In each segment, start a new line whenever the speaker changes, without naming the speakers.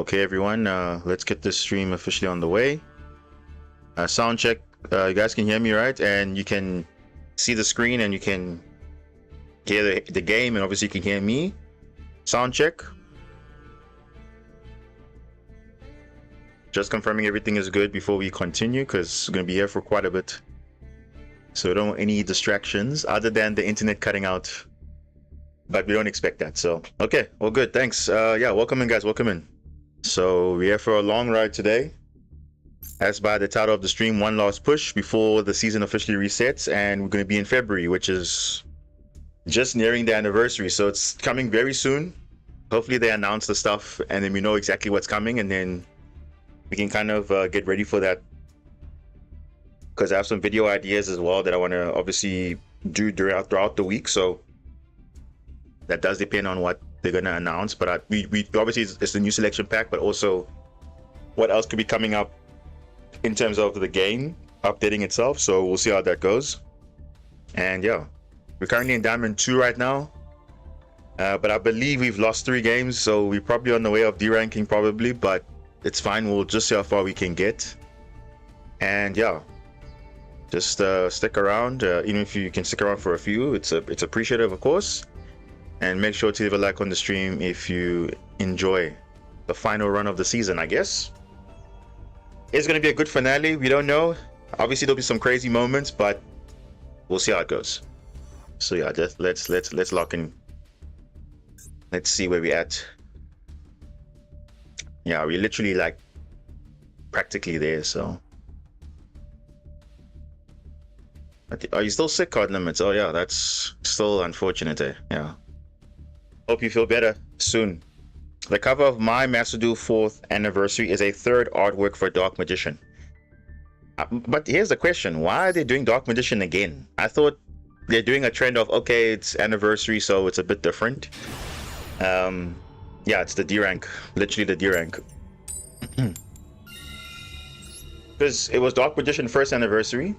Okay, everyone, let's get this stream officially on the way. Sound check. You guys can hear me, right? And you can see the screen and you can hear the game, and obviously you can hear me. Sound check. Just confirming everything is good before we continue, because we're going to be here for quite a bit. So don't want any distractions other than the internet cutting out. But we don't expect that. So, okay, well, good. Thanks. Yeah, welcome in, guys. Welcome in. So we're here for a long ride today. As by the title of the stream, one last push before the season officially resets, and we're going to be in February, which is just nearing the anniversary. So it's coming very soon. Hopefully they announce the stuff and then we know exactly what's coming, and then we can kind of get ready for that. Because I have some video ideas as well that I want to obviously do throughout the week. So that does depend on what they're going to announce. But we obviously it's the new selection pack, but also what else could be coming up in terms of the game updating itself. So we'll see how that goes. And yeah, we're currently in Diamond 2 right now. But I believe we've lost 3 games. So we're probably on the way of D-ranking probably, but it's fine. We'll just see how far we can get. And yeah, just stick around. Even if you can stick around for a few, it's appreciative, of course. And make sure to leave a like on the stream if you enjoy the final run of the season, I guess. It's going to be a good finale. We don't know. Obviously, there'll be some crazy moments, but we'll see how it goes. So yeah, just let's lock in. Let's see where we're at. Yeah, we're literally like practically there, so. Are you still sick, Card Limits? Oh yeah, that's still unfortunate, eh? Yeah. Hope you feel better soon. The cover of my Masterduel 4th anniversary is a 3rd artwork for Dark Magician. But here's the question. Why are they doing Dark Magician again? I thought they're doing a trend of, okay, it's anniversary, so it's a bit different. Yeah, it's the D rank. Literally the D rank. Because it was Dark Magician 1st anniversary.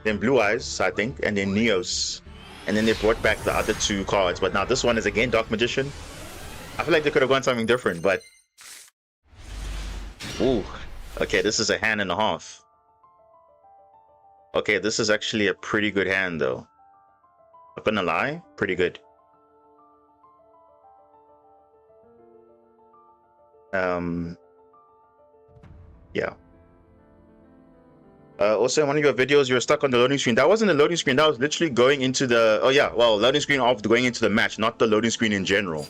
Then Blue Eyes, I think, and then Neos. And then they brought back the other 2 cards. But now this one is again Dark Magician. I feel like they could have gone something different, but... Ooh. Okay, this is a hand and a half. Okay, this is actually a pretty good hand, though. Not gonna lie, pretty good. Yeah. Also, in one of your videos, you were stuck on the loading screen. That wasn't the loading screen. That was literally going into the... Oh, yeah. Well, loading screen of going into the match, not the loading screen in general.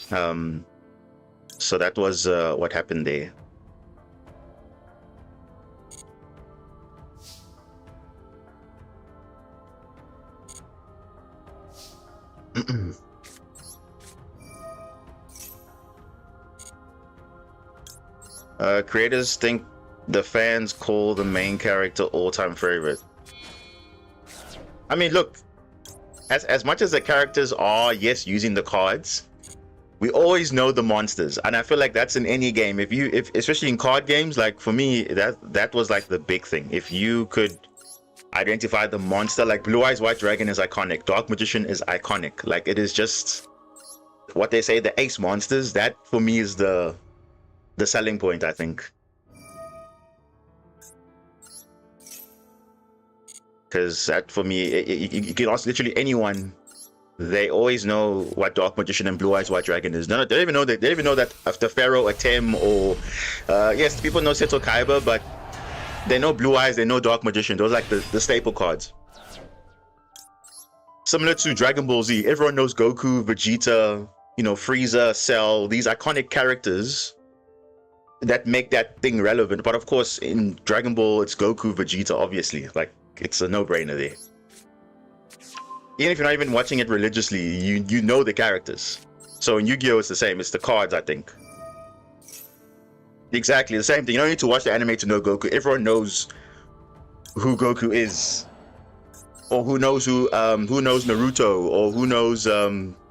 So that was what happened there. Creators think the fans call the main character all-time favorite. I mean, look, as much as the characters are, yes, using the cards, we always know the monsters, and I feel like that's in any game. If especially in card games, like for me, that was like the big thing. If you could identify the monster, like Blue Eyes White Dragon is iconic, Dark Magician is iconic. Like it is just what they say, the ace monsters. That for me is the selling point, I think. Because that for me, you can ask literally anyone. They always know what Dark Magician and Blue Eyes White Dragon is. No, they don't even know that. They don't even know that after Pharaoh, Atem, or yes, people know Seto Kaiba, but they know Blue Eyes. They know Dark Magician. Those are like the staple cards. Similar to Dragon Ball Z, everyone knows Goku, Vegeta, you know, Frieza, Cell. These iconic characters that make that thing relevant. But of course, in Dragon Ball, it's Goku, Vegeta. Obviously, like it's a no-brainer there. Even if you're not even watching it religiously, you know the characters. So in Yu-Gi-Oh, it's the same. It's the cards, I think. Exactly the same thing. You don't need to watch the anime to know Goku. Everyone knows who Goku is, or who knows Naruto, or who knows.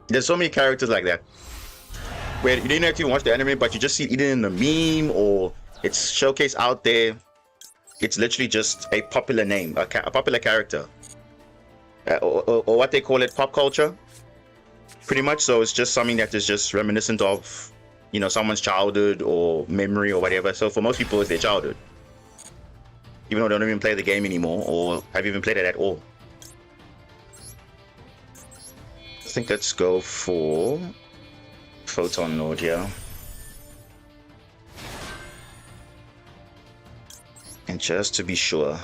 There's so many characters like that where you didn't actually watch the anime, but you just see it either in the meme or it's showcased out there. It's literally just a popular name, a popular character. Or what they call it, pop culture, pretty much. So it's just something that is just reminiscent of you know, someone's childhood or memory or whatever. So for most people, it's their childhood, even though they don't even play the game anymore or have even played it at all. I think let's go for Photon Lord here. And just to be sure.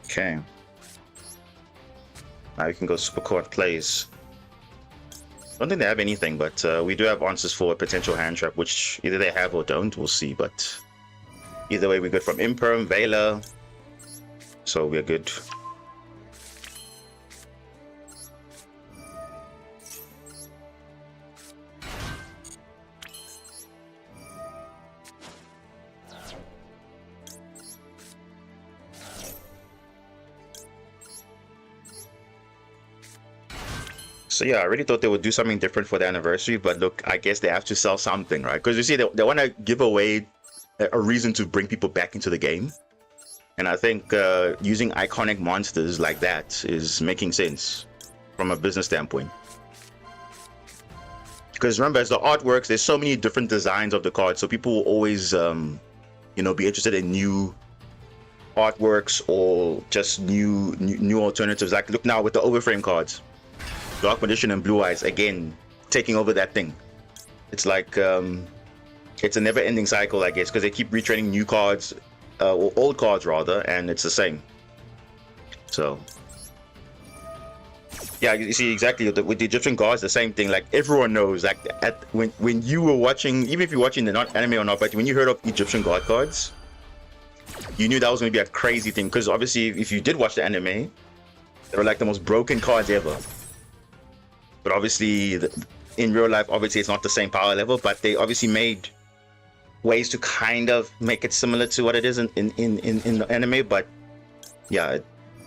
Okay. Now we can go super court plays. I don't think they have anything, but we do have answers for a potential hand trap, which either they have or don't. We'll see, but either way, we're good from Imperm, Vela, so we're good. So yeah, I really thought they would do something different for the anniversary, but look, I guess they have to sell something, right? Because you see, they want to give away a reason to bring people back into the game. And I think using iconic monsters like that is making sense from a business standpoint. Because remember, as the art works, there's so many different designs of the cards, so people will always, you know, be interested in new artworks or just new alternatives. Like, look now with the overframe cards. Dark Magician and Blue Eyes, again, taking over that thing. It's like, it's a never-ending cycle, I guess, because they keep retraining new cards, or old cards rather, and it's the same. So, yeah, you see exactly with the Egyptian gods, the same thing. Like everyone knows, like when you were watching, even if you're watching the not anime or not, but when you heard of Egyptian god cards, you knew that was going to be a crazy thing. Because obviously, if you did watch the anime, they were like the most broken cards ever. But obviously, in real life, obviously it's not the same power level, but they obviously made ways to kind of make it similar to what it is in the anime. But yeah,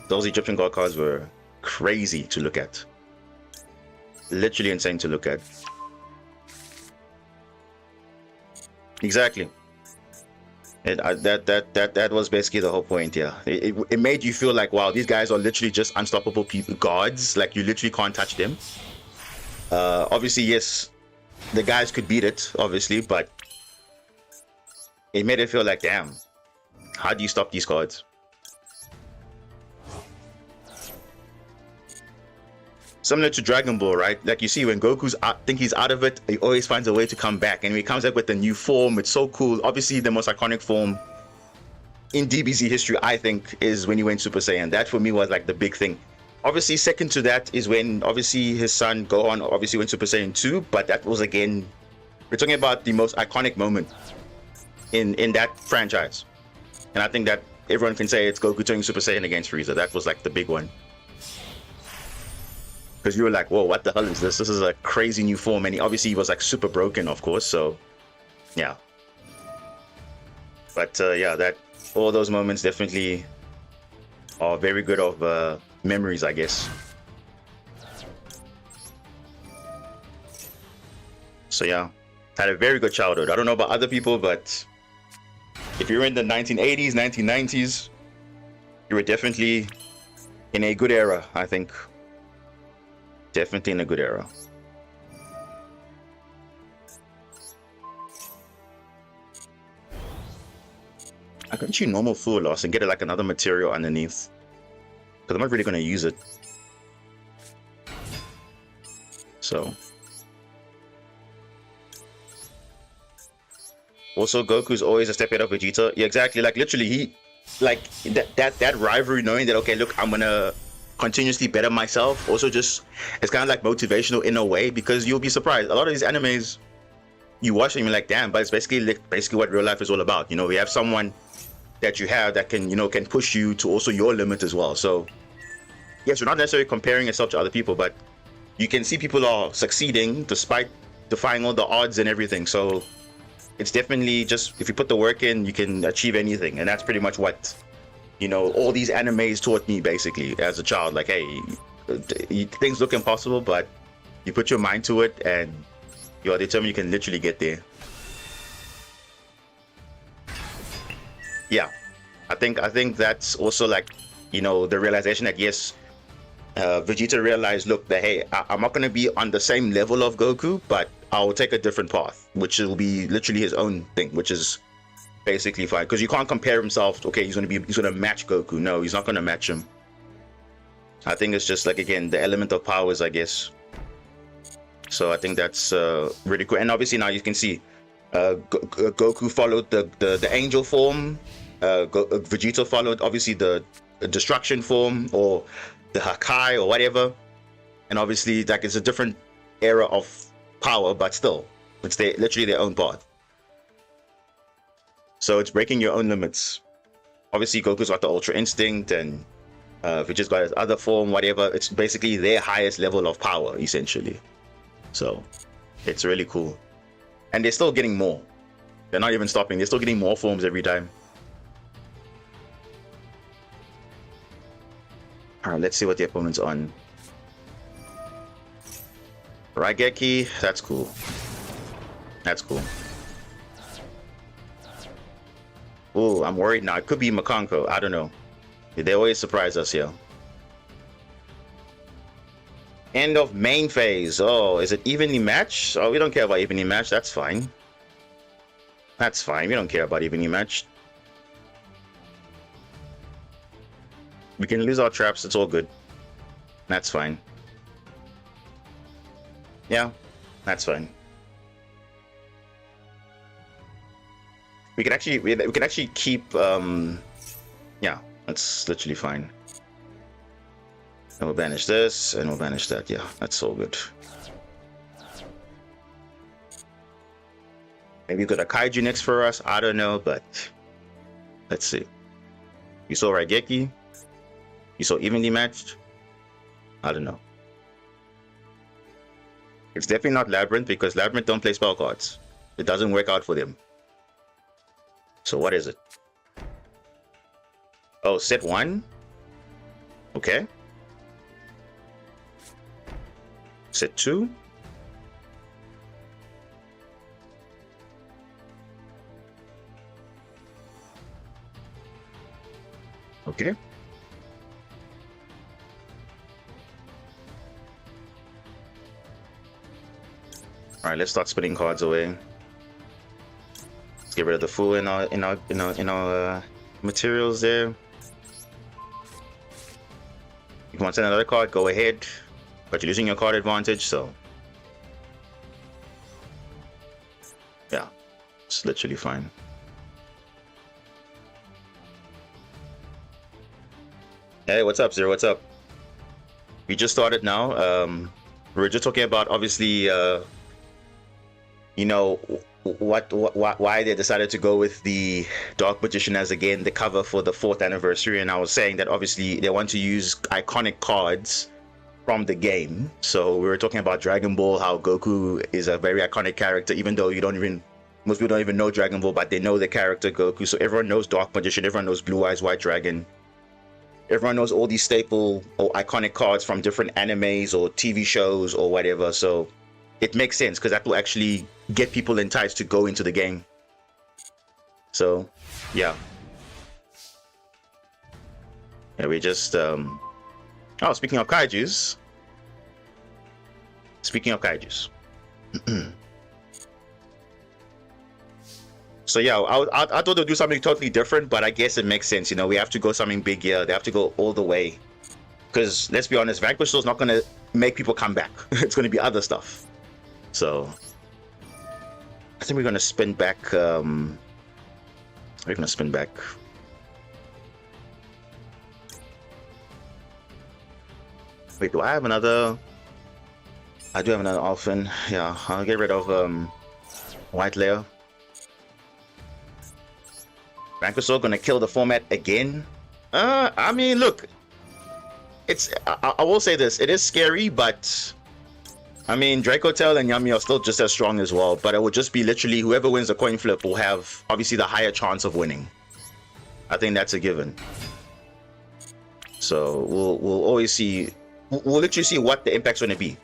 those Egyptian god cards were crazy to look at. Literally insane to look at. Exactly. That was basically the whole point. Yeah, it made you feel like, wow, these guys are literally just unstoppable people, gods. Like you literally can't touch them. Obviously, yes, the guys could beat it, obviously, but it made it feel like, damn, how do you stop these cards? Similar to Dragon Ball, right? Like you see, when Goku's think he's out of it, he always finds a way to come back. And when he comes up with a new form, it's so cool. Obviously, the most iconic form in DBZ history, I think, is when he went Super Saiyan. That for me was like the big thing. Obviously, second to that is when obviously his son Gohan obviously went Super Saiyan 2, but that was again, we're talking about the most iconic moment in that franchise. And I think that everyone can say it's Goku turning Super Saiyan against Frieza. That was like the big one. Because you were like, whoa, what the hell is this? This is a crazy new form. And he was like super broken, of course. So, yeah. But yeah, all those moments definitely are very good of memories, I guess. So yeah, had a very good childhood. I don't know about other people, but if you're in the 1980s, 1990s, you were definitely in a good era, I think. Definitely in a good era. I can choose normal full loss and get like another material underneath, because I'm not really going to use it. So also Goku's always a step ahead of Vegeta. Yeah, exactly. Like literally, that rivalry, knowing that, okay, look, I'm gonna continuously better myself. Also, just it's kind of like motivational in a way, because you'll be surprised. A lot of these animes, you watch them, you're like, damn, but it's basically what real life is all about. You know, we have someone that you have that can, you know, can push you to also your limit as well. So yes, you're not necessarily comparing yourself to other people, but you can see people are succeeding despite defying all the odds and everything. So it's definitely just, if you put the work in, you can achieve anything. And that's pretty much what, you know, all these animes taught me basically as a child. Like, hey, things look impossible, but you put your mind to it and you are determined you can literally get there. Yeah, I think that's also like, you know, the realization that yes, Vegeta realized, look, that hey, I'm not going to be on the same level of Goku, but I'll take a different path, which will be literally his own thing, which is basically fine, because you can't compare himself. Okay, he's going to match Goku. No, he's not going to match him. I think it's just like, again, the element of powers, I guess. So I think that's really cool. And obviously now you can see Goku followed the angel form. Vegeta followed obviously the destruction form, or the Hakai, or whatever. And obviously, like, it's a different era of power, but still, it's literally their own path. So it's breaking your own limits. Obviously, Goku's got the Ultra Instinct, and Vegeta's got his other form, whatever. It's basically their highest level of power, essentially. So it's really cool. And they're still getting more. They're not even stopping. They're still getting more forms every time. Alright, let's see what the opponent's on. Raigeki, that's cool. That's cool. Oh, I'm worried now. It could be Makonko. I don't know. They always surprise us here. End of main phase. Oh, is it evenly matched? Oh, we don't care about evenly matched. That's fine. That's fine. We don't care about evenly matched. We can lose our traps. It's all good. That's fine. Yeah, that's fine. We can actually keep. Yeah, that's literally fine. And we'll banish this, and we'll banish that. Yeah, that's all good. Maybe you got a Kaiju next for us. I don't know, but let's see. You saw Raigeki. You saw evenly matched. I don't know. It's definitely not Labyrinth, because Labyrinth don't play spell cards. It doesn't work out for them. So what is it? Oh, set 1? Okay. Set 2? Okay. All right, let's start spinning cards away. Let's get rid of the fool in our materials there. If you want to send another card, go ahead. But you're losing your card advantage, so yeah, it's literally fine. Hey, what's up, Zero? What's up? We just started now. We're just talking about, obviously, you know, why they decided to go with the Dark Magician as, again, the cover for the 4th anniversary. And I was saying that obviously they want to use iconic cards from the game. So we were talking about Dragon Ball, how Goku is a very iconic character, even though most people don't even know Dragon Ball, but they know the character Goku. So everyone knows Dark Magician, everyone knows Blue Eyes White Dragon. Everyone knows all these staple or iconic cards from different animes or TV shows or whatever. So it makes sense, because that will actually get people enticed to go into the game. So, yeah. Yeah, we just, oh, speaking of kaijus. So yeah, I thought they'd do something totally different, but I guess it makes sense. You know, we have to go something big here. They have to go all the way. Because, let's be honest, Vanquish is not going to make people come back. It's going to be other stuff. So I think we're going to spin back. We're going to spin back. Wait, do I have another? I do have another Orphan. Yeah, I'll get rid of White Layer. Vanquisher going to kill the format again. I mean, look, it's. I will say this: it is scary, but I mean, Draco Tail and Yami are still just as strong as well, but it will just be literally whoever wins the coin flip will have, obviously, the higher chance of winning. I think that's a given. So we'll always see, we'll literally see what the impact's going to be.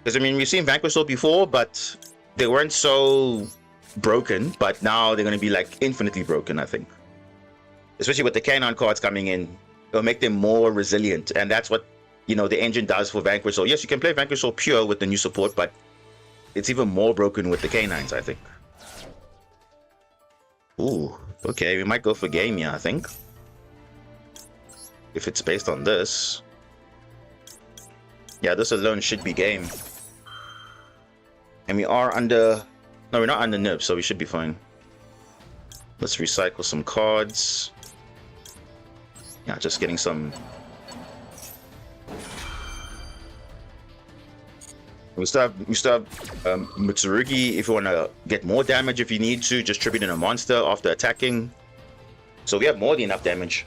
Because I mean, we've seen Vanquish Soul before, but they weren't so broken. But now they're going to be like infinitely broken, I think. Especially with the Canine cards coming in, it'll make them more resilient, and that's what, you know, the engine does for Vanquish Soul. Yes, you can play Vanquish Soul pure with the new support, but it's even more broken with the Canines, I think. Ooh, okay, we might go for game here, I think. If it's based on this. Yeah, this alone should be game. And we are under... No, we're not under nib, so we should be fine. Let's recycle some cards. Yeah, just getting some... We still have Mitsurugi if you want to get more damage if you need to, just tribute in a monster after attacking. So we have more than enough damage.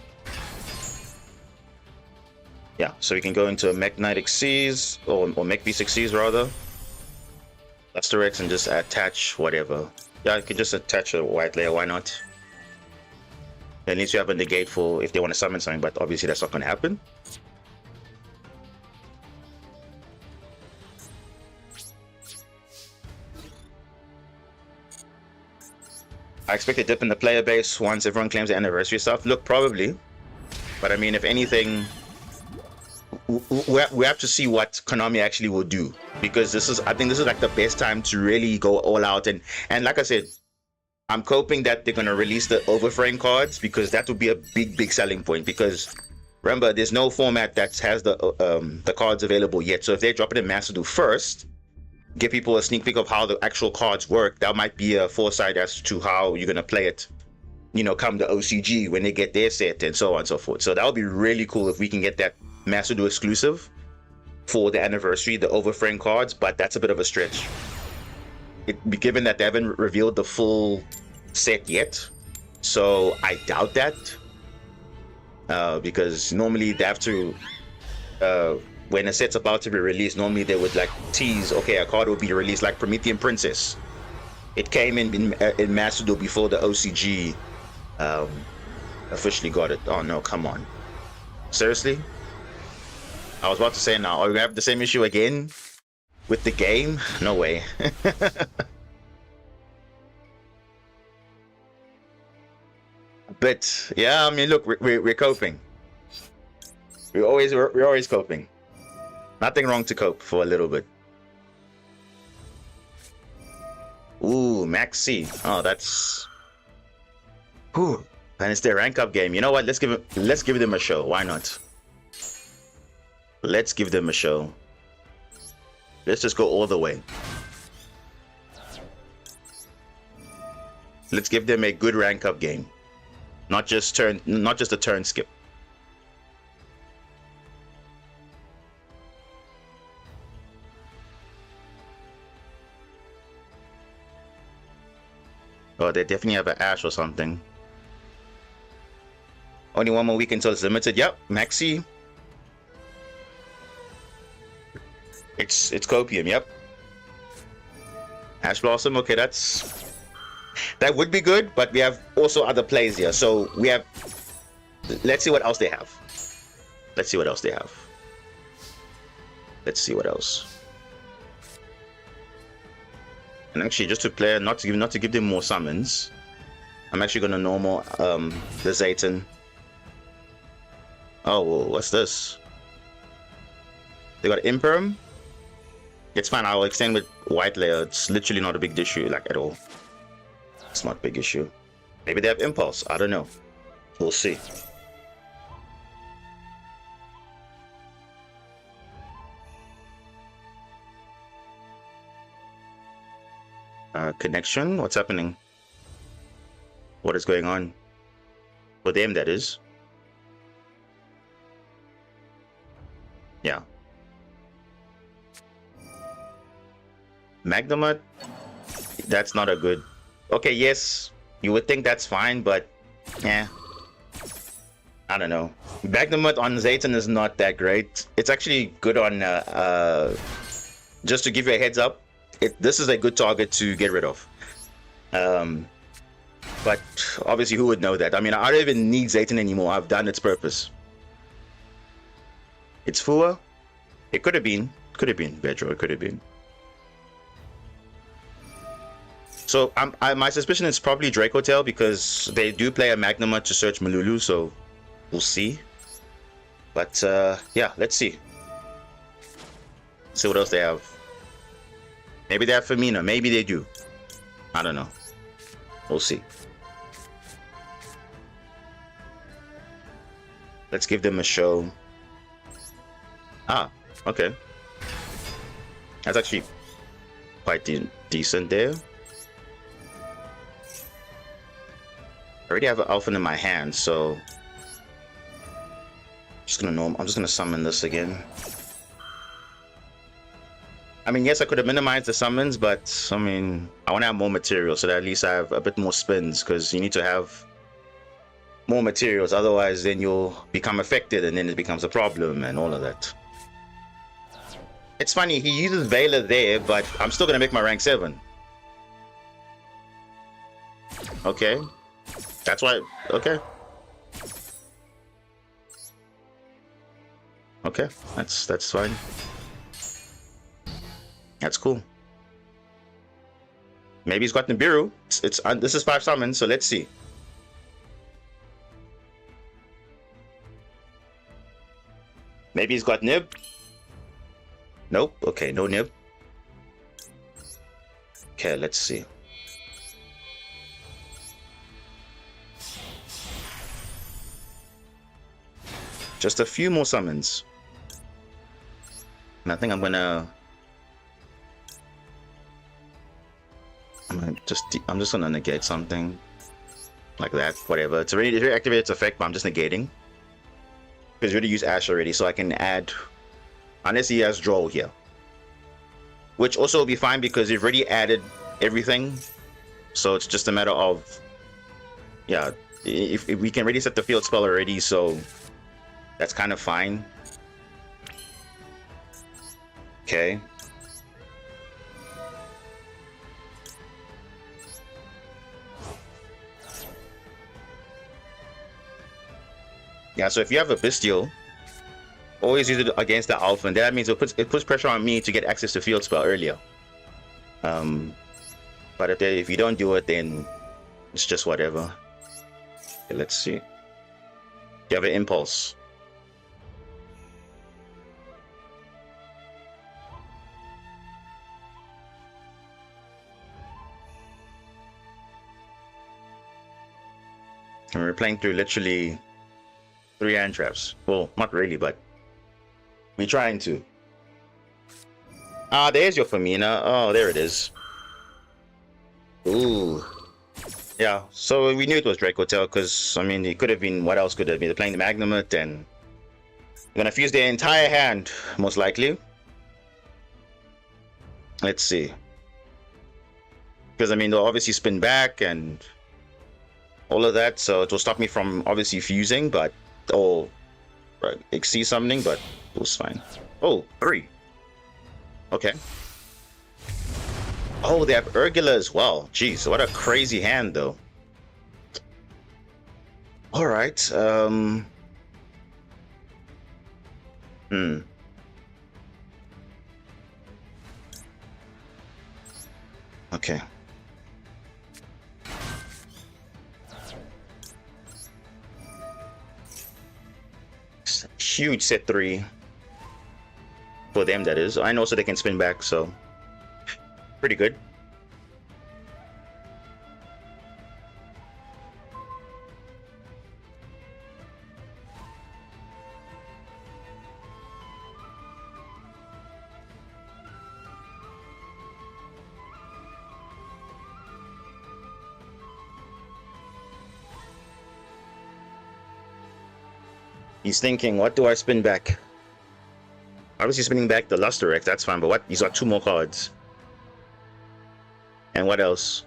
Yeah, so we can go into a Mech Knight Xyz, or Mech V6Cs rather. Asterex and just attach whatever. Yeah, I can just attach a white layer, why not? At least you have a negate for if they want to summon something, but obviously that's not going to happen. I expect a dip in the player base once everyone claims the anniversary stuff. Look, probably. But I mean, if anything, we have to see what Konami actually will do. Because I think this is like the best time to really go all out. And like I said, I'm hoping that they're going to release the overframe cards, because that would be a big selling point. Because remember, there's no format that has the cards available yet. So if they drop it in Masterduel first, give people a sneak peek of how the actual cards work, that might be a foresight as to how you're going to play it, you know, come the OCG when they get their set and so on and so forth. So that would be really cool if we can get that Masterduel exclusive for the anniversary, the overframe cards, but that's a bit of a stretch. Given that they haven't revealed the full set yet, so I doubt that, because normally they have to, when a set's about to be released, normally they would like tease, okay, a card will be released, like Promethean Princess. It came in Masterduel before the OCG officially got it. Oh no, come on. Seriously? I was about to say now, are we gonna have the same issue again with the game? No way. But yeah, I mean, look, we're coping. We're always coping. Nothing wrong to cope for a little bit. Ooh, Maxi. Oh, that's... Ooh. And it's their rank up game. You know what? Let's give them a show. Why not? Let's give them a show. Let's just go all the way. Let's give them a good rank up game. Not just a turn skip. Oh, they definitely have an Ash or something. Only one more week until it's limited. Yep, Maxi. It's Copium, yep. Ash Blossom, okay, that would be good, but we have also other plays here. So we have, let's see what else they have. Let's see what else they have. Let's see what else. And actually, just to play, not to give them more summons, I'm actually gonna normal the Zayton. Oh, well, what's this? They got Imperm. It's fine. I'll extend with white layer. It's literally not a big issue, like at all. It's not a big issue. Maybe they have Impulse. I don't know. We'll see. Connection? What's happening? What is going on? For them, that is. Yeah. Magnemite? That's not a good... Okay, yes. You would think that's fine, but... Yeah. I don't know. Magnemite on Zayton is not that great. It's actually good on... just to give you a heads up, this is a good target to get rid of. But obviously, who would know that? I mean, I don't even need Zayton anymore. I've done its purpose. It's Fua? It could have been. Could have been Vedro. It could have been. So my suspicion is probably Draco Tail because they do play a Magnuma to search Malulu, so we'll see. But yeah, let's see. See what else they have. Maybe they have Femina. Maybe they do. I don't know. We'll see. Let's give them a show. Ah, okay. That's actually quite decent there. I already have an Alpha in my hand, so I'm just gonna summon this again. I mean, yes, I could have minimized the summons, but I mean, I want to have more material so that at least I have a bit more spins, because you need to have more materials, otherwise then you'll become affected and then it becomes a problem and all of that. It's funny, he uses Veiler there, but I'm still gonna make my rank 7. Okay. That's why, okay. Okay, that's fine. That's cool. Maybe he's got Nibiru. This is 5 summons, so let's see. Maybe he's got Nib. Nope. Okay, no Nib. Okay, let's see. Just a few more summons. And I think I'm just gonna negate something like that. Whatever. It's already activated its effect, but I'm just negating because we already used Ash already, so I can add unless he has Droll here, which also will be fine because we've already added everything. So it's just a matter of if we can already set the field spell already, so that's kind of fine. Okay. Yeah, so if you have a Bestial, always use it against the Alpha, and that means it puts pressure on me to get access to field spell earlier. But if you don't do it, then it's just whatever. Okay, let's see. You have an Impulse. And we're playing through literally 3 hand traps. Well, not really, but we're trying to. Ah, there's your Femina. Oh, there it is. Ooh. Yeah, so we knew it was Draco Tail because, I mean, it could have been, what else could it have been? They're playing the Magnumite and gonna fuse their entire hand, most likely. Let's see. Because, I mean, they'll obviously spin back and all of that, so it will stop me from obviously fusing, but or exceed summoning, but it was fine. Oh, 3. Okay. Oh, they have Urgula as well. Jeez, what a crazy hand, though. All right. Okay. Huge set 3 for them, that is. I know, so they can spin back, so pretty good. He's thinking, what do I spin back? Obviously spinning back the Luster X, that's fine, but what? He's got 2 more cards. And what else?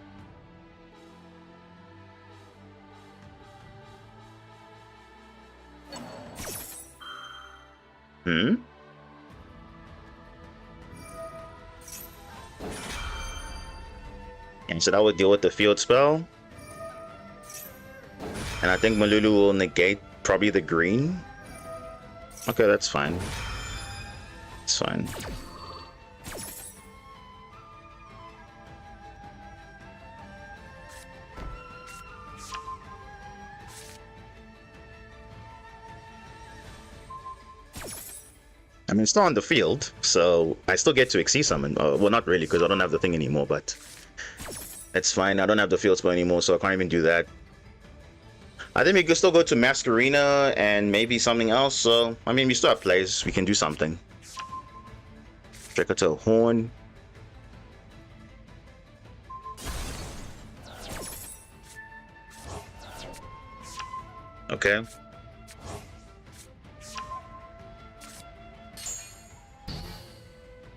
And so that would deal with the field spell. And I think Malulu will negate probably the green. Okay, that's fine. It's fine. I mean, it's still on the field, so I still get to Exceed Summon. Well, not really, because I don't have the thing anymore, but it's fine. I don't have the field spell anymore, so I can't even do that. I think we could still go to Masquerina and maybe something else. So, I mean, we still have plays. We can do something. Dracotail Horn. Okay.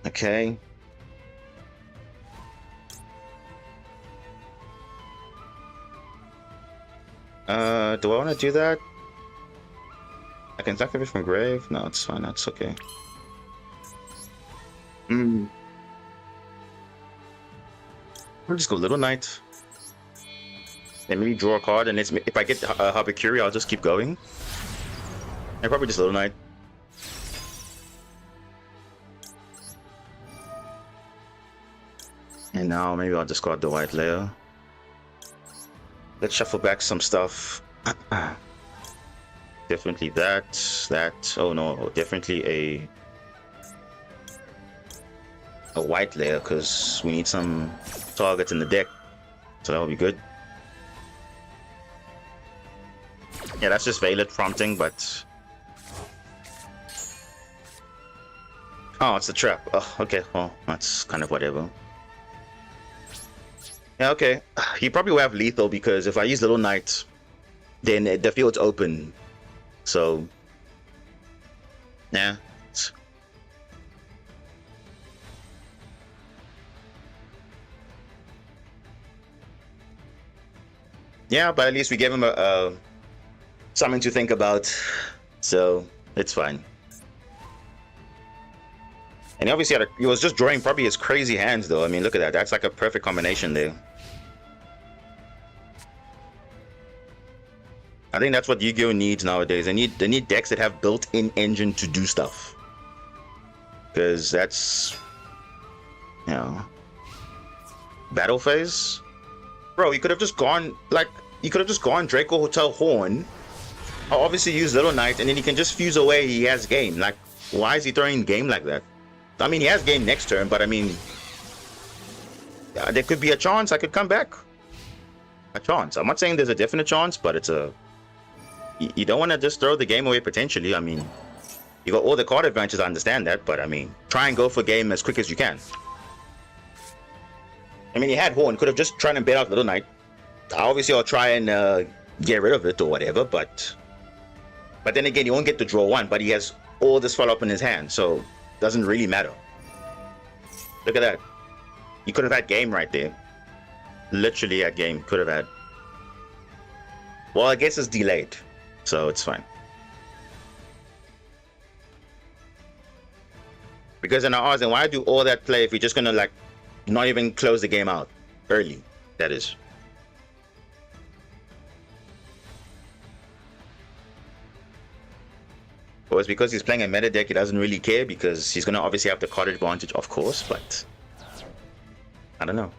Okay. Do I want to do that? I can sacrifice from grave? No, it's fine. That's okay. I'll just go Little Knight. And maybe draw a card, and if I get Habakiri, I'll just keep going. And probably just Little Knight. And now maybe I'll discard the white layer. Let's shuffle back some stuff. Definitely that. Oh no, definitely a white layer, because we need some targets in the deck. So that'll be good. Yeah, that's just Violet prompting, but... Oh, it's a trap. Oh, okay, well, that's kind of whatever. Yeah, okay. He probably will have lethal, because if I use Little Knight, then the field's open. So... yeah. Yeah, but at least we gave him something to think about, so it's fine. And obviously he was just drawing probably his crazy hands, though. I mean, look at that. That's like a perfect combination there. I think that's what Yu-Gi-Oh needs nowadays. They need decks that have built-in engine to do stuff, because that's, you know, battle phase. Bro, you could have just gone Draco Hotel Horn. I'll obviously use Little Knight, and then he can just fuse away. He has game. Like, why is he throwing game like that? I mean, he has game next turn, but I mean, there could be a chance I could come back. A chance. I'm not saying there's a definite chance, but it's a... You don't want to just throw the game away potentially. I mean, you got all the card advantages, I understand that, but I mean, try and go for game as quick as you can. I mean, he had Horn, could have just tried and bet out Little Knight. Obviously, I'll try and get rid of it or whatever, but then again, he won't get to draw one, but he has all this follow-up in his hand, so it doesn't really matter. Look at that. You could have had game right there. Literally at game, could have had. Well, I guess it's delayed, so it's fine. Because then I asked him, why do all that play if you're just gonna, like, not even close the game out early? That is. Well, it's because he's playing a meta deck, he doesn't really care, because he's gonna obviously have the card advantage, of course, but I don't know.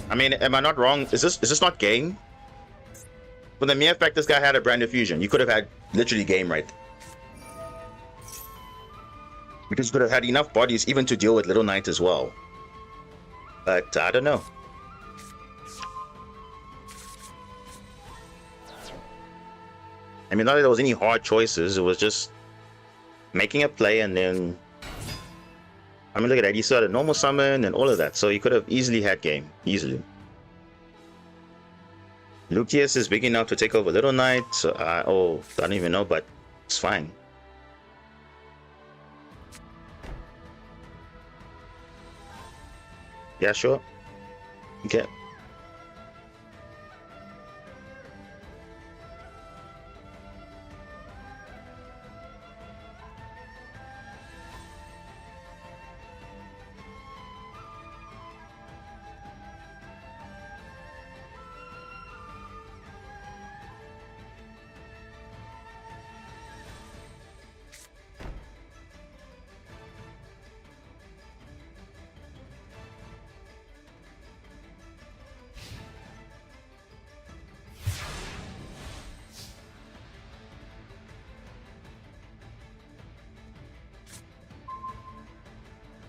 I mean, am I not wrong? Is this not game? For the mere fact this guy had a brand new fusion, you could have had literally game right. Because you could have had enough bodies even to deal with Little Knight as well. But I don't know. I mean, not that there was any hard choices, it was just making a play, and then... I mean, look at that, he saw a normal summon and all of that, so he could have easily had game, easily. Lucius is big enough to take over Little Knight, so I don't even know, but it's fine. Yeah, sure. Okay.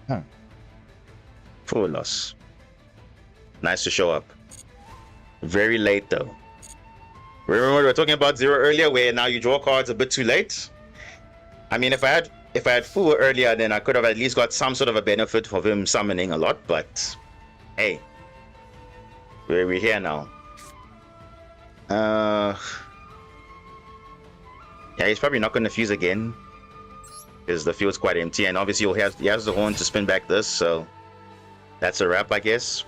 Huh. Full loss. Nice to show up. Very late though. Remember we were talking about Zero earlier, where now you draw cards a bit too late. I mean, if I had Fu earlier, then I could have at least got some sort of a benefit of him summoning a lot. But hey, we're here now. Yeah, he's probably not going to fuse again because the field's quite empty, and obviously he has the horn to spin back this, so that's a wrap, I guess.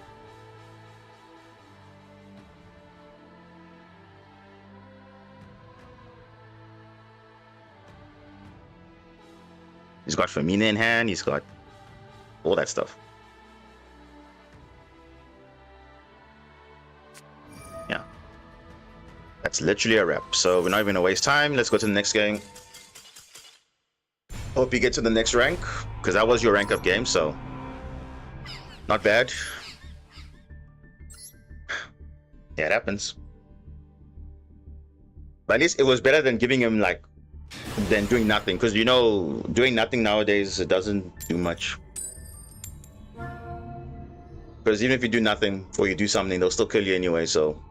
He's got Femina in hand, he's got all that stuff. Yeah. That's literally a wrap. So we're not even gonna waste time. Let's go to the next game. Hope you get to the next rank, because that was your rank up game, so not bad. Yeah, it happens. But at least it was better than giving him than doing nothing, because you know, doing nothing nowadays, it doesn't do much. Because even if you do nothing or you do something, they'll still kill you anyway, so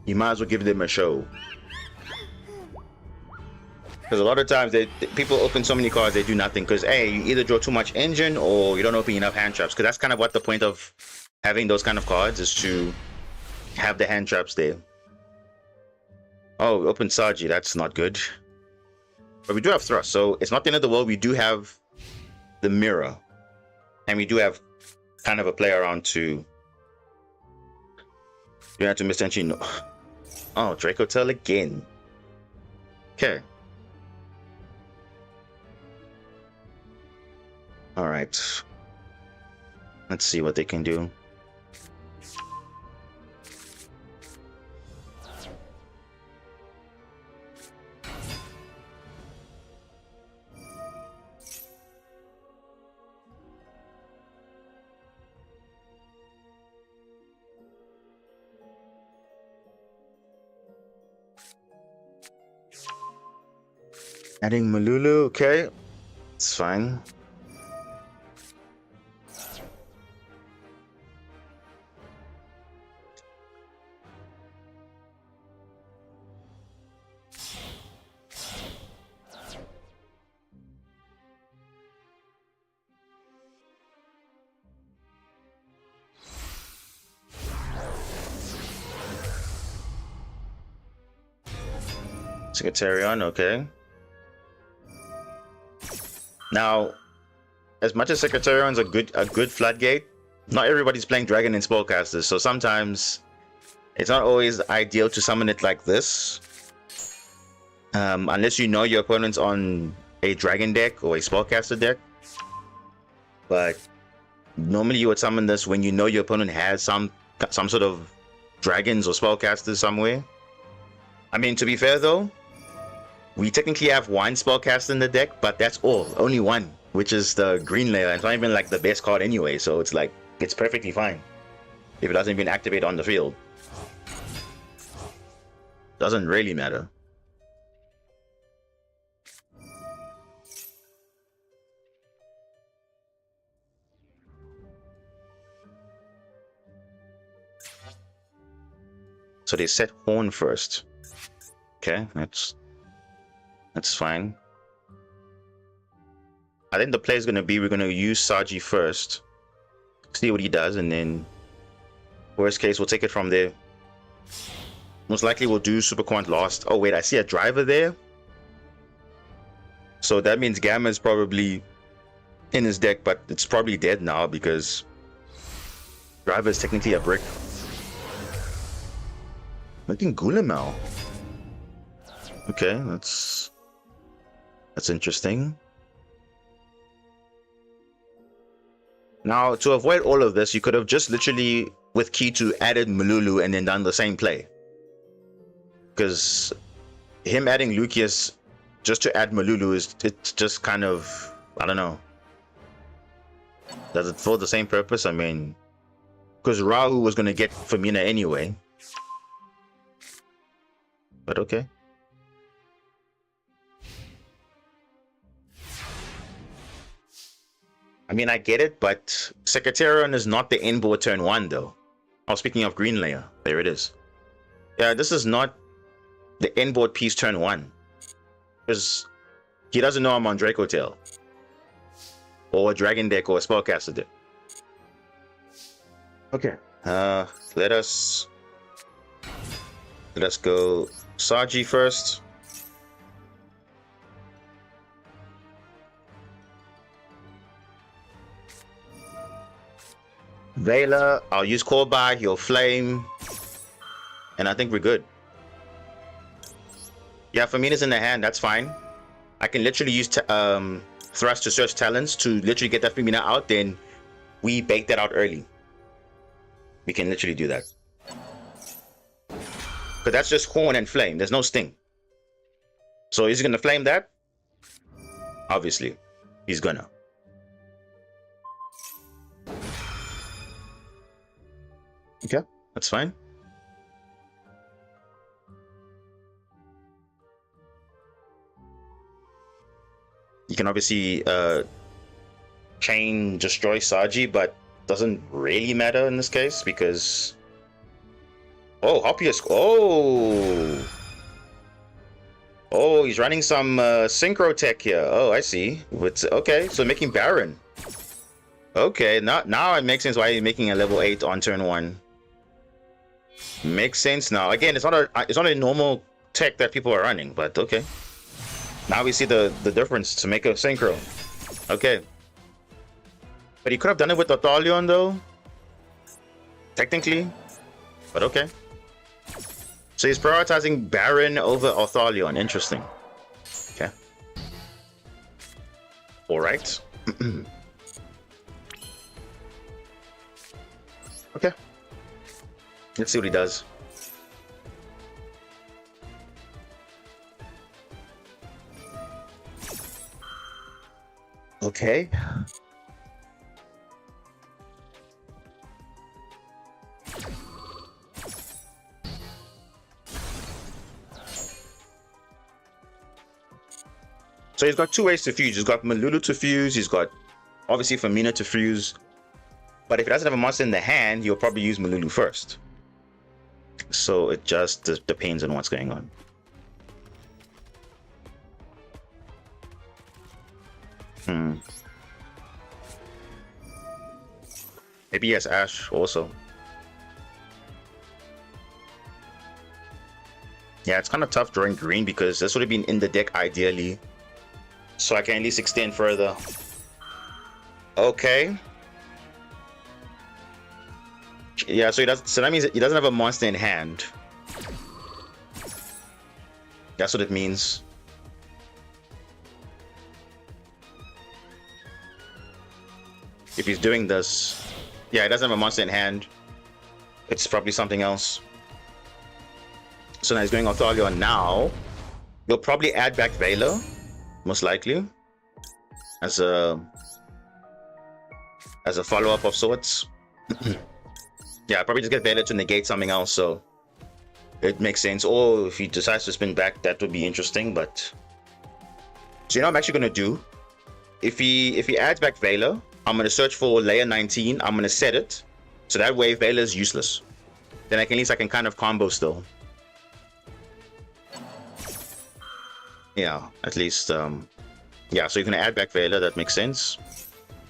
you might as well give them a show. Because a lot of times people open so many cards, they do nothing, because A, you either draw too much engine or you don't open enough hand traps, because that's kind of what the point of having those kind of cards is, to have the hand traps there. Oh, open Saji, that's not good. But we do have Thrust, so it's not the end of the world. We do have the Mirror, and we do have kind of a play around to... You have to miss entry. No. Oh, Draco Tail again. Okay. Alright. Let's see what they can do. Adding Malulu, okay. It's fine. Secretarian, okay. Now, as much as Secretarian's a good floodgate, not everybody's playing Dragon and Spellcasters, so sometimes it's not always ideal to summon it like this. Unless you know your opponent's on a Dragon deck or a Spellcaster deck. But normally you would summon this when you know your opponent has some sort of Dragons or Spellcasters somewhere. I mean, to be fair though, we technically have one Spellcaster in the deck, but that's all. Only one, which is the green layer. It's not even like the best card anyway, so it's like, it's perfectly fine if it doesn't even activate on the field. Doesn't really matter. So they set Horn first. Okay, that's fine. I think the play is going to be, we're going to use Saji first, see what he does, and then worst case we'll take it from there. Most likely we'll do Super Quant last. Oh wait, I see a driver there, so that means Gamma is probably in his deck, but it's probably dead now because driver is technically a brick. Making Gulamel. Okay, that's interesting. Now, to avoid all of this, you could have just literally, with Kitu, added Malulu and then done the same play. Because him adding Lucius just to add Malulu it's just kind of, I don't know. Does it for the same purpose? I mean, because Rahu was going to get Femina anyway. But okay. I mean, I get it, but Secretarian is not the inboard turn 1, though. Oh, speaking of green layer, there it is. Yeah, this is not the inboard piece turn 1. Because he doesn't know I'm on Draco Tail. Or a Dragon deck or a Spellcaster deck. Okay. Let us go Saji first. Vela, I'll use Call By, he'll flame. And I think we're good. Yeah, Femina's in the hand, that's fine. I can literally use Thrust to search talents to literally get that Femina out, then we bake that out early. We can literally do that. Because that's just Horn and Flame, there's no Sting. So is he gonna flame that? Obviously, he's gonna. Okay, that's fine. You can obviously chain destroy Saji, but doesn't really matter in this case because Hoppius. Oh, he's running some synchro tech here. Oh, I see. Okay, so making Baron. Okay, now it makes sense why he's making a level 8 on turn 1. Makes sense now. Again, it's not a normal tech that people are running, but okay. Now we see the difference to make a synchro. Okay. But he could have done it with Othalion though. Technically. But okay. So he's prioritizing Baron over Othalion. Interesting. Okay. Alright. Okay. Let's see what he does. Okay. So he's got 2 ways to fuse. He's got Malulu to fuse. He's got obviously Femina to fuse. But if he doesn't have a monster in the hand, he'll probably use Malulu first. So it just depends on what's going on. Maybe he has Ash also. Yeah, it's kind of tough drawing green because this would have been in the deck ideally. So I can at least extend further. Okay. Yeah, so that means he doesn't have a monster in hand. That's what it means. If he's doing this, yeah, he doesn't have a monster in hand. It's probably something else. So now he's going Othalion now. He'll probably add back Vela, most likely, as a follow-up of sorts. Yeah, probably just get Vela to negate something else, so it makes sense. Or if he decides to spin back, that would be interesting. But so you know what I'm actually gonna do? If he adds back Vela, I'm gonna search for layer 19. I'm gonna set it so that way Vela is useless. Then at least I can kind of combo still. Yeah, at least yeah. So you're gonna add back Vela. That makes sense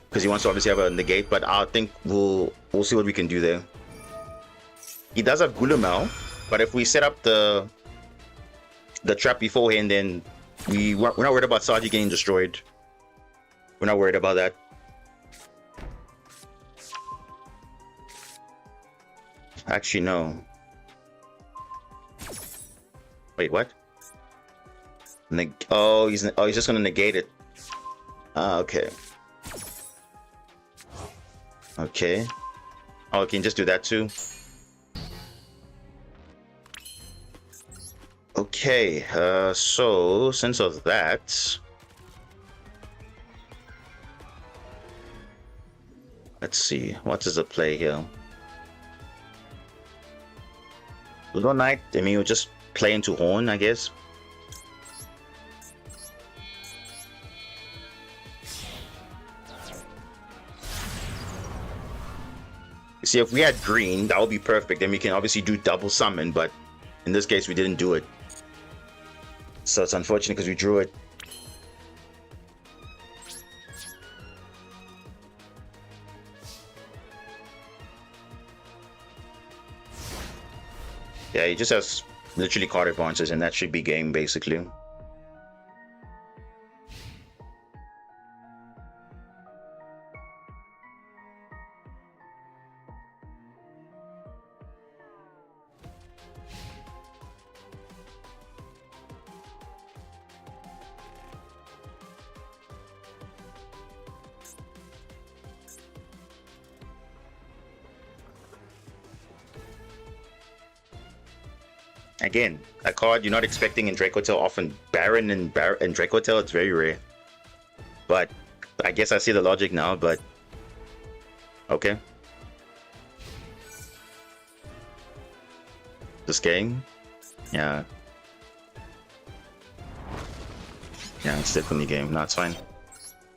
because he wants to obviously have a negate. But I think we'll see what we can do there. He does have Gulamel, but if we set up the trap beforehand, then we're not worried about Saji getting destroyed. We're not worried about that. Actually, no. Wait, what? He's just gonna negate it. Okay. Okay. Oh, we can just do that too. Okay, so since of that, let's see, what is the play here? Ludo Knight, I mean, we'll just play into Horn, I guess. See, if we had green, that would be perfect. Then we can obviously do double summon, but in this case, we didn't do it. So it's unfortunate because we drew it. Yeah, he just has literally card advances, and that should be game, basically. Again, a card you're not expecting in Dracotail often. Baron and Dracotail, it's very rare. But I guess I see the logic now, but okay. This game? Yeah. Yeah, it's definitely game. No, it's fine.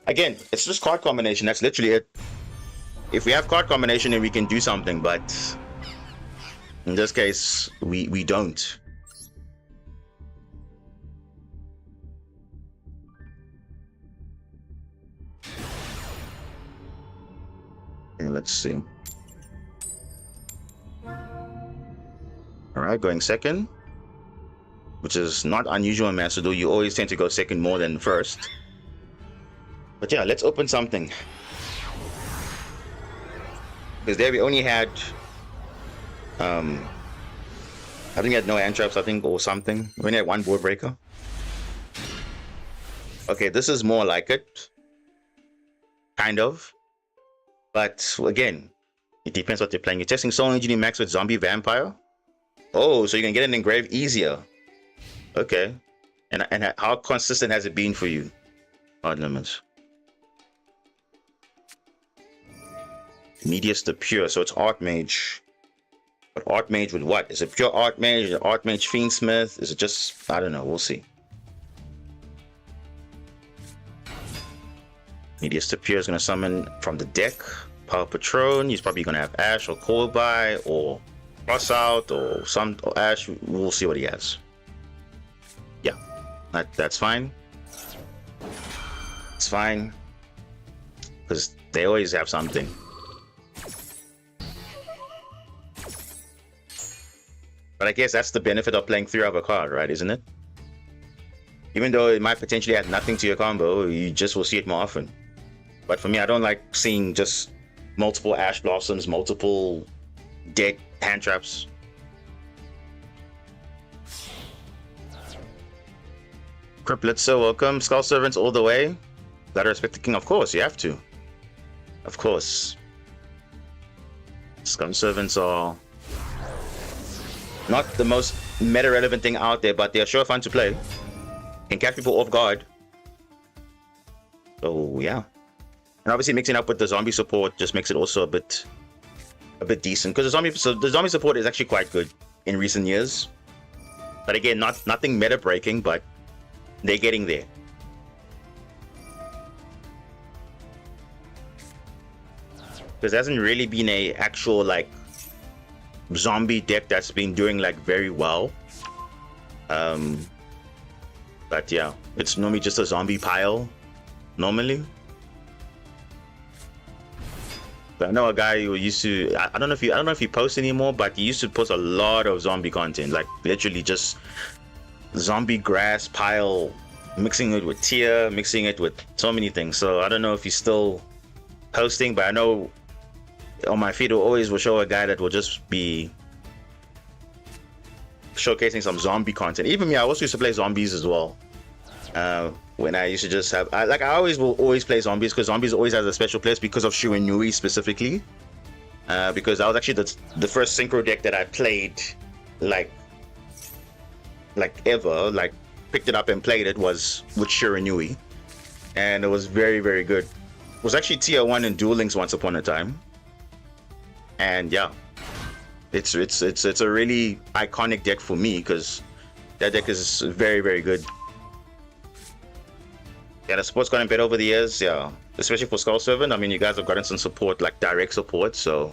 Again, it's just card combination. That's literally it. If we have card combination, then we can do something, but in this case, we don't. Okay, let's see. Alright, going second, which is not unusual in Masterduel. You always tend to go second more than first. But yeah, let's open something. Because there we only had I think we had no hand traps, I think, or something. We only had one board breaker. Okay, this is more like it. Kind of. But again, it depends what you're playing. You're testing Soul Engineer Max with Zombie Vampire. Oh, so you can get an engrave easier. Okay. And how consistent has it been for you? Hard limits. Medius the Pure, so it's Archmage. But Archmage with what? Is it pure Archmage? Is it Archmage Fiendsmith? Is it just, I don't know, we'll see. Medius the Pure is going to summon from the deck. Power Patron, he's probably going to have Ash or Cold Buy or Cross Out or Ash. We'll see what he has. Yeah, that's fine. It's fine. Because they always have something. But I guess that's the benefit of playing 3 of a card, right? Isn't it? Even though it might potentially add nothing to your combo, you just will see it more often. But for me, I don't like seeing just multiple Ash Blossoms, multiple dead hand traps. Criplets, so welcome. Skull Servants all the way. Gotta respect the king. Of course, you have to. Of course. Skull Servants are not the most meta-relevant thing out there, but they're sure fun to play. Can catch people off guard. So yeah. And obviously mixing up with the zombie support just makes it also a bit decent. Because the zombie support is actually quite good in recent years. But again, nothing meta-breaking, but they're getting there. Because there hasn't really been a actual like zombie deck that's been doing like very well. But yeah, it's normally just a zombie pile normally. But I know a guy who used to, I don't know if he posts anymore, but he used to post a lot of zombie content, like literally just zombie grass pile, mixing it with tier, mixing it with so many things. So I don't know if he's still posting, but I know on my feed will show a guy that will just be showcasing some zombie content. Even me, I also used to play zombies as well. When I used to just have, I will always play zombies, because zombies always has a special place because of Shiranui specifically. Because that was actually the first synchro deck that I played, like ever, like picked it up and played it was with Shiranui, and it was very, very good. It was actually tier 1 in Duel Links once upon a time. And yeah, it's a really iconic deck for me, because that deck is very, very good. Yeah, the support's gotten better over the years, yeah. Especially for Skull Servant. I mean, you guys have gotten some support, like direct support, so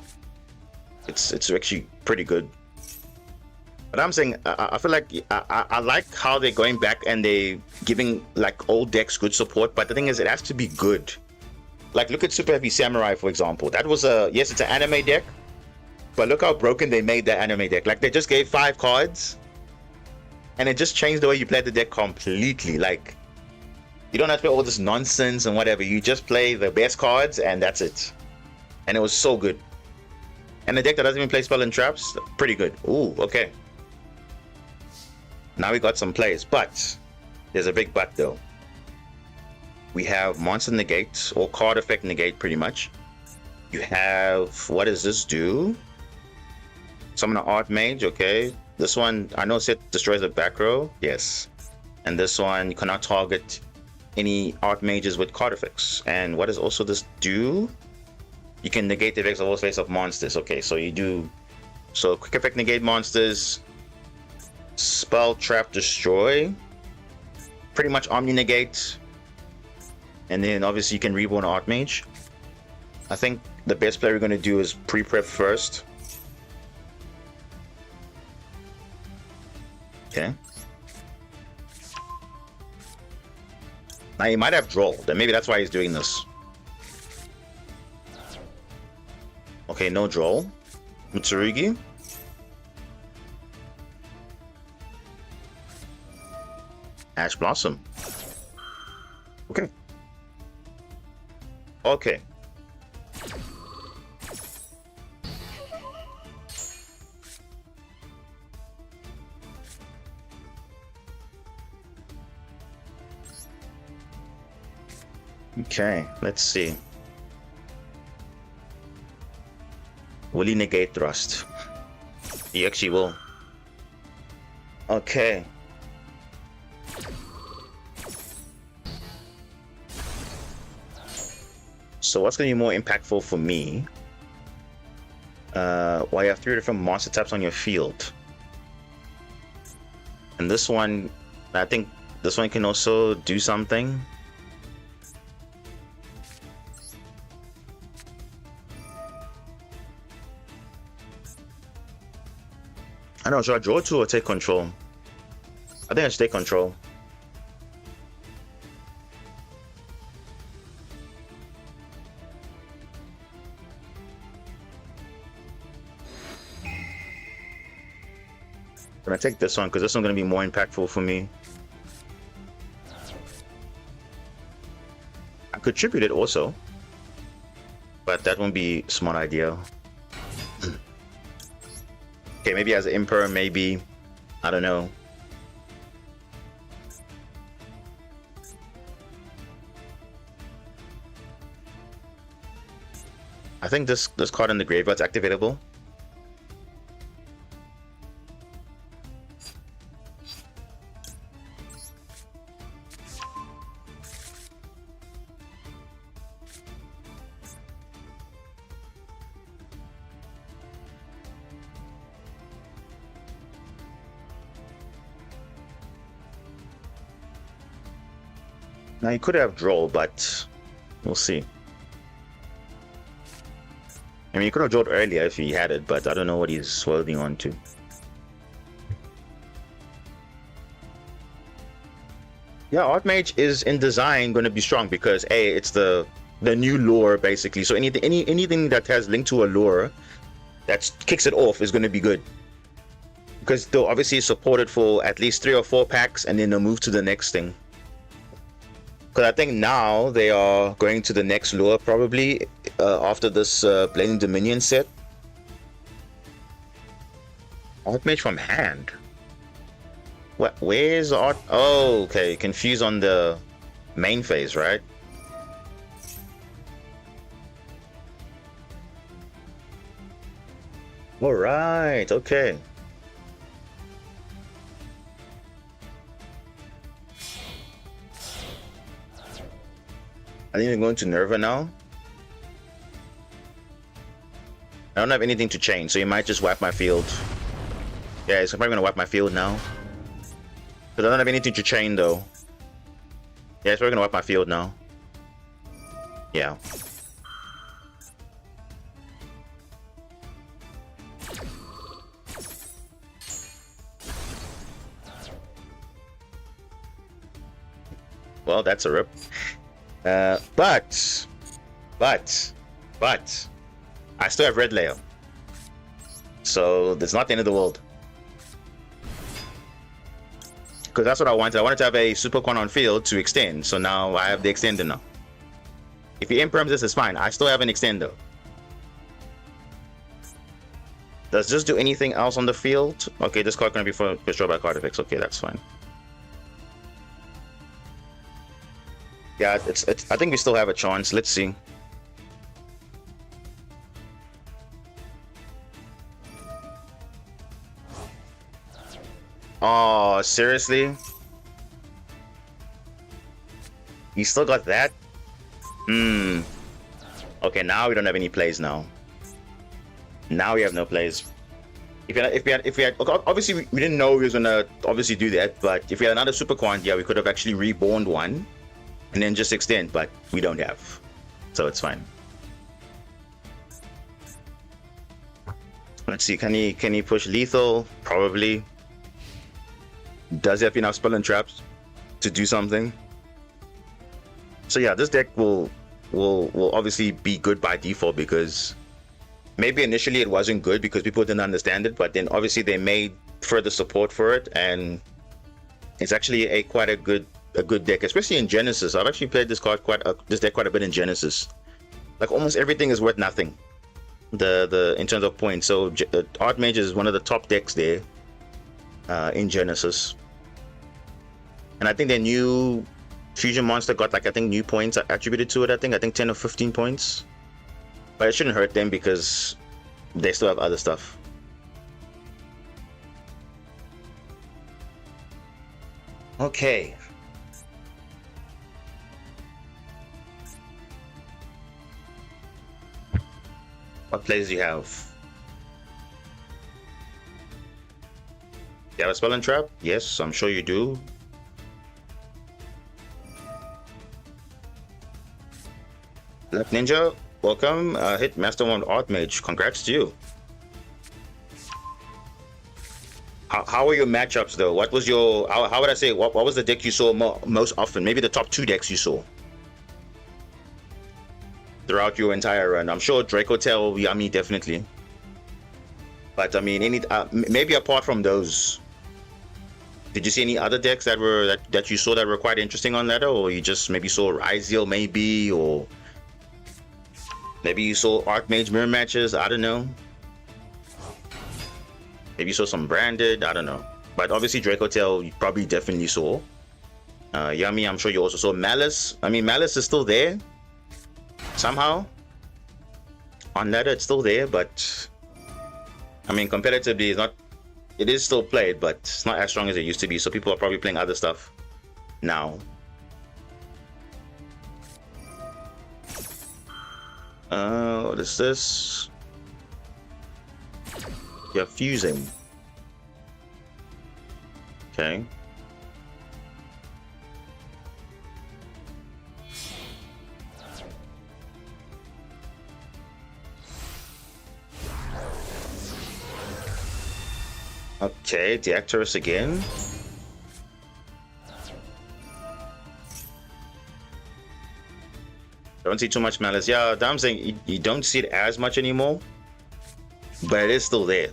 It's actually pretty good. But I'm saying I feel like I like how they're going back and they giving like old decks good support. But the thing is, it has to be good. Like look at Super Heavy Samurai, for example. That was yes, it's an anime deck, but look how broken they made that anime deck. Like they just gave 5 cards, and it just changed the way you play the deck completely. Like you don't have to play all this nonsense and whatever. You just play the best cards, and that's it. And it was so good. And the deck that doesn't even play spell and traps, pretty good. Ooh, okay. Now we got some plays, but there's a big but though. We have monster negate or card effect negate pretty much. You have, what does this do? Summon an Archmage, okay. This one, I know it destroys the back row, yes. And this one, you cannot target any Archmages with card effects. And what does also this do? You can negate the effects of all face-up monsters. Okay, so you do, so quick effect negate monsters, spell, trap, destroy, pretty much omni negate, and then obviously you can reborn Archmage. I think the best play we're going to do is pre-prep first. Okay. Now he might have Droll, then maybe that's why he's doing this. Okay, no Droll. Mitsurugi. Ash Blossom. Okay. Okay. Okay, let's see. Will he negate thrust? He actually will. Okay. So what's going to be more impactful for me? Well, you have 3 different monster types on your field. And this one, I think this one can also do something. I don't know, should I draw 2 or take control? I think I should take control. I'm gonna take this one because this one's gonna be more impactful for me. I could tribute it also, but that won't be a smart idea. Okay, maybe as an Emperor, maybe. I don't know. I think this card in the graveyard's activatable. Now you could have Droll, but we'll see. I mean, you could have Drolled earlier if he had it, but I don't know what he's swerving on to. Yeah, Archmage is in design going to be strong because A, it's the new lore basically. So anything that has linked to a lore that kicks it off is going to be good. Because they'll obviously support it for at least 3 or 4 packs and then they'll move to the next thing. Because I think now they are going to the next lure probably after this Blazing Dominion set. Archmage from hand. What? Where's the art? Oh, okay. Confused on the main phase, right? All right. Okay. I think I'm going to Nerva now. I don't have anything to change, so you might just wipe my field. Yeah, it's probably gonna wipe my field now. Because I don't have anything to chain though. Yeah, it's probably gonna wipe my field now. Yeah. well, that's a rip. But I still have red layer, so that's not the end of the world. Because that's what I wanted. I wanted to have a super con on field to extend, so now I have the extender now. If he imperms this, it's fine. I still have an extender. Does this do anything else on the field? Okay, this card gonna be for destroyed by card effects. Okay, that's fine. Yeah, it's. I think we still have a chance. Let's see. Oh, seriously? You still got that? Okay, now we don't have any plays now. Now we have no plays. If we had, obviously we didn't know he was gonna obviously do that, but if we had another super quant, yeah, we could have actually reborn one and then just extend, but we don't have, so it's fine. Let's see, can he push lethal? Probably. Does he have enough spell and traps to do something? So yeah, this deck will obviously be good by default, because maybe initially it wasn't good because people didn't understand it, but then obviously they made further support for it, and it's actually quite a good deck, especially in Genesis. I've actually played this deck quite a bit in Genesis. Like almost everything is worth nothing, in terms of points. So Archmage is one of the top decks there in Genesis, and I think their new Fusion Monster got, like, I think new points attributed to it. I think 10 or 15 points. But it shouldn't hurt them because they still have other stuff. Okay. What plays do you have? You have a spell and trap? Yes, I'm sure you do. Black Ninja, welcome. Hit Master 1 Archmage. Congrats to you. How were your matchups though? What was your, how would I say, what was the deck you saw most often? Maybe the top 2 decks you saw throughout your entire run. I'm sure Draco Tail, Yummy, definitely. But I mean, maybe apart from those, did you see any other decks that you saw that were quite interesting on ladder, or you just maybe saw Ryzeal maybe, or maybe you saw Archmage mirror matches? I don't know. Maybe you saw some branded, I don't know. But obviously Draco Tail you probably definitely saw. Yummy, I'm sure you also saw Malice. I mean, Malice is still there somehow. On ladder it's still there, but I mean competitively it's not, it is still played, but it's not as strong as it used to be, so people are probably playing other stuff now. What is this? You're fusing. Okay. Okay, the Actorus again. Don't see too much Malice. Yeah, I'm saying you don't see it as much anymore, but it is still there.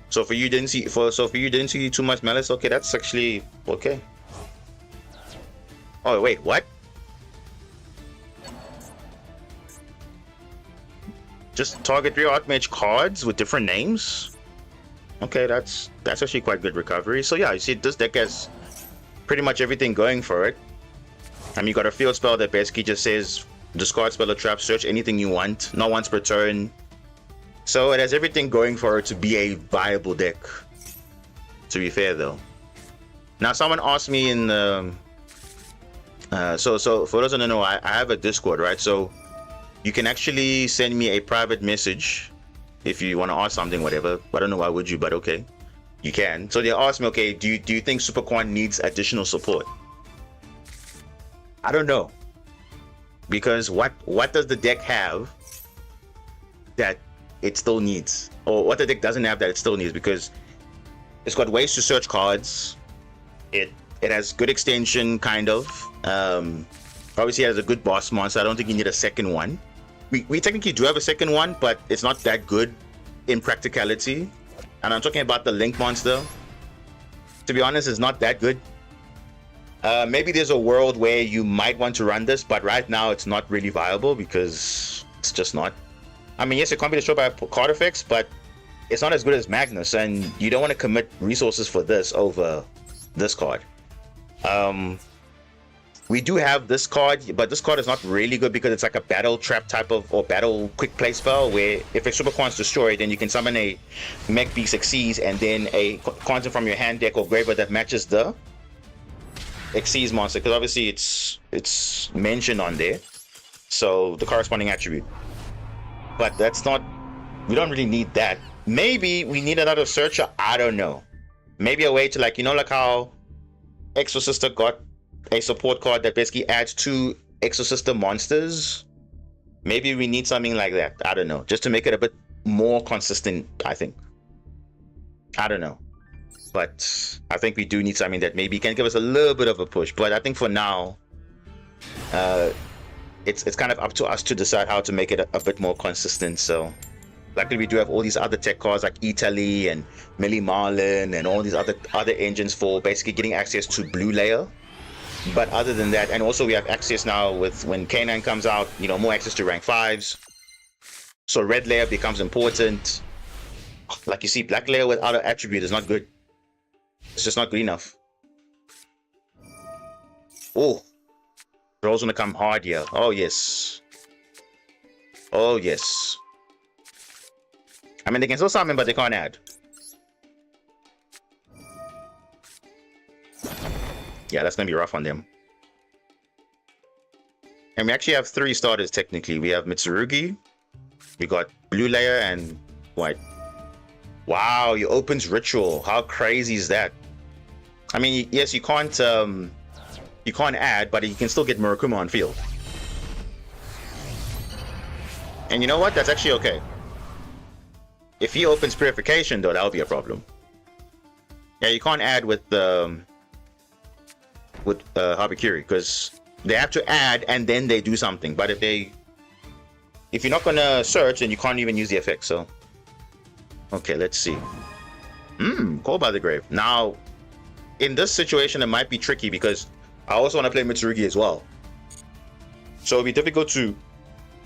So for you didn't see too much Malice. Okay, that's actually okay. Oh wait, what? Just target 3 Archmage cards with different names? Okay, that's actually quite good recovery. So yeah, you see this deck has pretty much everything going for it. I mean, you got a field spell that basically just says discard spell or trap, search anything you want, not once per turn. So it has everything going for it to be a viable deck, to be fair though. Now someone asked me in the so for those who don't know, I have a Discord, right? So you can actually send me a private message if you want to ask something, whatever. I don't know why would you, but okay, you can. So they asked me, okay, do you think Super Quant needs additional support? I don't know, because what does the deck have that it still needs, or what the deck doesn't have that it still needs? Because it's got ways to search cards. It It has good extension, kind of. Obviously, it has a good boss monster. I don't think you need a second one. We technically do have a second one, but it's not that good in practicality. And I'm talking about the Link monster. To be honest, it's not that good. Maybe there's a world where you might want to run this, but right now it's not really viable because it's just not. I mean, yes, it can't be destroyed by card effects, but it's not as good as Magnus, and you don't want to commit resources for this over this card. We do have this card, but this card is not really good because it's like a battle trap type of, or battle quick play spell, where if a super card's destroyed, then you can summon a Mech Beast Xyz and then a content from your hand deck or graveyard that matches the Xyz monster, because obviously it's mentioned on there, so the corresponding attribute. But that's not, we don't really need that. Maybe we need another searcher, I don't know. Maybe a way to, like, you know, like how Exorcister got a support card that basically adds 2 Exorcister monsters. Maybe we need something like that, I don't know, just to make it a bit more consistent, I think. I don't know, but I think we do need something that maybe can give us a little bit of a push. But I think for now, it's kind of up to us to decide how to make it a bit more consistent. So luckily we do have all these other tech cards like Italy and Millie Marlin and all these other engines for basically getting access to blue layer. But other than that, and also we have access now with, when K9 comes out, you know, more access to rank 5s. So red layer becomes important. Like you see, black layer without an attribute is not good. It's just not good enough. Oh, rolls gonna come hard here. Oh yes. Oh yes. I mean, they can still summon, but they can't add. Yeah, that's gonna be rough on them. And we actually have 3 starters technically. We have Mitsurugi, we got blue layer and white. Wow, he opens Ritual. How crazy is that? I mean, yes, you can't add, but you can still get Murakuma on field. And you know what? That's actually okay. If he opens Purification, though, that'll be a problem. Yeah, you can't add with Habakiri, because they have to add and then they do something. But if you're not gonna search, then you can't even use the effect. So okay, let's see. Call by the Grave. Now in this situation it might be tricky because I also want to play Mitsurugi as well, so it'll be difficult to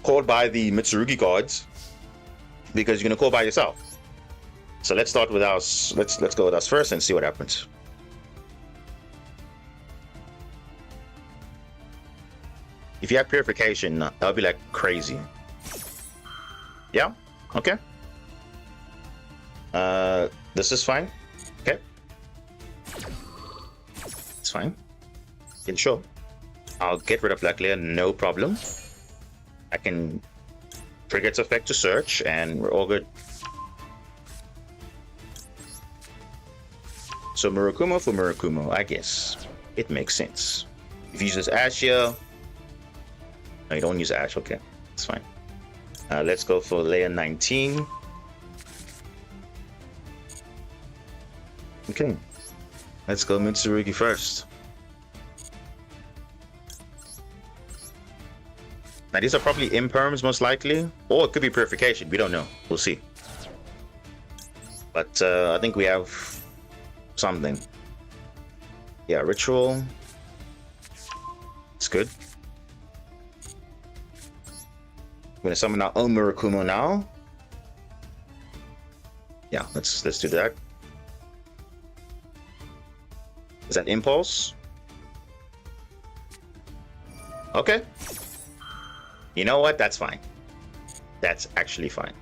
call by the Mitsurugi cards because you're gonna call by yourself. So let's start with us. Let's go with us first and see what happens. If you have Purification, that'll be like crazy. Yeah, okay. This is fine. Okay, it's fine. And sure, I'll get rid of black layer, no problem. I can trigger its effect to search, and we're all good. So Murakumo for Murakumo, I guess it makes sense. If you use Ash here, no, you don't use Ash. Okay, it's fine. Let's go for layer 19. Okay, let's go Mitsurugi first. Now these are probably imperms most likely, or it could be Purification, we don't know, we'll see. But I think we have something. Yeah, Ritual, it's good. I'm gonna summon our own Murakumo now. Yeah, let's do that. Is that Impulse? Okay. You know what? That's fine. That's actually fine.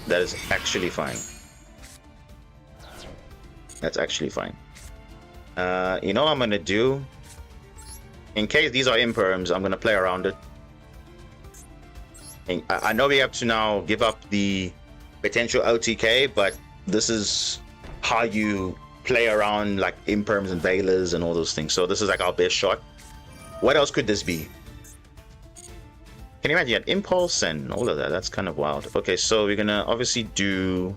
That is actually fine. That's actually fine. You know what I'm gonna do? In case these are imperms, I'm gonna play around it. And I know we have to now give up the potential OTK, but this is how you play around like imperms and veilers and all those things. So this is like our best shot. What else could this be? Can you imagine? You had Impulse and all of that. That's kind of wild. Okay, so we're gonna obviously do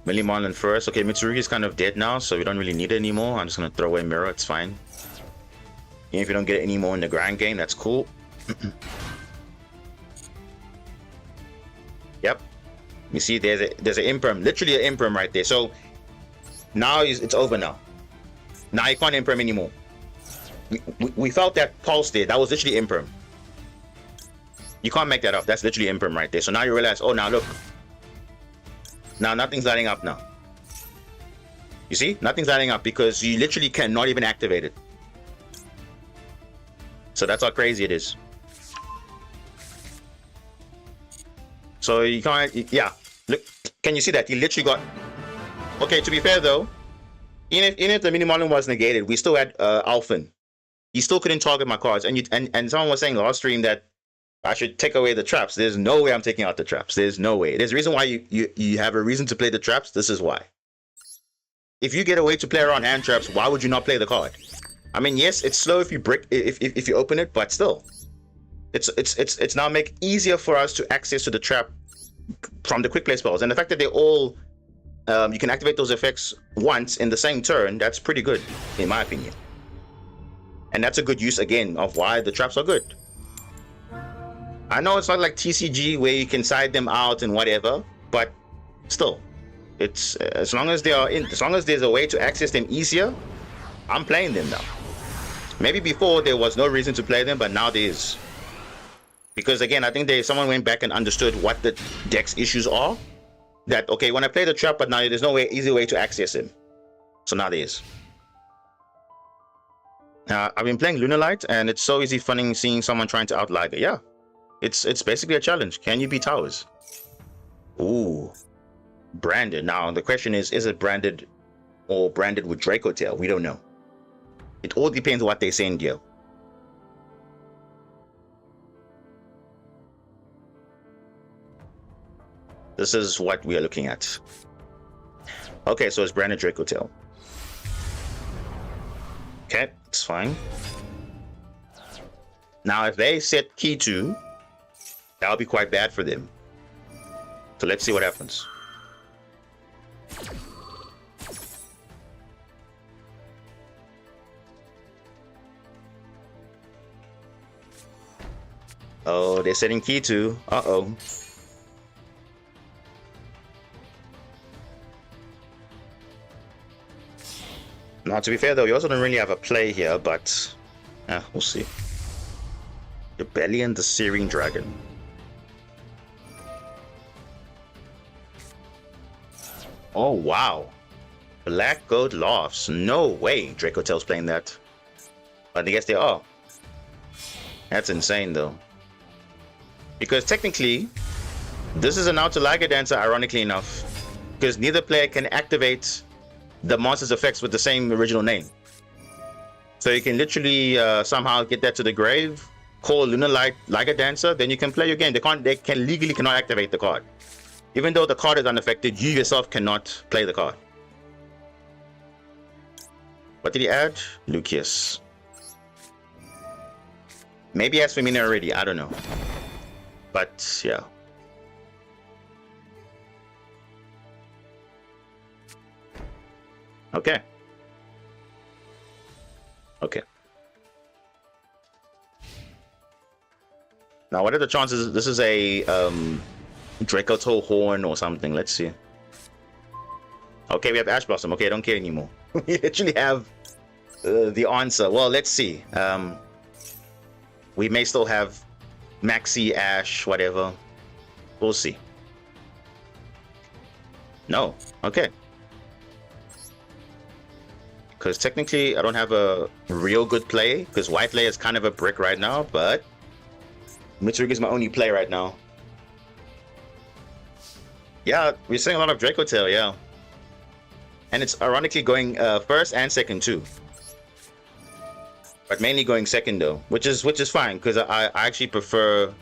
Millie Marlin first. Okay, Mitsurugi's kind of dead now, so we don't really need it anymore. I'm just gonna throw away Mirror, it's fine. Even if you don't get it anymore in the grind game, that's cool. Yep. You see, there's an imperm, literally an imperm right there. So now it's over now. Now you can't imperm anymore. We felt that pulse there. That was literally imperm. You can't make that up. That's literally imperm right there. So now you realize, oh, now look. Now nothing's lighting up now. You see? Nothing's lighting up because you literally cannot even activate it. So that's how crazy it is. So you can't, yeah. Look, can you see that? He literally got... Okay, to be fair though, even if the Mini Marlin was negated, we still had Alphen. He still couldn't target my cards. And someone was saying last stream that I should take away the traps. There's no way I'm taking out the traps. There's no way. There's a reason why you have a reason to play the traps. This is why. If you get a way to play around hand traps, why would you not play the card? I mean, yes, it's slow if you if you open it, but still, it's now make easier for us to access to the trap from the quick play spells, and the fact that they all you can activate those effects once in the same turn. That's pretty good, in my opinion, and that's a good use again of why the traps are good. I know it's not like TCG where you can side them out and whatever, but still, it's as long as they are in, as long as there's a way to access them easier, I'm playing them now. Maybe before there was no reason to play them, but now there is. Because again, I think someone went back and understood what the deck's issues are. That okay, when I play the trap, but now there's no easy way to access him. So now there is. I've been playing Lunalight, and it's so easy funning seeing someone trying to out Liger. Yeah. It's basically a challenge. Can you beat towers? Ooh. Branded. Now the question is it branded or branded with Draco Tail? We don't know. It all depends on what they say in Duel. This is what we are looking at. Okay, so it's branded Draco Tail. Okay, it's fine. Now if they set key 2, that'll be quite bad for them. So let's see what happens. Oh, they're setting key 2. Uh-oh. Now, to be fair though, we also don't really have a play here, but we'll see. Rebellion, the Searing Dragon. Oh, wow. Black Goat Lofts. No way Draco Tail's playing that. But I guess they are. That's insane, though. Because technically, this is an Outer Liger Dancer, ironically enough. Because neither player can activate the monster's effects with the same original name. So you can literally somehow get that to the grave, call Lunalight Liger Dancer, then you can play your game. They can legally cannot activate the card. Even though the card is unaffected, you yourself cannot play the card. What did he add? Lucius. Maybe he has Femina already, I don't know. But yeah. Okay. Okay. Now, what are the chances? This is a Draco Tail Horn or something. Let's see. Okay, we have Ash Blossom. Okay, I don't care anymore. We literally have the answer. Well, let's see. We may still have Maxi, Ash, whatever. We'll see. No. Okay. Because technically, I don't have a real good play. Because White Layer is kind of a brick right now. But Mitsurugi is my only play right now. Yeah, we're seeing a lot of Draco Tail, yeah. And it's ironically going first and second too. But mainly going second though, which is fine because I actually prefer.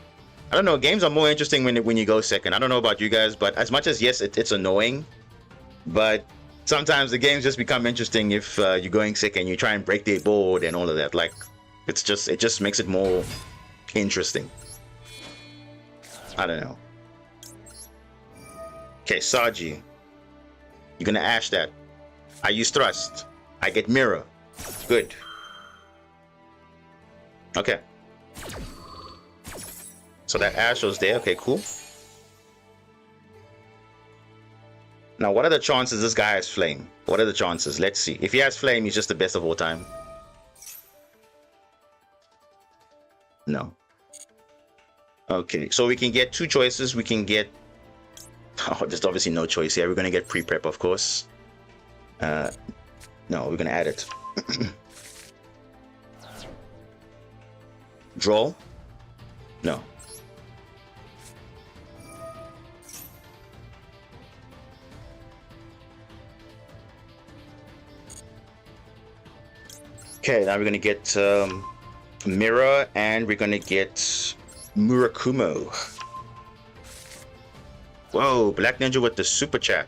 I don't know, games are more interesting when you go second. I don't know about you guys, but as much as yes, it's annoying, but sometimes the games just become interesting if you're going second. You try and break their board and all of that. Like it just makes it more interesting. I don't know. Okay, Saji. You're gonna Ash that. I use Thrust. I get Mirror. Good. Okay. So that Ash was there. Okay, cool. Now, what are the chances this guy has Flame? What are the chances? Let's see. If he has Flame, he's just the best of all time. No. Okay, so we can get two choices. We can get... Oh, there's obviously no choice here. We're going to get pre-prep, of course. No, we're going to add it. Draw? No. Okay, now we're going to get Mirror, and we're going to get Murakumo. Whoa, Black Ninja with the super chat.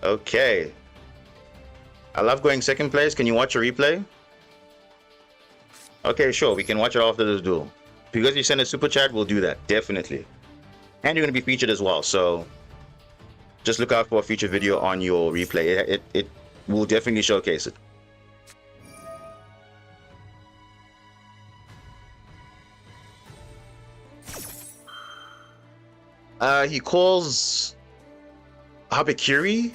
Okay. I love going second place. Can you watch a replay? Okay, sure. We can watch it after this duel. Because you send a super chat, we'll do that. Definitely. And you're going to be featured as well. So just look out for a feature video on your replay. It will definitely showcase it. He calls Habikiri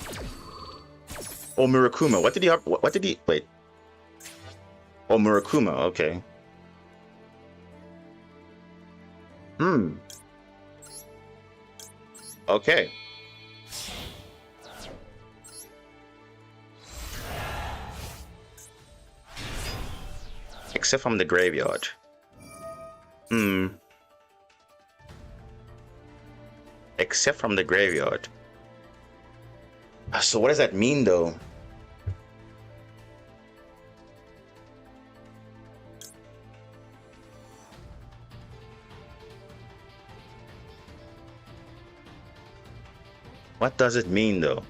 or Murakuma. What did he wait? Oh, Murakuma, okay. Okay. Except from the graveyard. Except from the graveyard. So what does that mean, though? What does it mean, though?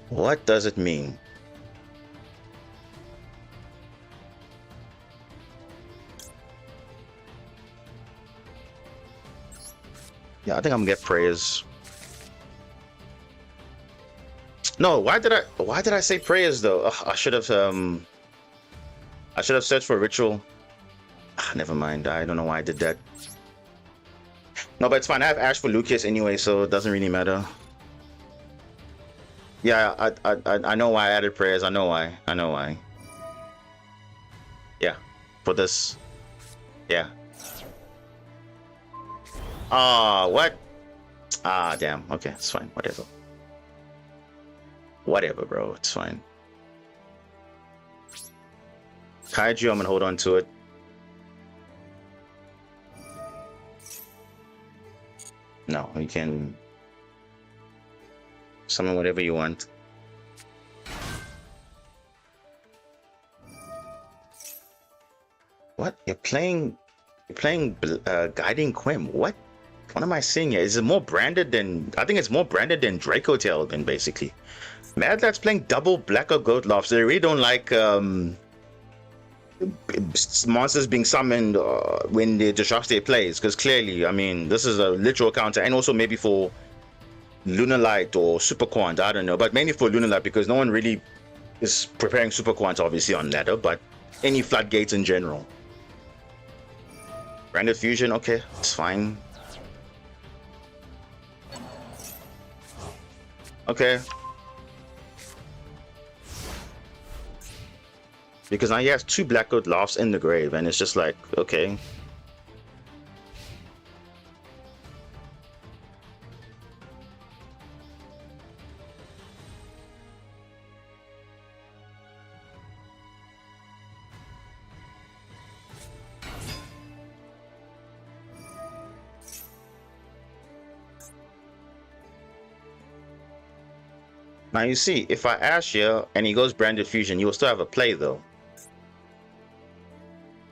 What does it mean? Yeah, I think I'm gonna get prayers. No, why did I say prayers though? Ugh, I should have searched for ritual. Never mind. I don't know why I did that. No, but it's fine. I have Ash for Lucas anyway, so it doesn't really matter. Yeah, I know why I added prayers. I know why. Yeah, for this. Yeah. What? Damn. Okay, it's fine. Whatever. Whatever, bro. It's fine. Kaiju, I'm gonna hold on to it. No, you can summon whatever you want. What? You're playing Guiding Quim. What am I seeing here? Is it more branded than... I think it's more branded than Draco Tail, then, basically. Mad Lad's playing double Black or Goat Lofts. They really don't like monsters being summoned when the Destructe plays, because clearly, I mean, this is a literal counter, and also maybe for Lunar Light or Super Quant, I don't know, but mainly for Lunar Light, because no one really is preparing Super Quant, obviously, on ladder, but any floodgates in general. Branded Fusion, okay, it's fine. Okay. Because now he has two Black Goat Lofts in the grave, and it's just like, okay. Now you see, if I Ash here and he goes Branded Fusion, you will still have a play though.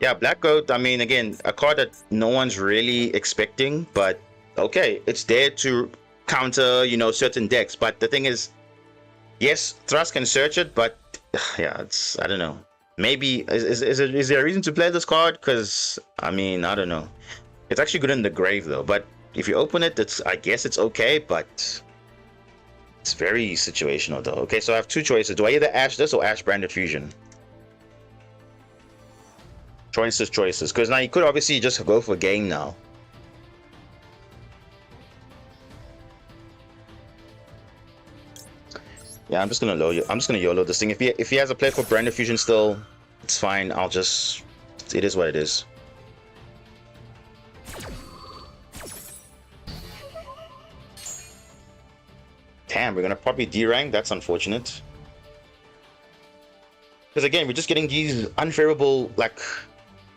Yeah, Black Goat, I mean, again, a card that no one's really expecting, but okay, it's there to counter, you know, certain decks. But the thing is, yes, Thrust can search it, but yeah, it's, I don't know. Maybe, is there a reason to play this card? Because, I mean, I don't know. It's actually good in the grave though, but if you open it, it's, I guess it's okay, but It's very situational though. Okay, so I have two choices. Do I either Ash this or Ash Branded Fusion? Choices. Because now you could obviously just go for game now. Yeah, I'm just gonna YOLO this thing. If he has a play for Branded Fusion still, it's fine. I'll just. It is what it is. Damn, we're gonna probably D-rank. That's unfortunate. Because again, we're just getting these unfavorable, like,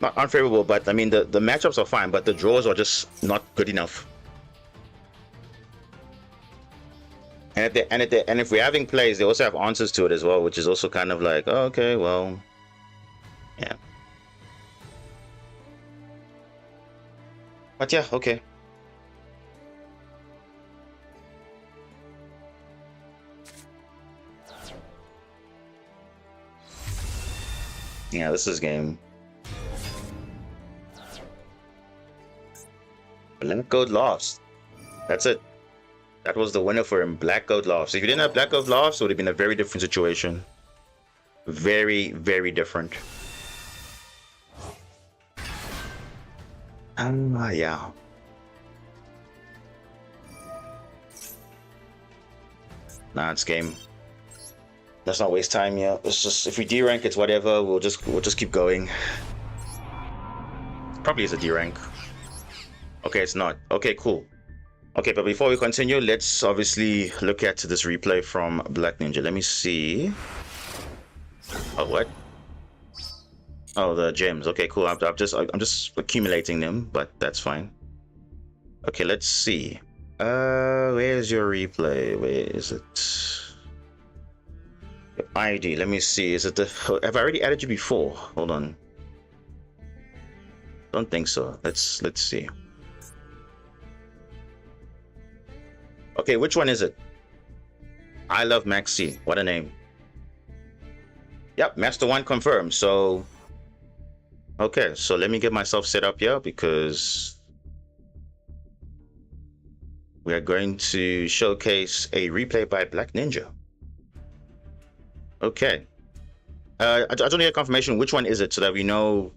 not unfavorable, but I mean the matchups are fine, but the draws are just not good enough. And if we're having plays, they also have answers to it as well, which is also kind of like, oh, okay, well, yeah. But yeah, okay. Yeah, this is game. Black Gold lost. That's it. That was the winner for him. Black Gold lost. If you didn't have Black Gold lost, it would have been a very different situation. Very, very different. Yeah. Nah, it's game. Let's not waste time here. It's just if we D rank, it's whatever. We'll just keep going. Probably is a D rank. Okay, it's not. Okay, cool. Okay, but before we continue, let's obviously look at this replay from Black Ninja. Let me see. Oh, what? Oh, the gems. Okay, cool. I'm just accumulating them, but that's fine. Okay, let's see. Where's your replay? Where is it? Your ID. Let me see. Is it the? Have I already added you before? Hold on. Don't think so. Let's see. Okay, which one is it? I love Maxi. What a name. Yep, Master 1 confirmed. So, okay, so let me get myself set up here because we are going to showcase a replay by Black Ninja. Okay. I don't need a confirmation. Which one is it so that we know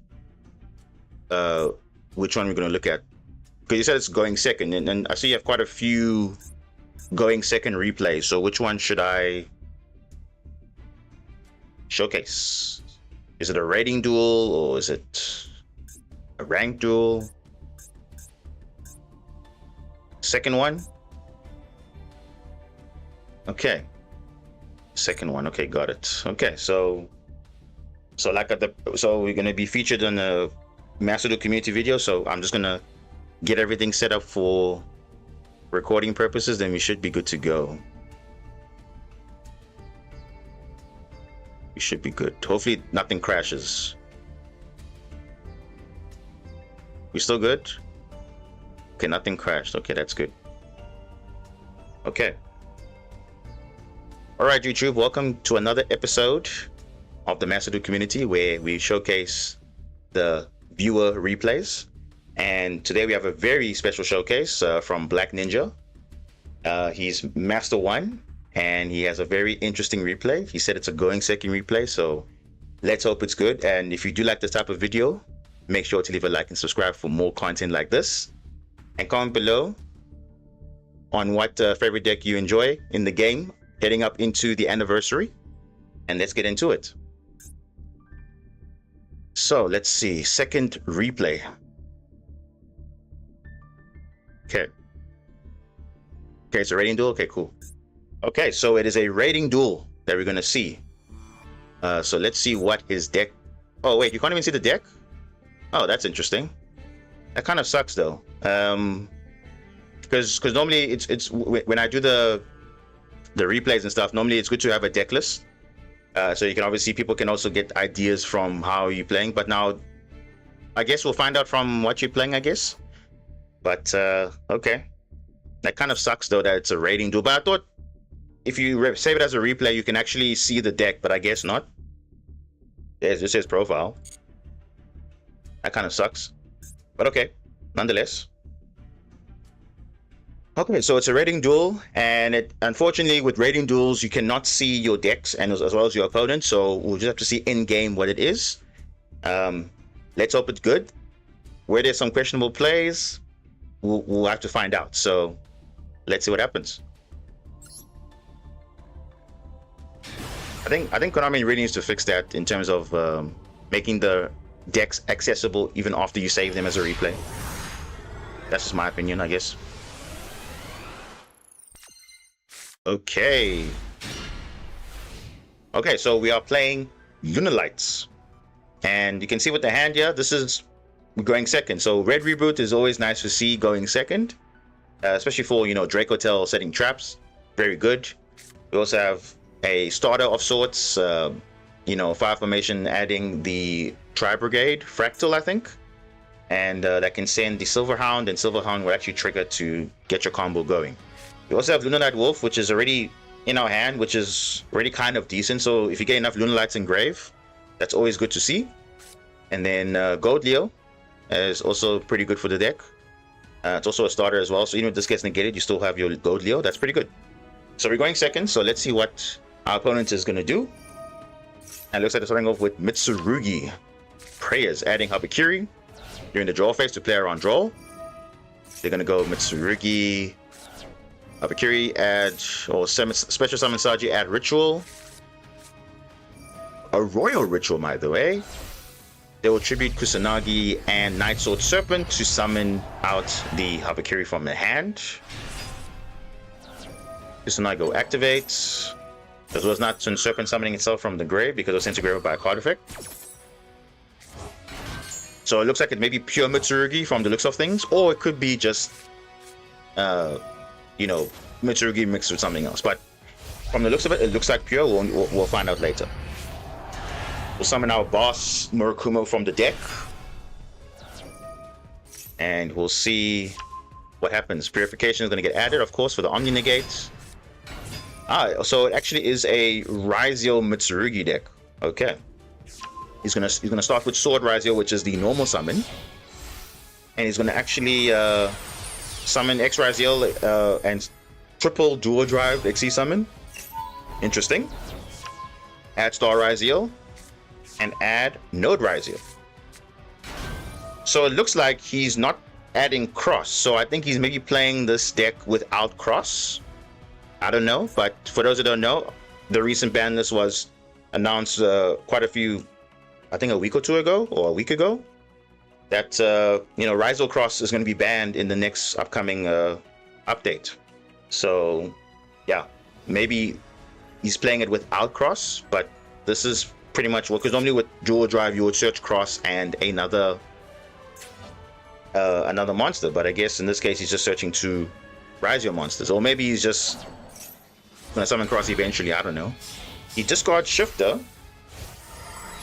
which one we're going to look at? Because you said it's going second, and I see you have quite a few going second replays. So which one should I showcase? Is it a rating duel or is it a rank duel? Second one? Okay. Second one. Okay, got it. Okay, so we're gonna be featured in a masterduel community video. So I'm just gonna get everything set up for recording purposes, then we should be good to go. We should be good. Hopefully nothing crashes. We still good? Okay, nothing crashed. Okay, that's good. Okay. All right, YouTube, welcome to another episode of the masterduel community where we showcase the viewer replays. And today we have a very special showcase from Black Ninja. He's Master 1, and he has a very interesting replay. He said it's a going second replay, so let's hope it's good. And if you do like this type of video, make sure to leave a like and subscribe for more content like this. And comment below on what favorite deck you enjoy in the game, heading up into the anniversary. And let's get into it. So let's see, second replay. Okay, it's a rating duel. Okay, cool. Okay, so it is a rating duel that we're gonna see. So let's see what his deck. Oh wait, you can't even see the deck. Oh, that's interesting. That kind of sucks though. Because normally it's when I do the replays and stuff. Normally it's good to have a deck list. So you can obviously people can also get ideas from how you're playing. But now, I guess we'll find out from what you're playing, I guess. But okay, that kind of sucks though that it's a rating duel. But I thought if you save it as a replay, you can actually see the deck. But I guess not. There's just his profile. That kind of sucks. But okay, nonetheless. Okay, so it's a rating duel, and unfortunately with rating duels you cannot see your decks and as well as your opponent, so we'll just have to see in game what it is. Let's hope it's good. Where there's some questionable plays, we'll have to find out. So let's see what happens. I think Konami really needs to fix that in terms of making the decks accessible even after you save them as a replay. That's just my opinion, I guess. Okay, so we are playing Lunalights, and you can see with the hand here, this is going second. So red reboot is always nice to see going second, especially for, you know, Drake Hotel setting traps. Very good. We also have a starter of sorts, you know, fire formation adding the Tri Brigade Fractal, I think, and that can send the Silver Hound, and Silver Hound will actually trigger to get your combo going. We also have Lunalight Wolf, which is already in our hand, which is already kind of decent. So if you get enough Lunalights in grave, that's always good to see. And then Gold Leo is also pretty good for the deck. It's also a starter as well, so even if this gets negated, you still have your Gold Leo. That's pretty good. So we're going second, so let's see what our opponent is going to do. And it looks like they're starting off with Mitsurugi Prayers, adding Habakiri during the draw phase to player on draw. They're going to go Mitsurugi, Habakiri, add, or Special Summon Saji, add Ritual. A Royal Ritual, by the way. They will tribute Kusanagi and Night Sword Serpent to summon out the Habakiri from the hand. Kusanagi will activate, as well as Night Sword Serpent summoning itself from the grave because it was sent to grave by a card effect. So it looks like it may be pure Mitsurugi from the looks of things, or it could be just you know, Mitsurugi mixed with something else. But from the looks of it, it looks like pure. We'll find out later. We'll summon our boss Murakumo from the deck, and we'll see what happens. Purification is going to get added, of course, for the Omni Negate. So it actually is a Raizio Mitsurugi deck. Okay, he's gonna start with Sword Raizio, which is the normal summon, and he's gonna actually summon X Raziel and triple dual drive XE summon. Interesting. Add Star Raziel and add Node Raziel. So it looks like he's not adding Cross. So I think he's maybe playing this deck without Cross. I don't know, but for those who don't know, the recent ban list was announced quite a few, I think a week or two ago, or a week ago, that you know, Raziel Cross is going to be banned in the next upcoming update. So yeah, maybe he's playing it without Cross, but this is pretty much what, because normally with dual drive you would search Cross and another monster, but I guess in this case he's just searching two Raziel monsters, or maybe he's just gonna summon Cross eventually. I don't know. He discards Shifter,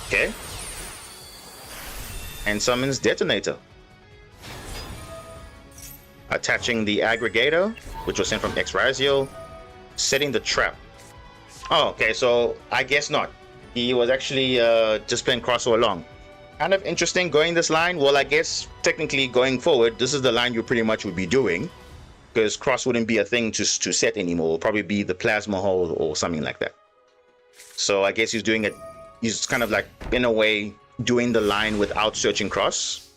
okay, and summons Detonator, attaching the Aggregator, which was sent from X Raziel, setting the trap. Oh, okay, so I guess not. He was actually just playing Cross all along. Kind of interesting going this line. Well, I guess technically going forward, this is the line you pretty much would be doing, because Cross wouldn't be a thing to set anymore. It'll probably be the Plasma Hole or something like that. So I guess he's doing it, he's kind of like, in a way, doing the line without searching Cross.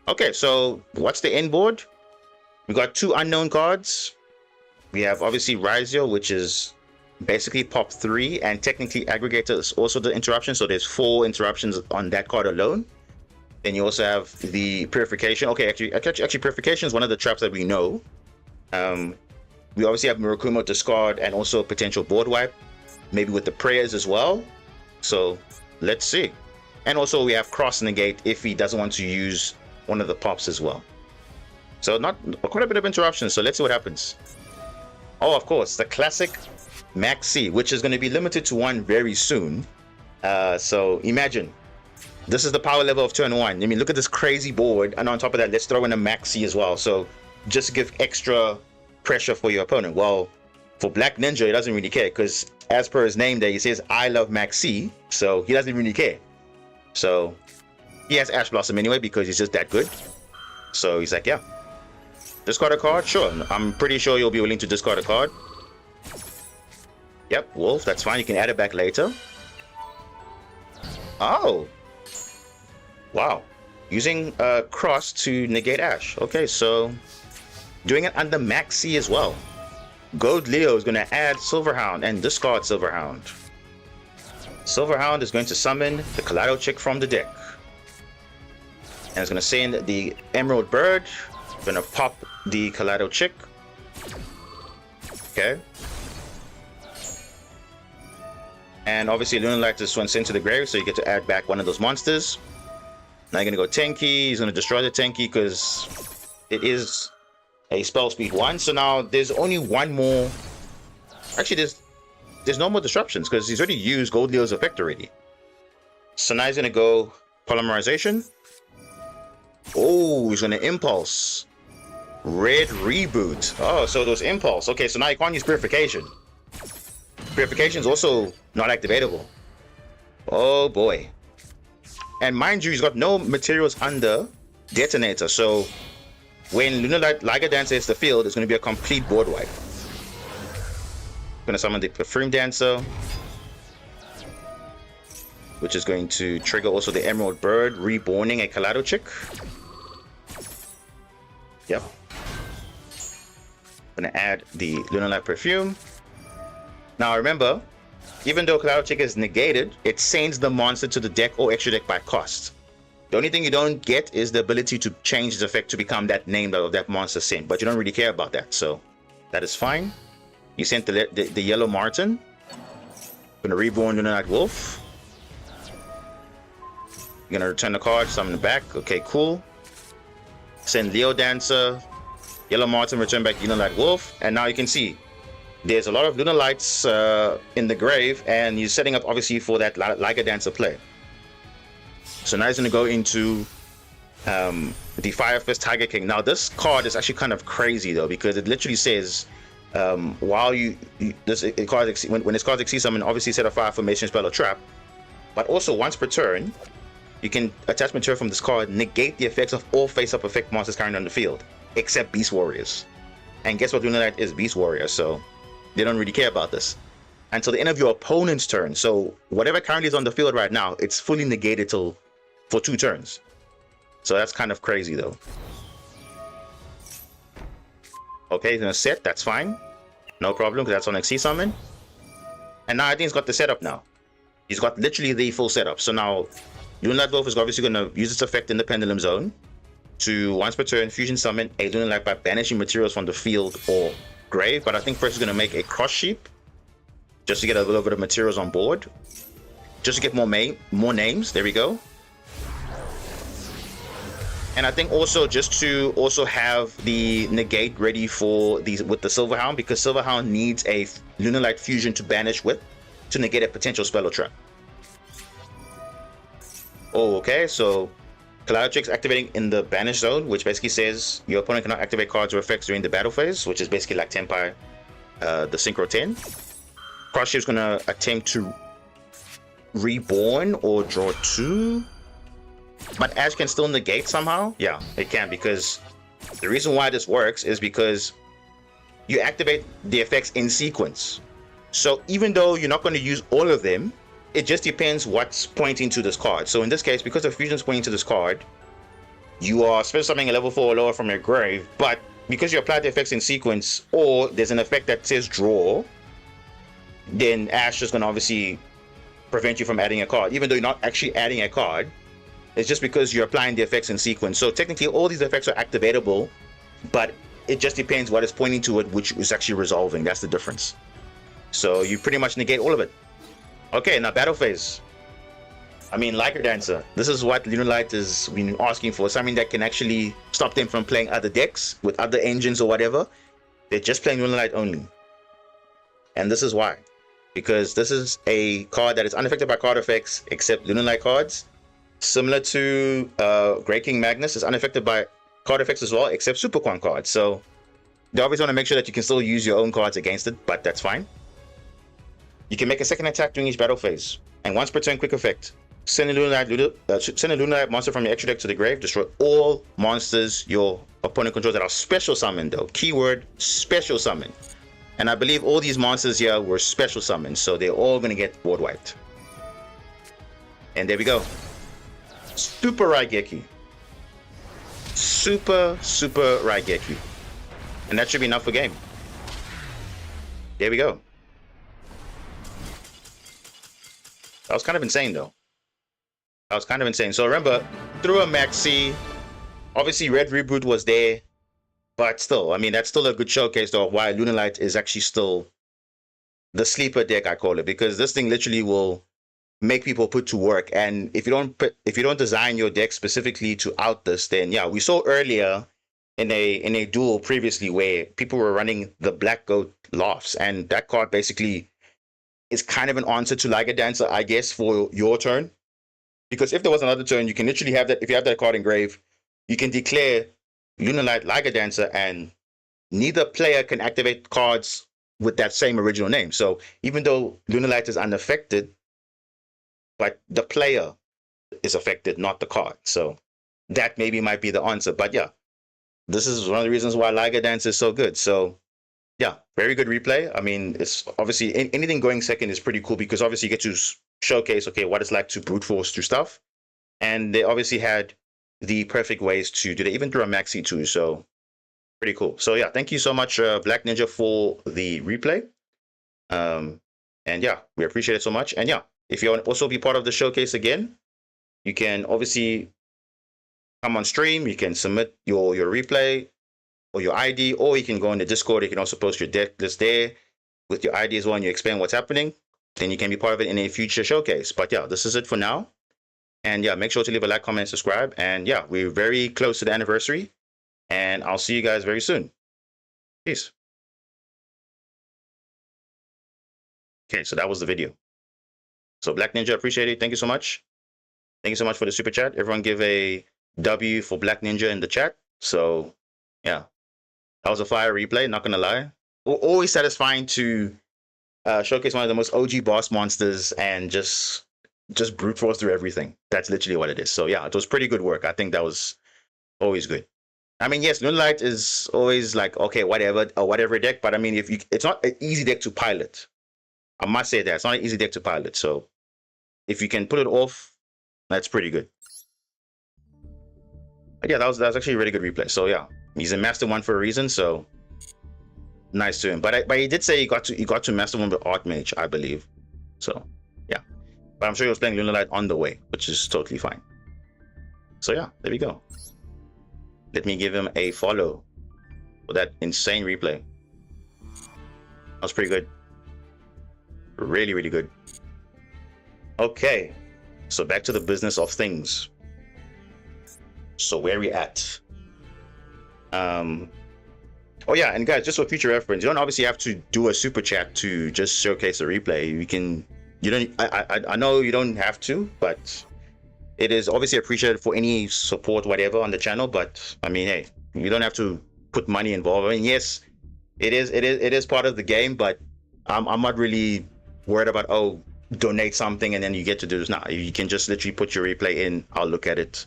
Okay, so what's the end board? We got two unknown cards. We have obviously Raziel, which is basically pop 3, and technically Aggregator is also the interruption, so there's 4 interruptions on that card alone. Then you also have the Purification. Okay, actually Purification is one of the traps that we know. We obviously have Murakumo discard and also potential board wipe, maybe with the prayers as well. So let's see. And also we have Cross negate if he doesn't want to use one of the pops as well. So quite a bit of interruptions, so let's see what happens. Oh, of course, the classic Max C, which is going to be limited to 1 very soon. So imagine, this is the power level of turn 1. I mean, look at this crazy board, and on top of that, let's throw in a Max C as well. So just give extra pressure for your opponent. Well, for Black Ninja, he doesn't really care, because as per his name there, he says, I love Max C, so he doesn't really care. So he has Ash Blossom anyway, because he's just that good. So he's like, yeah. Discard a card? Sure. I'm pretty sure you'll be willing to discard a card. Yep, Wolf, that's fine. You can add it back later. Oh. Wow. Using Cross to negate Ash. Okay, so doing it under Maxi as well. Gold Leo is going to add Silverhound and discard Silverhound. Silverhound is going to summon the Kaleido Chick from the deck. And it's going to send the Emerald Bird. Going to pop the Kaleido Chick. Okay. And obviously Lunalight is sent to the grave, so you get to add back one of those monsters. Now you're going to go Tenki. He's going to destroy the Tenki because it is a spell speed 1. So now there's only one more. Actually, there's no more disruptions because he's already used Gold Leo's effect already. So now he's going to go Polymerization. Oh, he's going to Impulse. Red Reboot. Oh, so those Impulse. Okay, so now you can't use Purification. Purification is also not activatable. Oh boy. And mind you, he's got no materials under Detonator. So when Lunalight Liger Dancer hits the field, it's going to be a complete board wipe. Going to summon the Perfume Dancer, which is going to trigger also the Emerald Bird, reborning a Kaleido Chick. Yep. Going to add the Lunalight Perfume. Now remember, even though Kaleido Chick is negated, it sends the monster to the deck or extra deck by cost. The only thing you don't get is the ability to change its effect to become that name of that monster sent, but you don't really care about that, so that is fine. You sent the Yellow Marten. Gonna reborn Lunalight Wolf. You're gonna return the card, summon it back. Okay, cool. Send Leo Dancer, Yellow Marten, return back Lunalight Wolf, and now you can see there's a lot of Lunalights in the grave, and he's setting up obviously for that Liger Dancer play. So now he's going to go into the Fire Fist Tiger King. Now this card is actually kind of crazy though, because it literally says while when this card exceeds summon, obviously set a fire formation spell or trap, but also once per turn you can attach material from this card, negate the effects of all face-up effect monsters currently on the field except Beast Warriors. And guess what, Lunalight is Beast Warrior, so they don't really care about this until the end of your opponent's turn. So whatever currently is on the field right now, it's fully negated for 2 turns. So that's kind of crazy though. Okay, he's gonna set, that's fine. No problem, because that's on XC summon. And now I think he's got the setup now. He's got literally the full setup. So now Lunalight Wolf is obviously gonna use its effect in the Pendulum Zone to once per turn fusion summon a Lunalight by banishing materials from the field or grave, but I think first he's going to make a Cross Sheep just to get a little bit of materials on board, just to get more names. There we go. And I think also just to also have the negate ready for these with the Silverhound, because Silverhound needs a Lunalight fusion to banish with to negate a potential spell or trap. Oh, okay, so Kaleido Chick's activating in the banish zone, which basically says your opponent cannot activate cards or effects during the battle phase, which is basically like Tenpai, the Synchro 10. Cross Sheep's gonna attempt to reborn or draw 2, but Ash can still negate somehow. Yeah, it can, because the reason why this works is because you activate the effects in sequence. So even though you're not going to use all of them, it just depends what's pointing to this card. So in this case, because the fusion is pointing to this card, you are special summoning a level 4 or lower from your grave, but because you apply the effects in sequence, or there's an effect that says draw, then Ash is going to obviously prevent you from adding a card, even though you're not actually adding a card. It's just because you're applying the effects in sequence. So technically all these effects are activatable, but it just depends what is pointing to it, which is actually resolving. That's the difference. So you pretty much negate all of it. Okay, now battle phase. I mean, Liger Dancer. This is what Lunalight has been asking for. Something that can actually stop them from playing other decks with other engines or whatever. They're just playing Lunalight only. And this is why. Because this is a card that is unaffected by card effects except Lunalight cards. Similar to Great King Magnus, is unaffected by card effects as well, except Super Quan cards. So they always want to make sure that you can still use your own cards against it, but that's fine. You can make a second attack during each battle phase, and once per turn, quick effect. Send a Lunalight monster from your extra deck to the grave. Destroy all monsters your opponent controls that are special summoned though. Keyword, special summon. And I believe all these monsters here were special summons, so they're all going to get board wiped. And there we go. Super Raigeki. Super Raigeki. And that should be enough for game. There we go. That was kind of insane though. That was kind of insane. So remember, through a maxi, obviously Red Reboot was there, but still, I mean, that's still a good showcase though of why Lunalight is actually still the sleeper deck, I call it, because this thing literally will make people put to work. And if you don't design your deck specifically to out this, then yeah, we saw earlier in a duel previously where people were running the Black Goat Lofts, and that card basically is kind of an answer to Liger Dancer, I guess, for your turn. Because if there was another turn, you can literally have that. If you have that card engraved, you can declare Lunalight Liger Dancer, and neither player can activate cards with that same original name. So even though Lunalight is unaffected, but the player is affected, not the card. So that maybe might be the answer. But yeah, this is one of the reasons why Liger Dancer is so good. So yeah, very good replay. I mean, it's obviously anything going second is pretty cool because obviously you get to showcase, okay, what it's like to brute force through stuff. And they obviously had the perfect ways to do that, even through a maxi too. So pretty cool. So yeah, thank you so much, Black Ninja, for the replay. And yeah, we appreciate it so much. And yeah, if you want to also be part of the showcase again, you can obviously come on stream. You can submit your replay or your ID, or you can go in the Discord. You can also post your deck list there with your ID as well, and you explain what's happening. Then you can be part of it in a future showcase. But yeah, this is it for now. And yeah, make sure to leave a like, comment, and subscribe. And yeah, we're very close to the anniversary. And I'll see you guys very soon. Peace. Okay, so that was the video. So Black Ninja, appreciate it. Thank you so much. Thank you so much for the super chat. Everyone give a W for Black Ninja in the chat. So yeah, that was a fire replay, not gonna lie. Always satisfying to showcase one of the most OG boss monsters and just brute force through everything. That's literally what it is. So yeah, it was pretty good work. I think that was always good. I mean, yes, Lunalight is always like, okay, whatever deck, but I mean, it's not an easy deck to pilot. I must say that it's not an easy deck to pilot. So if you can put it off, that's pretty good. But yeah, that was actually a really good replay. So yeah, he's a Master 1 for a reason. So nice to him. But he did say he got to Master 1 with Archmage, I believe. So yeah, but I'm sure he was playing Lunalight on the way, which is totally fine. So yeah, there we go. Let me give him a follow for that insane replay. That was pretty good. Really, really good. Okay, so back to the business of things. So where are we at? Oh yeah, and guys, just for future reference, you don't obviously have to do a super chat to just showcase a replay. I know you don't have to, but it is obviously appreciated for any support, whatever, on the channel. But I mean, hey, you don't have to put money involved. I mean, yes, it is part of the game, but I'm not really worried about, oh, donate something and then you get to do this. Nah, you can just literally put your replay in. I'll look at it.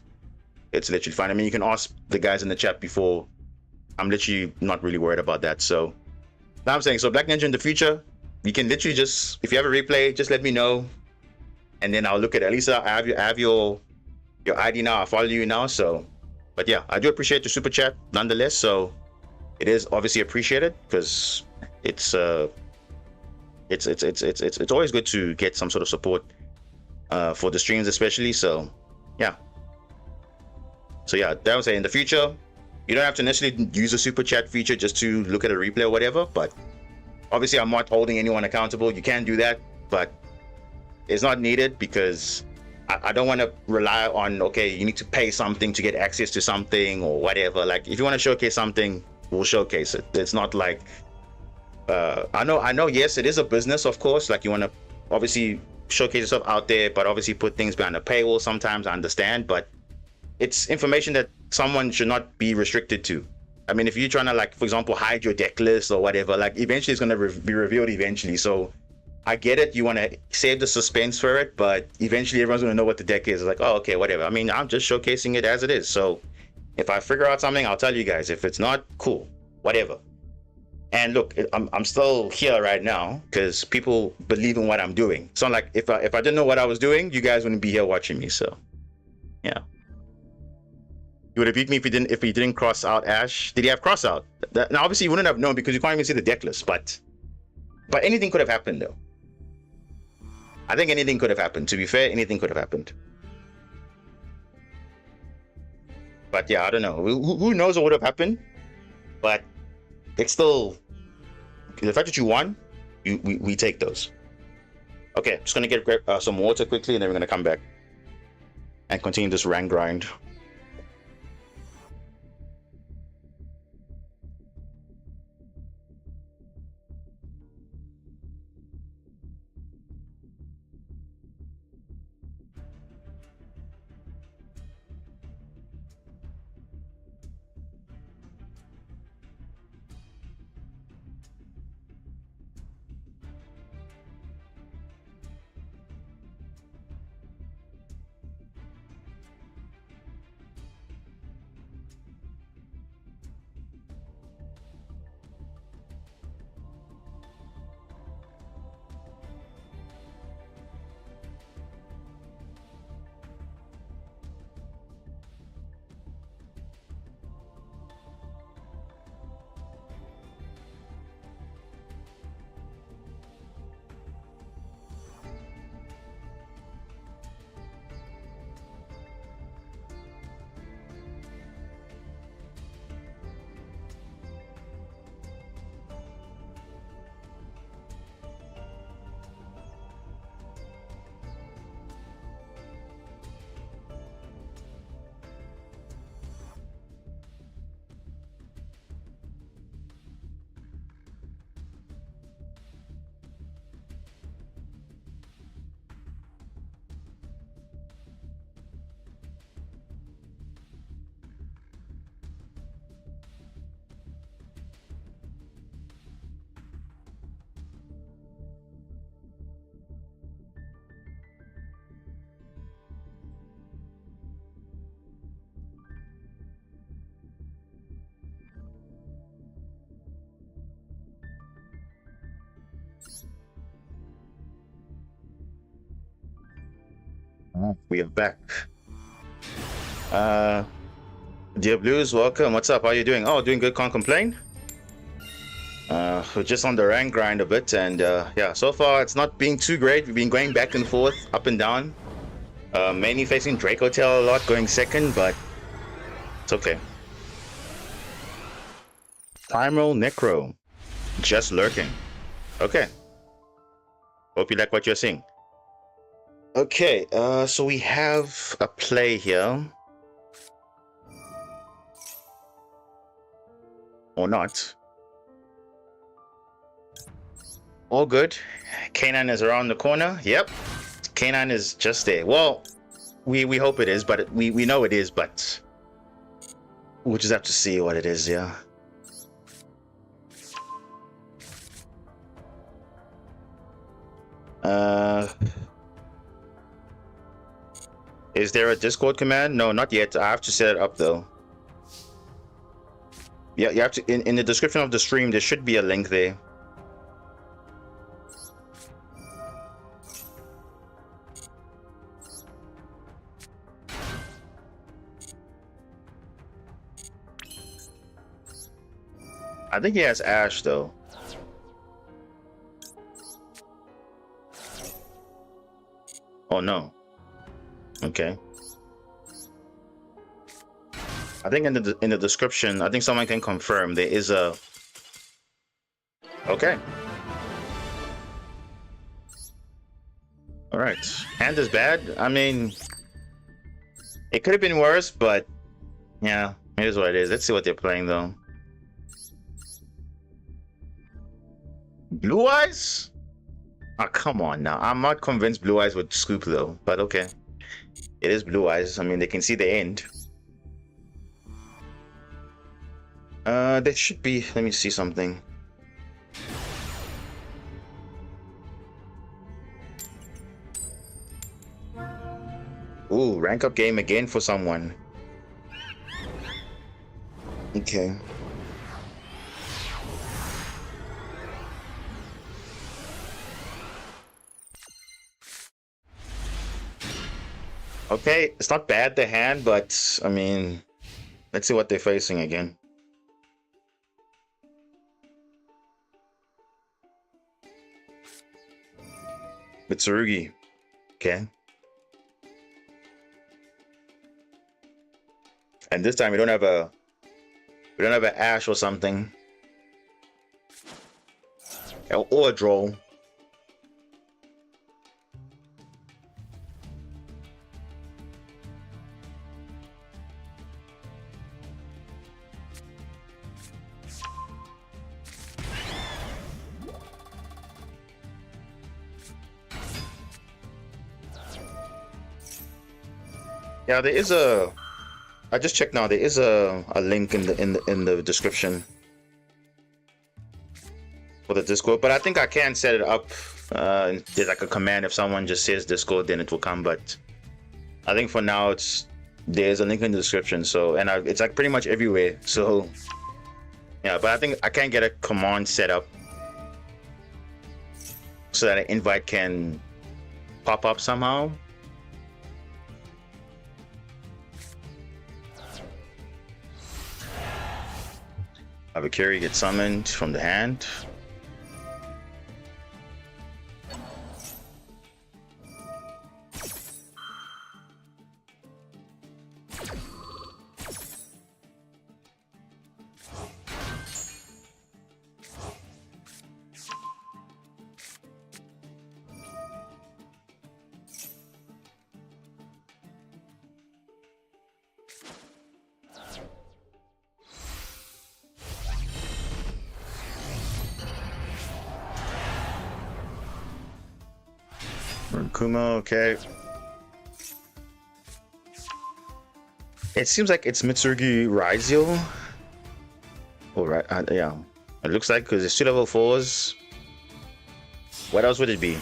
It's literally fine. I mean, you can ask the guys in the chat before. I'm literally not really worried about that. So now I'm saying, so Black Ninja in the future, you can literally just, if you have a replay, just let me know, and then I'll look at it. At least I have your ID now. I follow you now. So, but yeah, I do appreciate the super chat nonetheless. So it is obviously appreciated because it's always good to get some sort of support for the streams, especially. So yeah. So yeah, that was it. In the future, you don't have to necessarily use a super chat feature just to look at a replay or whatever, but obviously I'm not holding anyone accountable. You can do that, but it's not needed because I don't want to rely on, okay, you need to pay something to get access to something or whatever. Like, if you want to showcase something, we'll showcase it. It's not like, I know, yes, it is a business, of course. Like, you want to obviously showcase yourself out there, but obviously put things behind a paywall sometimes, I understand, but it's information that someone should not be restricted to. I mean, if you're trying to, like, for example, hide your deck list or whatever, like, eventually it's going to be revealed eventually. So I get it. You want to save the suspense for it, but eventually everyone's going to know what the deck is. It's like, oh, okay, whatever. I mean, I'm just showcasing it as it is. So If I figure out something, I'll tell you guys. If it's not, cool, whatever. And look, I'm still here right now because people believe in what I'm doing. So like, if I didn't know what I was doing, you guys wouldn't be here watching me. So, yeah. You would have beat me if you didn't cross out Ash. Did he have cross out? Now obviously you wouldn't have known because you can't even see the deck list. But anything could have happened though. I think anything could have happened. To be fair, anything could have happened. But yeah, I don't know. Who knows what would have happened? But it's still, the fact that you won, we take those. Okay, just gonna get some water quickly, and then we're gonna come back and continue this rank grind. We are back. Dear Blues, welcome. What's up? How you doing? Oh, doing good. Can't complain. We're just on the rank grind a bit, and yeah, so far it's not being too great. We've been going back and forth, up and down. Mainly facing Draco Tail a lot, going second, but it's okay. Time roll Necro, just lurking. Okay. Hope you like what you're seeing. Okay, so we have a play here. Or not. All good. K9 is around the corner. Yep. K9 is just there. Well, we hope it is, but we know it is, but we'll just have to see what it is, yeah. Is there a Discord command? No, not yet. I have to set it up though. Yeah, you have to in the description of the stream there should be a link there. I think he has Ash though. Oh no. Okay. I think in the description, I think someone can confirm there is a. Okay. All right. Hand is bad. I mean, it could have been worse, but yeah, here's what it is. Let's see what they're playing though. Blue Eyes? Oh, come on now. I'm not convinced Blue Eyes would scoop though, but okay. It is Blue Eyes. I mean, they can see the end. There should be. Let me see something. Ooh, rank up game again for someone. Okay. Okay, it's not bad, the hand, but I mean, let's see what they're facing again. Mitsurugi. Okay. And this time we don't have an Ash or something. Or a draw. Yeah, there is a. I just checked now. There is a link in the description for the Discord, but I think I can set it up. There's like a command. If someone just says Discord, then it will come. But I think for now, there's a link in the description. So it's like pretty much everywhere. So yeah, but I think I can get a command set up so that an invite can pop up somehow. Abakiri gets summoned from the hand. Kumo, okay. It seems like it's Mitsurugi Raizio. Oh, right, yeah. It looks like because it's 2 level 4s. What else would it be?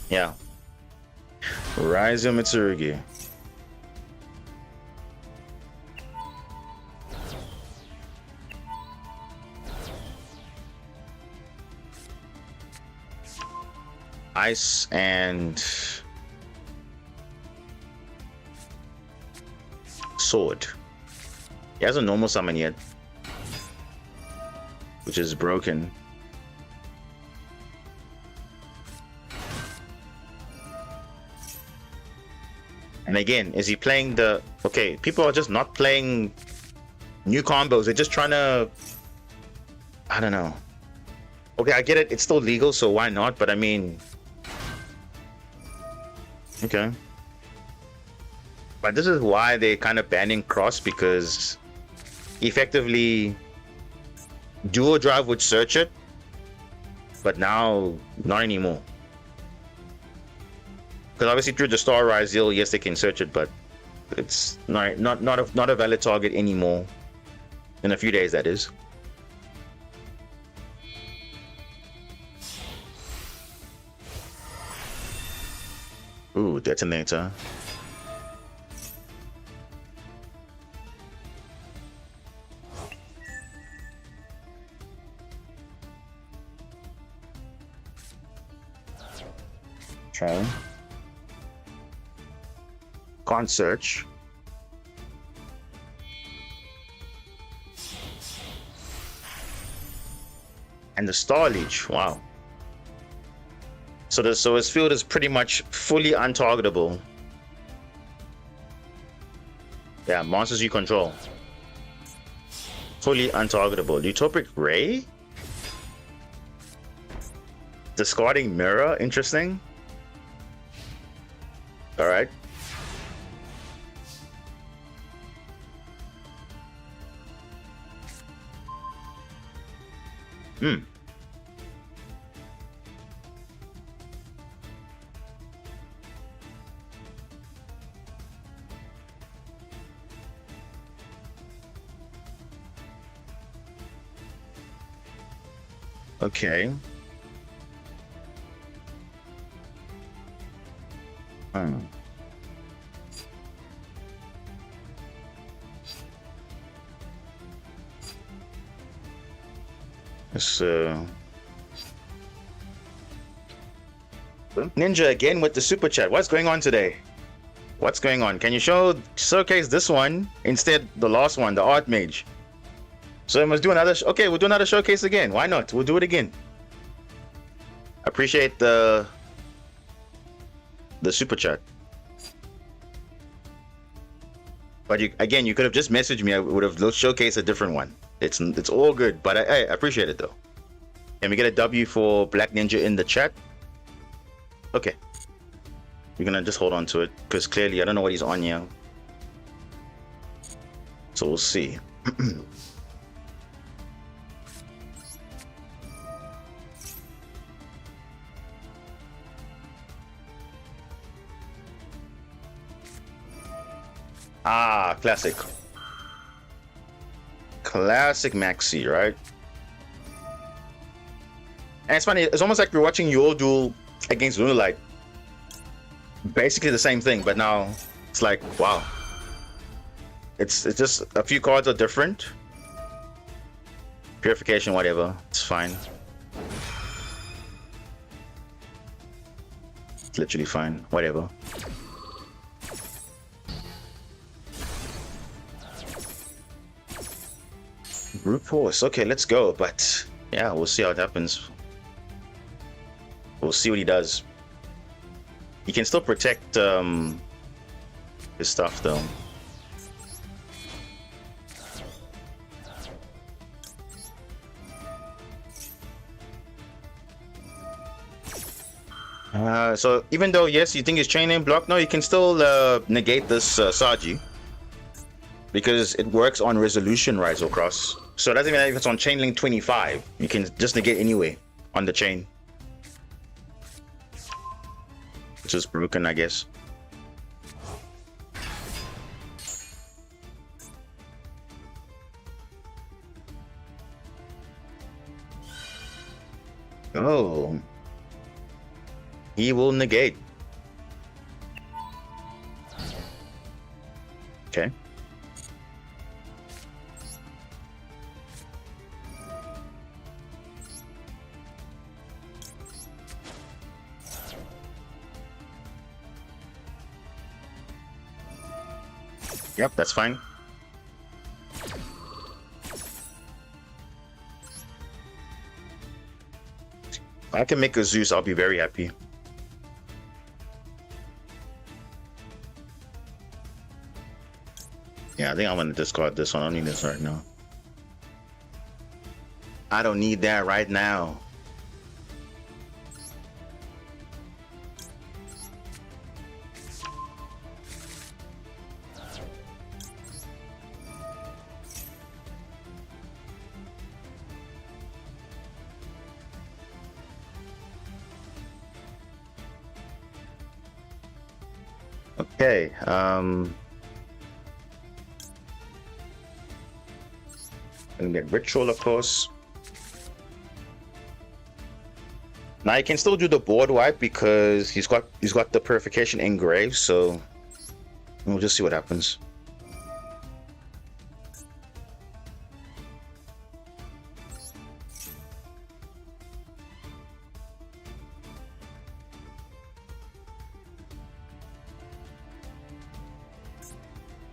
Yeah. Raizio Mitsurugi. Ice and sword. He has a normal summon yet, which is broken. And again, is he playing the... Okay, people are just not playing new combos. They're just trying to... I don't know. Okay, I get it. It's still legal, so why not? But I mean... Okay. But this is why they're kind of banning cross, because effectively dual drive would search it, but now not anymore. Because obviously through the Star Rise Zeal, yes, they can search it, but it's not a valid target anymore. In a few days, that is. Ooh, detonator. Try. Can't search. And the Star Leech, wow. So his field is pretty much fully untargetable. Yeah, monsters you control. Fully untargetable. Utopic Ray? Discarding Mirror, interesting. Alright. Okay. It's Ninja again with the super chat. What's going on today? What's going on? Can you showcase this one instead? The last one, the art mage. So I must do another. Okay, we'll do another showcase again. Why not? We'll do it again. Appreciate the super chat. But you could have just messaged me. I would have showcased a different one. It's all good, but I appreciate it though. Can we get a W for Black Ninja in the chat? Okay. We're gonna just hold on to it because clearly I don't know what he's on here. So we'll see. Ah, classic. Classic Maxi, right? And it's funny, it's almost like we're watching your duel against Lunalight. Basically the same thing, but now it's like, wow. It's just a few cards are different. Purification, whatever, it's fine. It's literally fine, whatever. Brute force, okay, let's go. But yeah, we'll see how it happens. We'll see what he does. He can still protect his stuff though. So even though yes, you think his chain name block, no, you can still negate this Saji. Because it works on resolution rise or cross. So it doesn't matter if it's on chain link 25. You can just negate anyway on the chain. Which is broken, I guess. Oh. He will negate. Okay. Yep, that's fine. If I can make a Zeus, I'll be very happy. Yeah, I think I'm gonna discard this one. I don't need this right now. I don't need that right now. Okay, and get ritual, of course. Now you can still do the board wipe because he's got the purification engraved, so we'll just see what happens.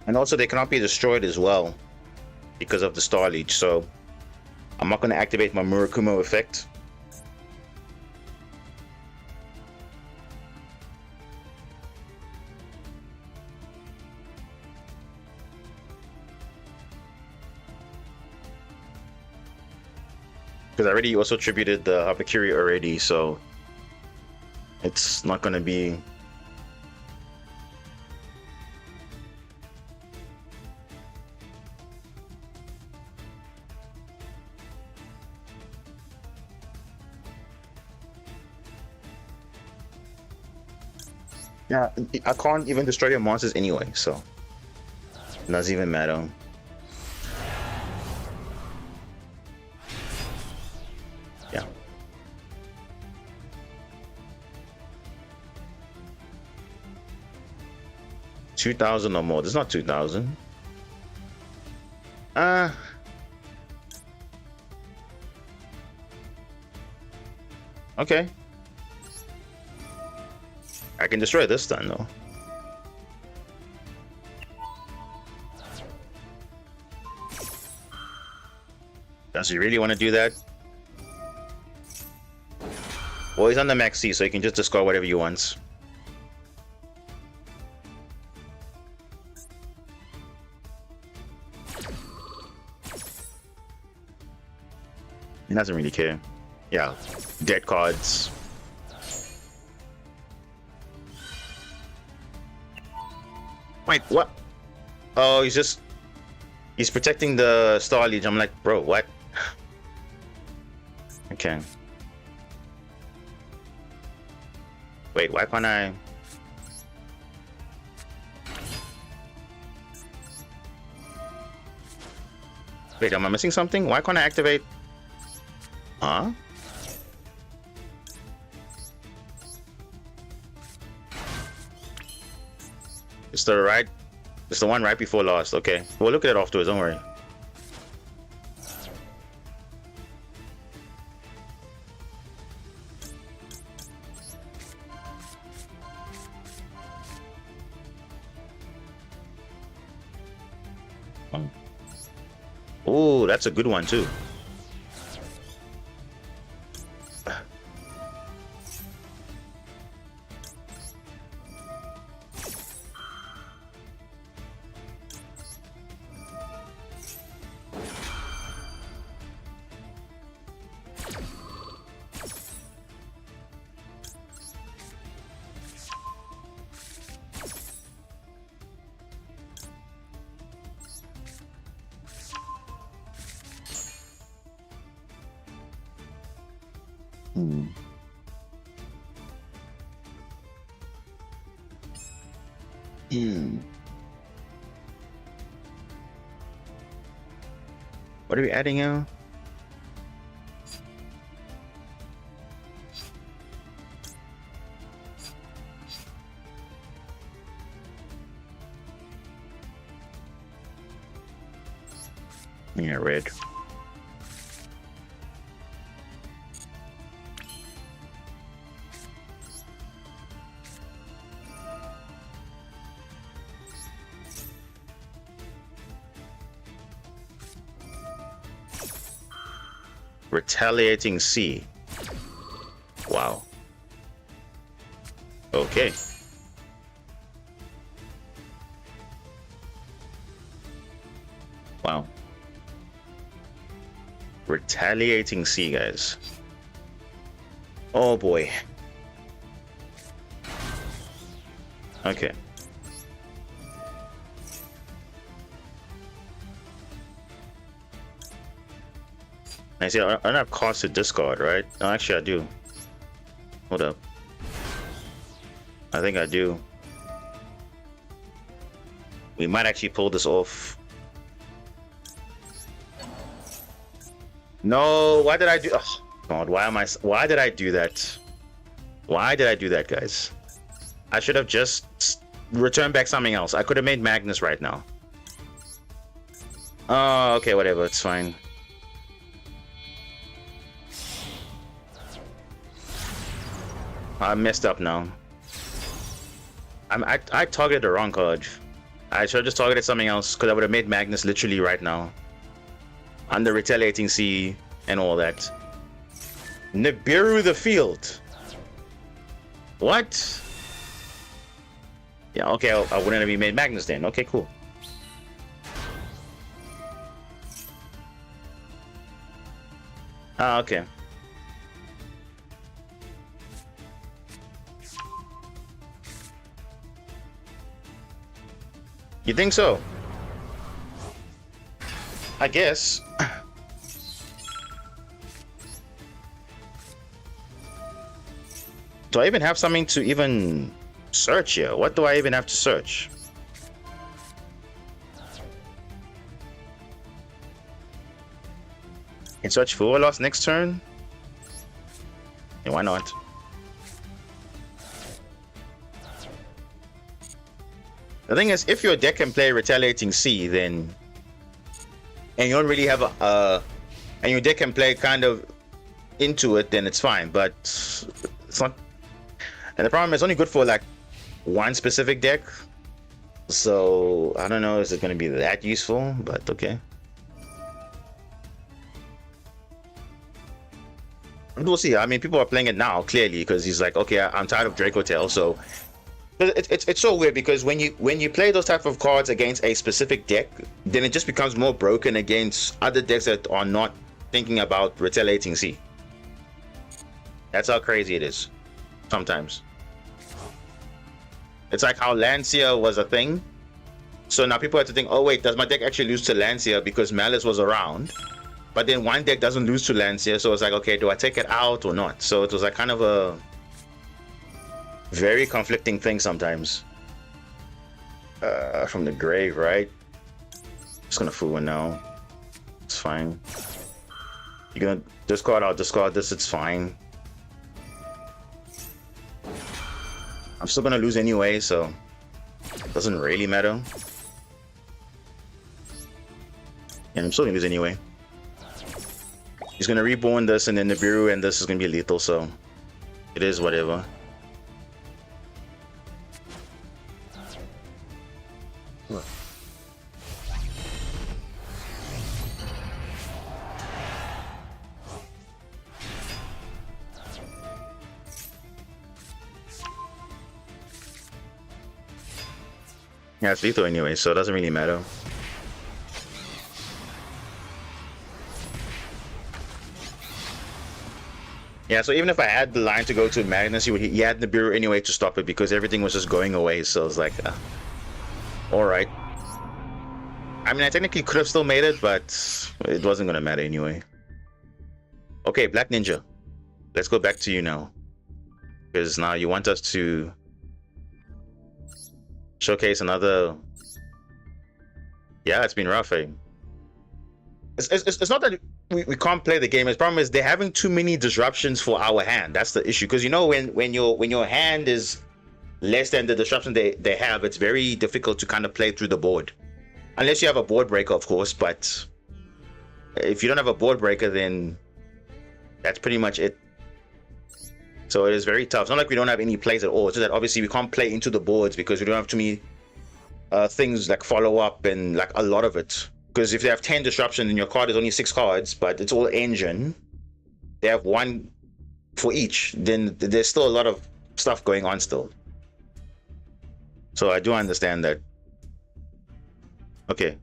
And also they cannot be destroyed as well because of the Star Leech, so I'm not going to activate my Murakumo effect. Because I already also tributed the Hapakiri already, so it's not going to be... Yeah, I can't even destroy your monsters anyway, so it doesn't even matter. Yeah. $2,000 or more. There's not 2,000. Okay. I can destroy this then, though. Does he really want to do that? Well, he's on the max C, so he can just discard whatever he wants. He doesn't really care. Yeah, dead cards. Wait, what? Oh, he's protecting the Star Legion. I'm like, bro, what? Okay. Wait, why can't I? Wait, am I missing something? Why can't I activate? Huh? It's the one right before last. Okay, we'll look at it afterwards. Don't worry. Oh, that's a good one too. Hmm. What are we adding now? Yeah, red. Retaliating C. Wow. Okay. Wow. Retaliating C, guys. Oh boy. Okay. I see, I don't have cards to discard, right? No, actually I do. Hold up. I think I do. We might actually pull this off. No, why did I do? Oh, God, why did I do that? Why did I do that, guys? I should have just returned back something else. I could have made Magnus right now. Oh, okay, whatever, it's fine. I messed up now. I targeted the wrong card. I should have just targeted something else because I would have made Magnus literally right now. Under Retaliating C and all that. Nibiru the field. What? Yeah, okay, I wouldn't have made Magnus then. Okay, cool. Ah, okay. You think so? I guess. Do I even have something to even search here? What do I even have to search? Can search for loss next turn? Yeah, why not? The thing is, if your deck can play Retaliating C, then... And you don't really have and your deck can play kind of into it, then it's fine. But it's not. And the problem is, it's only good for like one specific deck. So I don't know, is it going to be that useful? But okay. We'll see. I mean, people are playing it now clearly because he's like, okay, I'm tired of Draco Tail. So it's so weird because when you play those type of cards against a specific deck, then it just becomes more broken against other decks that are not thinking about retaliating C. That's how crazy it is. Sometimes it's like how Lancia was a thing. So now people have to think, oh wait, does my deck actually lose to Lancia because Malice was around? But then one deck doesn't lose to Lancia, so it's like, okay, do I take it out or not? So it was like kind of a very conflicting thing sometimes. From the grave, right? Just gonna fool one now. It's fine. You're gonna discard, I'll discard this, it's fine. I'm still gonna lose anyway, so it doesn't really matter. Yeah, I'm still gonna lose anyway. He's gonna reborn this and then the Nibiru, and this is gonna be lethal, so it is whatever. Yeah, it's lethal anyway, so it doesn't really matter. Yeah, so even if I had the line to go to Magnus, he had the Nibiru anyway to stop it because everything was just going away, so it's like, alright. I mean, I technically could have still made it, but it wasn't gonna matter anyway. Okay, Black Ninja. Let's go back to you now. Because now you want us to showcase another... Yeah, it's been rough, eh? It's not that we can't play the game. The problem is they're having too many disruptions for our hand. That's the issue. Because you know, when your hand is less than the disruption they have, it's very difficult to kind of play through the board. Unless you have a board breaker, of course, but if you don't have a board breaker, then that's pretty much it. So it is very tough. It's not like we don't have any plays at all. It's just that obviously we can't play into the boards because we don't have too many things like follow up and like a lot of it. Because if they have 10 disruption and your card is only 6 cards, but it's all engine, they have 1 for each, then there's still a lot of stuff going on still. So I do understand that. Okay.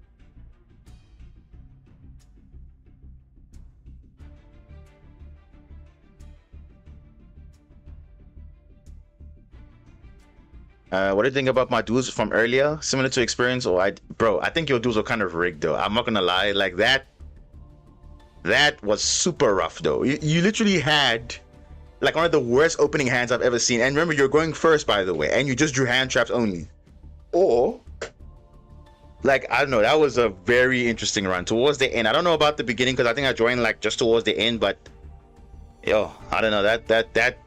What do you think about my duels from earlier? Similar to experience, or bro, I think your duels are kind of rigged though. I'm not gonna lie, like that was super rough though. You literally had like one of the worst opening hands I've ever seen. And remember, you're going first, by the way, and you just drew hand traps only. Or like, I don't know, that was a very interesting run towards the end. I don't know about the beginning because I think I joined like just towards the end, but yo, I don't know, that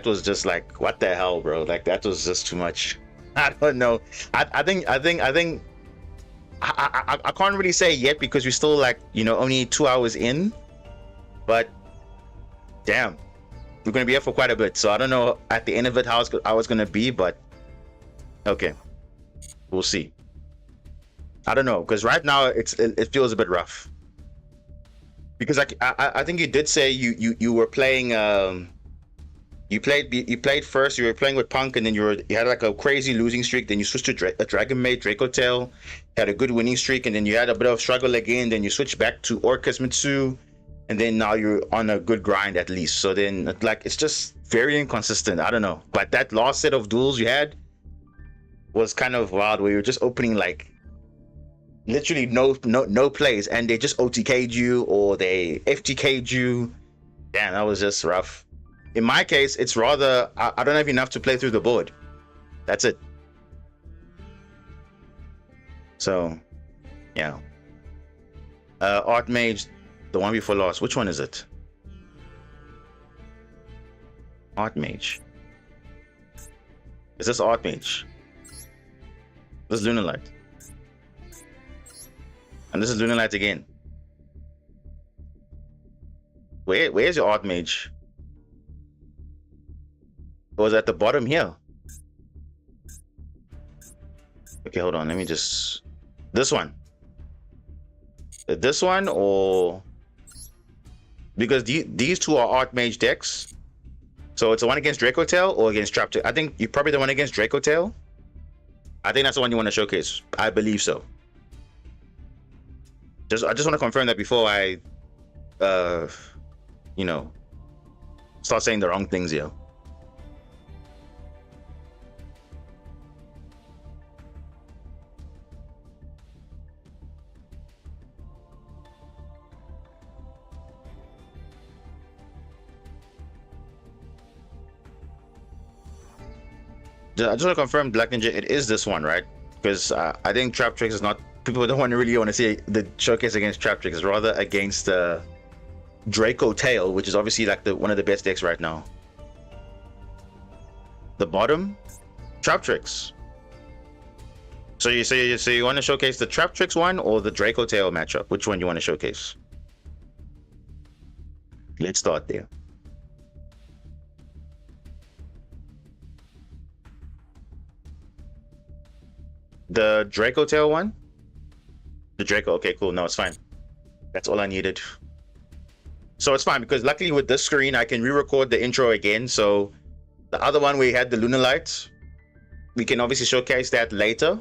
was just like, what the hell, bro? Like that was just too much. I don't know. I think I can't really say yet because we're still like, you know, only 2 hours in. But damn, we're gonna be here for quite a bit. So I don't know at the end of it how it's gonna be, but okay, we'll see. I don't know, because right now it feels a bit rough. Because I think you did say you were playing you played first. You were playing with Punk, and then you had like a crazy losing streak. Then you switched to a Dragon Maid Draco Tail, had a good winning streak, and then you had a bit of struggle again. Then you switched back to Orcus Mitsu, and then now you're on a good grind at least. So then like it's just very inconsistent. I don't know, but that last set of duels you had was kind of wild, where you're just opening like literally no plays, and they just OTK'd you or they FTK'd you. Damn, that was just rough. In my case, it's rather I don't have enough to play through the board. That's it. So, yeah. Archmage, the one before last. Which one is it? Archmage. Is this Archmage? This is Lunalight. And this is Lunalight again. Where's your Archmage? It was at the bottom here. Okay, hold on. Let me just... This one. This one or... Because these two are Archmage decks. So it's the one against Draco Tail or against Trap Tail. I think you probably the one against Draco Tail. I think that's the one you want to showcase. I believe so. I just want to confirm that before I, you know, start saying the wrong things here. I just want to confirm, Black Ninja, it is this one, right? Because I think Trap Tricks is not... People don't really want to see the showcase against Trap Tricks. It's rather against Draco Tail, which is obviously like one of the best decks right now. The bottom, Trap Tricks. So you want to showcase the Trap Tricks one or the Draco Tail matchup? Which one do you want to showcase? Let's start there. The Draco Tail one? The Draco, okay, cool. No, it's fine. That's all I needed. So it's fine because luckily with this screen, I can re-record the intro again. So the other one we had the Lunar Light, we can obviously showcase that later.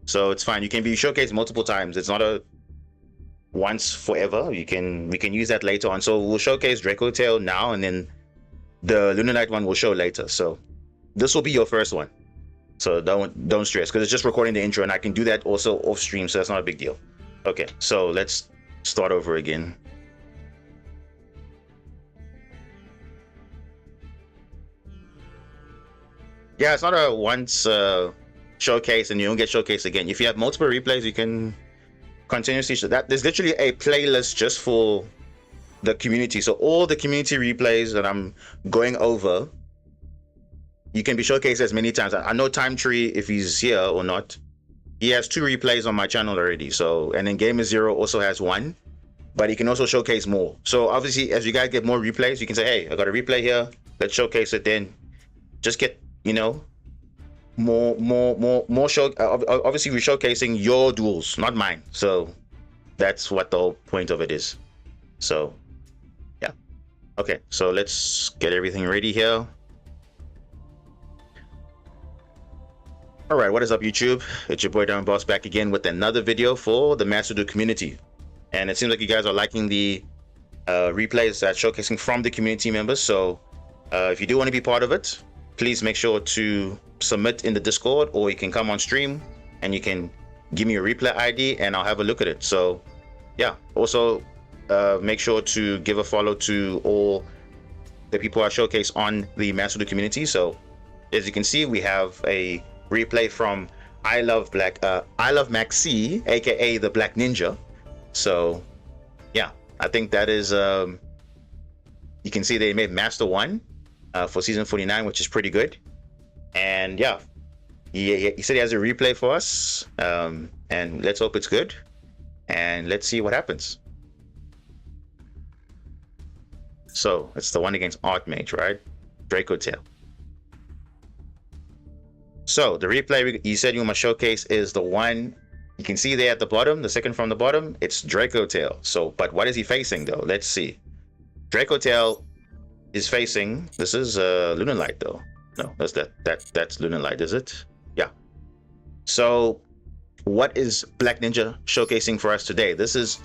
So it's fine. You can be showcased multiple times. It's not a once forever. We can use that later on. So we'll showcase Draco Tail now, and then the Lunar Light one will show later. So this will be your first one. So don't stress because it's just recording the intro, and I can do that also off stream, so that's not a big deal. Okay, so let's start over again. Yeah, it's not a once showcase and you don't get showcased again. If you have multiple replays, you can continuously show that. There's literally a playlist just for the community. So all the community replays that I'm going over, you can be showcased as many times. I know Time Tree, if he's here or not, he has 2 replays on my channel already. So, and then Gamer Zero also has 1, but he can also showcase more. So obviously, as you guys get more replays, you can say, hey, I got a replay here. Let's showcase it. Then just get, you know, more show. Obviously, we're showcasing your duels, not mine. So that's what the whole point of it is. So yeah. Okay, so let's get everything ready here. All right, what is up, YouTube? It's your boy Diamond Boss back again with another video for the masterduel community. And it seems like you guys are liking the replays that showcasing from the community members. So if you do want to be part of it, please make sure to submit in the Discord, or you can come on stream and you can give me a replay ID and I'll have a look at it. So yeah, also make sure to give a follow to all the people I showcase on the masterduel community. So as you can see, we have a replay from I Love Maxi, aka the Black Ninja. So yeah, I think that is you can see they made Master 1 for season 49, which is pretty good. And yeah, he said he has a replay for us, and let's hope it's good, and let's see what happens. So it's the one against Archmage, right? Draco Tail. So the replay you said you want to showcase is the one you can see there at the bottom, the second from the bottom. It's Draco Tail. So, but what is he facing though? Let's see. Draco Tail is facing. This is Lunar Light though. No, that's Lunar Light, is it? Yeah. So, what is Black Ninja showcasing for us today? This is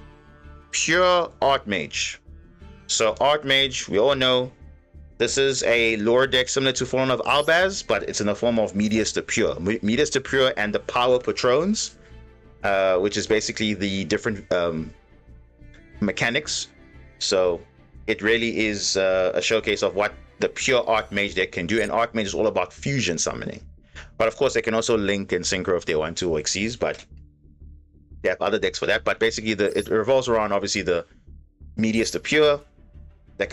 pure Archmage. So Archmage, we all know. This is a lore deck similar to Fallen of Albaz, but it's in the form of Medius to Pure. Medius to Pure and the Power Patrons, which is basically the different mechanics. So it really is a showcase of what the pure Archmage deck can do, and Archmage is all about fusion summoning. But of course, they can also link and synchro if they want to, or Xyz, but they have other decks for that. But basically, it revolves around obviously the Medius to Pure that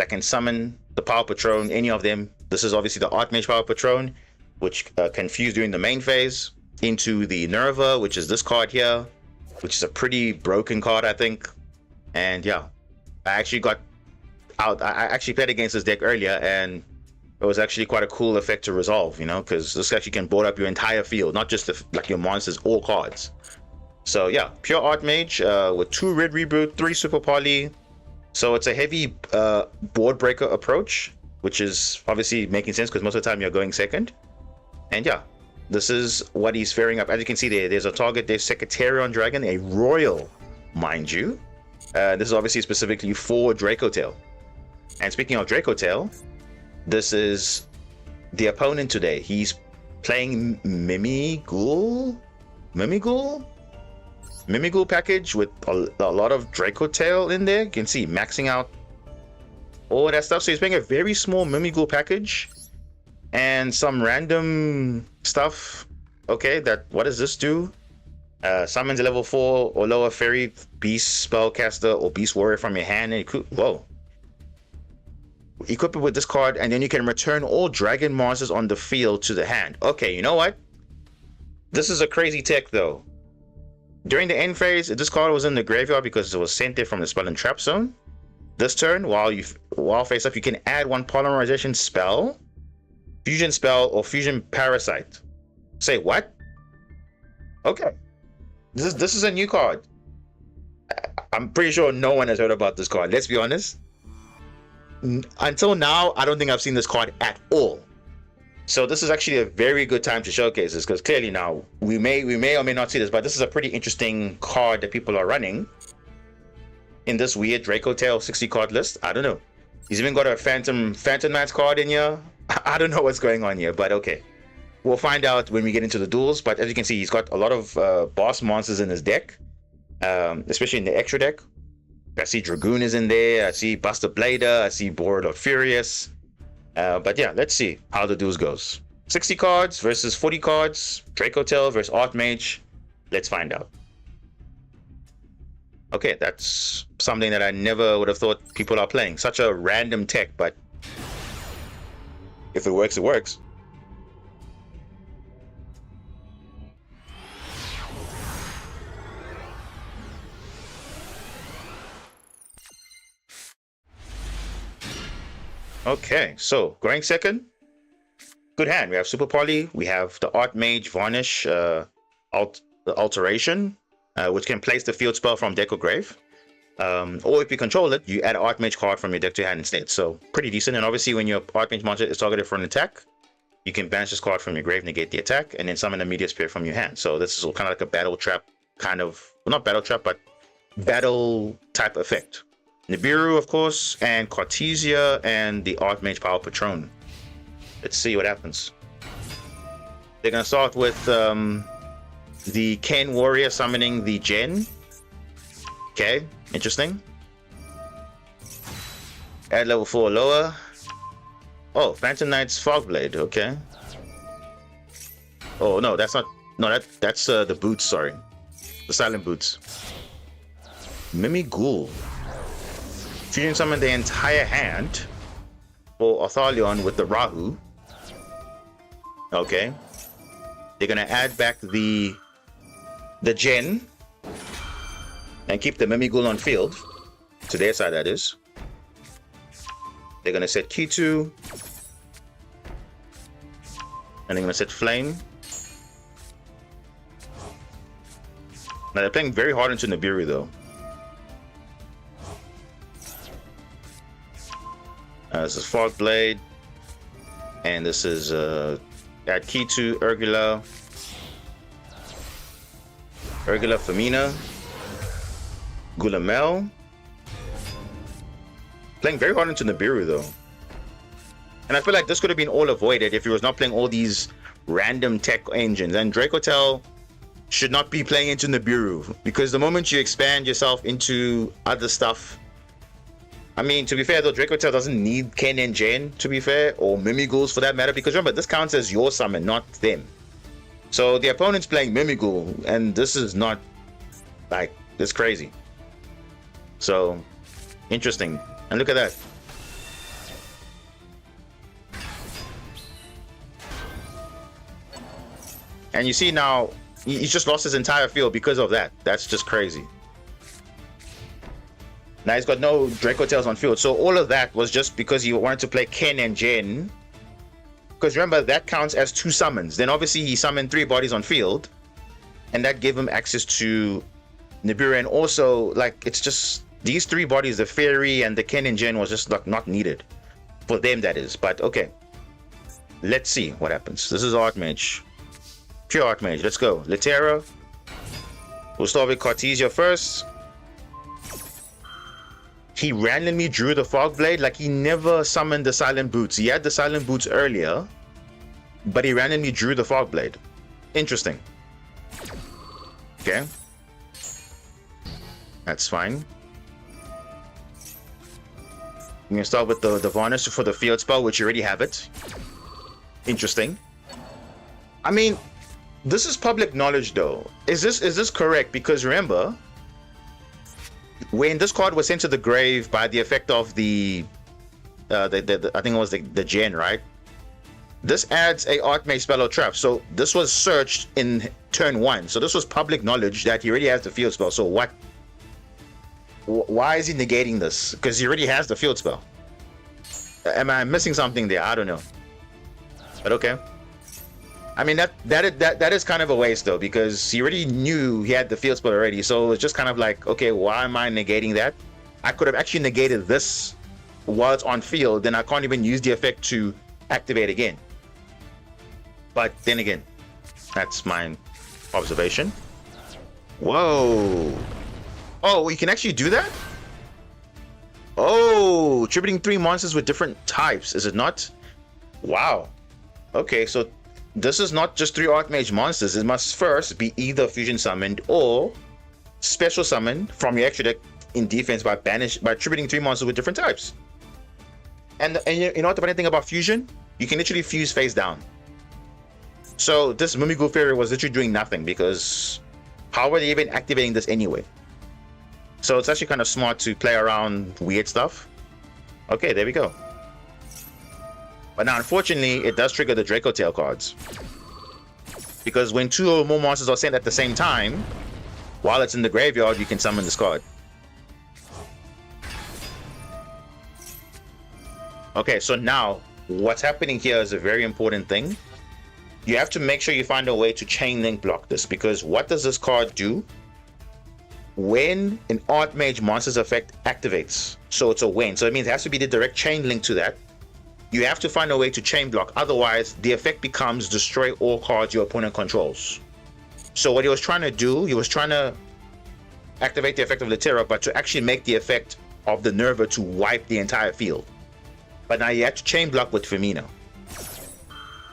can summon the Power Patron, any of them. This is obviously the Archmage Power Patron, which can fuse during the main phase into the Nerva, which is this card here, which is a pretty broken card, I think. And yeah, I actually got out. I actually played against this deck earlier, and it was actually quite a cool effect to resolve, you know, because this actually can board up your entire field, not just like your monsters, all cards. So yeah, pure Archmage with 2 red reboot, 3 super poly. So it's a heavy board breaker approach, which is obviously making sense because most of the time you're going second. And yeah, this is what he's faring up. As you can see there's a target, there's Secretarian Dragon, a Royal, mind you. This is obviously specifically for Draco Tail. And speaking of Draco Tail, this is the opponent today. He's playing Mimighoul package with a lot of Draco Tail in there. You can see maxing out all that stuff. So he's playing a very small Mimighoul package and some random stuff. Okay, what does this do? Summons a level 4 or lower fairy beast spellcaster or beast warrior from your hand. And whoa. Equip it with this card, and then you can return all dragon monsters on the field to the hand. Okay, you know what? This is a crazy tech though. During the end phase, this card was in the graveyard because it was sent there from the spell and trap zone. This turn, while face up, you can add 1 polymerization spell, fusion spell, or fusion parasite. Say what? Okay. This is a new card. I'm pretty sure no one has heard about this card. Let's be honest. Until now, I don't think I've seen this card at all. So this is actually a very good time to showcase this, because clearly now we may or may not see this, but this is a pretty interesting card that people are running in this weird Draco Tail 60 card list. I don't know. He's even got a Phantom Knights card in here. I don't know what's going on here, but okay. We'll find out when we get into the duels. But as you can see, he's got a lot of boss monsters in his deck, especially in the extra deck. I see Dragoon is in there. I see Buster Blader. I see Board of Furious. But yeah, let's see how the duels goes. 60 cards versus 40 cards. Draco Tail versus Archmage. Let's find out. Okay, that's something that I never would have thought people are playing. Such a random tech, but if it works, it works. Okay, so going second, good hand. We have Super Poly, we have the Archmage Varnish Alteration, which can place the field spell from deck or grave. Or if you control it, you add an Archmage card from your deck to your hand instead. So pretty decent. And obviously when your Archmage monster is targeted for an attack, you can banish this card from your grave, negate the attack, and then summon a Meteor Spirit from your hand. So this is kind of like a battle trap kind of, well, not battle trap, but battle type effect. Nibiru, of course, and Cartesia, and the Archmage Power Patron. Let's see what happens. They're going to start with the Ken Warrior summoning the Gen. Okay, interesting. Add level 4 or lower. Oh, Phantom Knight's Fogblade, okay. Oh, no, that's not... No, that's the boots, sorry. The Silent Boots. Mimighoul. Fusion summon the entire hand for Arthalion with the Rahu. Okay. They're gonna add back the Gen and keep the Mimighoul on field. To their side, that is. They're gonna set Kitu. And they're gonna set Flame. Now they're playing very hard into Nibiru though. This is Fogblade, and this is add Kitu, Urgula Femina, Gulamel. Playing very hard into Nibiru though. And I feel like this could have been all avoided if he was not playing all these random tech engines. And Draco Tail should not be playing into Nibiru, because the moment you expand yourself into other stuff, I mean, to be fair though, Draco Tail doesn't need Ken and Jen, to be fair, or Mimighouls for that matter, because remember, this counts as your summon, not them. So the opponent's playing Mimighoul, and this is not, like, it's crazy. So, interesting. And look at that. And you see now, he's just lost his entire field because of that. That's just crazy. Now he's got no Draco Tails on field. So all of that was just because he wanted to play Ken and Jen. Because remember, that counts as 2 summons. Then obviously he summoned 3 bodies on field. And that gave him access to Nibiru. And also, like, it's just these 3 bodies, the Fairy and the Ken and Jen, was just like not needed. For them, that is. But okay. Let's see what happens. This is Archmage. Pure Archmage. Let's go. Litera. We'll start with Cartesia first. He randomly drew the Fog Blade. Like, he never summoned the Silent Boots. He had the Silent Boots earlier, but he randomly drew the Fog Blade. Interesting. Okay. That's fine. I'm going to start with the Varnish for the field spell, which you already have it. Interesting. I mean, this is public knowledge, though. Is this correct? Because remember, when this card was sent to the grave by the effect of the I think it was the Gen, right? This adds a Archmage spell or trap. So this was searched in turn 1. So this was public knowledge that he already has the field spell. So what? Why is he negating this? Because he already has the field spell. Am I missing something there? I don't know. But okay. I mean, that is kind of a waste, though, because he already knew he had the field spell already. So it's just kind of like, okay, why am I negating that? I could have actually negated this while it's on field. Then I can't even use the effect to activate again. But then again, that's my observation. Whoa. Oh, you can actually do that? Oh, attributing 3 monsters with different types, is it not? Wow. Okay, so this is not just 3 Archmage monsters. It must first be either fusion summoned or special summoned from your extra deck in defense by attributing 3 monsters with different types. And you know what the funny thing about fusion? You can literally fuse face down. So this Mumigul Fairy was literally doing nothing, because how were they even activating this anyway? So it's actually kind of smart to play around weird stuff. Okay, there we go. But now, unfortunately, it does trigger the Draco Tail cards. Because when 2 or more monsters are sent at the same time, while it's in the graveyard, you can summon this card. Okay, so now, what's happening here is a very important thing. You have to make sure you find a way to chain link block this, because what does this card do? When an Archmage monster's effect activates, so it's a when, so it means it has to be the direct chain link to that. You have to find a way to chain block, otherwise the effect becomes destroy all cards your opponent controls. So what he was trying to do, he was trying to activate the effect of Litera, but to actually make the effect of the Nerva to wipe the entire field. But now you have to chain block with Firmino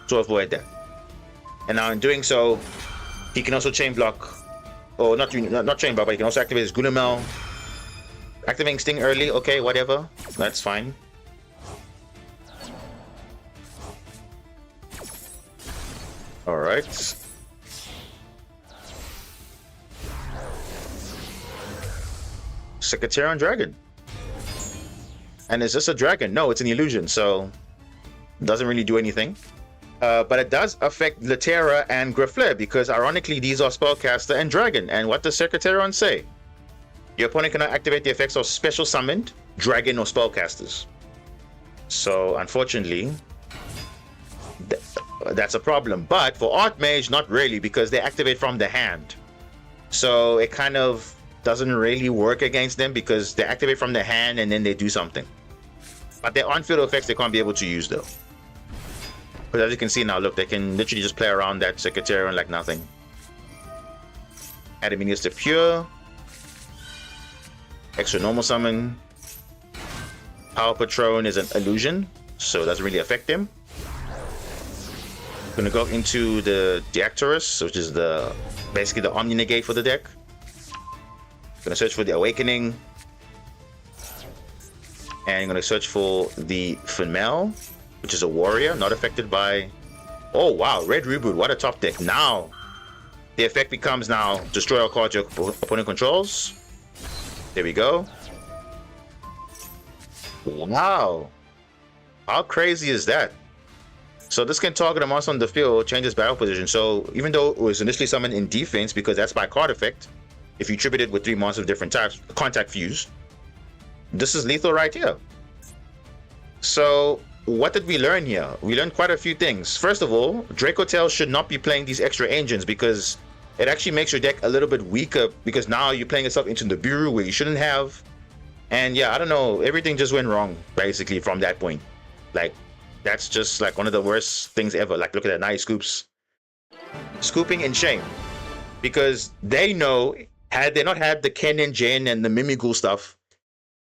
to avoid that. And now in doing so, he can also chain block, or not chain block, but he can also activate his Gulamel. Activating Sting early, okay, whatever, that's fine. Alright. Secretarian Dragon. And is this a dragon? No, it's an illusion, so it doesn't really do anything. But it does affect Litera and Grafleur, because ironically these are Spellcaster and Dragon. And what does Secretarian say? Your opponent cannot activate the effects of special summoned Dragon or Spellcasters. So unfortunately, that's a problem. But for Archmage, not really, because they activate from the hand. So it kind of doesn't really work against them, because they activate from the hand and then they do something. But their on-field effects they can't be able to use, though. But as you can see now, look, they can literally just play around that Secretarian like nothing. Add Minions to Pure. Extra normal summon. Power Patron is an illusion, so it doesn't really affect him. Gonna go into the Deactorus, which is basically the Omni Negate for the deck. Gonna search for the Awakening. And I'm gonna search for the Finmel, which is a warrior, not affected by... Oh wow, Red Reboot, what a top deck. Now, the effect becomes now, destroy all cards your opponent controls. There we go. Wow. How crazy is that? So this can target a monster on the field, change its battle position. So even though it was initially summoned in defense, because that's by card effect, if you tribute it with 3 monsters of different types, contact fuse, this is lethal right here. So what did we learn here? We learned quite a few things. First of all, Dracotail should not be playing these extra engines because it actually makes your deck a little bit weaker, because now you're playing yourself into Nibiru where you shouldn't have. And yeah, I don't know, everything just went wrong basically from that point. Like, that's just like one of the worst things ever. Like, look at that, now he scoops. Scooping in shame. Because they know, had they not had the Ken and Jen and the Mimighoul stuff,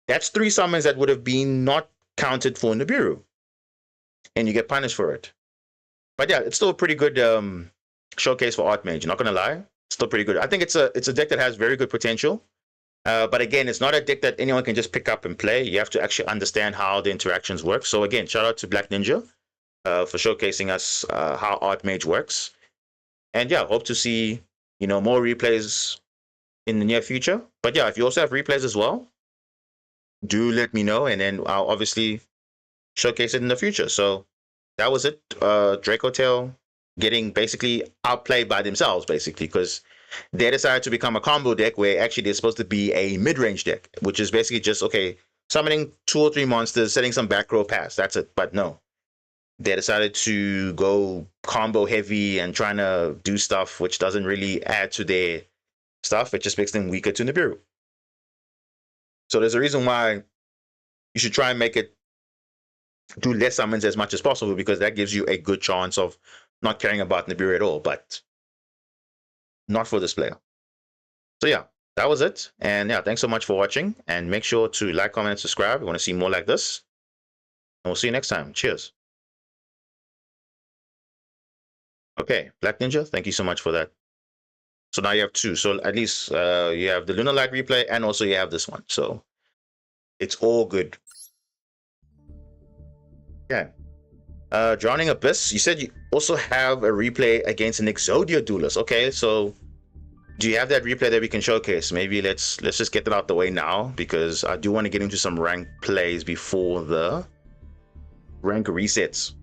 that's 3 summons that would have been not counted for Nibiru. And you get punished for it. But yeah, it's still a pretty good showcase for Archmage, not gonna lie. It's still pretty good. I think it's a deck that has very good potential. But again, it's not a deck that anyone can just pick up and play. You have to actually understand how the interactions work. So again, shout out to Black Ninja for showcasing us how Archmage works. And yeah, hope to see, you know, more replays in the near future. But yeah, if you also have replays as well, do let me know, and then I'll obviously showcase it in the future. So that was it. Dracotail getting basically outplayed by themselves, basically, because they decided to become a combo deck where actually they're supposed to be a mid-range deck, which is basically just, okay, summoning 2 or 3 monsters, setting some back row pass. That's it. But no, they decided to go combo heavy and trying to do stuff which doesn't really add to their stuff. It just makes them weaker to Nibiru. So there's a reason why you should try and make it do less summons as much as possible, because that gives you a good chance of not caring about Nibiru at all. But not for this player. So yeah, that was it. And yeah, thanks so much for watching, and make sure to like, comment, and subscribe if you want to see more like this. And we'll see you next time. Cheers. Okay, Black Ninja, thank you so much for that. So now you have 2. So at least you have the Lunar Light replay, and also you have this one. So it's all good. Okay. Drowning Abyss, you said you also have a replay against an Exodia duelist. Okay, so do you have that replay that we can showcase? Maybe let's just get that out the way now, because I do want to get into some rank plays before the rank resets.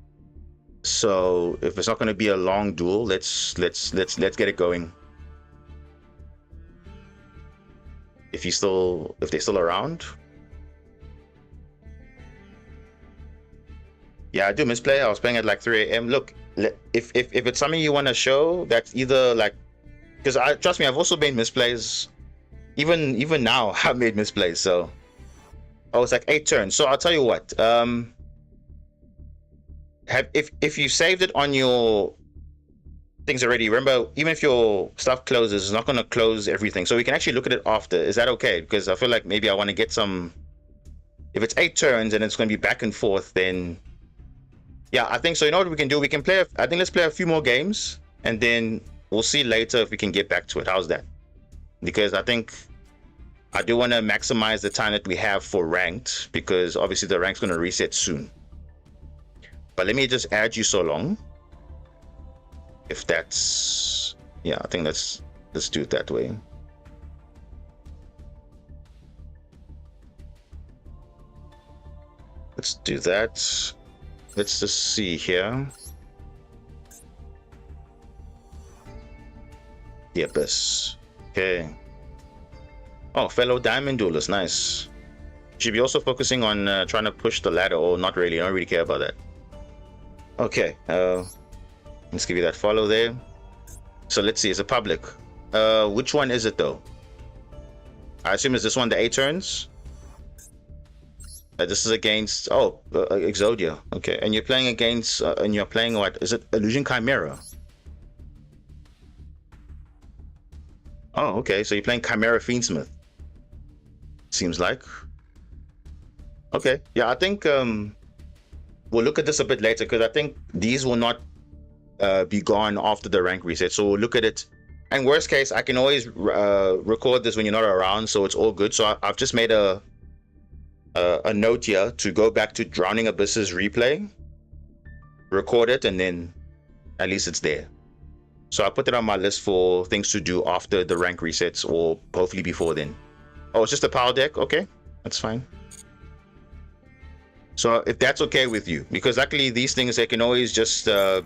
So if it's not going to be a long duel, let's get it going. If they're still around. Yeah, I do misplay. I was playing at like 3 a.m. Look, if it's something you want to show, that's either like, because trust me, I've also made misplays. Even now, I've made misplays. So, it's like 8 turns. So I'll tell you what. If you saved it on your things already, remember, even if your stuff closes, it's not going to close everything. So we can actually look at it after. Is that okay? Because I feel like maybe I want to get some. If it's 8 turns and it's going to be back and forth, then. Yeah, I think so. You know what we can do? We can play, I think let's play a few more games, and then we'll see later if we can get back to it. How's that? Because I think I do want to maximize the time that we have for ranked, because obviously the rank's going to reset soon. But let me just add you so long. If that's, yeah, I think let's do it that way. Let's do that. Let's just see here. The Abyss. Okay. Oh, fellow Diamond Duelist. Nice. Should be also focusing on trying to push the ladder, or not really. I don't really care about that. Okay. Let's give you that follow there. So let's see. It's a public. Which one is it though? I assume it's this one, the 8 turns. This is against Exodia. Okay, and you're playing against and you're playing what is it? Illusion Chimera. Oh, okay. So you're playing Chimera Fiendsmith. Seems like. Okay, yeah. I think we'll look at this a bit later, because I think these will not be gone after the rank reset. So we'll look at it. And worst case, I can always record this when you're not around, so it's all good. So I've just made a note here to go back to Drowning Abyss's replay, record it, and then at least it's there. So I put it on my list for things to do after the rank resets, or hopefully before then. Oh, it's just a power deck. Okay, that's fine. So if that's okay with you, because luckily these things, they can always just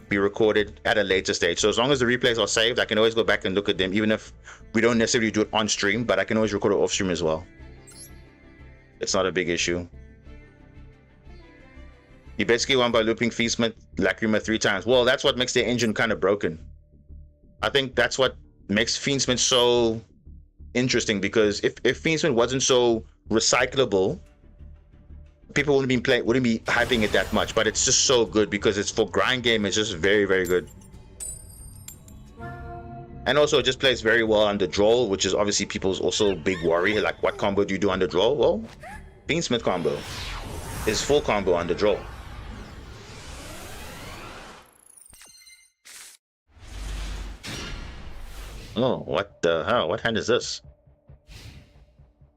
be recorded at a later stage. So as long as the replays are saved, I can always go back and look at them, even if we don't necessarily do it on stream, but I can always record it off stream as well. It's not a big issue. You basically won by looping Feastmint Lacrima 3 times. Well, that's what makes the engine kind of broken. I think that's what makes Feastmint so interesting, because if Feastmint wasn't so recyclable, people wouldn't be hyping it that much. But it's just so good because it's for grind game. It's just very, very good. And also, it just plays very well under Duel, which is obviously people's also big worry. Like, what combo do you do under Duel? Well, Feastmint combo is full combo under Duel. Oh, what the hell? What hand is this?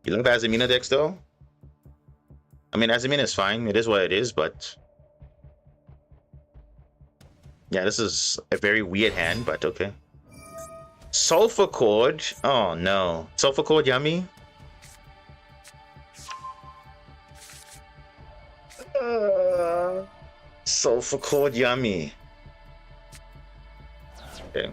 You look at Azamina decks though? I mean, Azamina is fine. It is what it is, but... yeah, this is a very weird hand, but okay. Sulfur Cord? Oh no. Sulfur Cord yummy? Sulfur Cord yummy. Okay.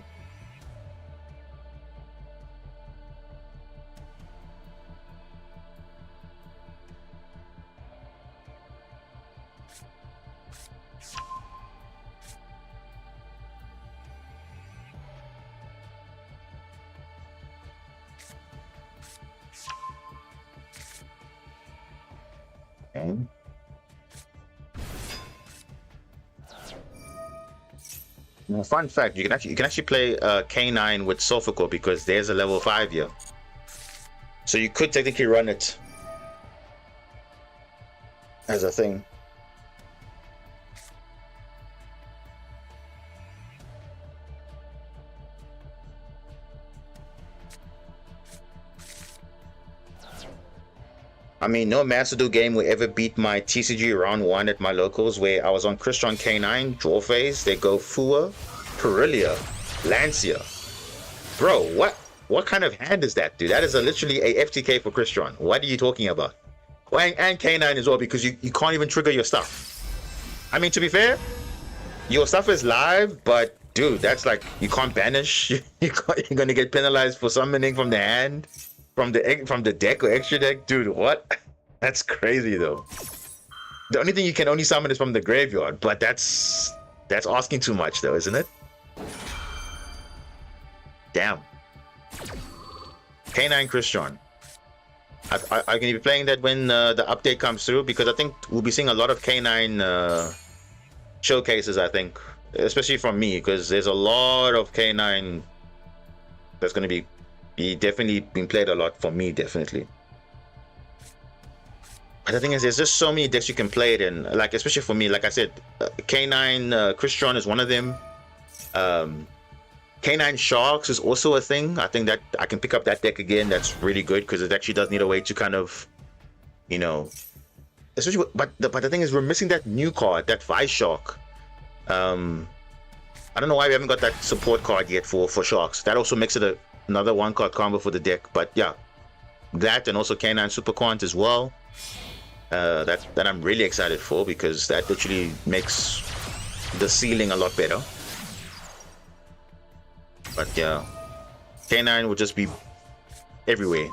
Now, fun fact: you can actually play K9 with Sulfur Core because there's a level 5 here, so you could technically run it as a thing. I mean, no masterduel game will ever beat my TCG round 1 at my locals, where I was on Crystron K9 draw phase. They go Fua, Perilia, Lancia. Bro, what kind of hand is that, dude? That is literally a FTK for Crystron. What are you talking about? Well, and K9 as well, because you can't even trigger your stuff. I mean, to be fair, your stuff is live, but dude, that's like, you can't banish. You're gonna get penalized for summoning from the hand. From the deck or extra deck, dude. What? That's crazy though. The only thing you can only summon is from the graveyard, but that's asking too much though, isn't it? Damn. K9 Crystron. I can be playing that when the update comes through, because I think we'll be seeing a lot of K9 showcases. I think, especially from me, because there's a lot of K9 that's going to be definitely been played a lot for me, definitely. But the thing is, there's just so many decks you can play it in, like, especially for me. Like I said, K9 Crystron is one of them. K9 Sharks is also a thing. I think that I can pick up that deck again. That's really good, because it actually does need a way to kind of, you know, especially but the thing is, we're missing that new card, that Vice Shark. I don't know why we haven't got that support card yet for Sharks. That also makes it another 1-card combo for the deck. But yeah, that, and also K9 Super Quant as well. That I'm really excited for, because that literally makes the ceiling a lot better. But yeah, K9 will just be everywhere.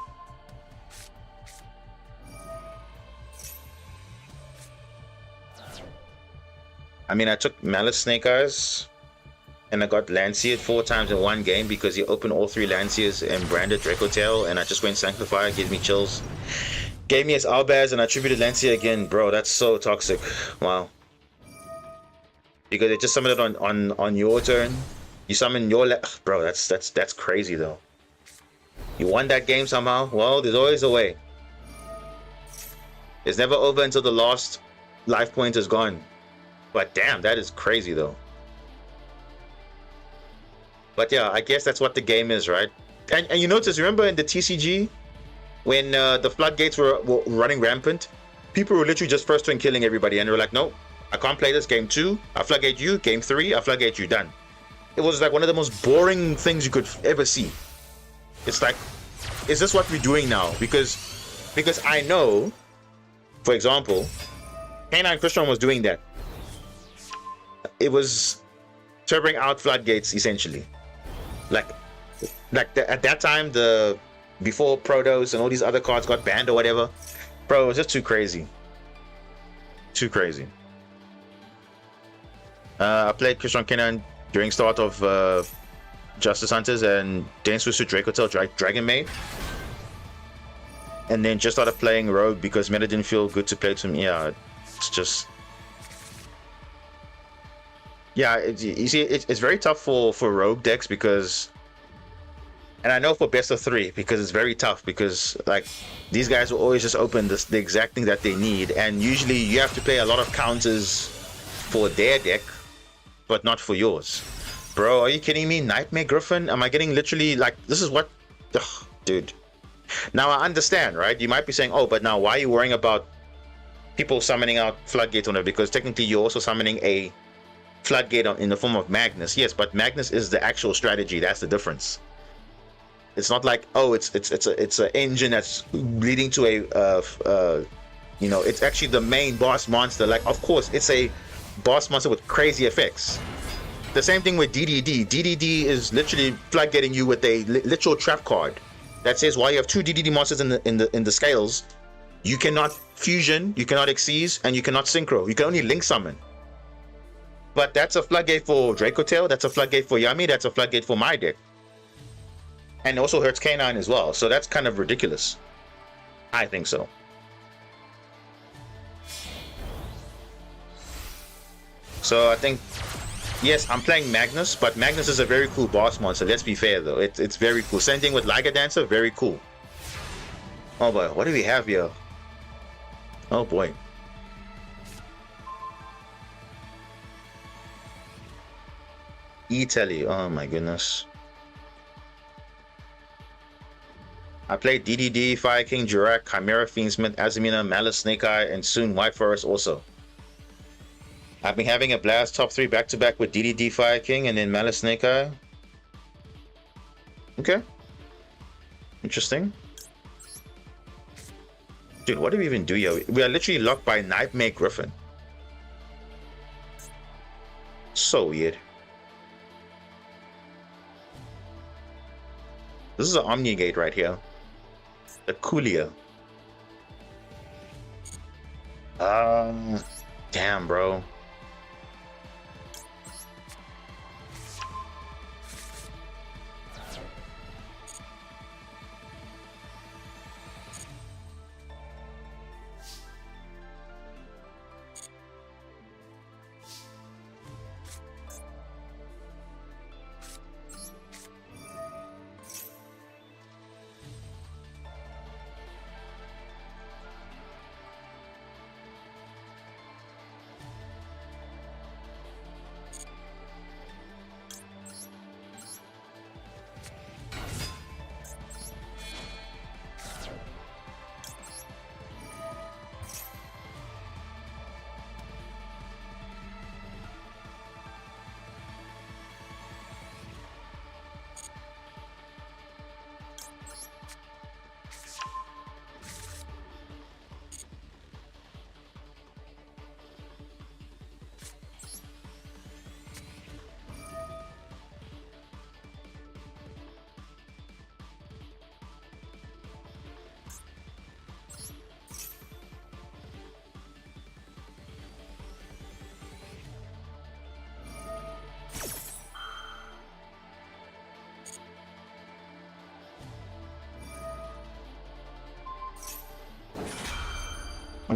I mean, I took Malice Snake Eyes, and I got Lancia 4 times in one game, because he opened all 3 Lancias and branded Draco Tail, and I just went Sanctifier, gives me chills. Gave me his Albaz, and I attributed Lancia again. Bro, that's so toxic. Wow. Because it just summoned it on your turn. You summon your bro, that's crazy though. You won that game somehow. Well, there's always a way. It's never over until the last life point is gone. But damn, that is crazy though. But yeah, I guess that's what the game is, right? And you notice, remember in the TCG, when the floodgates were running rampant, people were literally just first turn killing everybody, and they were like, no, I can't play this. Game 2, I floodgate you. Game 3, I floodgate you. Done. It was like one of the most boring things you could ever see. It's like, is this what we're doing now? Because I know, for example, K9 Crystron was doing that. It was turboing out floodgates essentially. At that time, before Protos and all these other cards got banned or whatever, Bro, it was just too crazy. Too crazy. I played Christian Kenan during start of Justice Hunters and Dance with Draco Tail Dragon Maid. And then just started playing Rogue because meta didn't feel good to play to me. Yeah, it's just... Yeah, you see, it's very tough for Rogue decks because... And I know for best of 3 because it's very tough because like these guys will always just open the exact thing that they need, and usually you have to play a lot of counters for their deck, but not for yours. Bro, are you kidding me? Nightmare Griffin? Am I getting literally like this is what? Ugh, dude. Now I understand, right? You might be saying, oh, but now why are you worrying about people summoning out Floodgate on it? Because technically you're also summoning a Floodgate in the form of Magnus. Yes, but Magnus is the actual strategy. That's the difference. It's not like, oh, it's an engine that's leading to a you know, it's actually the main boss monster. Like, of course, it's a boss monster with crazy effects. The same thing with DDD. DDD is literally floodgating you with a literal trap card that says while you have 2 DDD monsters in the scales, you cannot fusion, you cannot exceed, and you cannot synchro. You can only link summon. But that's a floodgate for Draco Tail. That's a floodgate for Yami. That's a floodgate for my deck. And also hurts K9 as well. So that's kind of ridiculous. I think so. So I think, yes, I'm playing Magnus, but Magnus is a very cool boss monster. Let's be fair though. It's very cool. Same thing with Liga Dancer, very cool. Oh boy, what do we have here? Oh boy. E-Telly, oh my goodness. I played DDD, Fire King, Jurak, Chimera, Fiendsmith, Azamina, Malice, Snake Eye, and soon White Forest also. I've been having a blast top 3 back-to-back with DDD, Fire King, and then Malice, Snake Eye. Okay. Interesting. Dude, what do we even do here? We are literally locked by Nightmare Griffin. So weird. This is an Omnigate right here. The Coolia. Damn, bro.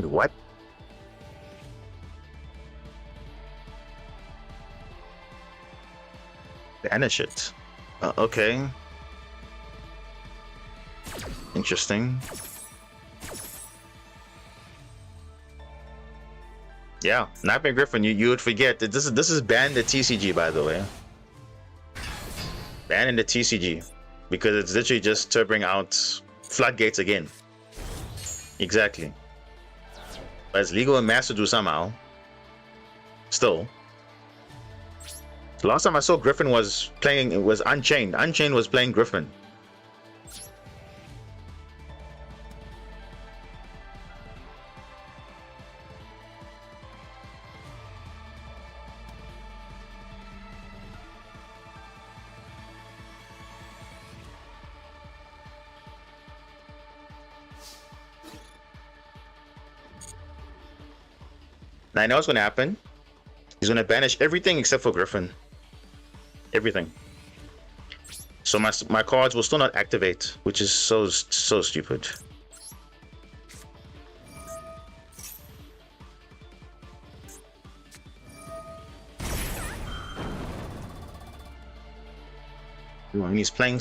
What? Banish it. Okay. Interesting. Yeah, Nightmare Griffin. You would forget that this is banned at TCG, by the way. Banned in the TCG because it's literally just to bring out floodgates again. Exactly. But it's legal in masterduel somehow. Still. The last time I saw Griffin was playing, it was Unchained. Unchained was playing Griffin. Now I know what's gonna happen. He's gonna banish everything except for Griffin. Everything. So my cards will still not activate, which is so stupid. And he's playing.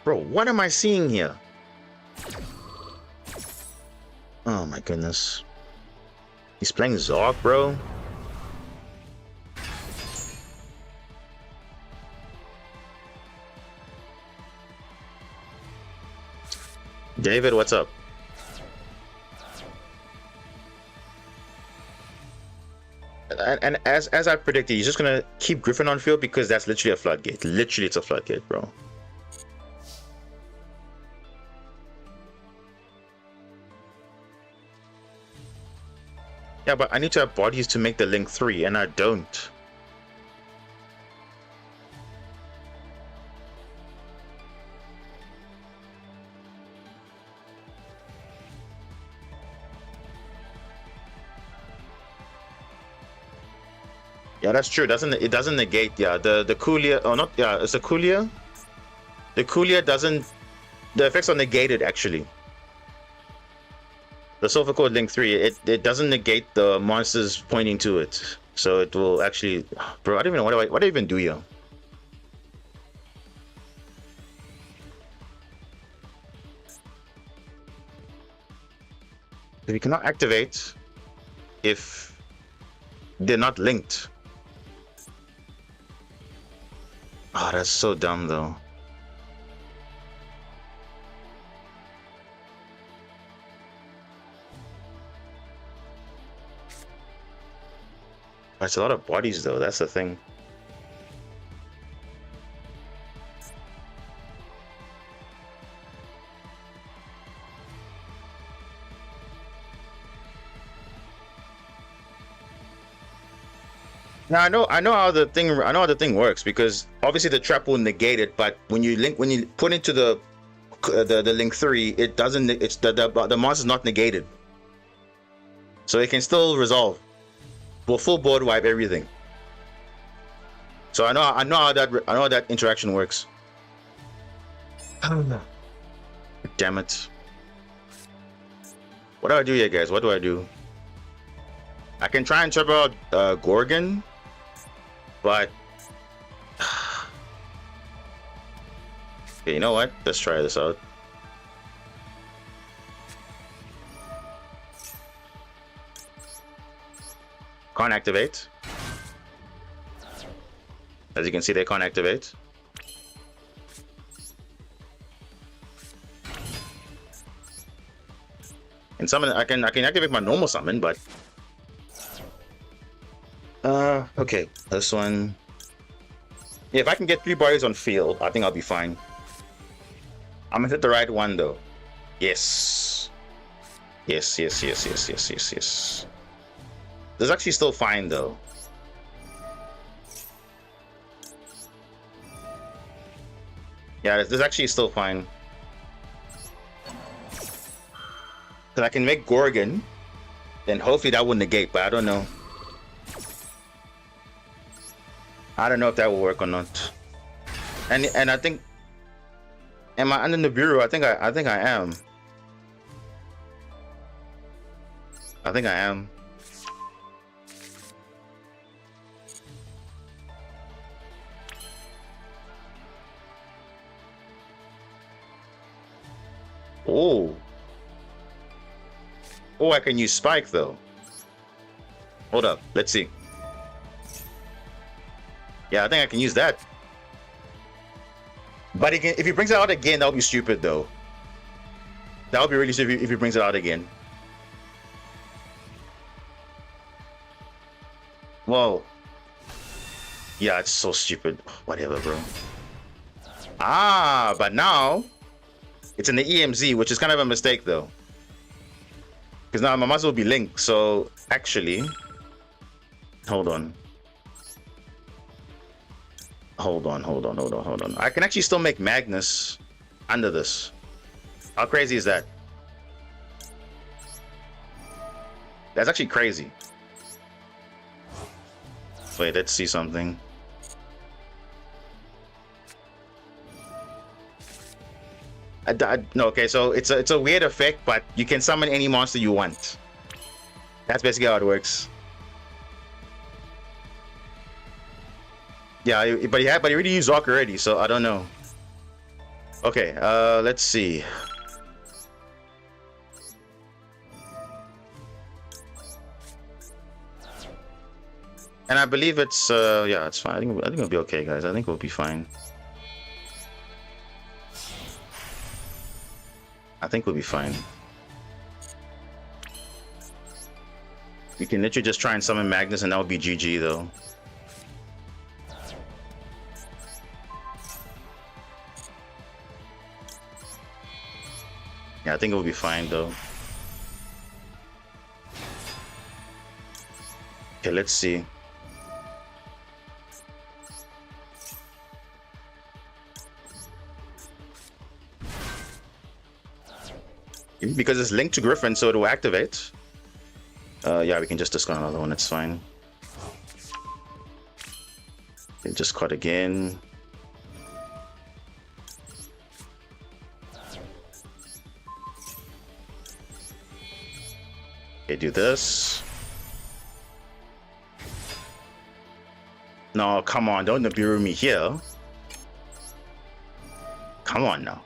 Bro, what am I seeing here? Oh my goodness. He's playing Zork, bro. David, what's up? And as I predicted, he's just gonna keep Griffin on field because that's literally a floodgate. Literally, it's a floodgate, bro. Yeah, but I need to have bodies to make the link 3, and I don't. Yeah, that's true. It doesn't negate? Yeah, the Coolia, or not? Yeah, it's a Coolia. The Coolia doesn't. The effects are negated actually. The Sulfur Code Link 3, it doesn't negate the monsters pointing to it, so it will actually. Bro, I don't even know what do I even do here. We cannot activate if they're not linked. Oh, that's so dumb though. That's a lot of bodies though, that's the thing. Now I know how the thing works, because obviously the trap will negate it, but when you put into the link 3, it doesn't. It's the monster's not negated, so it can still resolve. Will full board wipe everything. So I know how that interaction works. Damn it! What do I do here, guys? What do I do? I can try and trap out Gorgon. But okay, you know what? Let's try this out. Can't activate. As you can see, they can't activate. And summon, I can activate my normal summon, but okay, this one. Yeah, if I can get 3 bodies on field, I think I'll be fine. I'm gonna hit the right one though. Yes. Yes. This is actually still fine though. Yeah, this is actually still fine. Cause I can make Gorgon, then hopefully that will negate, but I don't know. I don't know if that will work or not. And I think, am I under the bureau? I think I am. I think I am. Oh. Oh, I can use Spike though. Hold up, let's see. Yeah, I think I can use that. But if he brings it out again, that would be stupid though. That would be really stupid if he brings it out again. Whoa. Yeah, it's so stupid. Whatever, bro. Ah, but now it's in the EMZ, which is kind of a mistake though. Because now my muscle will be linked, so actually, hold on. Hold on. I can actually still make Magnus under this. How crazy is that? That's actually crazy. Wait, let's see something. No, okay, so it's a weird effect, but you can summon any monster you want. That's basically how it works. Yeah, but he already used Zoc already, so I don't know. Okay, let's see. And I believe it's yeah, it's fine. I think it'll be okay, guys. I think we'll be fine. I think we'll be fine. We can literally just try and summon Magnus, and that would be GG, though. Yeah, I think it will be fine, though. Okay, let's see. Because it's linked to Griffin, so it will activate. Yeah, we can just discard another one, it's fine. Okay, just cut again. Okay, do this. No, come on, don't Nibiru me here. Come on now.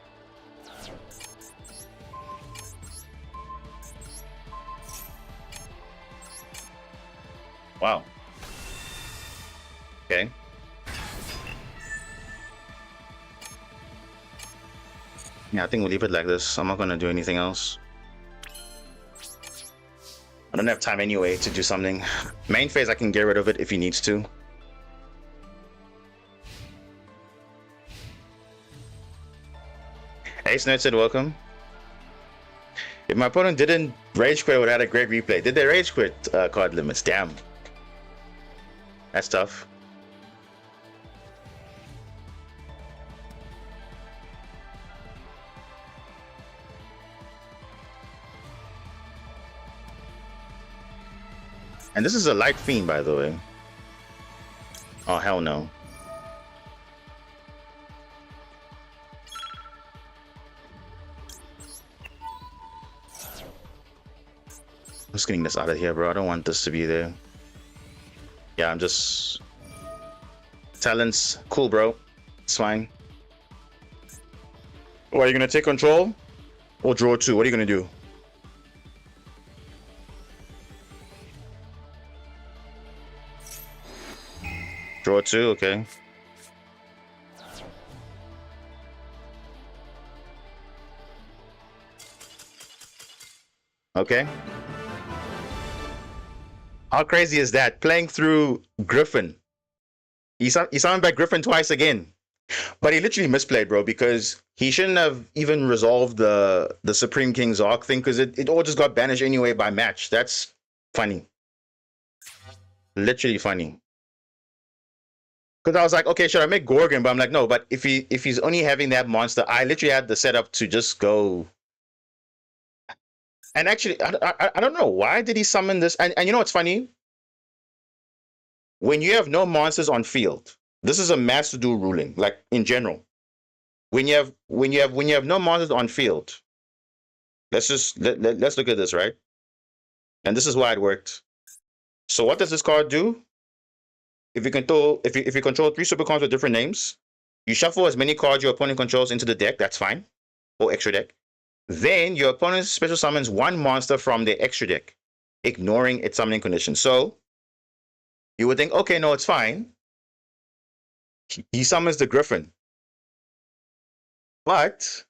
Wow. Okay. Yeah, I think we'll leave it like this. I'm not gonna do anything else. I don't have time anyway to do something. Main phase, I can get rid of it if he needs to. Hey, Snert said welcome. If my opponent didn't rage quit, I would have had a great replay. Did they rage quit card limits? Damn. That's tough. And this is a light fiend, by the way. Oh, hell no. I'm just getting this out of here, bro. I don't want this to be there. Yeah, I'm just... Talents. Cool, bro. It's fine. Oh, are you going to take control? Or draw two? What are you going to do? Draw two, okay. Okay. How crazy is that? Playing through Griffin. He summoned back Griffin twice again. But he literally misplayed, bro, because he shouldn't have even resolved the Supreme King's Arc thing, because it all just got banished anyway by match. That's funny. Literally funny. Because I was like, okay, should I make Gorgon? But I'm like, no, but if he's only having that monster, I literally had the setup to just go. And actually, I don't know, why did he summon this? And you know what's funny? When you have no monsters on field, this is a master duel ruling, like in general. When you have no monsters on field, let's look at this, right? And this is why it worked. So what does this card do? If you control 3 super cards with different names, you shuffle as many cards your opponent controls into the deck. That's fine, or extra deck. Then your opponent special summons 1 monster from their extra deck, ignoring its summoning condition. So you would think, okay, no, it's fine. He summons the Griffin. But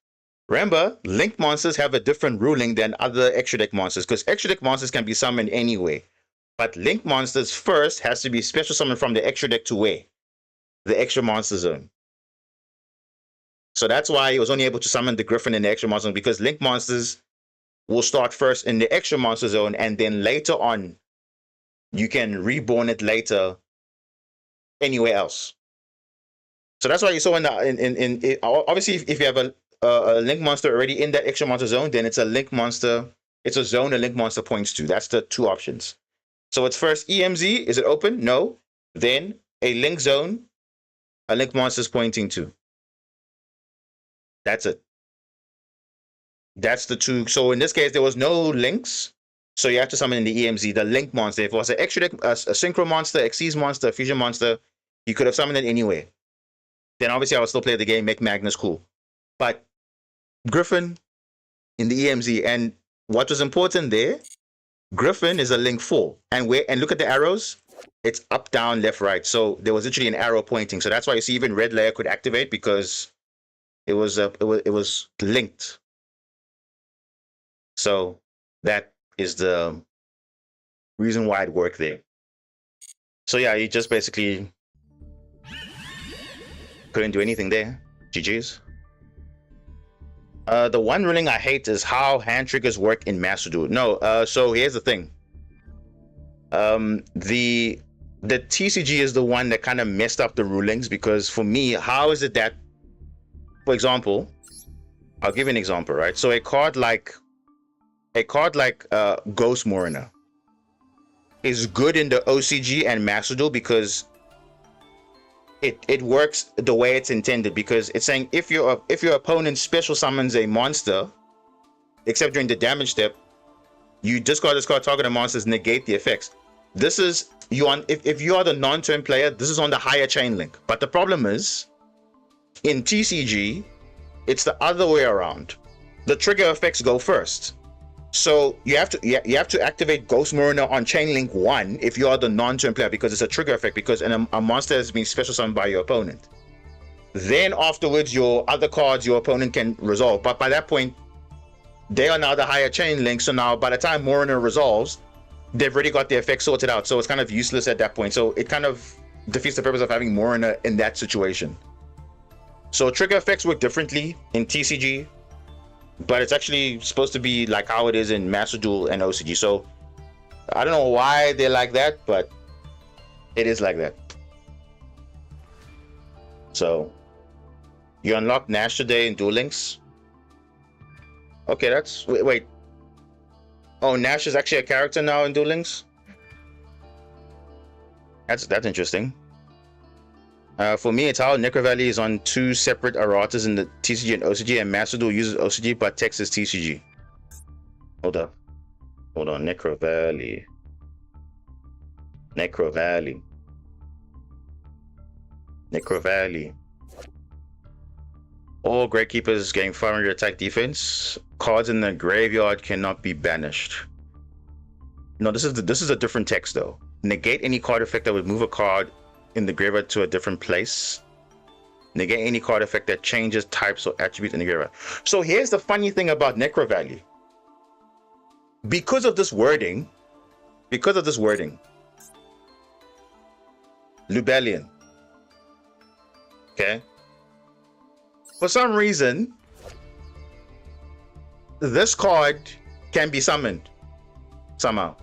remember, linked monsters have a different ruling than other extra deck monsters, because extra deck monsters can be summoned anyway. But linked monsters first has to be special summoned from the extra deck to where? The extra monster zone. So that's why he was only able to summon the Griffin in the extra monster zone, because linked monsters will start first in the extra monster zone, and then later on, you can reborn it later anywhere else. So that's why you saw obviously if you have a link monster already in that extra monster zone, then it's a link monster. It's a zone a link monster points to. That's the 2 options. So it's first EMZ. Is it open? No. then a link zone, a link monster is pointing to. That's it. That's the two. So in this case, there was no links. So you have to summon in the EMZ, the link monster. If it was an extra deck, a synchro monster, Xyz monster, a fusion monster, you could have summoned it anyway. Then obviously I would still play the game, make Magnus cool. But Griffin in the EMZ, and what was important there, Griffin is a link 4. And look at the arrows, it's up, down, left, right. So there was literally an arrow pointing. So that's why you see even red layer could activate, because it was linked. So that is the reason why it worked there. So yeah, you just basically couldn't do anything there. GG's. The one ruling I hate is how hand triggers work in Master Duel. No, so here's the thing. The TCG is the one that kind of messed up the rulings, because for me, how is it that, for example, I'll give you an example, right? So a card like Ghost Morena is good in the OCG and Master Duel because it works the way it's intended, because it's saying if your opponent special summons a monster, except during the damage step, you discard this card, target the monsters, negate the effects. This is if you are the non-turn player, this is on the higher chain link. But the problem is, in TCG, it's the other way around. The trigger effects go first. So you have to activate Ghost Mariner on chain link 1 if you are the non-turn player, because it's a trigger effect, because a monster has been special summoned by your opponent. Then afterwards, your other cards your opponent can resolve. But by that point, they are now the higher chain link. So now by the time Mariner resolves, they've already got the effect sorted out. So it's kind of useless at that point. So it kind of defeats the purpose of having Mariner in that situation. So trigger effects work differently in TCG, but it's actually supposed to be like how it is in Master Duel and OCG. So I don't know why they're like that, but it is like that. So you unlock Nash today in Duel Links. Okay, that's wait. Oh, Nash is actually a character now in Duel Links. That's interesting. For me, it's how Necro Valley is on 2 separate erratas in the TCG and OCG, and Master Duel uses OCG but text is TCG. Hold on, Necro Valley. All Gravekeepers gain 500 attack defense. Cards in the graveyard cannot be banished. No, this is a different text though. Negate any card effect that would move a card in the graveyard to a different place. Negate any card effect that changes types or attributes in the graveyard. So here's the funny thing about Necro Valley. Because of this wording, Lubellion. Okay. For some reason, this card can be summoned somehow.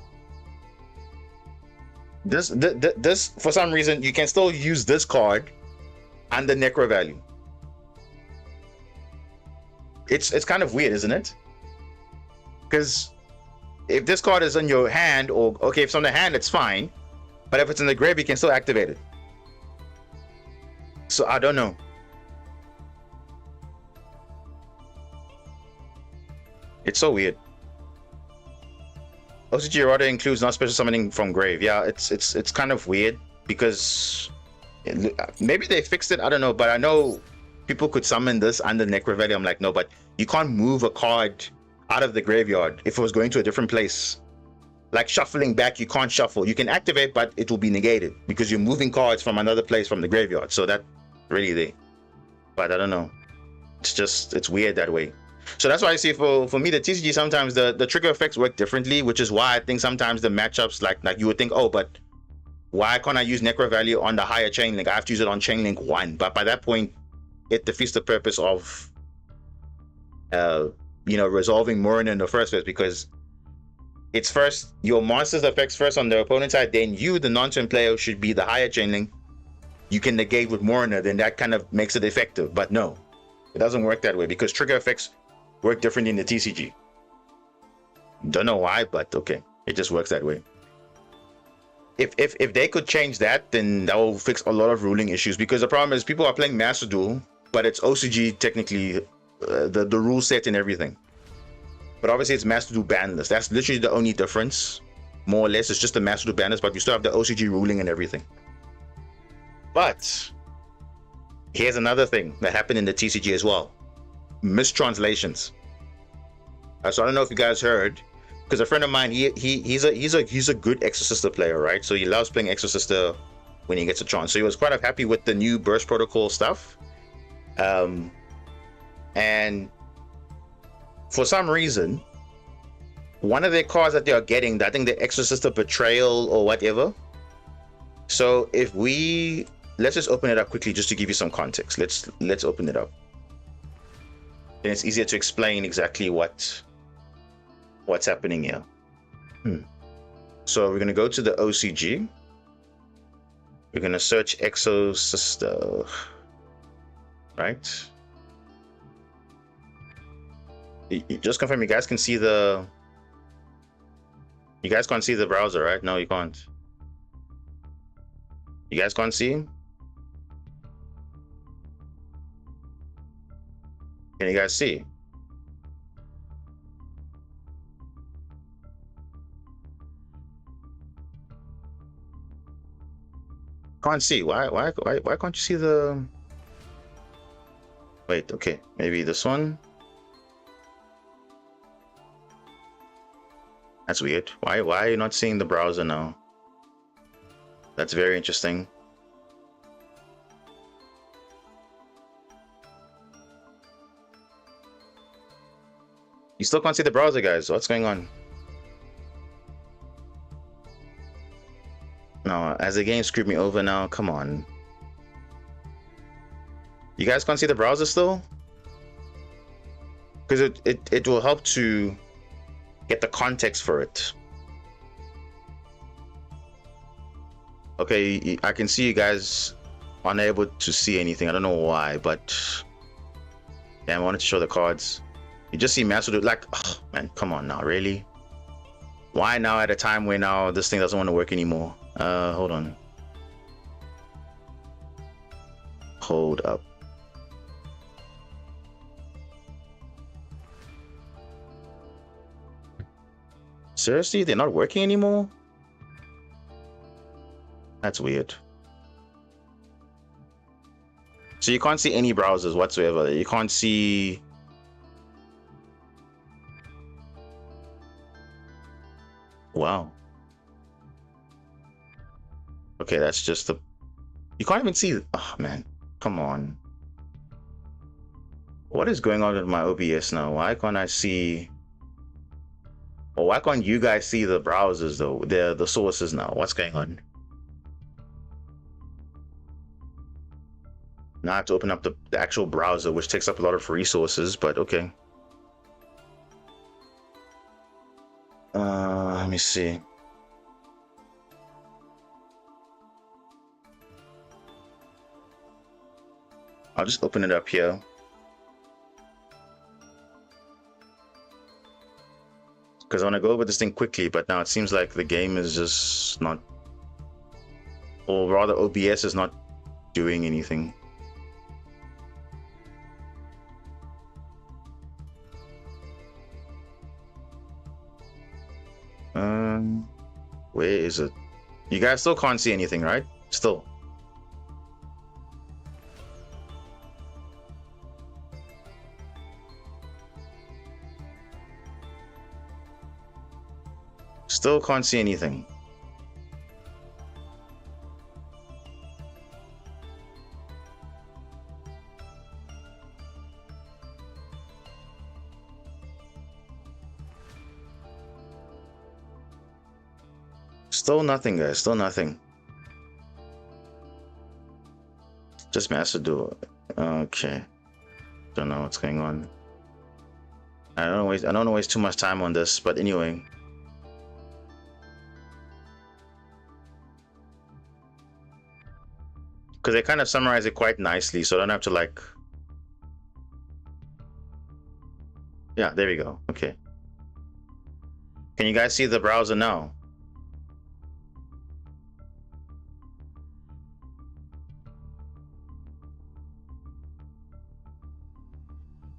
This for some reason you can still use this card and the Necro Valley. It's kind of weird, isn't it? Because if this card is in your hand, or okay, if it's on the hand, it's fine. But if it's in the grave, you can still activate it. So I don't know. It's so weird. OCG errata includes not special summoning from grave. Yeah, it's kind of weird because maybe they fixed it. I don't know, but I know people could summon this under Necro Valley. I'm like, no, but you can't move a card out of the graveyard if it was going to a different place. Like shuffling back, you can't shuffle. You can activate, but it will be negated because you're moving cards from another place from the graveyard. So that really there. But I don't know. It's weird that way. So that's why I see for me the TCG sometimes the trigger effects work differently, which is why I think sometimes the matchups like you would think, oh, but why can't I use Necro Valley on the higher chain link? I have to use it on chain link 1. But by that point, it defeats the purpose of resolving Morin in the first place, because it's first your monster's effects first on the opponent's side, then you, the non-turn player, should be the higher chain link. You can negate with Moriner, then that kind of makes it effective. But no, it doesn't work that way because trigger effects work differently in the TCG. Don't know why, but okay, it just works that way. if they could change that, then that will fix a lot of ruling issues. Because the problem is people are playing Master Duel, but it's OCG technically, the rule set and everything. But obviously it's Master Duel ban list. That's literally the only difference, more or less. It's just the Master Duel ban list, but you still have the OCG ruling and everything. But here's another thing that happened in the TCG as well: mistranslations. So I don't know if you guys heard, because a friend of mine, he's a good Exorcister player, right? So he loves playing Exorcister when he gets a chance. So he was quite happy with the new burst protocol stuff, and for some reason, one of their cards that they are getting, I think the Exorcister Betrayal or whatever. So if let's just open it up quickly just to give you some context. Let's open it up. Then it's easier to explain exactly what's happening here. So we're going to go to the OCG. We're going to search Exorcister, right? Just confirm you guys can see you guys can't see the browser, right? No, you can't. You guys can't see? Can you guys see? Can't see. Why can't you see the... Wait, okay. Maybe this one? That's weird. Why are you not seeing the browser now? That's very interesting. You still can't see the browser, guys. What's going on? No, as the game screwed me over now. Come on. You guys can't see the browser still? Because it will help to get the context for it. Okay, I can see you guys unable to see anything. I don't know why, but yeah, I wanted to show the cards. You just see Master Duel, like, oh man, come on now, really? Why now at a time where now this thing doesn't want to work anymore? Hold on. Hold up. Seriously, they're not working anymore? That's weird. So you can't see any browsers whatsoever. You can't see... Wow. Okay, that's just the... You can't even see... Oh, man. Come on. What is going on with my OBS now? Why can't I see... Or why can't you guys see the browsers, though? The sources now. What's going on? Now I have to open up the actual browser, which takes up a lot of resources, but okay. Let me see. I'll just open it up here. Because I want to go over this thing quickly, but now it seems like the game is just not... Or rather, OBS is not doing anything. Where is it? You guys still can't see anything, right? Still. Still can't see anything. Still nothing, guys. Still nothing. Just Master Duel. Okay. Don't know what's going on. I don't want to waste too much time on this, but anyway. Because they kind of summarize it quite nicely, so I don't have to like... Yeah, there we go. Okay. Can you guys see the browser now?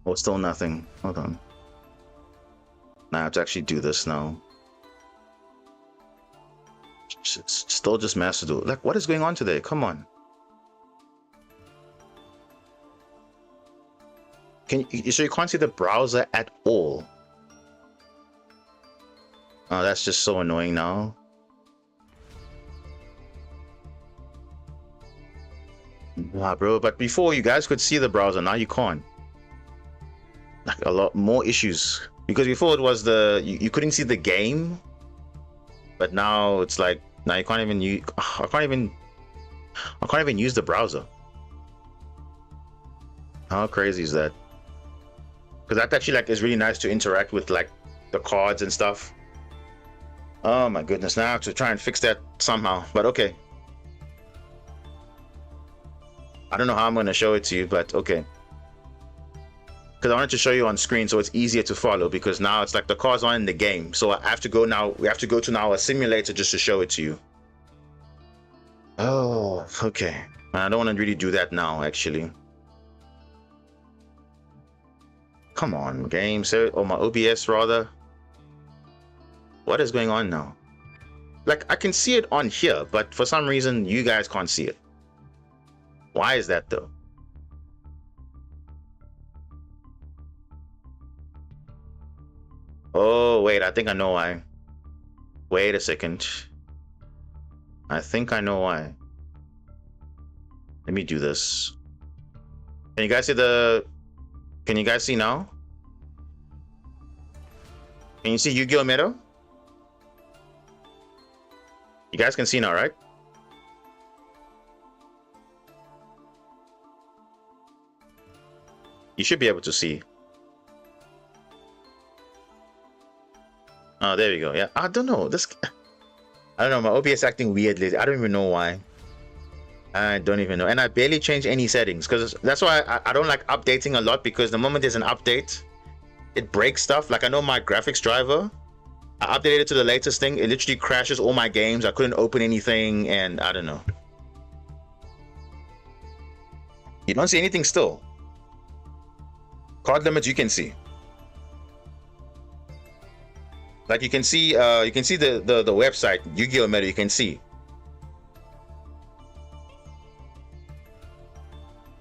Oh, still nothing. Hold on. Now I have to actually do this now. Still just masterduel. Like, what is going on today? Come on. So you can't see the browser at all? Oh, that's just so annoying now. Nah, bro, but before you guys could see the browser, now you can't. Like, a lot more issues. Because before it was you couldn't see the game, but now it's like now you can't even use. I can't even use the browser. How crazy is that? Because that actually like is really nice to interact with like the cards and stuff. Oh my goodness! Now I have to try and fix that somehow. But okay. I don't know how I'm going to show it to you, but okay. Because I wanted to show you on screen so it's easier to follow, because now it's like the cards aren't in the game. So I have to go now. We have to go to now a simulator just to show it to you. Oh, okay. I don't want to really do that now, actually. Come on, game. Oh, my OBS rather. What is going on now? Like, I can see it on here, but for some reason you guys can't see it. Why is that though? Oh, wait, I think I know why. Wait a second. I think I know why. Let me do this. Can you guys see Can you guys see now? Can you see Yu-Gi-Oh Meta? You guys can see now, right? You should be able to see. Oh, there we go. Yeah, I don't know. I don't know. My OBS acting weirdly. I don't even know why. I don't even know. And I barely change any settings, because that's why I don't like updating a lot, because the moment there's an update, it breaks stuff. Like, I know my graphics driver, I updated it to the latest thing. It literally crashes all my games. I couldn't open anything, and I don't know. You don't see anything still. Card limits you can see. Like, you can see the website Yu-Gi-Oh Meta. You can see.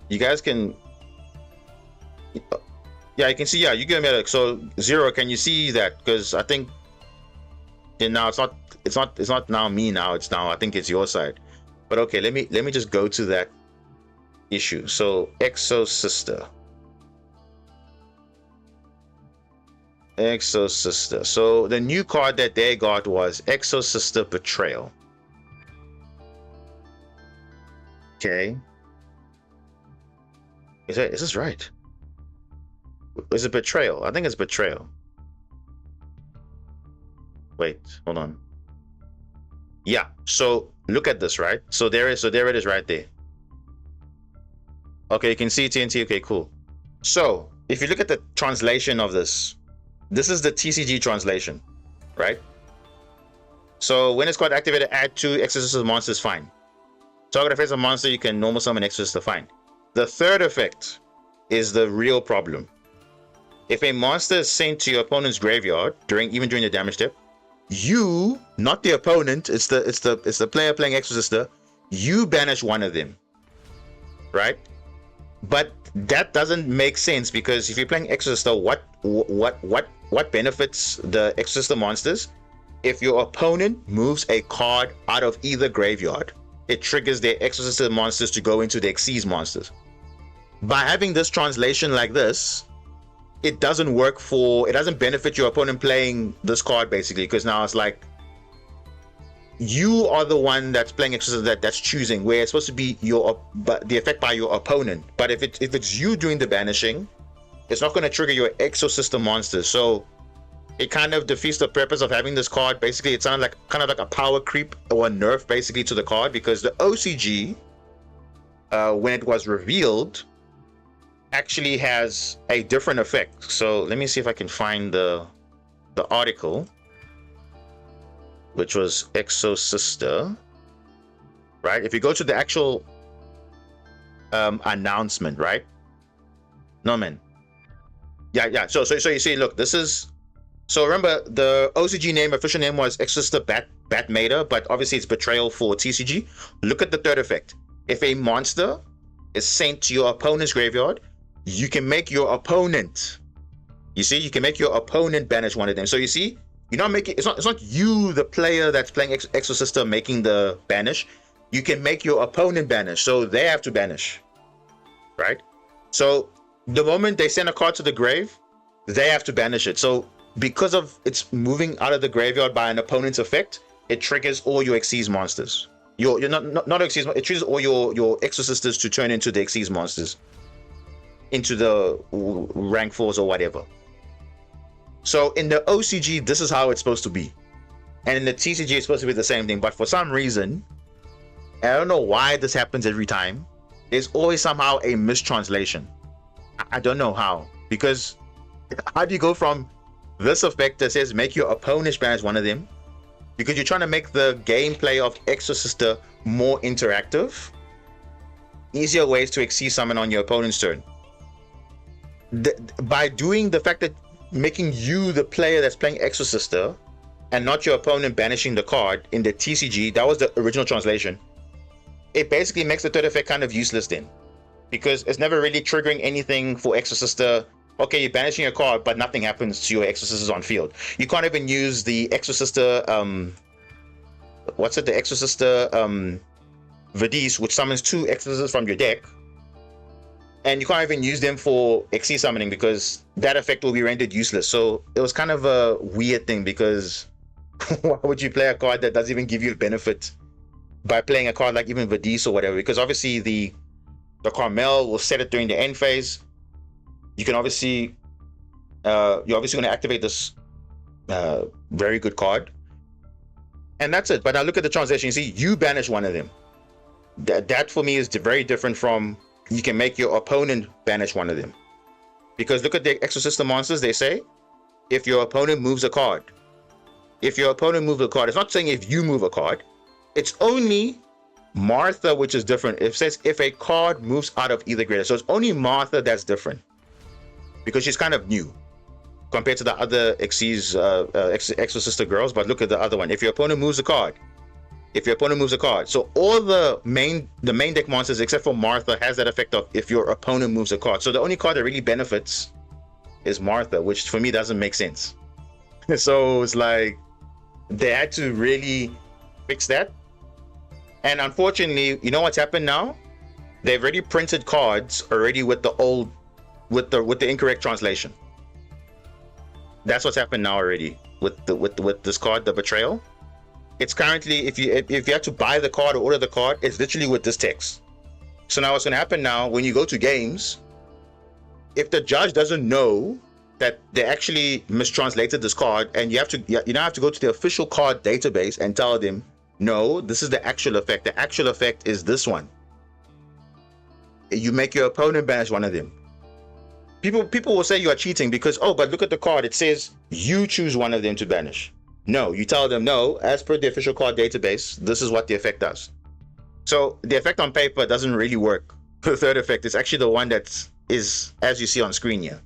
You guys can. Yeah, you can see. Yeah, Yu-Gi-Oh Meta. So Zero, can you see that? Because I think. And now it's not now me now. It's now I think it's your side. But okay, let me just go to that issue. So Exo Sister. Exo Sister. So the new card that they got was Exo Sister Betrayal. Okay. Is this right? Is it Betrayal? I think it's Betrayal. Wait, hold on. Yeah. So look at this, right? So there it is right there. Okay, you can see TNT. Okay, cool. So if you look at the translation of this. This is the TCG translation, right? So when it's called activated, add 2 exorcist monsters, fine. Target a face of monster, you can normal summon exorcist, fine. The third effect is the real problem. If a monster is sent to your opponent's graveyard even during the damage step, you, not the opponent, it's the player playing exorcist, you banish one of them, right? But that doesn't make sense, because if you're playing exorcist, what benefits the exorcist monsters? If your opponent moves a card out of either graveyard, it triggers their exorcist monsters to go into the Xyz monsters. By having this translation like this, it doesn't benefit your opponent playing this card, basically, because now it's like you are the one that's playing exorcist that's choosing where it's supposed to be the effect by your opponent. But if it's you doing the banishing, it's not going to trigger your exorcist monsters. So it kind of defeats the purpose of having this card. Basically, it sounded like kind of like a power creep or a nerf basically to the card, because the OCG, when it was revealed, actually has a different effect. So let me see if I can find the article, which was Exo Sister, right? If you go to the actual announcement, right? No, man. Yeah. So you see, look, this is. So remember, the OCG name, official name was Exorcister Batmater, but obviously it's Betrayal for TCG. Look at the third effect. If a monster is sent to your opponent's graveyard, you can make your opponent. You see, you can make your opponent banish one of them. So you see, you're not making. It's not you, the player that's playing Exorcister, making the banish. You can make your opponent banish, so they have to banish, right? So the moment they send a card to the grave, they have to banish it. So because of it's moving out of the graveyard by an opponent's effect, it triggers all your Xyz monsters. You're not Xyz. It triggers all your Exorcisters to turn into the Xyz monsters, into the rank 4s or whatever. So in the OCG, this is how it's supposed to be, and in the TCG, it's supposed to be the same thing. But for some reason, I don't know why this happens every time. There's always somehow a mistranslation. I don't know how, because how do you go from this effect that says make your opponent banish one of them, because you're trying to make the gameplay of Exorcister more interactive, easier ways to Xyz summon on your opponent's turn. By doing the fact that making you the player that's playing Exorcister and not your opponent banishing the card in the TCG, that was the original translation. It basically makes the third effect kind of useless then, because it's never really triggering anything for Exorcister. Okay, you're banishing a card, but nothing happens to your Exorcisters on field. You can't even use the Exorcister, the Exorcister Vadis, which summons 2 Exorcisters from your deck, and you can't even use them for Xyz summoning because that effect will be rendered useless. So it was kind of a weird thing, because why would you play a card that doesn't even give you a benefit by playing a card like even Vadis or whatever? Because obviously the Carmel will set it during the end phase. You can obviously, you're obviously going to activate this very good card, and that's it. But now look at the translation. You see, you banish one of them. That for me is very different from you can make your opponent banish one of them. Because look at the Exorcister monsters. They say if your opponent moves a card. If your opponent moves a card, it's not saying if you move a card. It's only Martha, which is different. It says if a card moves out of either gradient. So it's only Martha that's different, because she's kind of new compared to the other Exorcister girls. But look at the other one. If your opponent moves a card. So all the main deck monsters except for Martha has that effect of if your opponent moves a card. So the only card that really benefits is Martha, which for me doesn't make sense. So it's like they had to really fix that. And unfortunately, you know what's happened now? They've already printed cards already with the incorrect translation. That's what's happened now already with this card, the Betrayal. It's currently, if you have to buy the card or order the card, it's literally with this text. So now what's going to happen now, when you go to games, if the judge doesn't know that they actually mistranslated this card, and you now have to go to the official card database and tell them, no, this is the actual effect. The actual effect is this one. You make your opponent banish one of them. People will say you are cheating because, oh, but look at the card. It says you choose one of them to banish. No, you tell them, no, as per the official card database, this is what the effect does. So the effect on paper doesn't really work. The third effect is actually the one that is, as you see on screen here.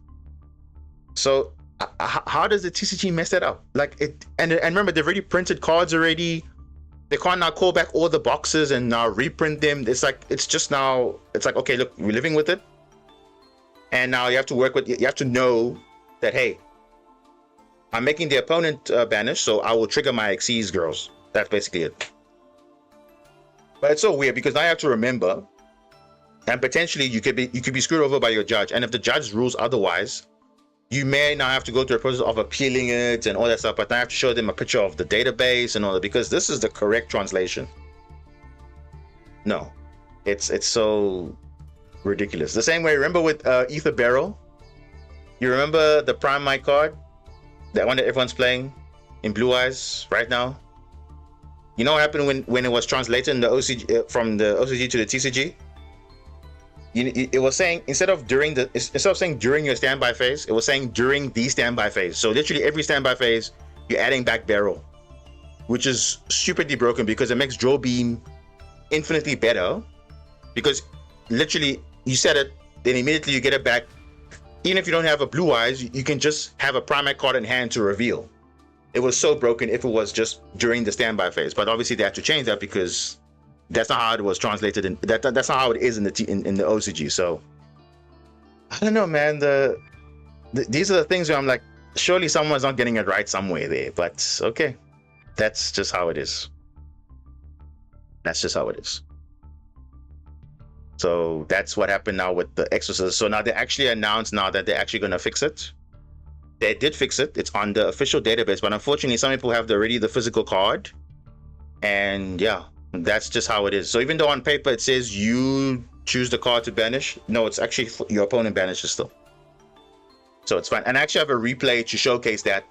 So how does the TCG mess that up? Like it, and remember, they've already printed cards already. They can't now call back all the boxes and now reprint them. It's like, it's like, okay, look, we're living with it. And now you have to know that, hey, I'm making the opponent banish, so I will trigger my Xyz girls. That's basically it. But it's so weird because now you have to remember, and potentially you could be screwed over by your judge. And if the judge rules otherwise, you may now have to go through a process of appealing it and all that stuff. But I have to show them a picture of the database and all that, because this is the correct translation. No, it's so ridiculous. The same way, remember with Ether Barrel? You remember the Prime Mic card? That one that everyone's playing in Blue Eyes right now? You know what happened when it was translated in the OCG, from the OCG to the TCG? It was saying, instead of saying during your standby phase, it was saying during the standby phase. So literally every standby phase, you're adding back Barrel, which is stupidly broken because it makes Draw Beam infinitely better, because literally you set it, then immediately you get it back even if you don't have a blue eyes, you can just have a Primate card in hand to reveal. It was so broken if it was just during the standby phase, but obviously they had to change that because that's not how it was translated, and that's not how it is in the in the OCG. So I don't know, man. These are the things where I'm like, surely someone's not getting it right somewhere there, but okay, that's just how it is. That's just how it is. So that's what happened now with the Exorcist. So now they actually announced now that they're actually going to fix it. They did fix it. It's on the official database, but unfortunately, some people have already the physical card. And yeah, that's just how it is. So even though on paper it says you choose the card to banish, no, it's actually your opponent banishes still. So it's fine. And I actually have a replay to showcase that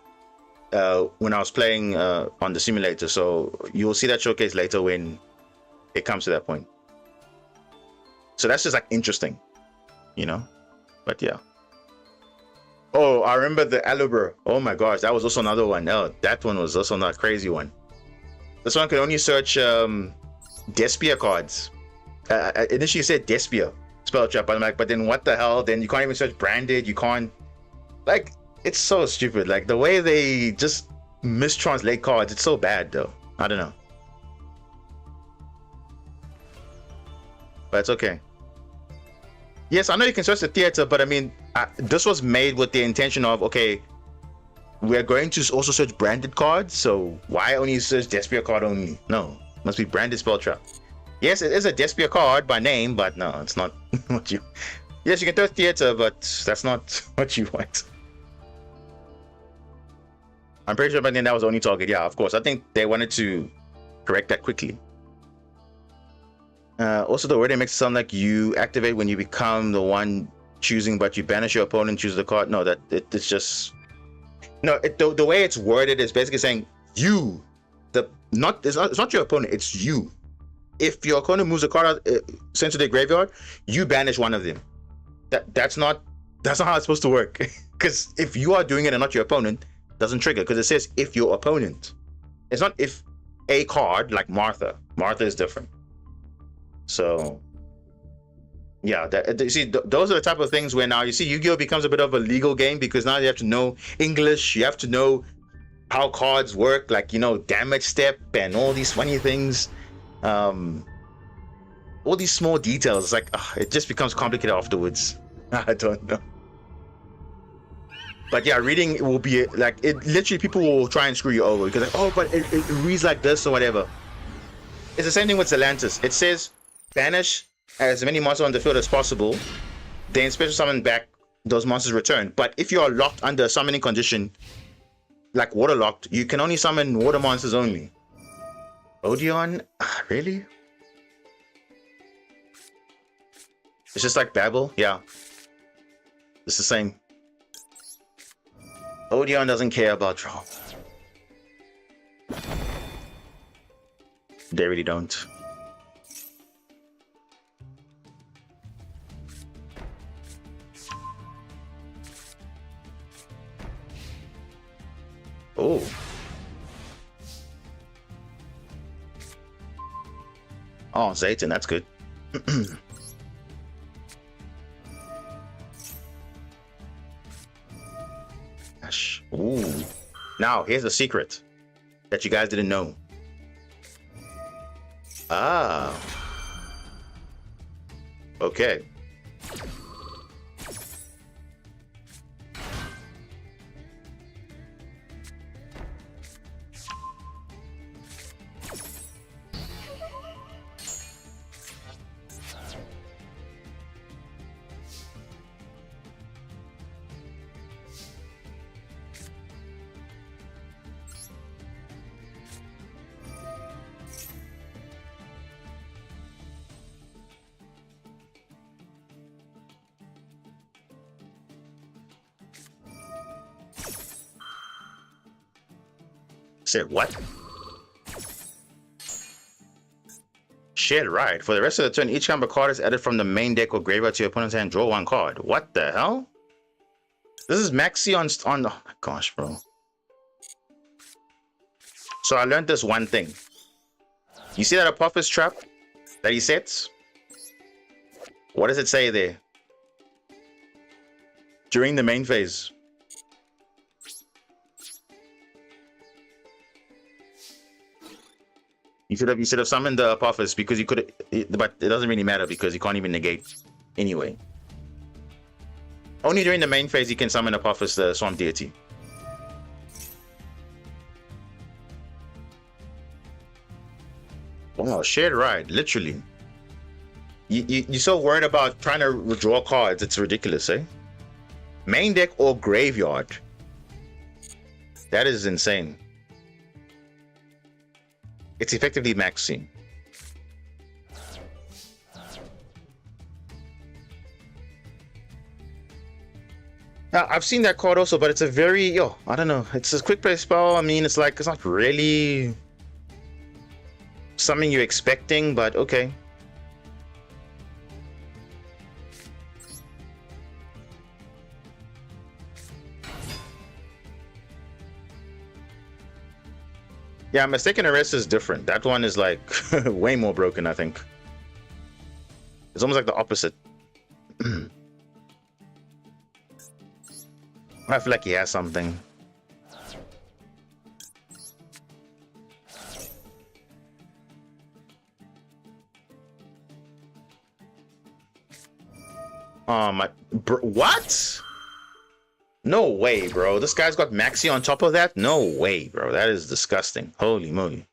when I was playing on the simulator. So you'll see that showcase later when it comes to that point. So that's just like interesting, you know? But yeah. Oh, I remember the Alubra. Oh my gosh, that was also another one. Oh, that one was also not a crazy one. This one could only search Despia cards. Initially said Despia spell trap, but I'm like, but then what the hell? Then you can't even search branded. You can't, like, it's so stupid. Like the way they just mistranslate cards, it's so bad though. I don't know. But it's okay. Yes, I know you can search the theater, but I mean, this was made with the intention of, okay, we're going to also search branded cards, so why only search Despia card only? No, must be branded spell trap. Yes, it is a Despia card by name, but no, it's not what you... Yes, you can search theater, but that's not what you want. I'm pretty sure back then that was the only target. Yeah, of course. I think they wanted to correct that quickly. Also, the word it makes it sound like you activate when you become the one choosing, but you banish your opponent, choose the card. No, it's just no. The way it's worded is basically saying you, it's not your opponent, it's you. If your opponent moves a card out, sent to their graveyard, you banish one of them. That's not how it's supposed to work. Because if you are doing it and not your opponent, it doesn't trigger. Because it says if your opponent. It's not if a card like Martha. Martha is different. So, yeah, you see, those are the type of things where now you see Yu-Gi-Oh becomes a bit of a legal game because now you have to know English, you have to know how cards work, like, you know, damage step and all these funny things, all these small details. It's like it just becomes complicated afterwards. I don't know. But yeah, reading it will be like it. Literally, people will try and screw you over because like, oh, but it reads like this or whatever. It's the same thing with Zelantis. It says banish as many monsters on the field as possible, then special summon back those monsters return. But if you are locked under a summoning condition, like water locked, you can only summon water monsters only. Odeon? Really? It's just like Babel? Yeah. It's the same. Odeon doesn't care about draw. They really don't. Oh. Oh, Zayton, that's good. Gosh. Ooh. Now, here's a secret that you guys didn't know. Ah. Okay. Said what? Shared right. For the rest of the turn, each combo card is added from the main deck or graveyard to your opponent's hand. Draw one card. What the hell? This is Maxi on. Oh my gosh, bro. So I learned this one thing. You see that Apophis trap that he sets? What does it say there? during the main phase. You should have summoned the Apophis because you could, but it doesn't really matter because you can't even negate anyway. Only during the main phase you can summon Apophis, the Swamp Deity. Wow, shared ride, literally. You're so worried about trying to withdraw cards, it's ridiculous, eh? Main deck or graveyard? That is insane. It's effectively maxing. Now, I've seen that card also, but it's a very, I don't know. It's a quick play spell. I mean, it's like, it's not really something you're expecting, but okay. Yeah, Mistaken Arrest is different. That one is like way more broken, I think. It's almost like the opposite. I feel like he has something. Oh my, what? No way, bro. This guy's got Maxi on top of that? No way, bro. That is disgusting. Holy moly.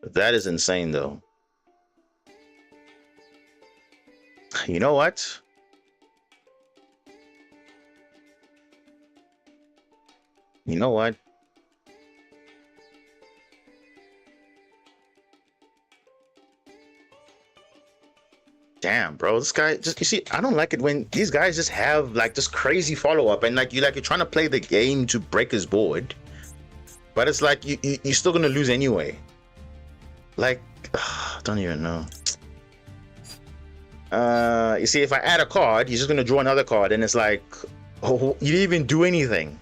That is insane, though. You know what? You know what? Damn, bro, this guy just, you see, I don't like it when these guys just have like this crazy follow-up and like you're trying to play the game to break his board, but it's like you're still gonna lose anyway. Like, I don't even know. You see, if I add a card, he's just gonna draw another card, and it's like, oh, you didn't even do anything.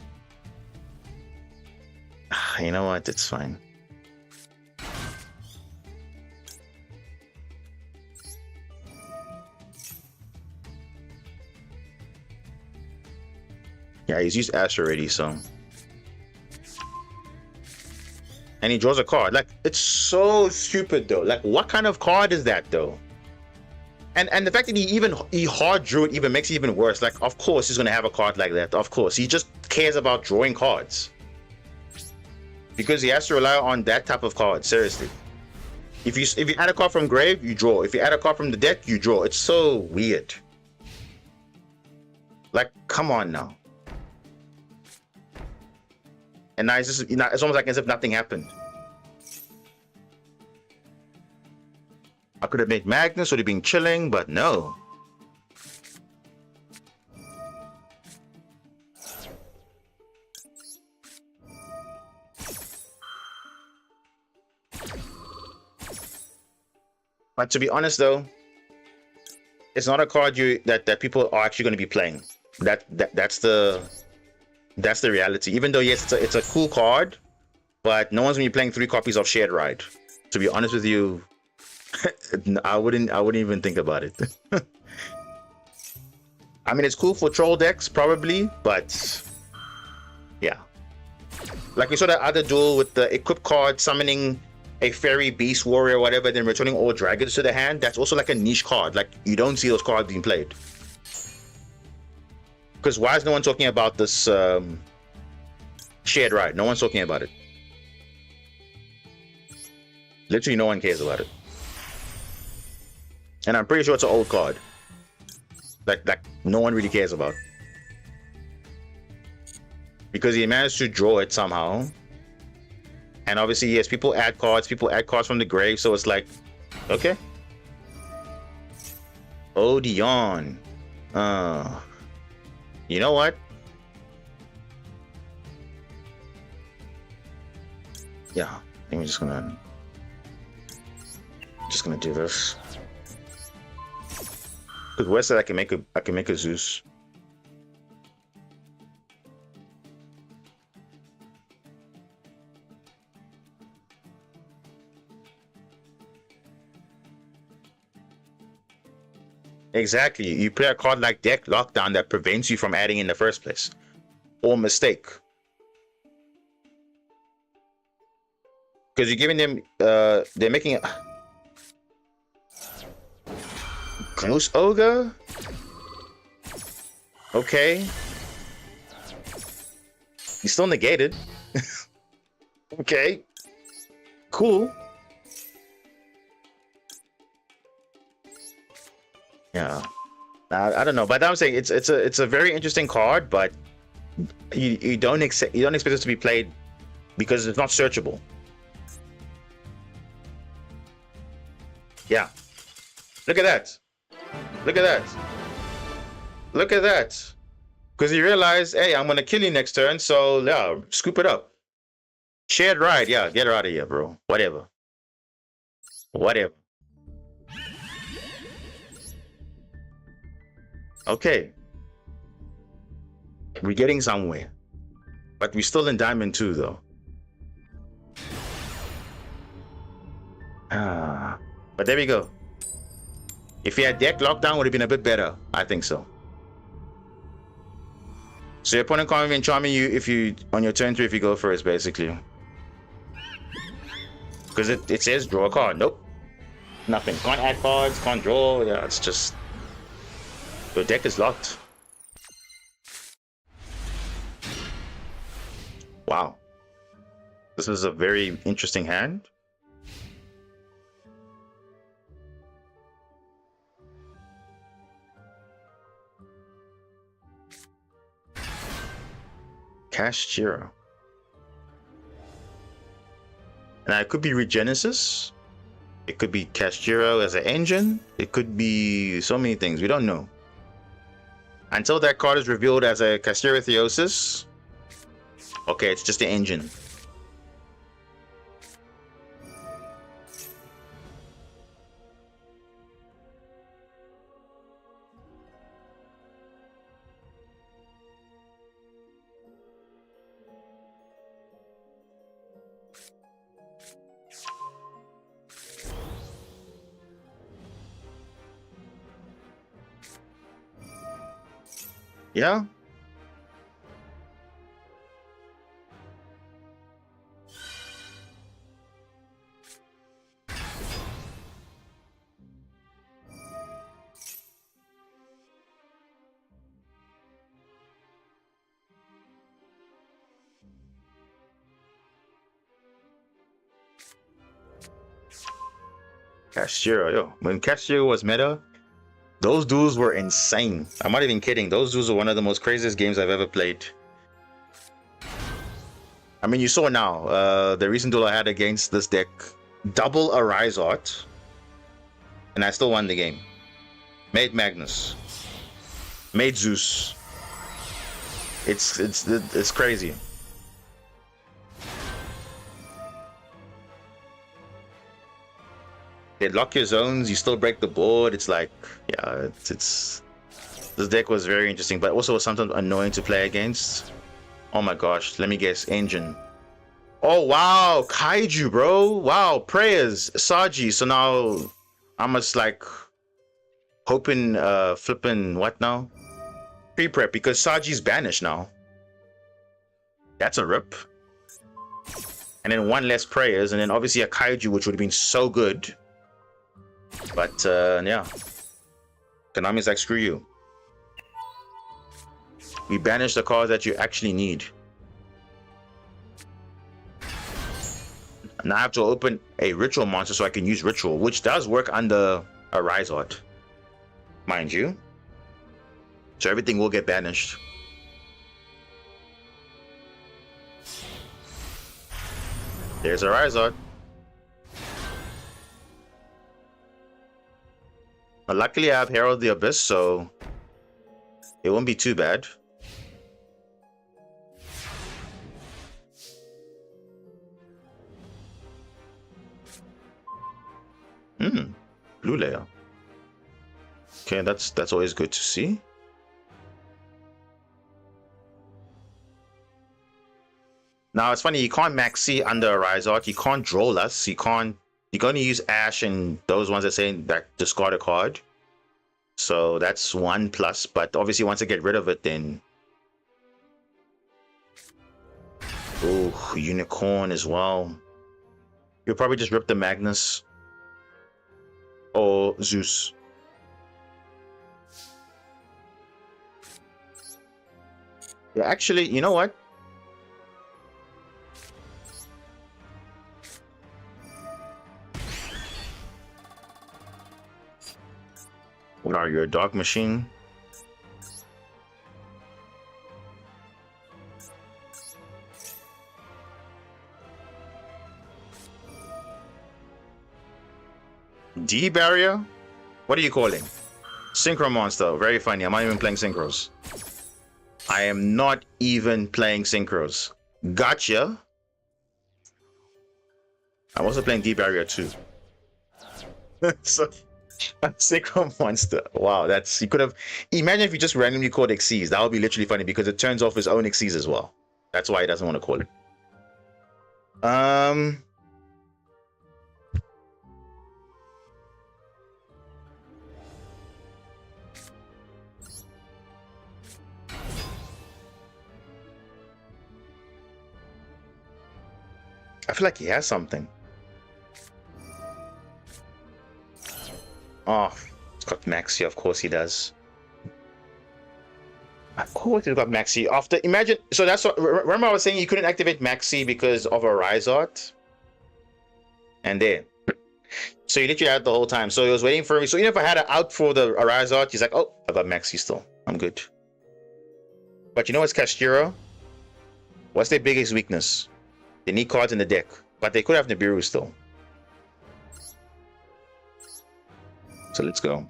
You know what? It's fine. Yeah, he's used Ash already, so. And he draws a card. Like, it's so stupid, though. Like, what kind of card is that, though? And the fact that he hard drew it even makes it even worse. Like, of course he's gonna have a card like that. Of course, he just cares about drawing cards because he has to rely on that type of card. Seriously, if you add a card from grave, you draw. If you add a card from the deck, you draw. It's so weird. Like, come on now. And now it's just, it's almost like as if nothing happened. I could have made Magnus, would have been chilling, but no. But to be honest, though, it's not a card that people are actually going to be playing. That's the reality. Even though yes, it's a cool card, but no one's going to be playing 3 copies of Shared Ride. To be honest with you. I wouldn't even think about it. I mean, it's cool for troll decks probably, but yeah, like we saw that other duel with the equip card summoning a fairy beast warrior or whatever, then returning all dragons to the hand. That's also like a niche card. Like, you don't see those cards being played. Because why is no one talking about this Shared Ride? No one's talking about it. Literally no one cares about it. And I'm pretty sure it's an old card. Like no one really cares about. Because he managed to draw it somehow. And obviously, yes, people add cards from the grave, so it's like, okay. Odeon. You know what? Yeah, I think we're just gonna do this. Because West said I can make a Zeus. Exactly. You play a card like Deck Lockdown that prevents you from adding in the first place. Or Mistake. Because you're giving them, they're making it. Close Ogre? Okay. He's still negated. Okay. Cool. Yeah. I don't know, but I'm saying it's a very interesting card, but you don't expect it to be played because it's not searchable. Yeah. Look at that. Look at that. Look at that. Because you realize, hey, I'm gonna kill you next turn, so yeah, scoop it up. Shared ride, yeah, get her out of here, bro. Whatever. Whatever. Okay. We're getting somewhere. But we're still in Diamond 2, though. But there we go. If you had Deck Lockdown, would have been a bit better. I think so. So your opponent can't even charming you if you on your turn 3 if you go first, basically. Because it says draw a card. Nope. Nothing. Can't add cards, can't draw. Yeah, it's just your deck is locked. Wow. This is a very interesting hand. Cashier. Now it could be Regenesis. It could be Cashier as an engine. It could be so many things. We don't know. Until that card is revealed as a Cashier Theosis. Okay, it's just the engine. Yeah. Cashier, yo. When Cashier was meta, those duels were insane. I'm not even kidding. Those duels are one of the most craziest games I've ever played. I mean, you saw now, the recent duel I had against this deck, double a Rise Art, and I still won the game. Made Magnus. Made Zeus. It's crazy. They lock your zones, you still break the board. It's like, yeah, it's this deck was very interesting, but also sometimes annoying to play against. Oh my gosh, let me guess, engine. Oh wow, Kaiju, bro. Wow, prayers, Saji. So now I'm just like hoping flipping what now? Pre-prep because Saji's banished now. That's a rip. And then one less prayers, and then obviously a Kaiju, which would have been so good. But yeah. Konami's like, screw you. We banish the cards that you actually need. Now I have to open a ritual monster so I can use ritual, which does work under a Rise Art, mind you. So everything will get banished. There's a Rise Art. But luckily I have Herald the Abyss, so it won't be too bad. Blue layer. Okay, that's always good to see. Now it's funny, you can't max C under a Rise Art, you can't draw us, you can only use Ash and those ones that say that discard a card. So that's 1 plus, but obviously once I get rid of it, then... Oh, unicorn as well. You'll probably just rip the Magnus. Or Zeus. Yeah, actually, you know what? What are you, a dog machine? D barrier? What are you calling? Synchro monster. Very funny. I'm not even playing synchros. I am not even playing synchros. Gotcha. I'm also playing D barrier too. So, synchro monster. Wow, that's... You could have... Imagine if you just randomly called Xyz. That would be literally funny because it turns off his own Xyz as well. That's why he doesn't want to call it. I feel like he has something. Oh, it's got Maxi. Of course he does. Of course he's got Maxi. After, imagine... So that's what... Remember I was saying you couldn't activate Maxi because of a Rise Art? And there. So he literally had the whole time. So he was waiting for me. So even if I had it out for the Rise Art, he's like, oh, I got Maxi still. I'm good. But you know what's Castiro? What's their biggest weakness? They need cards in the deck. But they could have Nibiru still. So let's go.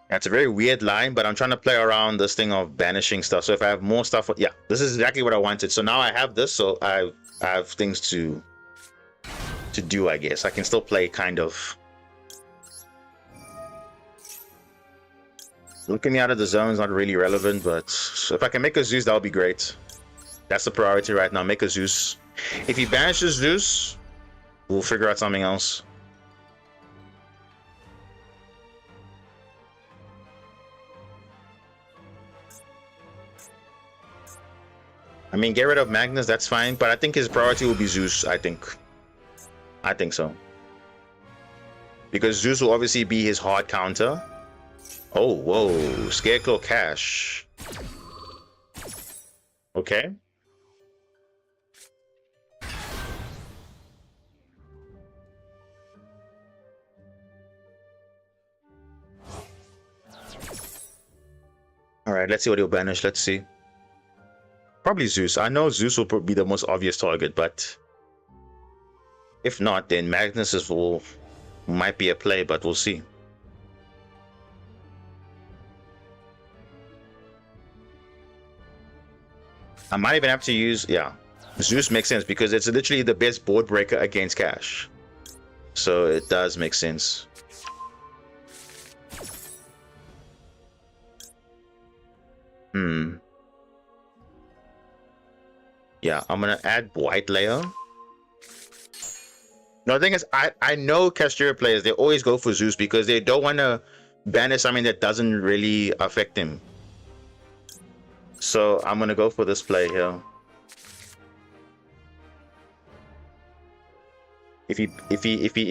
That's a very weird line, but I'm trying to play around this thing of banishing stuff. So if I have more stuff, yeah, this is exactly what I wanted. So now I have this, so I have things to do, I guess. I can still play kind of. Looking out of the zone is not really relevant, but if I can make a Zeus, that would be great. That's the priority right now. Make a Zeus. If he banishes Zeus, we'll figure out something else. I mean, get rid of Magnus, that's fine, but I think his priority will be Zeus, I think. I think so. Because Zeus will obviously be his hard counter. Oh, whoa. Scarecrow Cash. Okay. Alright, let's see what he'll banish. Let's see. Probably Zeus. I know Zeus will be the most obvious target, but if not, then Magnus might be a play, but we'll see. I might even have to use, yeah, Zeus makes sense because it's literally the best board breaker against cash. So it does make sense. Yeah, I'm gonna add white layer. No, the thing is, I know Castira players, they always go for Zeus because they don't want to banish something that doesn't really affect him. So I'm gonna go for this play here. If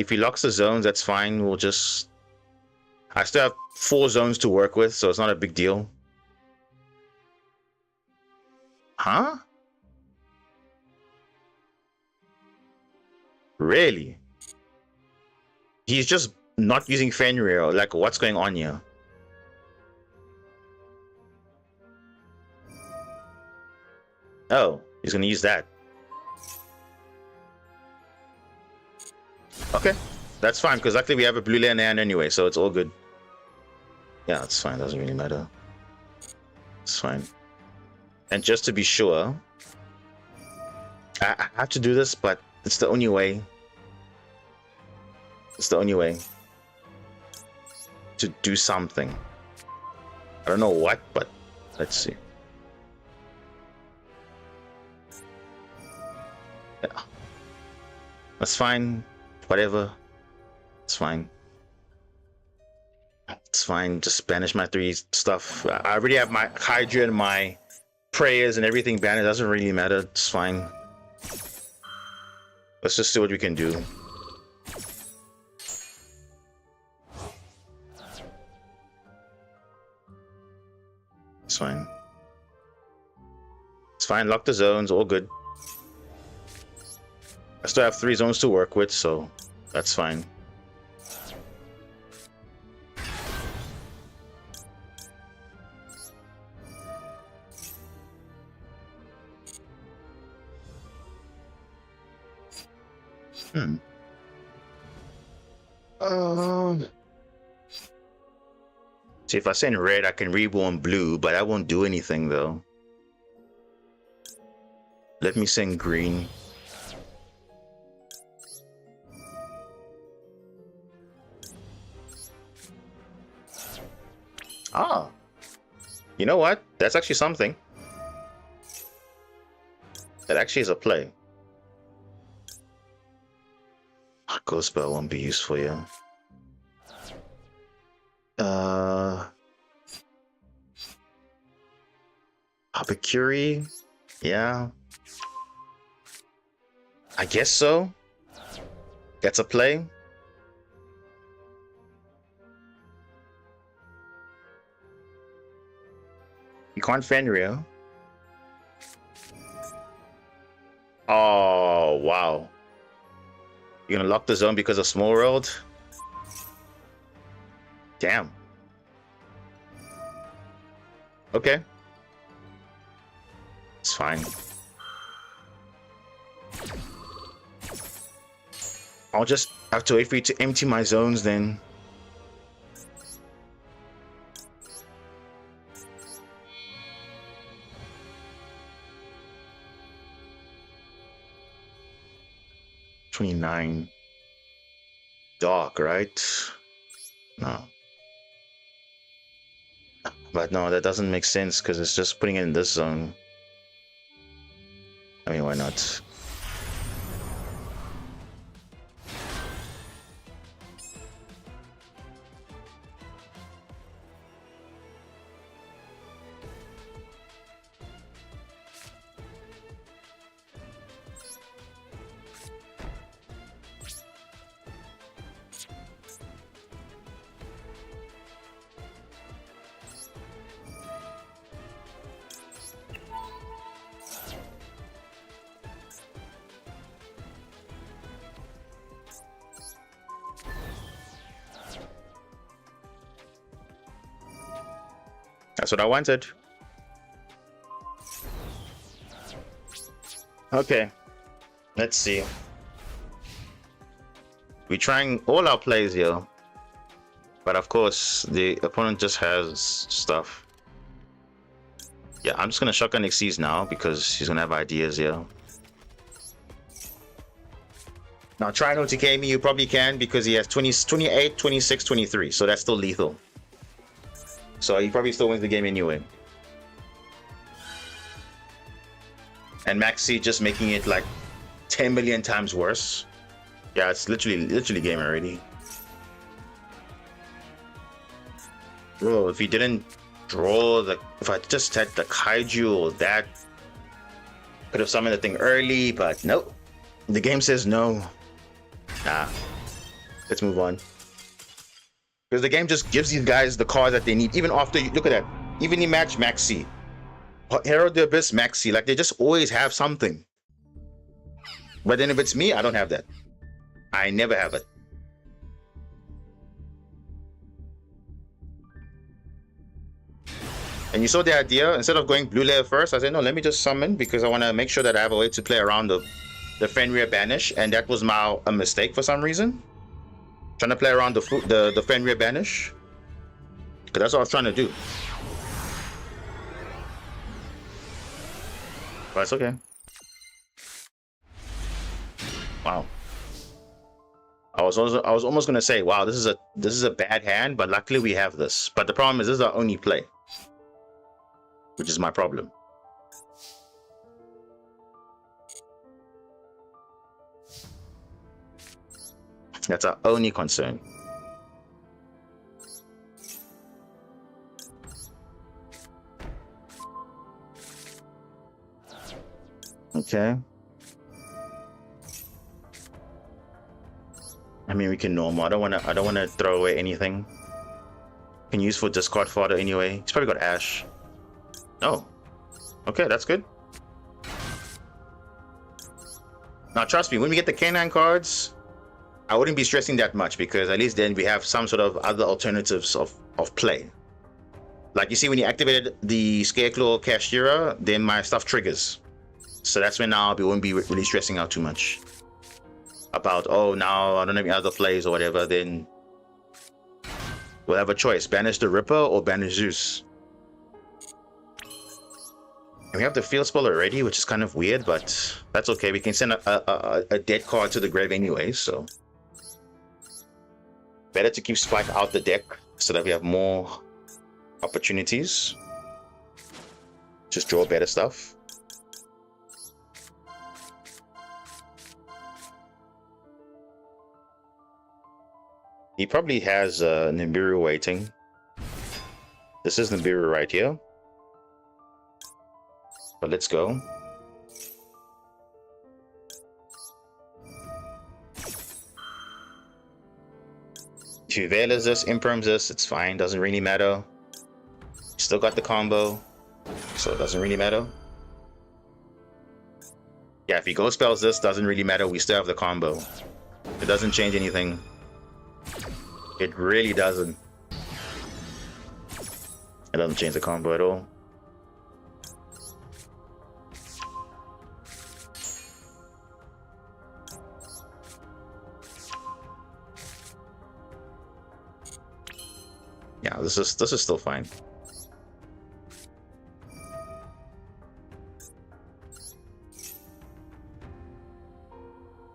he locks the zones, that's fine. We'll just... I still have 4 zones to work with, so it's not a big deal. Huh? Really? He's just not using Fenrir. Like, what's going on here? Oh, he's gonna use that. Okay, that's fine, because luckily we have a blue layer in hand anyway, so it's all good. Yeah, it's fine, doesn't really matter. It's fine. And just to be sure, I have to do this, but it's the only way. It's the only way to do something. I don't know what, but let's see. Yeah. That's fine. Whatever. It's fine. It's fine. Just banish my 3 stuff. I already have my Hydra and my prayers and everything banished. Doesn't really matter. It's fine. Let's just see what we can do. It's fine. It's fine. Lock the zones. All good. I still have 3 zones to work with, so that's fine. See, if I send red, I can reborn blue, but that won't do anything though. Let me send green. Ah, you know what? That's actually something. That actually is a play. Ghost spell won't be useful, yeah. Habakuri? Yeah. I guess so. That's a play. You can't Fenrir. Oh, wow. You're gonna lock the zone because of Small World? Damn. Okay. It's fine. I'll just have to wait for you to empty my zones then. $29. Dark, right? No. But no, that doesn't make sense because it's just putting it in this zone. I mean, why not? That's what I wanted. Okay, let's see. We're trying all our plays here, but of course the opponent just has stuff. Yeah, I'm just gonna shotgun Xyz now because he's gonna have ideas here. Now try not to KM me, you probably can because he has 20, 28, 26, 23, so that's still lethal. So he probably still wins the game anyway. And Maxi just making it like 10 million times worse. Yeah, it's literally game already. Bro, if he didn't draw the... If I just had the Kaiju or that... Could have summoned the thing early, but nope. The game says no. Nah. Let's move on. Because the game just gives these guys the cards that they need. Even after you look at that. Even in match Maxi. Herald the Abyss Maxi. Like they just always have something. But then if it's me, I don't have that. I never have it. And you saw the idea, instead of going blue layer first, I said no, let me just summon because I want to make sure that I have a way to play around the Fenrir banish, and that was a mistake for some reason. Trying to play around the Fenrir banish, because that's what I was trying to do. But it's okay. Wow. I was almost gonna say, wow, this is a bad hand, but luckily we have this. But the problem is this is our only play, which is my problem. That's our only concern. Okay. I mean, we can normal. I don't wanna throw away anything. Can use for discard fodder anyway. He's probably got Ash. Oh. Okay, that's good. Now trust me, when we get the Canine cards, I wouldn't be stressing that much because at least then we have some sort of other alternatives of play. Like you see, when you activated the Scareclaw Cashiera, then my stuff triggers. So that's when now we won't be really stressing out too much about, oh, now I don't have any other plays or whatever. Then we'll have a choice: banish the Ripper or banish Zeus. And we have the field spell already, which is kind of weird, but that's okay. We can send a dead card to the grave anyway, so better to keep Spike out the deck so that we have more opportunities. Just draw better stuff. He probably has Nibiru waiting. This is Nibiru right here. But let's go. If you Veilers this, Imperms this, it's fine, doesn't really matter. Still got the combo, so it doesn't really matter. Yeah, if he Ghost Spells this, doesn't really matter, we still have the combo. It doesn't change anything. It really doesn't. It doesn't change the combo at all. Yeah, this is still fine.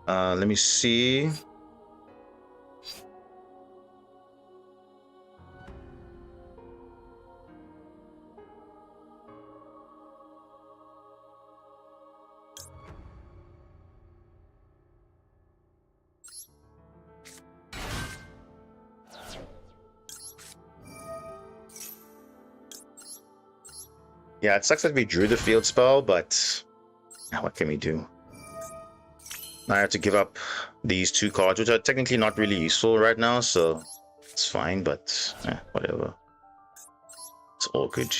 Let me see. Yeah, it sucks that we drew the field spell, but what can we do? I have to give up these two cards, which are technically not really useful right now, so it's fine, but whatever. It's all good.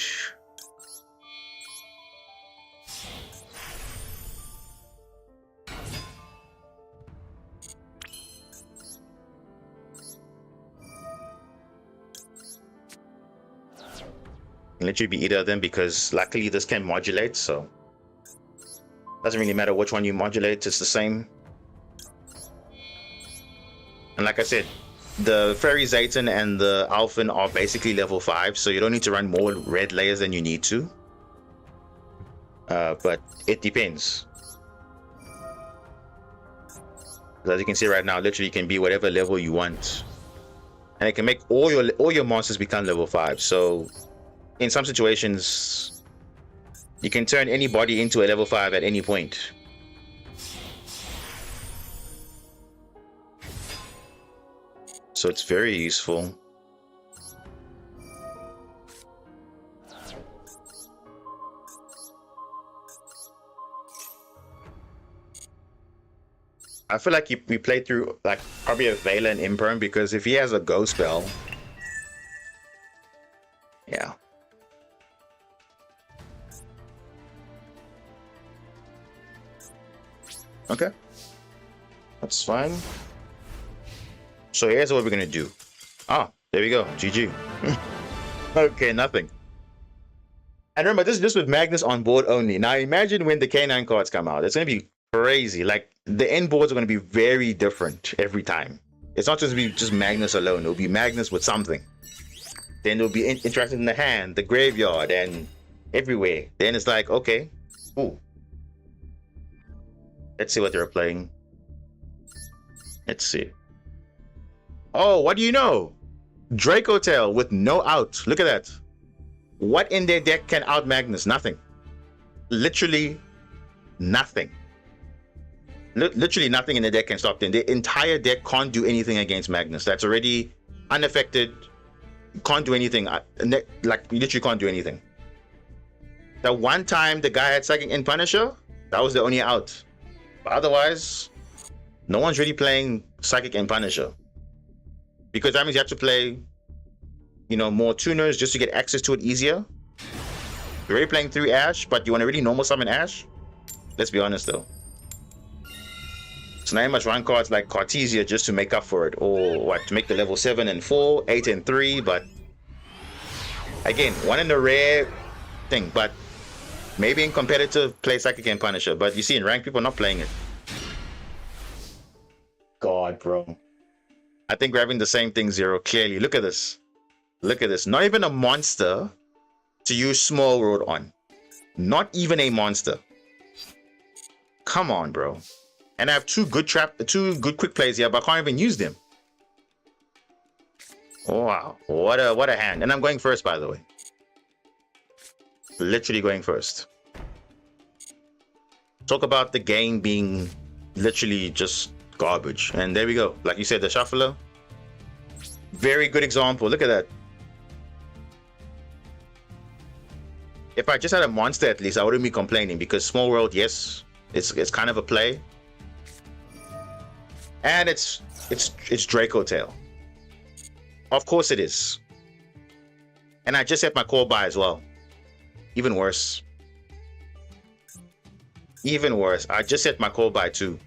Let you be either of them because luckily this can modulate, so doesn't really matter which one you modulate, it's the same. And like I said, the Fairy Zayton and the Alphen are basically level 5, so you don't need to run more red layers than you need to. But it depends. As you can see right now, literally you can be whatever level you want. And it can make all your monsters become level 5, so in some situations, you can turn anybody into a level 5 at any point. So it's very useful. I feel like we played through like probably a Vela and Imperm because if he has a Ghost spell, yeah. Okay, that's fine. So here's what we're gonna do. Ah, there we go. GG. Okay, nothing. And remember, this is just with Magnus on board only. Now imagine when the K9 cards come out. It's gonna be crazy. Like the end boards are gonna be very different every time. It's not just be just Magnus alone. It'll be Magnus with something. Then it'll be interacting in the hand, the graveyard, and everywhere. Then it's like, okay, ooh. Let's see what they're playing. Let's see. Oh, what do you know? Draco Tail with no out. Look at that. What in their deck can out Magnus? Nothing. Literally nothing. Literally nothing in the deck can stop them. The entire deck can't do anything against Magnus. That's already unaffected. Can't do anything. Like, literally can't do anything. The one time the guy had Psychic in Punisher, that was the only out. But otherwise, no one's really playing Psychic and Punisher. Because that means you have to play, you know, more tuners just to get access to it easier. You're already playing 3 Ash, but you want to really normal summon Ash? Let's be honest though. So now you must run cards like Cartesia just to make up for it. Or what, to make the level 7 and 4, 8 and 3, but again, one in the rare thing, but maybe in competitive play Psychic and Punisher. But you see in ranked people are not playing it. God, bro. I think we're having the same thing, Zero. Clearly. Look at this. Look at this. Not even a monster to use Small World on. Not even a monster. Come on, bro. And I have two good quick plays here, but I can't even use them. Wow. What a hand. And I'm going first, by the way. Literally going first. Talk about the game being literally just garbage. And there we go. Like you said, the shuffler. Very good example. Look at that. If I just had a monster, at least I wouldn't be complaining, because Small World, yes, it's kind of a play. And it's Draco Tail. Of course it is. And I just set my core by as well. Even worse. Even worse. I just set my core by too.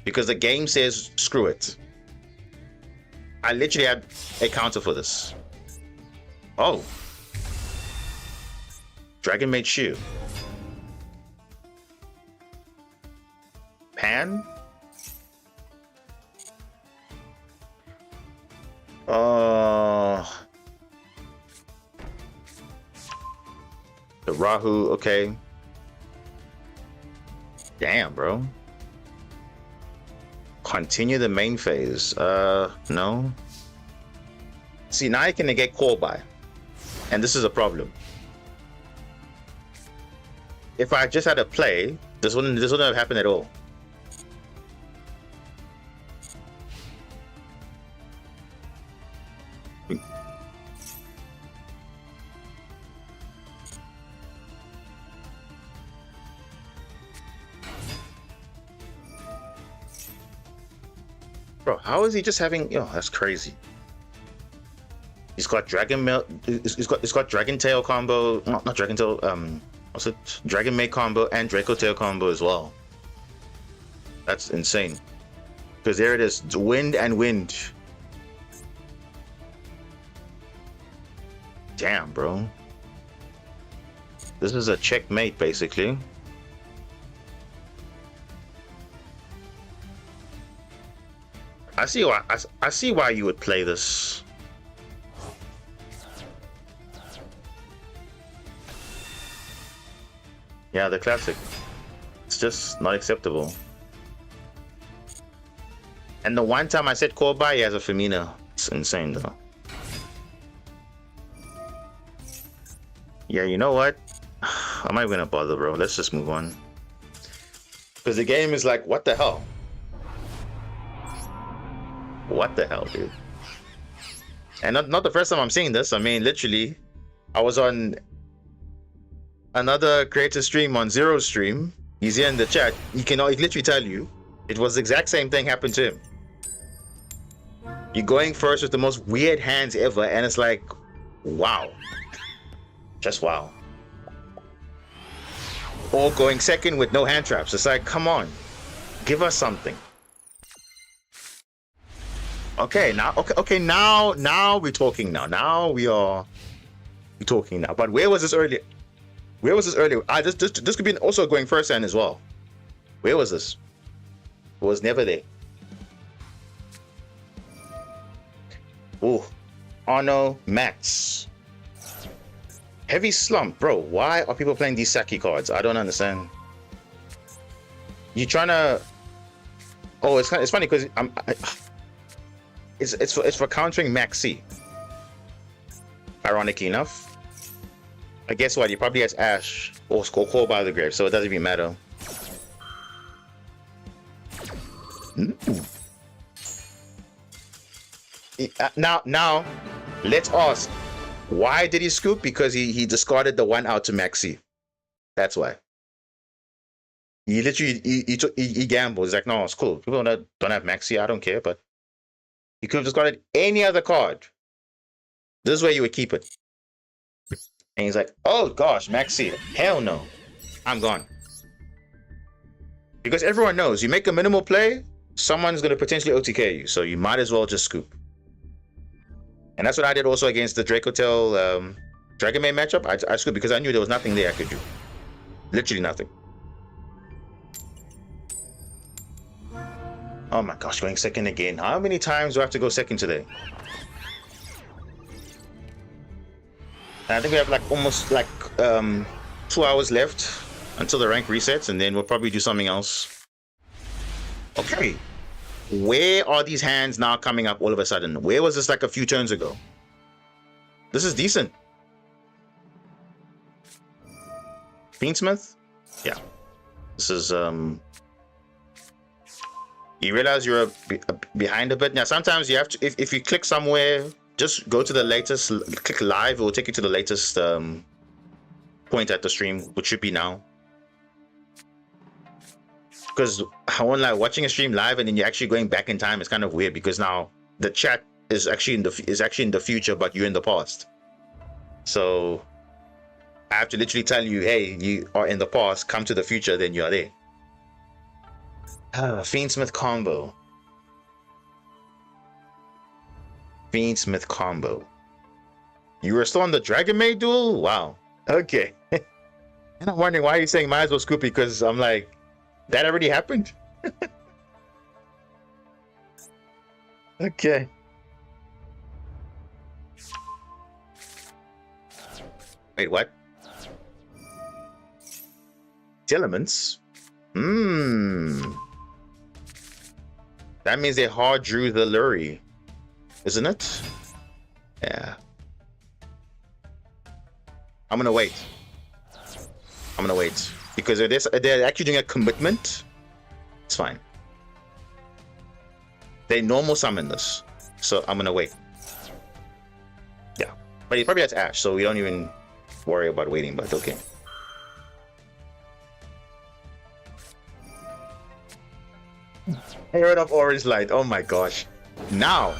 Because the game says screw it. I literally had a counter for this. Oh. Dragon Maid Shoe. Pan? The Rahu, okay. Damn, bro. Continue the main phase. No. See, now I can negate call by. And this is a problem. If I just had a play, this wouldn't have happened at all. Bro, how is he just having? Yo, that's crazy. He's got It's got Dragon Tail combo. Not Dragon Tail. What's it? Dragon Maid combo and Draco Tail combo as well. That's insane. Because there it is, wind and wind. Damn, bro. This is a checkmate, basically. I see why you would play this. Yeah, the classic. It's just not acceptable. And the one time I said call by, he has a Femina. It's insane though. Yeah, you know what? I'm not even gonna bother, bro. Let's just move on. Because the game is like, what the hell? What the hell, dude? And not the first time I'm seeing this. I mean, literally, I was on another creator stream, on Zero's stream. He's here in the chat. He can literally tell you it was the exact same thing happened to him. You're going first with the most weird hands ever, and it's like, wow. Just wow. Or going second with no hand traps. It's like, come on. Give us something. Okay, now we're talking now. Now we're talking now. But where was this earlier? Where was this earlier? This could be also going first hand as well. Where was this? It was never there. Ooh. Arno Max. Heavy slump, bro. Why are people playing these Saki cards? I don't understand. You trying to Oh, it's funny because it's for countering Maxi. Ironically enough. I guess what? He probably has Ash or Call by the Grave, so it doesn't even matter. Now, let's ask. Why did he scoop? Because he discarded the one out to Maxi. That's why. He literally he gambled. He's like, no, it's cool. People don't have Maxi. I don't care, but he could have discarded any other card. This is where you would keep it. And he's like, oh gosh, Maxi, hell no, I'm gone. Because everyone knows you make a minimal play, someone's going to potentially OTK you, so you might as well just scoop. And that's what I did also against the Dracotel Dragon Maid matchup. I scooped because I knew there was nothing there I could do. Literally nothing. Oh my gosh, going second again. How many times do I have to go second today? And I think we have like almost like 2 hours left until the rank resets, and then we'll probably do something else. Okay. Where are these hands now coming up all of a sudden? Where was this like a few turns ago? This is decent. Fiendsmith? Yeah. This is you realize you're behind a bit. Now sometimes you have to, if you click somewhere, just go to the latest, click live, it will take you to the latest point at the stream, which should be now. Because I won't lie, watching a stream live and then you're actually going back in time is kind of weird, because now the chat is actually in the future, but you're in the past. So I have to literally tell you, hey, you are in the past, come to the future, then you are there. Fiendsmith combo. Fiendsmith combo. You were still on the Dragon Maid duel? Wow. Okay. And I'm wondering why you're saying might as well scoop, because I'm like, that already happened. Okay. Wait, what? Elements? That means they hard drew the Lurie, isn't it? Yeah. I'm gonna wait. Because they're actually doing a commitment. It's fine. They normal summon this, so I'm gonna wait. Yeah, but he probably has Ash, so we don't even worry about waiting. But okay. Herald of Orange Light. Oh my gosh. Now,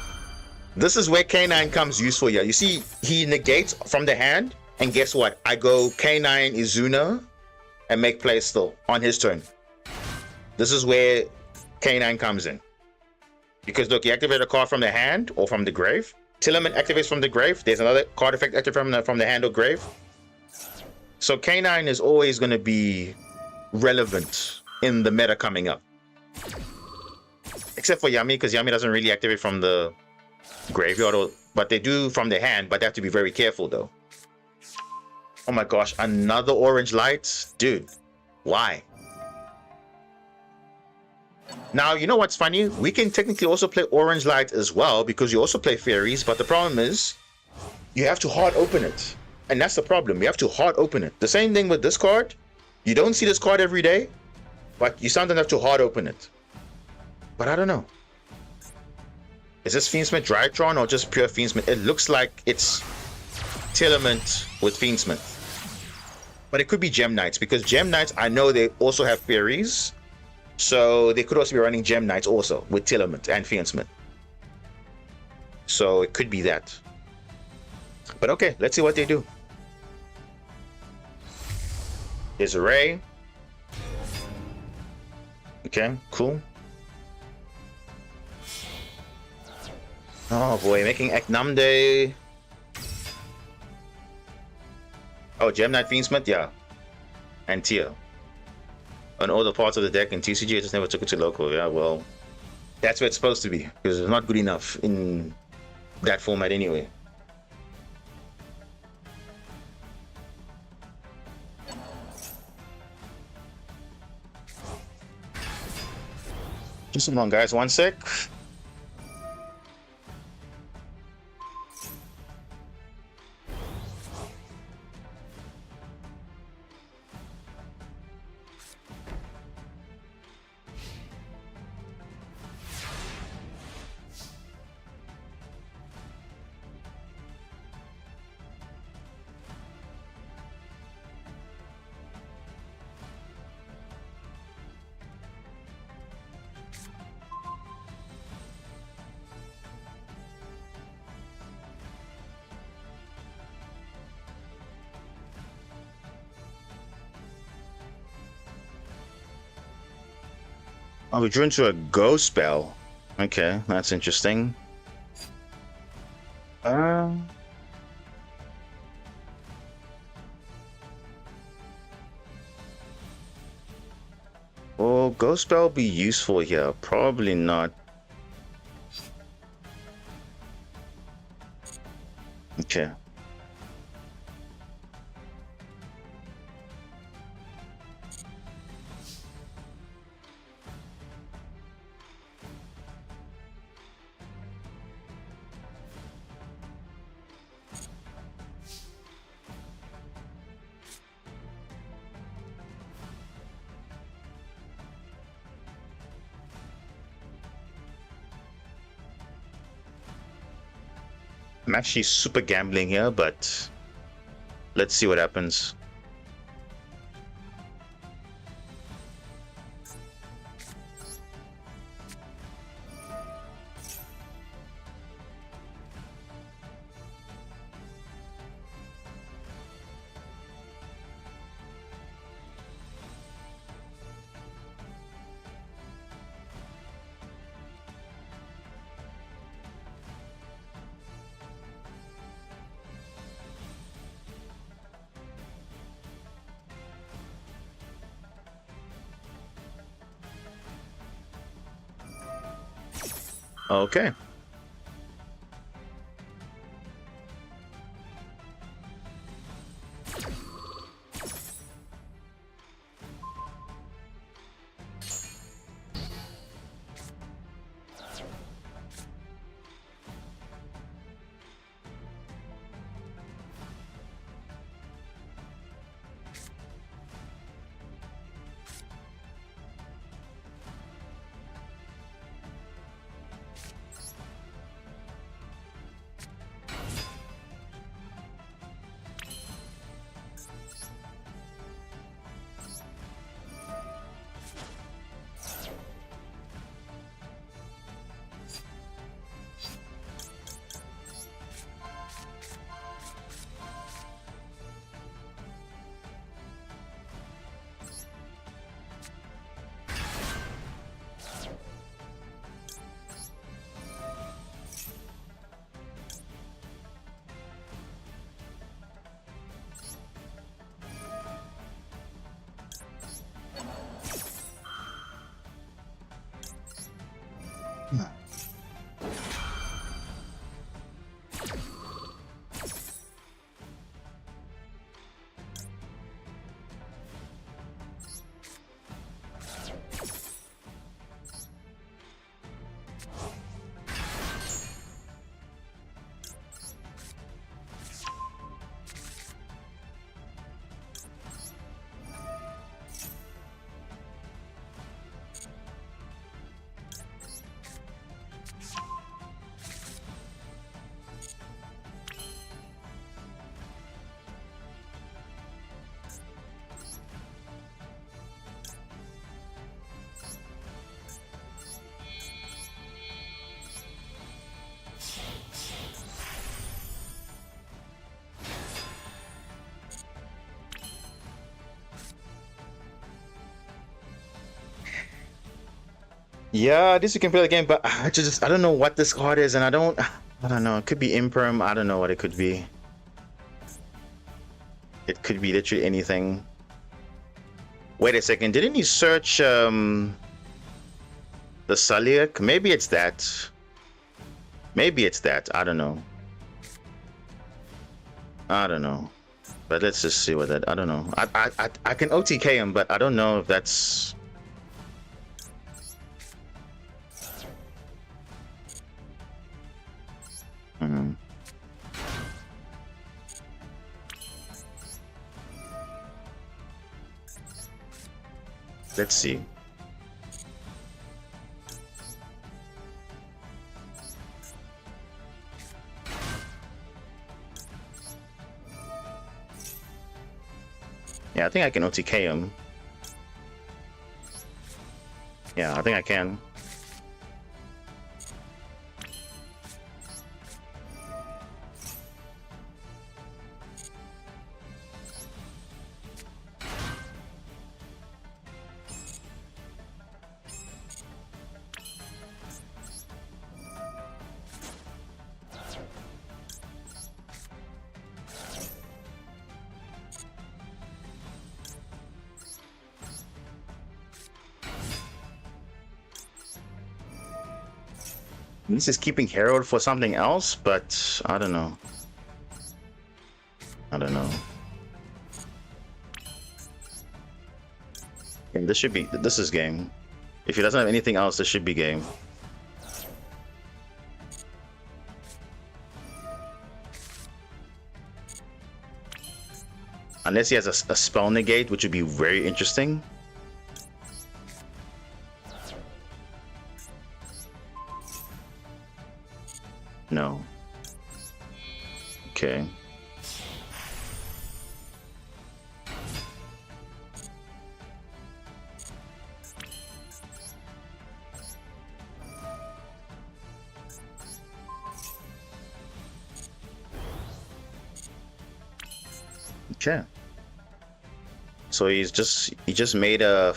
this is where K9 comes useful here. You see, he negates from the hand, and guess what? I go K9 Izuna and make plays still on his turn. This is where K9 comes in. Because look, you activate a card from the hand or from the grave. Tillman activates from the grave. There's another card effect activated from the hand or grave. So K9 is always going to be relevant in the meta coming up. Except for Yami, because Yami doesn't really activate from the graveyard, but they do from the hand, but they have to be very careful though. Oh my gosh, another orange light? Dude, why? Now, you know what's funny? We can technically also play orange light as well, because you also play fairies, but the problem is you have to hard open it. And that's the problem. You have to hard open it. The same thing with this card. You don't see this card every day, but you sometimes have to hard open it. But I don't know. Is this Fiendsmith Drytron or just pure Fiendsmith? It looks like it's Telement with Fiendsmith. But it could be Gem Knights, because Gem Knights, I know they also have fairies. So they could also be running Gem Knights also with Telement and Fiendsmith. So it could be that. But okay, let's see what they do. There's a Ray. Okay, cool. Oh boy, making Eknamde. Oh, Gem Knight Fiendsmith, yeah. And Tia. On all the parts of the deck in TCG, I just never took it to local. Yeah, well, that's where it's supposed to be, because it's not good enough in that format anyway. Just hold on, guys. 1 sec. Oh, we drew into a go spell. Okay, that's interesting. Will go spell be useful here? Probably not. Okay. I'm actually super gambling here, but let's see what happens. Okay. Yeah, this you can play the game, but I don't know what this card is, and I don't know. It could be Imperm. I don't know what it could be. It could be literally anything. Wait a second. Didn't you search the Saliak? Maybe it's that. Maybe it's that. I don't know. I don't know. But let's just see what that. I don't know. I can OTK him, but I don't know if that's. Let's see. Yeah, I think I can OTK him. Yeah, I think I can. This is keeping Herald for something else, but I don't know. I don't know. Yeah, this should be. This is game. If he doesn't have anything else, this should be game. Unless he has a spell negate, which would be very interesting. No. Okay. Okay. So he just made a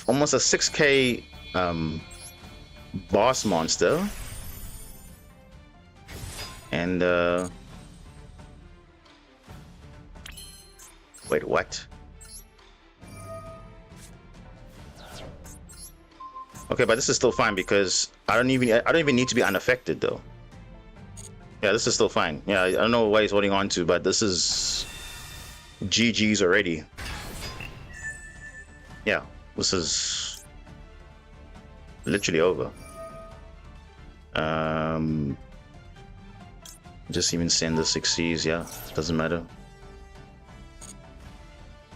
almost a 6K boss monster. And wait, what? Okay, but this is still fine because I don't even need to be unaffected though. Yeah, this is still fine. Yeah, I don't know what he's holding on to, but this is GG's already. Yeah, this is literally over. Just even send the 6Cs, yeah, doesn't matter.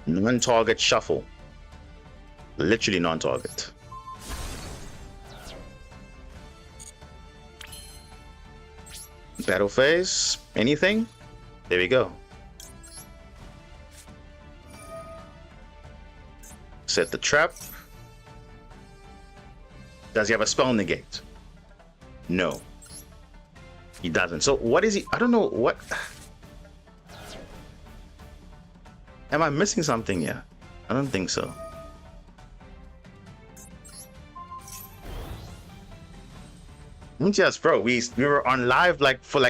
Non-target shuffle. Literally non-target. Battle phase, anything? There we go. Set the trap. Does he have a spell negate? No. He doesn't. So what is he? I don't know what. Am I missing something here? I don't think so. Yes, bro. We were on live for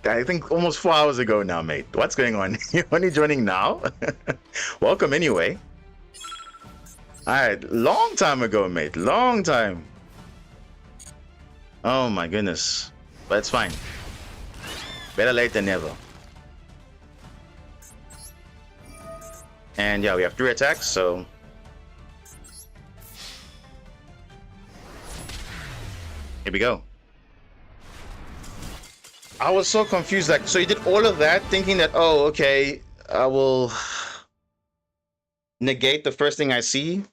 I think almost 4 hours ago now, mate. What's going on? You're only joining now? Welcome anyway. Alright, long time ago, mate. Long time. Oh my goodness. But it's fine. Better late than never. And yeah, we have 3 attacks, so here we go. I was so confused, like, so you did all of that thinking that, oh, okay, I will negate the first thing I see.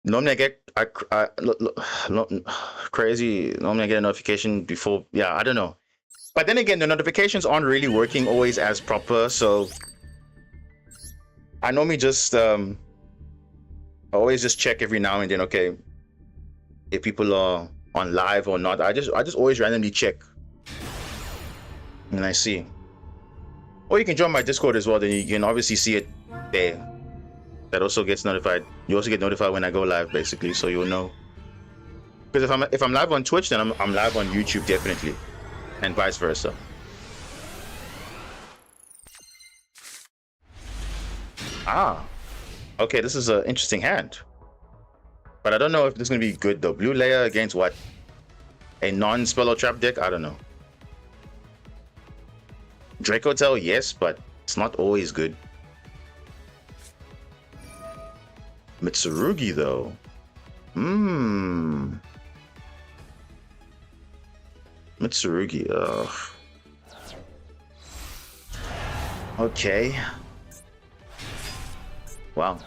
Normally I get crazy. Normally I get a notification before. Yeah, I don't know. But then again, the notifications aren't really working always as proper. So I normally just I always just check every now and then. Okay, if people are on live or not. I just always randomly check and I see. Or you can join my Discord as well. Then you can obviously see it there. That also gets notified. You also get notified when I go live, basically, so you'll know. Because if I'm live on Twitch, then I'm live on YouTube definitely, and vice versa. Ah, okay. This is an interesting hand, but I don't know if this is gonna be good though. Blue layer against what? A non-spell or trap deck? I don't know. Draco Tail, yes, but it's not always good. Mitsurugi though. Mitsurugi. Okay. Wow.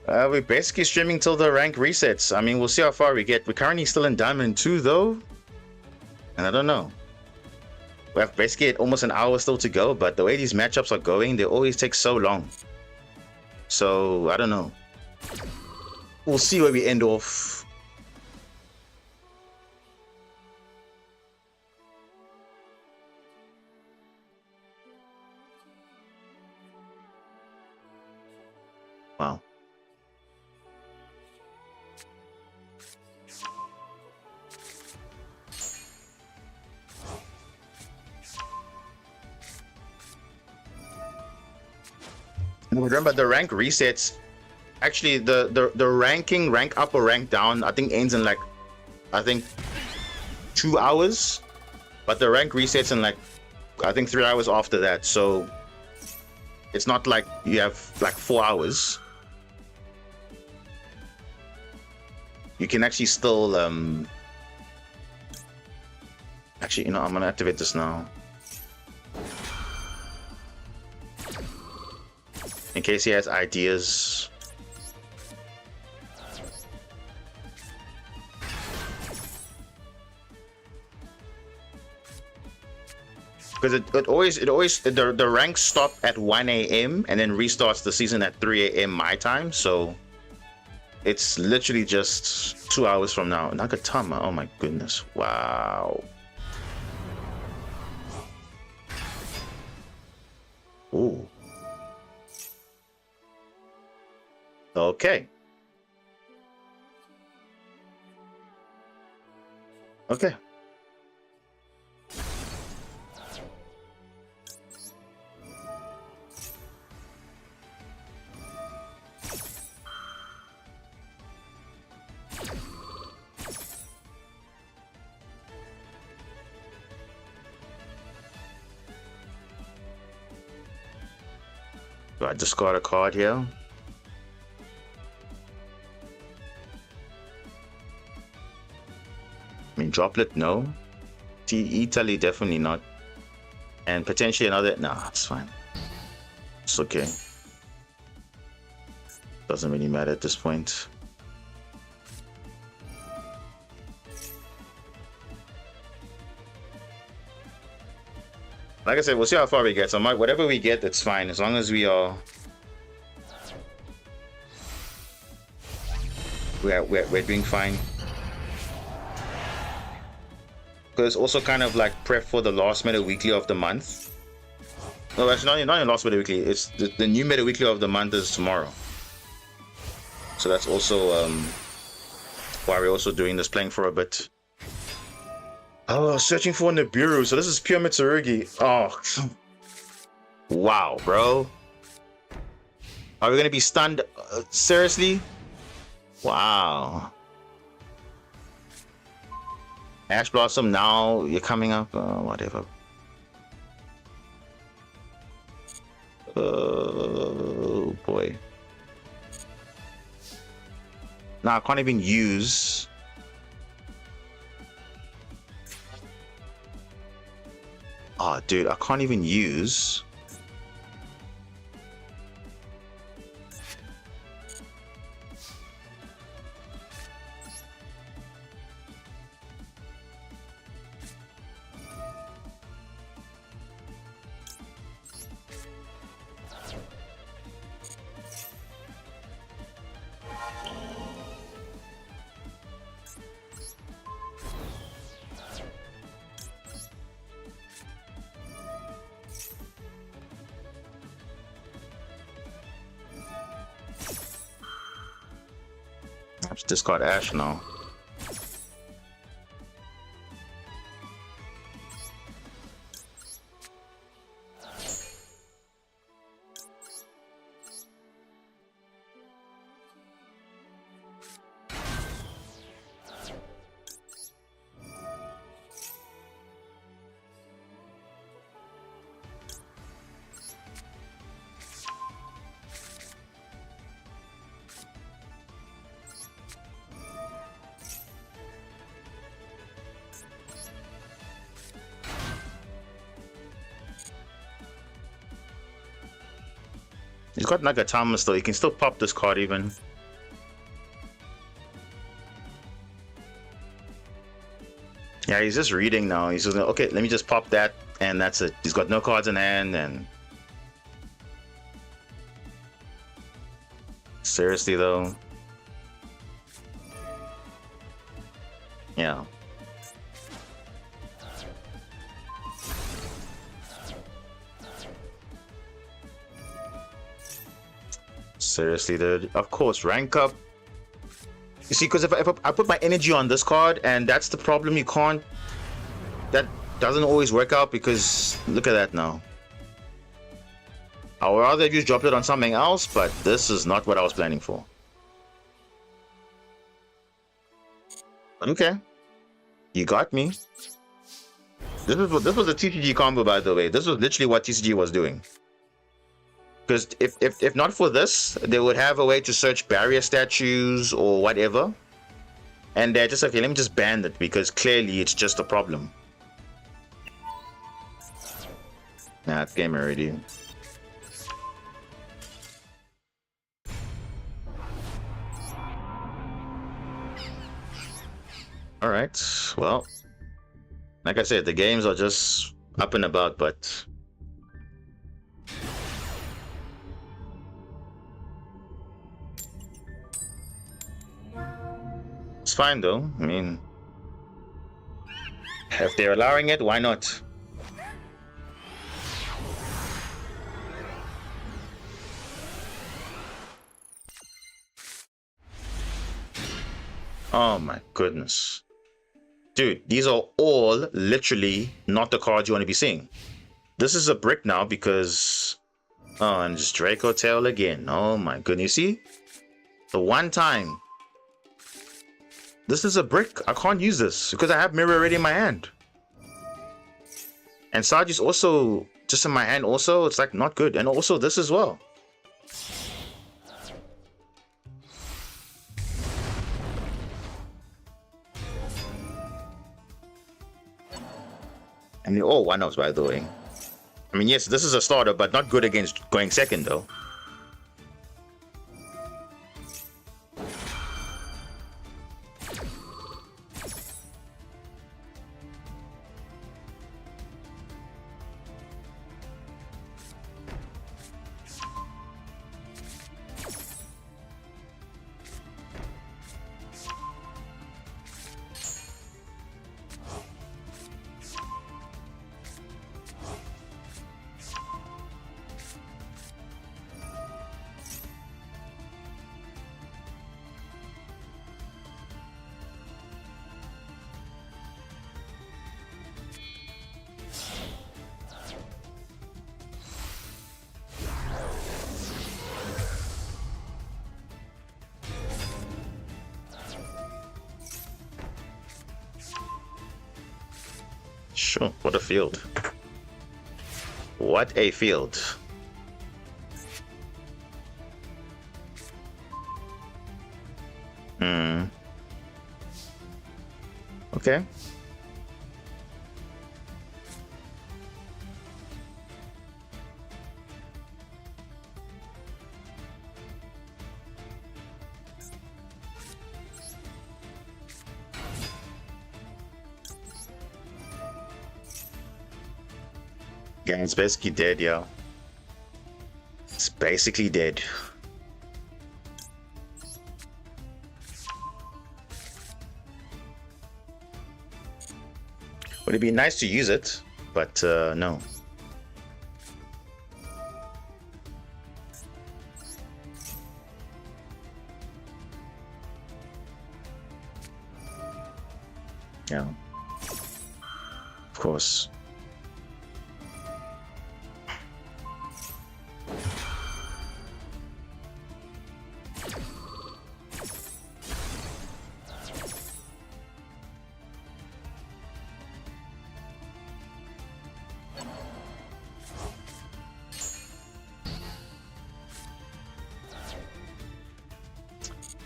We're basically streaming till the rank resets. I mean, we'll see how far we get. We're currently still in Diamond 2, though. And I don't know. We have basically almost an hour still to go, but the way these matchups are going, they always take so long. So, I don't know. We'll see where we end off. Wow. Remember, the rank resets. Actually, the rank up or rank down, I think ends in like, I think 2 hours, but the rank resets in like, I think 3 hours after that. So it's not like you have like 4 hours. You can actually still actually, you know, I'm gonna activate this now in case he has ideas. Because the ranks stop at 1 a.m. and then restarts the season at 3 a.m. my time, so it's literally just 2 hours from now. Nagatama, oh my goodness, wow. Ooh. Okay. Okay. Do I discard a card here? I mean, Droplet, no. Italy, definitely not. And potentially another. Nah, it's fine. It's okay. Doesn't really matter at this point. Like I said, we'll see how far we get. So whatever we get, it's fine. As long as we are... We're doing fine. Because it's also kind of like prep for the last meta weekly of the month. No, actually not in last meta weekly. It's the new meta weekly of the month is tomorrow. So that's also why we're also doing this, playing for a bit. Oh, searching for Nibiru. So this is pure Mitsurugi. Oh, wow, bro. Are we gonna be stunned? Seriously? Wow. Ash Blossom, now you're coming up. Whatever. Oh boy. Now I can't even use. Oh, dude, I can't even use. Let's discard Ash now. He's got like a timer still. He can still pop this card even. Yeah, he's just reading now. He's just gonna, okay, let me just pop that, and that's it. He's got no cards in hand, and seriously though. Yeah. Seriously, dude. Of course, rank up. You see, because if I put my energy on this card, and that's the problem, you can't. That doesn't always work out because look at that now. I would rather have you dropped it on something else, but this is not what I was planning for. Okay, you got me. This was a TCG combo, by the way. This was literally what TCG was doing. Because if not for this, they would have a way to search barrier statues or whatever. And they're just, okay, let me just ban it because clearly it's just a problem. Nah, it's game already. Alright, well, like I said, the games are just up and about, but it's fine though. I mean, if they're allowing it, why not? Oh my goodness. Dude, these are all literally not the cards you want to be seeing. This is a brick now because... Oh, and just Draco Tail again. Oh my goodness. You see? The one time. This is a brick. I can't use this because I have Mirror already in my hand. And Saji's also just in my hand also. It's like not good. And also this as well. I mean, oh, one ups by the way. I mean, yes, this is a starter, but not good against going second though. Sure, what a field. What a field. Okay. Yeah, it's basically dead, yo. It's basically dead. Would it be nice to use it? But no. Yeah. Of course.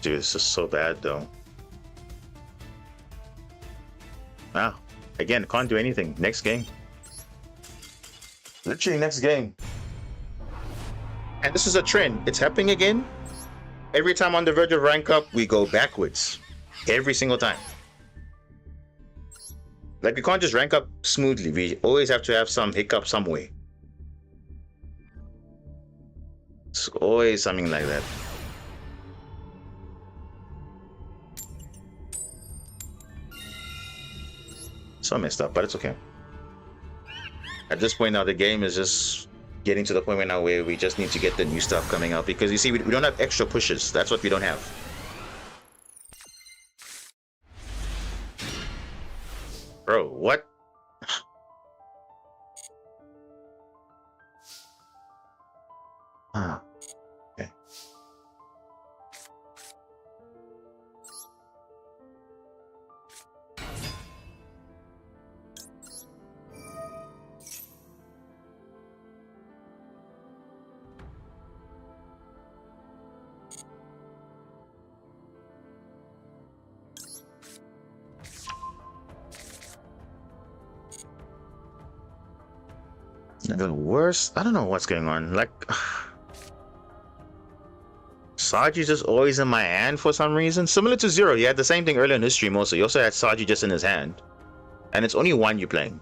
Dude, this is so bad though. Wow. Again, can't do anything. Next game. Literally next game. And this is a trend. It's happening again. Every time on the verge of rank up, we go backwards. Every single time. Like, we can't just rank up smoothly. We always have to have some hiccup some way. It's always something like that. So messed up, but it's okay. At this point now, the game is just getting to the point right now where we just need to get the new stuff coming out, because you see, we don't have extra pushes. That's what we don't have. Bro, what? Okay. The worst? I don't know what's going on. Like, Saji's just always in my hand for some reason. Similar to Zero, he had the same thing earlier in his stream also. He also had Saji just in his hand. And it's only one you're playing.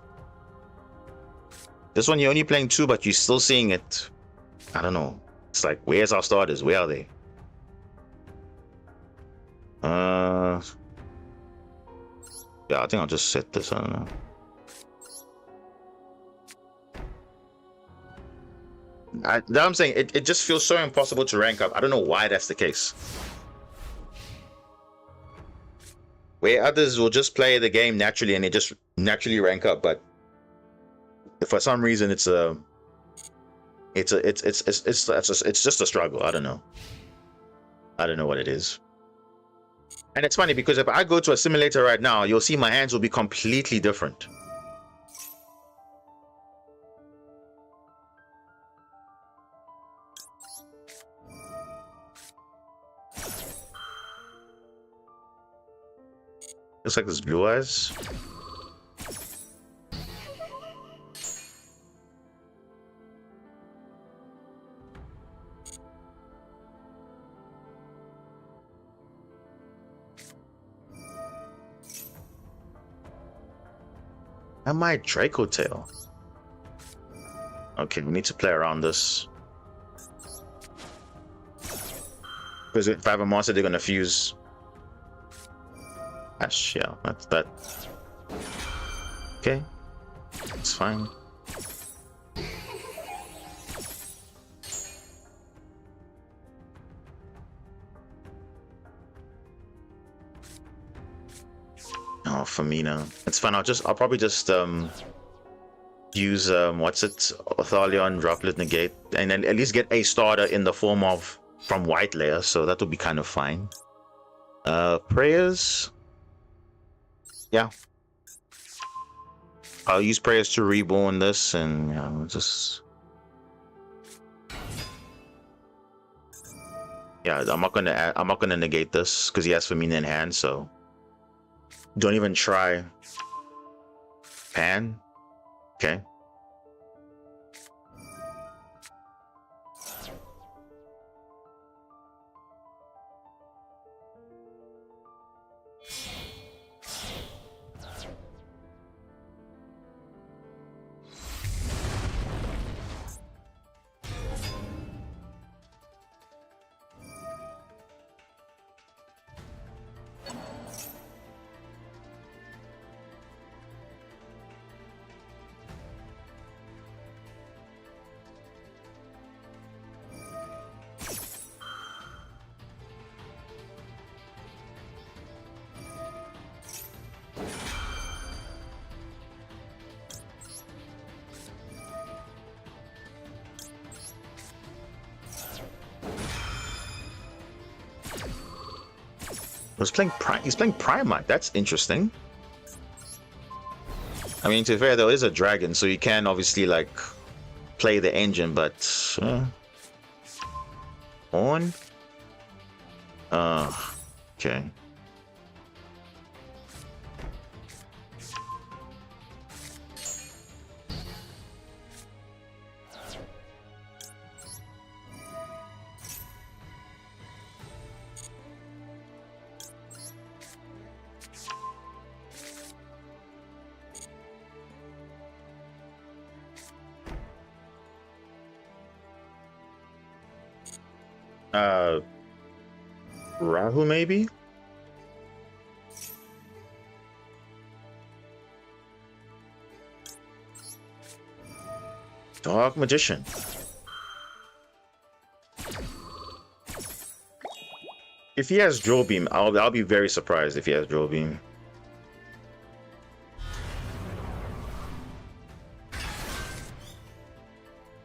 This one you're only playing two, but you're still seeing it. I don't know. It's like, where's our starters? Where are they? Yeah, I think I'll just set this. I don't know. That I'm saying, it just feels so impossible to rank up. I don't know why that's the case. Where others will just play the game naturally and they just naturally rank up, but for some reason it's just a struggle. I don't know. I don't know what it is. And it's funny because if I go to a simulator right now, you'll see my hands will be completely different. Looks like this blue eyes. I might Draco Tail. Okay, we need to play around this. Because if I have a monster, they're gonna fuse. Ash, yeah, that's that. Okay, it's fine. Oh, Famina. It's fine. I'll probably just use what's it? Othalion, Droplet, Negate, and then at least get a starter in the form of from White Layer, so that will be kind of fine. Prayers. Yeah. I'll use Prayers to reborn this and just yeah, I'm not gonna negate this because he has Famina in hand, so don't even try. Pan. Okay. He's playing Primarch. That's interesting. I mean, to be fair, though, it is a dragon, so you can obviously like play the engine, but on. Okay. Uh, Rahu maybe? Dark Magician. If he has Drill Beam, I'll be very surprised if he has Drill Beam.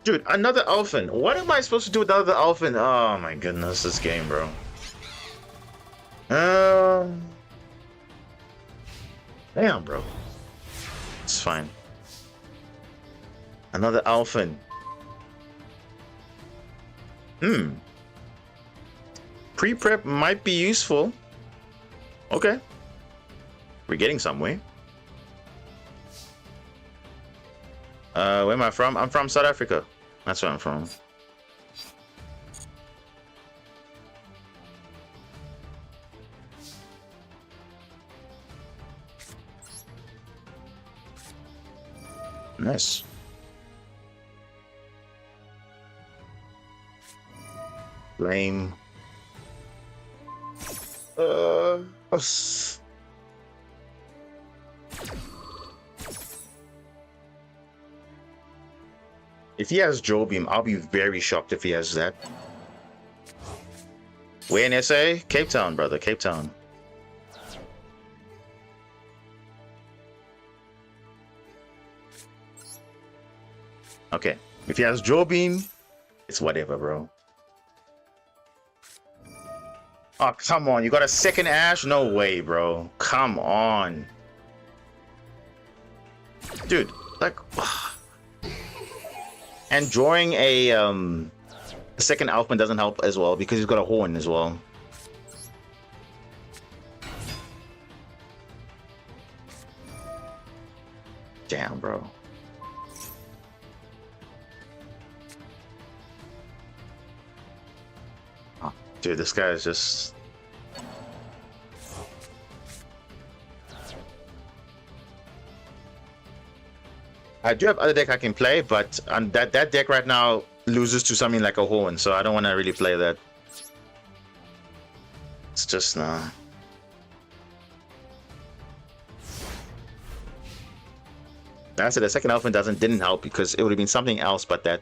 Dude, another Elfin. What am I supposed to do with another Elfin? Oh my goodness, this game, bro. Damn, bro. It's fine. Another Elfin. Pre-prep might be useful. Okay. We're getting somewhere. Where am I from? I'm from South Africa. That's where I'm from. Nice. Lame. If he has Joe Beam, I'll be very shocked if he has that. Where in SA? Cape Town, brother. Cape Town. Okay. If he has Joe Beam, it's whatever, bro. Oh, come on. You got a second Ash? No way, bro. Come on. Dude, like... And drawing a second Elfman doesn't help as well because he's got a horn as well. Damn, bro. Oh, dude, this guy is just... I do have other deck I can play, but that deck right now loses to something like a horn, so I don't want to really play that. It's just nah. That's it. The second Elfin didn't help because it would have been something else but that.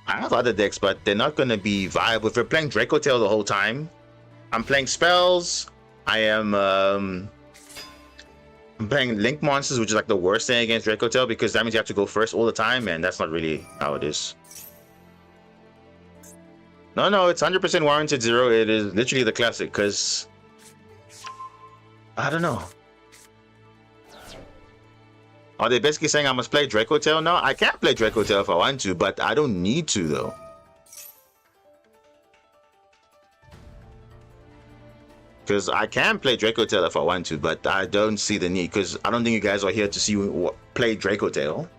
I have other decks, but they're not going to be viable. If we're playing Draco Tail the whole time, I'm playing spells. I'm playing Link Monsters, which is like the worst thing against Draco Tail because that means you have to go first all the time, and that's not really how it is. No, it's 100% warranted 0. It is literally the classic because... I don't know. Are they basically saying I must play Draco Tail now? I can't play Draco Tail if I want to, but I don't need to though. Because I can play Draco Tail if I want to, but I don't see the need because I don't think you guys are here to see play Draco Tail.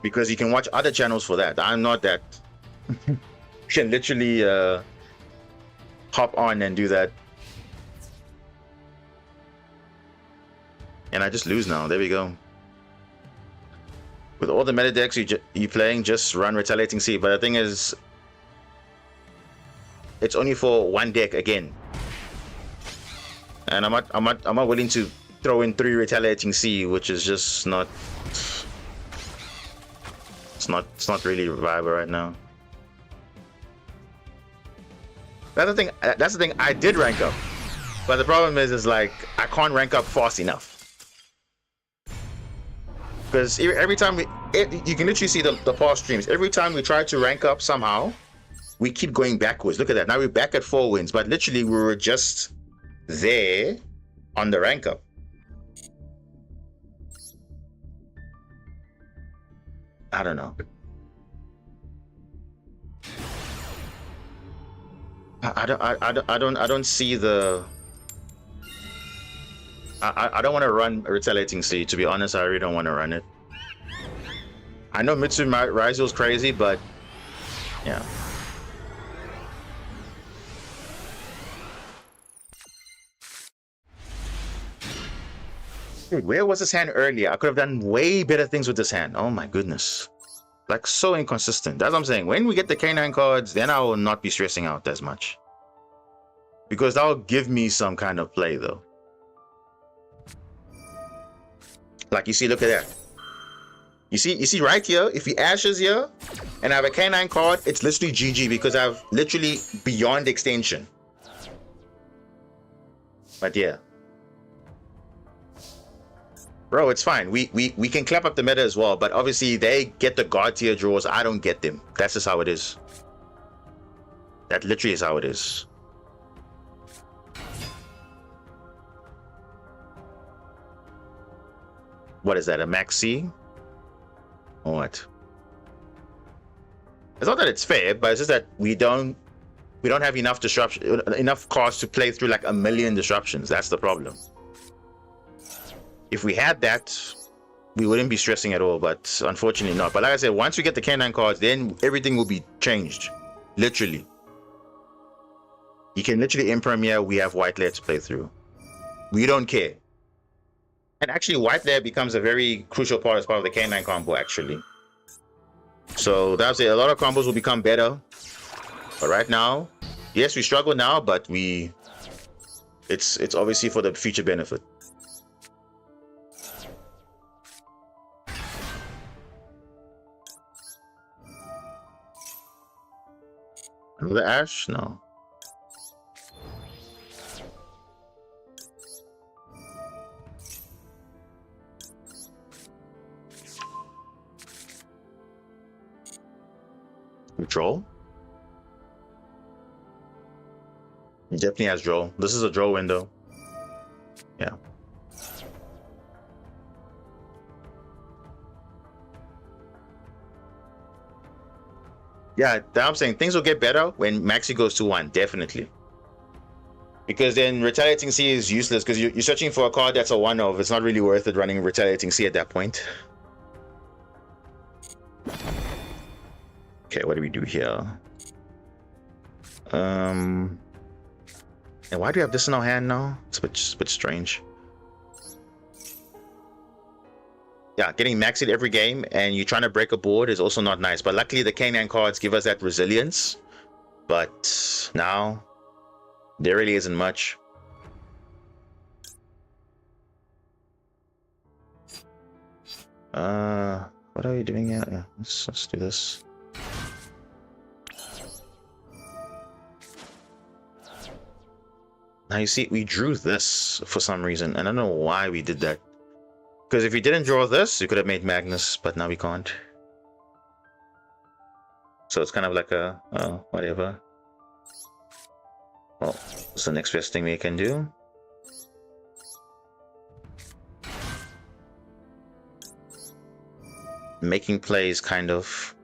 Because you can watch other channels for that. I'm not that. You can literally hop on and do that. And I just lose now. There we go. With all the meta decks you playing, just run Retaliating Sea. But the thing is, it's only for one deck again. And I'm not willing to throw in 3 Retaliating Sea, which is just not. It's not really viable right now. That's the thing. I did rank up, but the problem is like I can't rank up fast enough. Because every time you can literally see the past streams. Every time we try to rank up somehow, we keep going backwards. Look at that. Now we're back at 4 wins, but literally we were just there on the rank up. I don't know. I don't see the. I don't want to run Retaliating Sea. To be honest, I really don't want to run it. I know Mitsu Raizo is crazy, but yeah. Dude, where was this hand earlier? I could have done way better things with this hand. Oh my goodness. Like, so inconsistent. That's what I'm saying. When we get the K9 cards, then I will not be stressing out as much. Because that'll give me some kind of play, though. Like, you see, look at that. You see right here, if he ashes here, and I have a K9 card, it's literally GG because I have literally beyond extension. But yeah. Bro, it's fine. We can clap up the meta as well, but obviously they get the god tier draws. I don't get them. That's just how it is. That literally is how it is. What is that? A maxi? Or what? It's not that it's fair, but it's just that we don't have enough disruption, enough cards to play through like a million disruptions. That's the problem. If we had that, we wouldn't be stressing at all, but unfortunately not. But like I said, once we get the K9 cards, then everything will be changed. Literally. You can literally in Premiere, we have white layer to play through. We don't care. And actually, white layer becomes a very crucial part as part of the K9 combo, actually. So that's it. A lot of combos will become better. But right now, yes, we struggle now, but it's obviously for the future benefit. Another Ash? No. Draw? He definitely has draw. This is a draw window. Yeah. Yeah, I'm saying things will get better when Maxi goes to 1, definitely. Because then Retaliating C is useless because you're searching for a card that's a 1-of. It's not really worth it running Retaliating C at that point. Okay, what do we do here? And why do we have this in our hand now? It's a bit strange. Yeah, getting maxed every game and you're trying to break a board is also not nice. But luckily the K9 cards give us that resilience. But now, there really isn't much. What are we doing here? Yeah, let's do this. Now you see, we drew this for some reason. I don't know why we did that. Because if we didn't draw this, you could have made Magnus, but now we can't. So it's kind of like a, whatever. Well, it's the next best thing we can do. Making plays, kind of.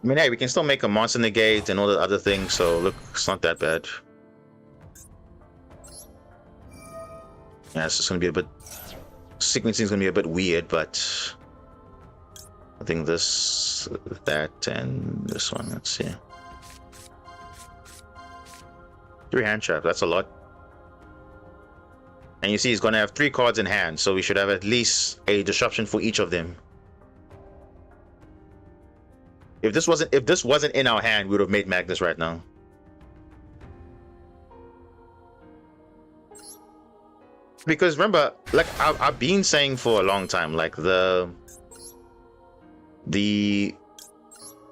I mean, hey, we can still make a monster negate and all the other things, so look, it's not that bad. Yeah, it's just gonna be a bit... sequencing is gonna be a bit weird, but... I think this, that, and this one, let's see. 3 hand trap, that's a lot. And you see he's gonna have 3 cards in hand, so we should have at least a disruption for each of them. If this wasn't in our hand, we would have made Magnus right now. Because remember, like I've been saying for a long time, like the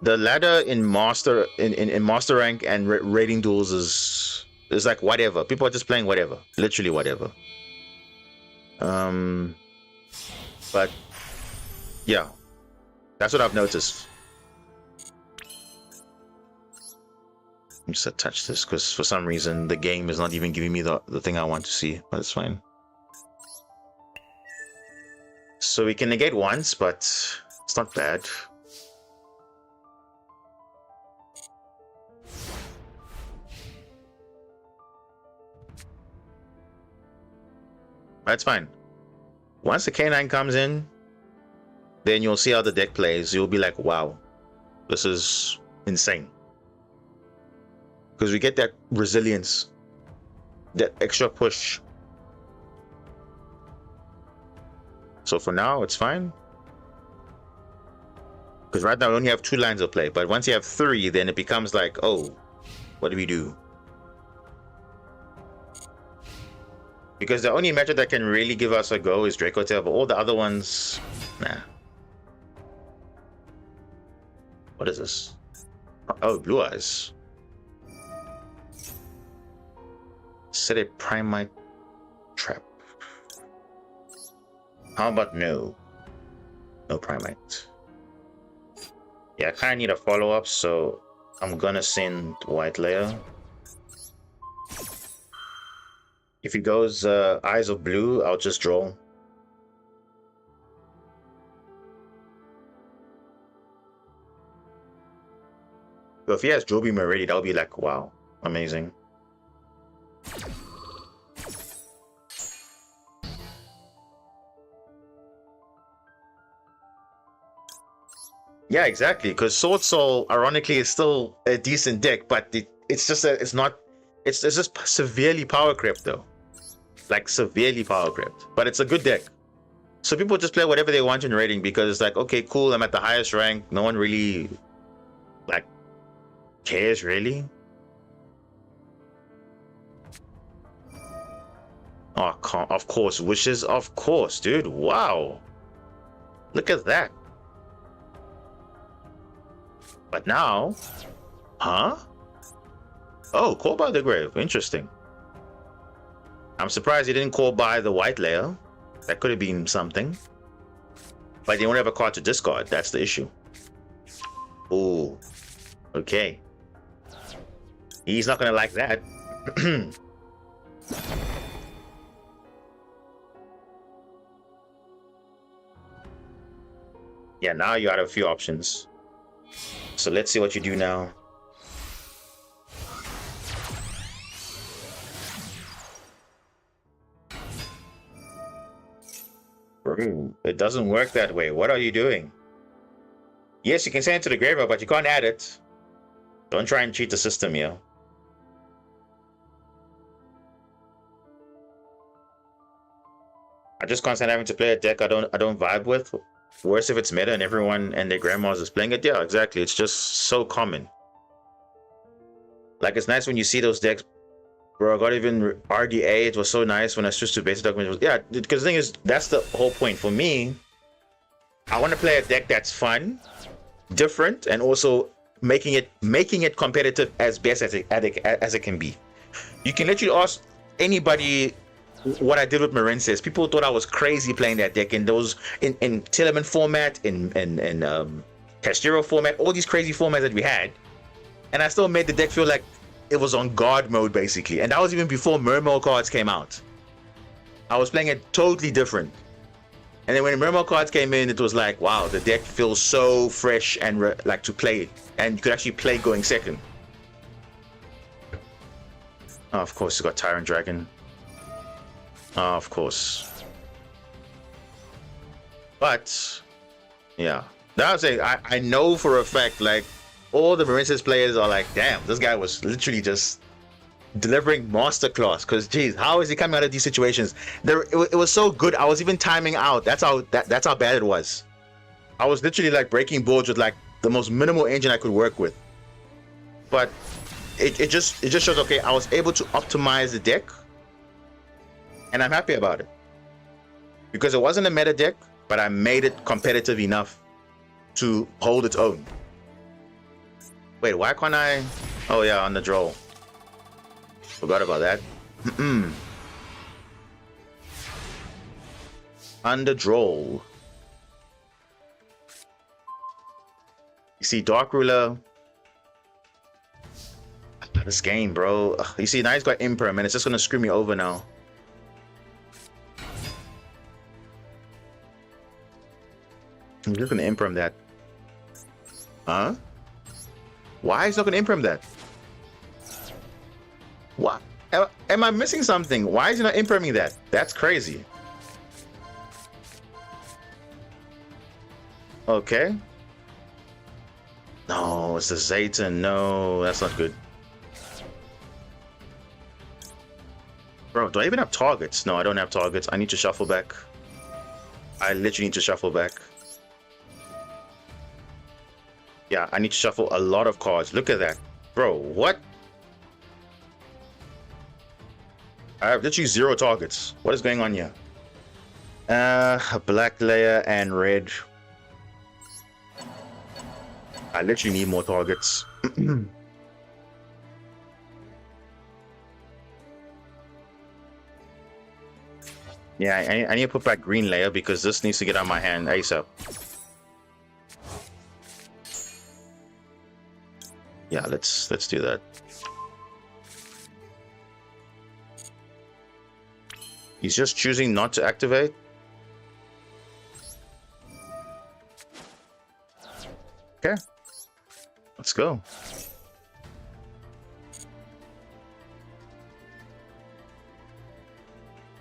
ladder in master master rank and rating duels is like whatever. People are just playing whatever, literally whatever. But yeah, that's what I've noticed. I'm just attach this because for some reason the game is not even giving me the thing I want to see, but it's fine. So we can negate once, but it's not bad. That's fine. Once the K9 comes in, then you'll see how the deck plays. You'll be like, wow, this is insane. Because we get that resilience, that extra push. So for now, it's fine. Because right now we only have 2 lines of play. But once you have 3, then it becomes like, oh, what do we do? Because the only matchup that can really give us a go is Draco Tail, but all the other ones, nah. What is this? Oh, Blue Eyes. Set a Primite Trap. How about no? No Primite. Yeah, I kind of need a follow-up, so I'm gonna send White Layer. If he goes Eyes of Blue, I'll just draw. But if he has Joe Beam already, that'll be like, wow, amazing. Yeah, exactly. Because Sword Soul, ironically, is still a decent deck, but it's just it's not. It's just severely power crept though, like severely power crept. But it's a good deck, so people just play whatever they want in rating because it's like, okay, cool, I'm at the highest rank. No one really like cares really. Oh, of course, wishes, of course, dude. Wow, look at that. But now, huh? Oh, call by the grave. Interesting. I'm surprised he didn't call by the White Layer. That could have been something. But they don't have a card to discard. That's the issue. Ooh. Okay. He's not gonna like that. Yeah, now you have a few options. So let's see what you do now. Bro, it doesn't work that way. What are you doing? Yes, you can send it to the graveyard, but you can't add it. Don't try and cheat the system, yo. I just can't stand having to play a deck I don't vibe with. Worse if it's meta and everyone and their grandmas is playing it. Yeah, exactly. It's just so common. Like, it's nice when you see those decks. Bro, I got even RDA. It was so nice when I switched to basic document. Yeah, because the thing is, that's the whole point. For me, I want to play a deck that's fun, different, and also making it competitive as best as it can be. You can literally ask anybody what I did with Marinces. People thought I was crazy playing that deck in those in Tillerman format, in Castillo format, all these crazy formats that we had, and I still made the deck feel like it was on guard mode basically. And that was even before Mermail cards came out. I was playing it totally different. And then when the Mermail cards came in, it was like, wow, the deck feels so fresh and like to play, and you could actually play going second. Oh, of course, you got Tyrant Dragon. Oh, of course. But yeah, that was it. I know for a fact, like, all the Marinces players are like, damn, this guy was literally just delivering masterclass. Because geez, how is he coming out of these situations? It was so good. I was even timing out. That's how bad it was. I was literally like breaking boards with like the most minimal engine I could work with. But it just shows, okay, I was able to optimize the deck, and I'm happy about it because it wasn't a meta deck, but I made it competitive enough to hold its own. Wait, why can't I? Oh yeah, on the draw. Forgot about that. On the draw. You see, Dark Ruler. This game, bro. Ugh, you see, now he's got Imperm, and it's just gonna screw me over now. I'm just gonna Imperm that. Huh? Why is not gonna Imperm that? What? Am I missing something? Why is he not Imperming that? That's crazy. Okay. No, it's the Zayton. No, that's not good. Bro, do I even have targets? No, I don't have targets. I need to shuffle back. I literally need to shuffle back. Yeah, I need to shuffle a lot of cards. Look at that. Bro, what? I have literally 0 targets. What is going on here? A black layer and red. I literally need more targets. Yeah, I need to put back green layer because this needs to get out of my hand ASAP. Yeah, let's do that. He's just choosing not to activate. Okay. Let's go.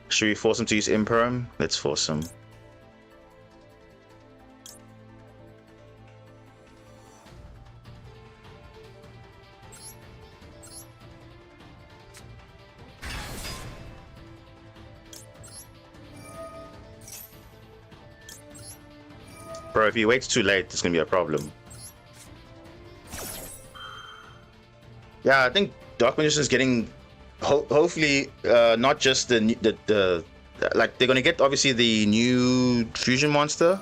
Should we force him to use Imperm? Let's force him. Bro, if he waits too late, it's gonna be a problem. Yeah, I think Dark Magician is getting, hopefully, not just the like they're gonna get obviously the new fusion monster,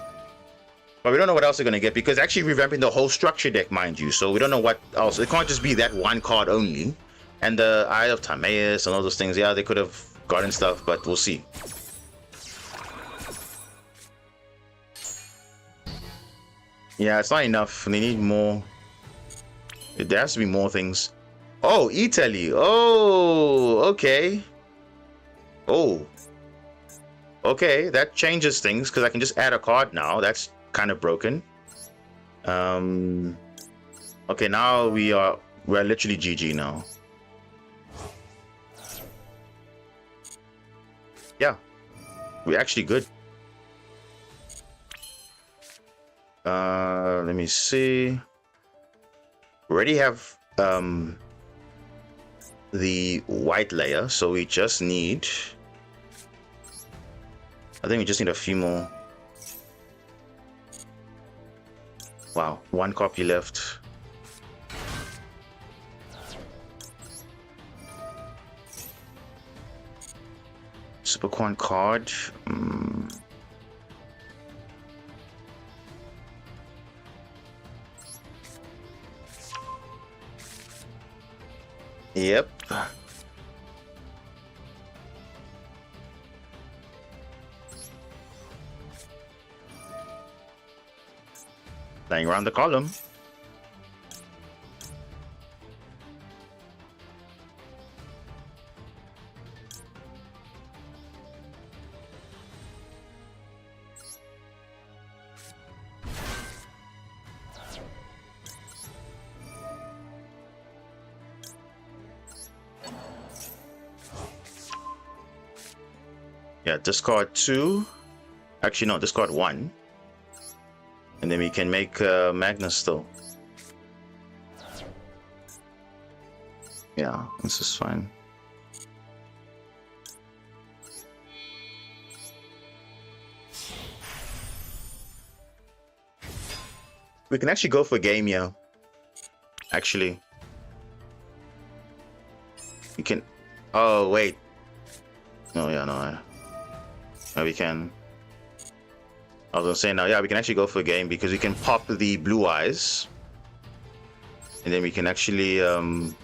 but we don't know what else they're gonna get because actually revamping the whole structure deck, mind you. So we don't know what else. It can't just be that one card only. And the Eye of Timaeus and all those things. Yeah, they could have gotten stuff, but we'll see. Yeah, it's not enough. They need more. There has to be more things. Oh, Italy. Oh, okay. Oh. Okay, that changes things because I can just add a card now. That's kind of broken. Okay, now we're literally GG now. Yeah. We're actually good. Let me see. We already have the white layer, so we just need, I think we just need a few more. Wow, 1 copy left. Supercorn card. Yep. Playing around the column. Yeah, discard 2. Actually, no, discard 1. And then we can make Magnus still. Yeah, this is fine. We can actually go for a game, yeah. Actually. We can... Oh, wait. No, yeah, no. No, we can... I was gonna say now, yeah, we can actually go for a game because we can pop the blue eyes. And then we can actually... You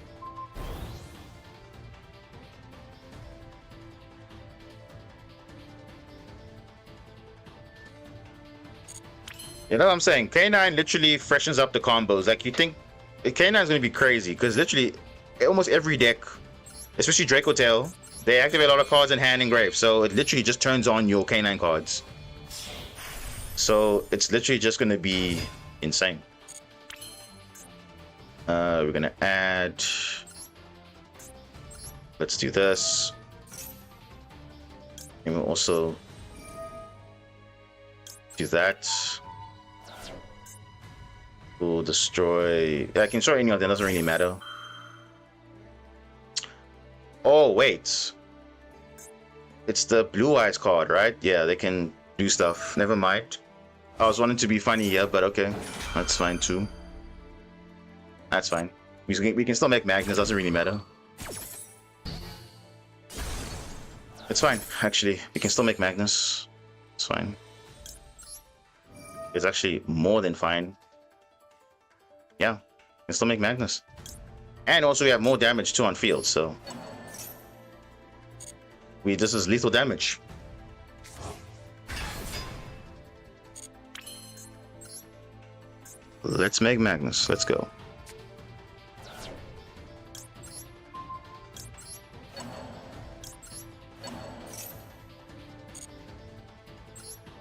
know what I'm saying? K9 literally freshens up the combos. Like, you think K9 is going to be crazy because literally almost every deck, especially Draco Tail, they activate a lot of cards in hand and grave. So it literally just turns on your K9 cards. So it's literally just going to be insane. We're going to add... Let's do this. And we'll also do that. We'll destroy... I can destroy any of them, doesn't really matter. Oh, wait. It's the Blue Eyes card, right? Yeah, they can do stuff. Never mind. I was wanting to be funny here, but okay. That's fine too. That's fine. We can still make Magnus, doesn't really matter. It's fine, actually. We can still make Magnus. It's fine. It's actually more than fine. Yeah, we can still make Magnus. And also we have more damage too on field, so... this is lethal damage. Let's make Magnus. Let's go.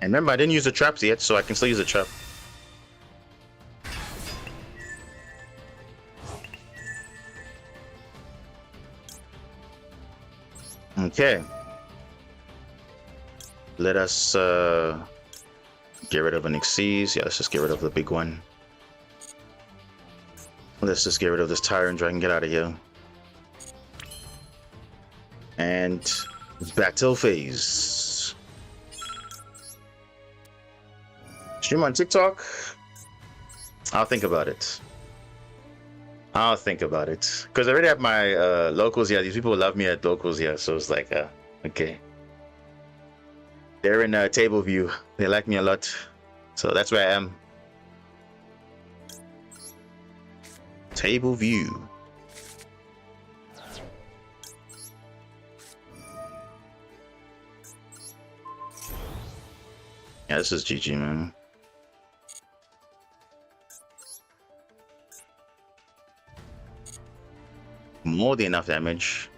And remember, I didn't use the traps yet, so I can still use the trap. Okay. Let us get rid of an Xyz. Yeah, let's just get rid of the big one. Let's just get rid of this Tyrant so I can get out of here. And battle phase. Stream on TikTok? I'll think about it. I'll think about it. Because I already have my locals here. These people love me at locals here. So it's like, okay. They're in table view. They like me a lot. So that's where I am. Table view. Yeah, this is GG, man. More than enough damage.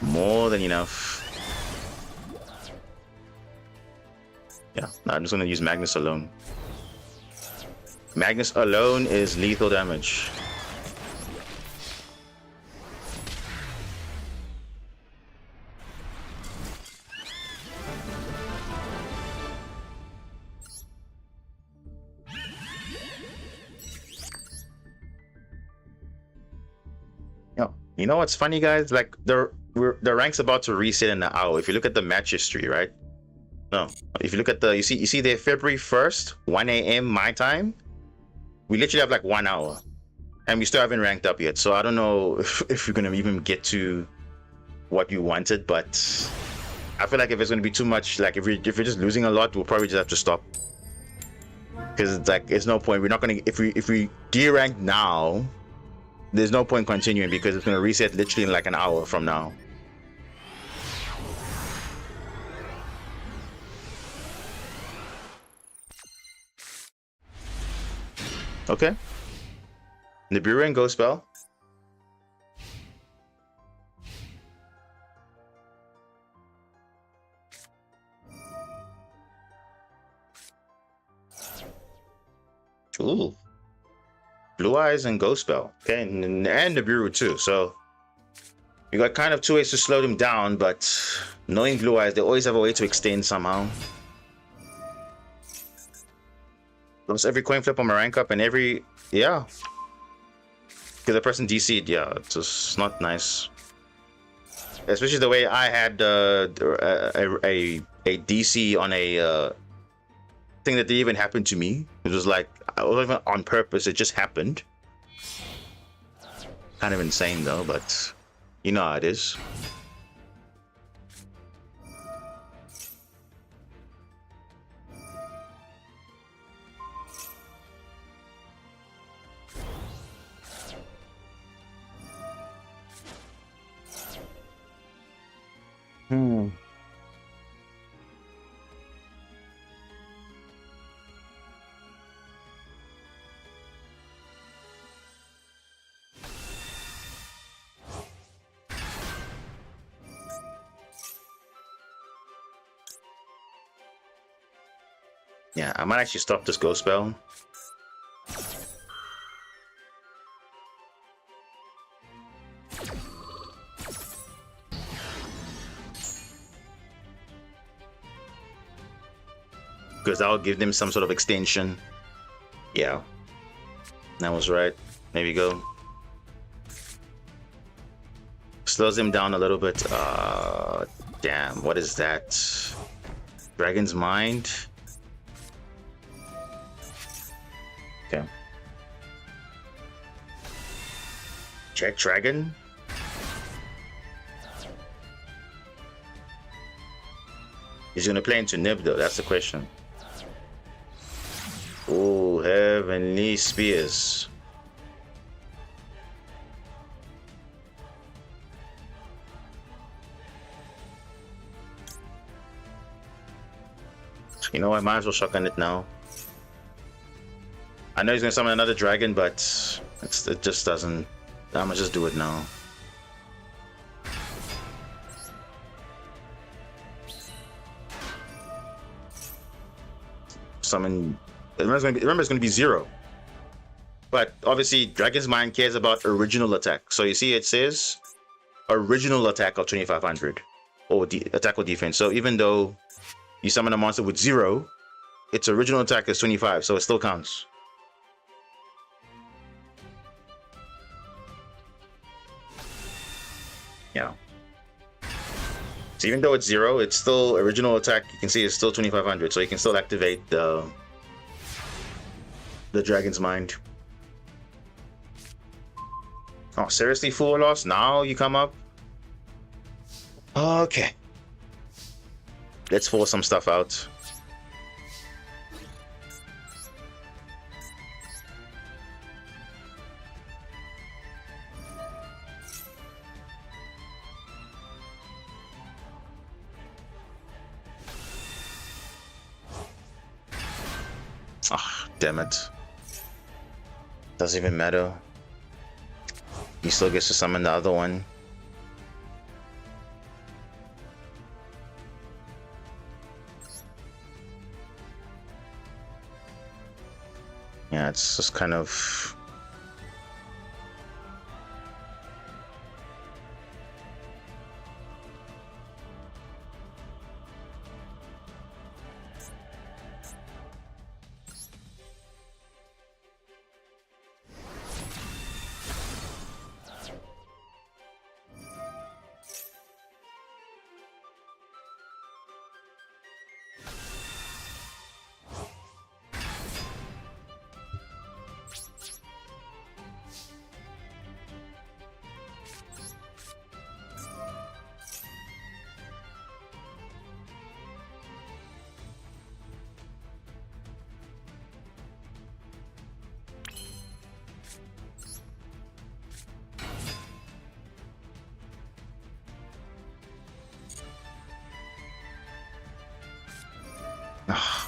More than enough. Yeah, no, I'm just gonna use Magnus alone. Magnus alone is lethal damage. You know what's funny, guys? Like the rank's about to reset in an hour. If you look at the match history, right? No, if you look at the you see there February 1st, 1 a.m. my time. We literally have like 1 hour, and we still haven't ranked up yet. So I don't know if you're gonna even get to what you wanted, but I feel like if it's gonna be too much, like if you're just losing a lot, we'll probably just have to stop. Because it's like there's no point. We're not gonna if we de-rank now. There's no point continuing because it's going to reset literally in like an hour from now. Okay. Nibiru and Ghost Spell. Ooh. Blue Eyes and Ghost Spell, okay, and Nibiru too. So you got kind of two ways to slow them down, but knowing Blue Eyes, they always have a way to extend somehow. Lost every coin flip on my rank up and every because the person DC'd. Yeah, it's just not nice. Especially the way I had a DC on a thing that didn't even happen to me. It was like I wasn't even on purpose, it just happened. Kind of insane though, but you know how it is. Yeah, I might actually stop this Ghost Spell. Because that'll give them some sort of extension. Yeah. That was right. There we go. Slows them down a little bit. Damn, what is that? Dragon's Mind. Okay. Check Dragon. He's gonna play into Nib though, that's the question. Oh, Heavenly Spears. You know, I might as well shotgun it now. I know he's gonna summon another dragon, but it just doesn't. I'm gonna just do it now. Summon. Remember, it's gonna be 0. But obviously, Dragon's Mind cares about original attack. So you see, it says original attack of 2500 or attack or defense. So even though you summon a monster with 0, its original attack is 25, so it still counts. Yeah. So even though it's 0, it's still original attack. You can see it's still 2500, so you can still activate the Dragon's Mind. Oh, seriously, full loss? Now you come up? Okay. Let's force some stuff out. Ah, damn it. Doesn't even matter. He still gets to summon the other one. Yeah, it's just kind of...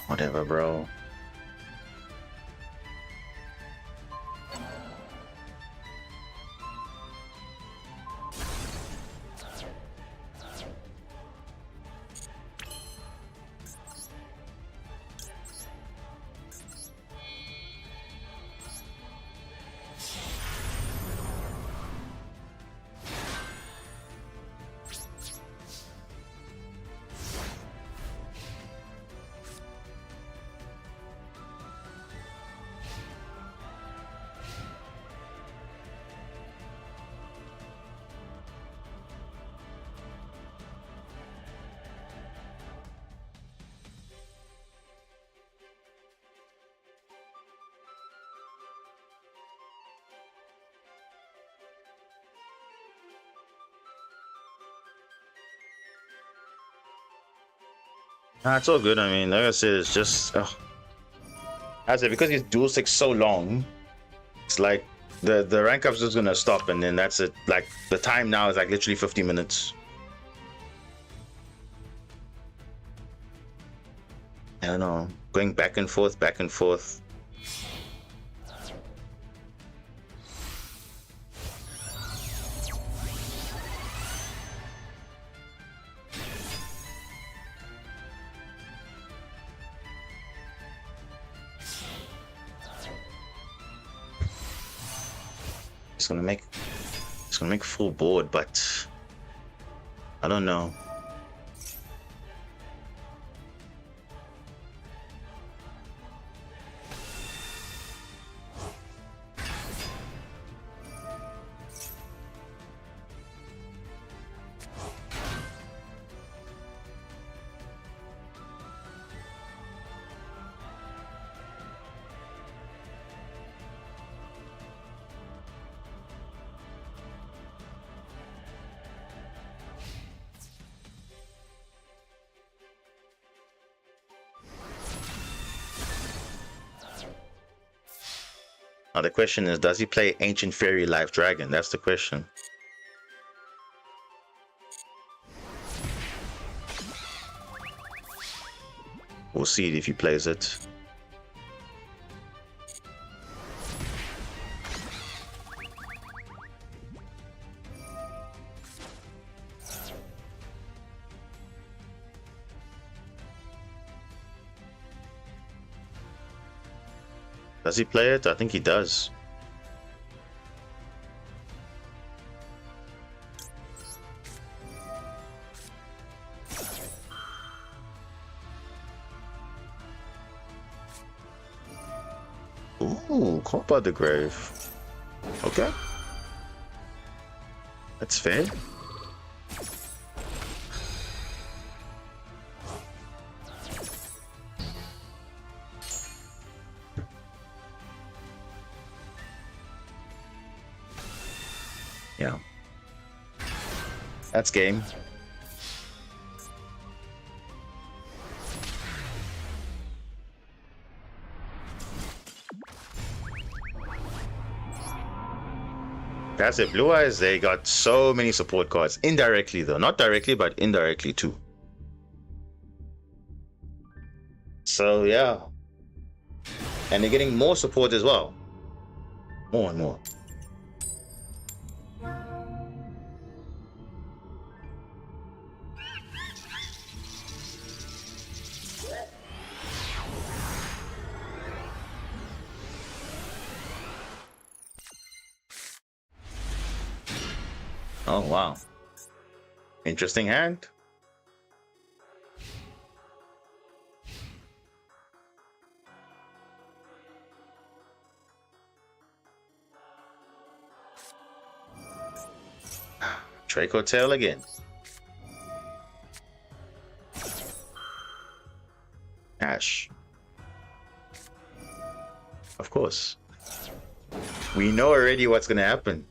whatever, bro. Nah, it's all good. I mean, like I said, it's just... as I said, because these duels take so long, it's like the rank up's just gonna stop, and then that's it. Like, the time now is like literally 50 minutes. I don't know. Going back and forth, back and forth. It's gonna make full board, but I don't know. Now the question is, does he play Ancient Fairy Life Dragon? That's the question. We'll see if he plays it. Does he play it? I think he does. Ooh, Copper the Grave. Okay. That's fair. Yeah. That's game. That's it. Blue Eyes, they got so many support cards. Indirectly, though. Not directly, but indirectly, too. So, yeah. And they're getting more support as well. More and more. Oh, wow. Interesting hand. Draco Tail again. Ash. Of course. We know already what's gonna happen.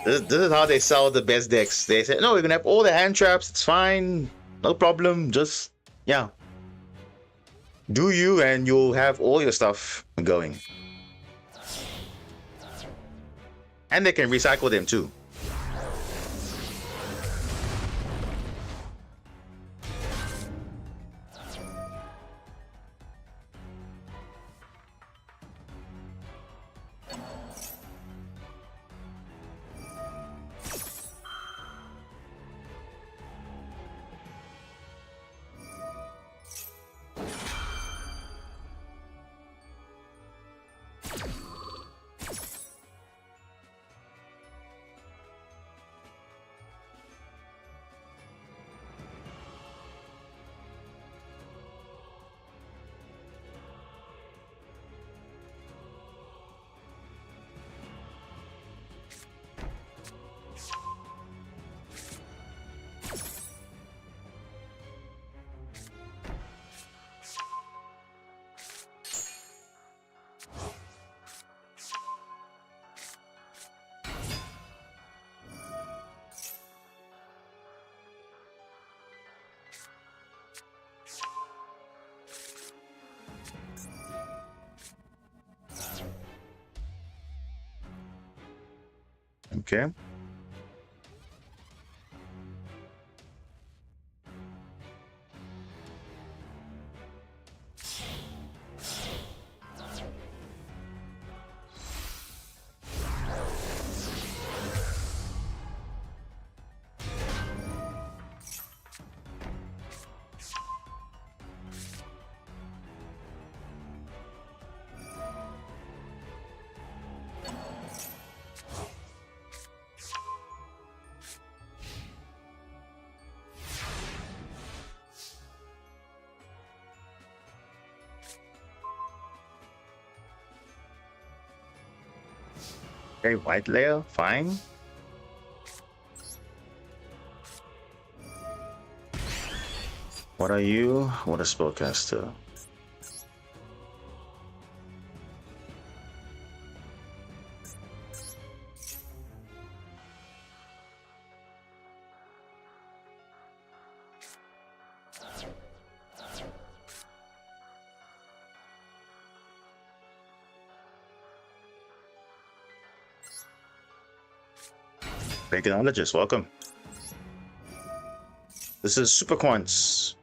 This is how they sell the best decks. They say, no, we're gonna have all the hand traps, it's fine, no problem, just, yeah. Do you, and you'll have all your stuff going. And they can recycle them too. Okay. Okay, white layer, fine. What are you? What a spellcaster. Technologist, welcome. This is Super Quants.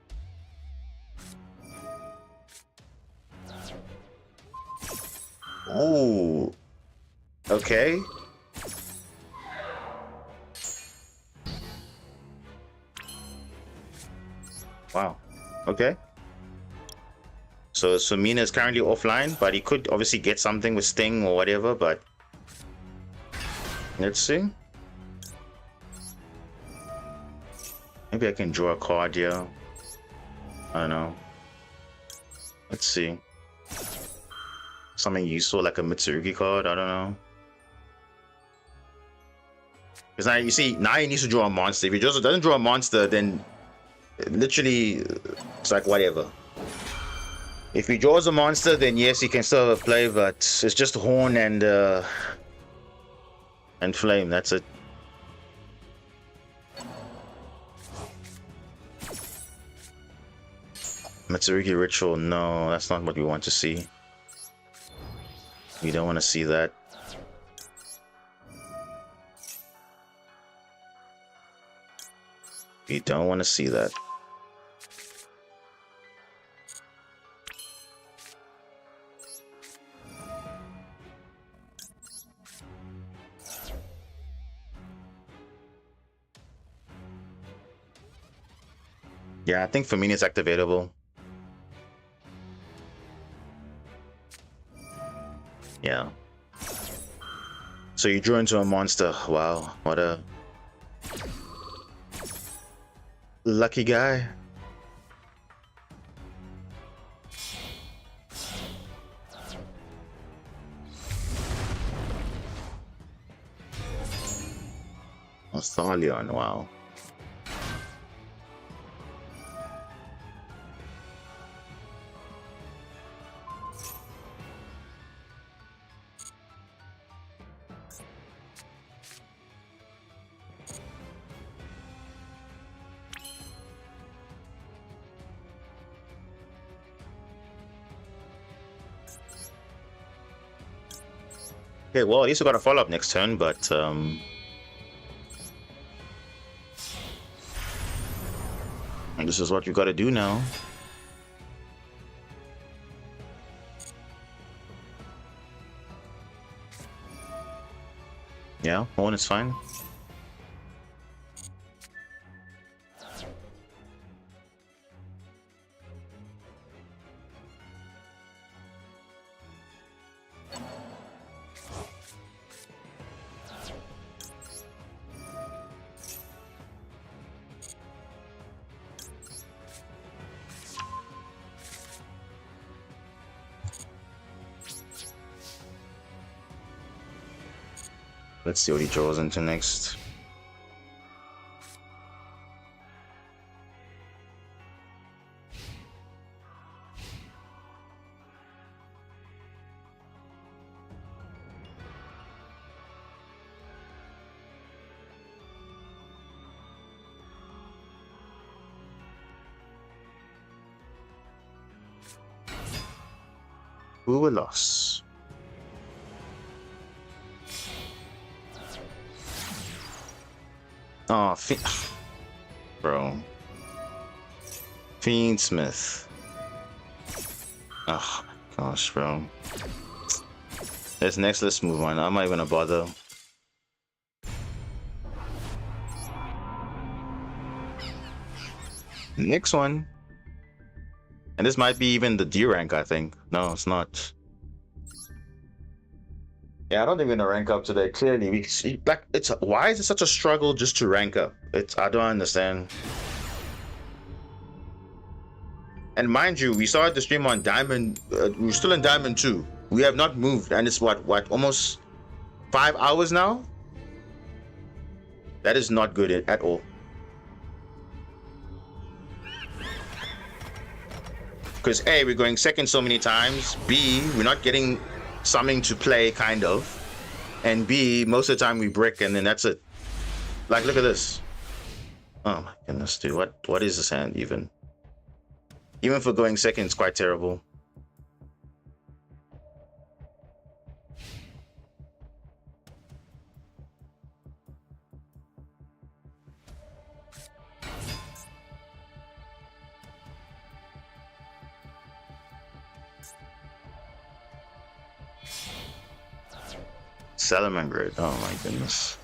Oh, okay. Wow. Okay. So Mina is currently offline, but he could obviously get something with Sting or whatever, but let's see. Maybe I can draw a card here. I don't know. Let's see. Something useful like a Mitsurugi card, I don't know. Because now you see, now he needs to draw a monster. If he just doesn't draw a monster, then literally it's like whatever. If he draws a monster, then yes, he can still have a play, but it's just Horn and Flame, that's it. Mitsurugi Ritual, no, that's not what we want to see. We don't want to see that. We don't want to see that. Yeah, I think for me it's activatable. Yeah. So you drew into a monster. Wow, what a lucky guy. Thalion, wow. Okay, well, at least we got a follow-up next turn, but this is what you gotta do now. Yeah, one is fine. Let's see what he draws into next. Who will lose? Oh, bro. Fiendsmith. Oh my gosh, bro. This next, let's move on. I'm not even gonna bother. Next one. And this might be even the D rank, I think. No, it's not. Yeah, I don't think we're gonna rank up today. Clearly, we see like it's why is it such a struggle just to rank up? I don't understand. And mind you, we started the stream on Diamond. We're still in Diamond 2. We have not moved, and it's what almost 5 hours now. That is not good at all. Because A, we're going second so many times. B, we're not getting something to play, kind of. And B, most of the time we brick, and then that's it. Like, look at this. Oh my goodness, dude. What is this hand even? Even for going second, it's quite terrible. Salamangreat. Oh my goodness.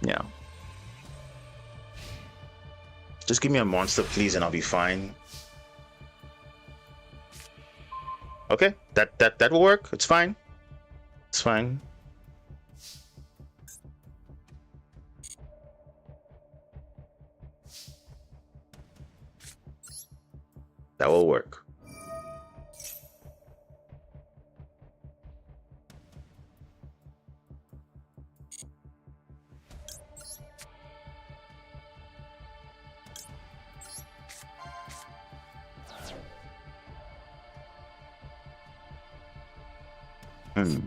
Yeah. Just give me a monster, please, and I'll be fine. Okay, that will work. It's fine. It's fine. That will work. Hmm.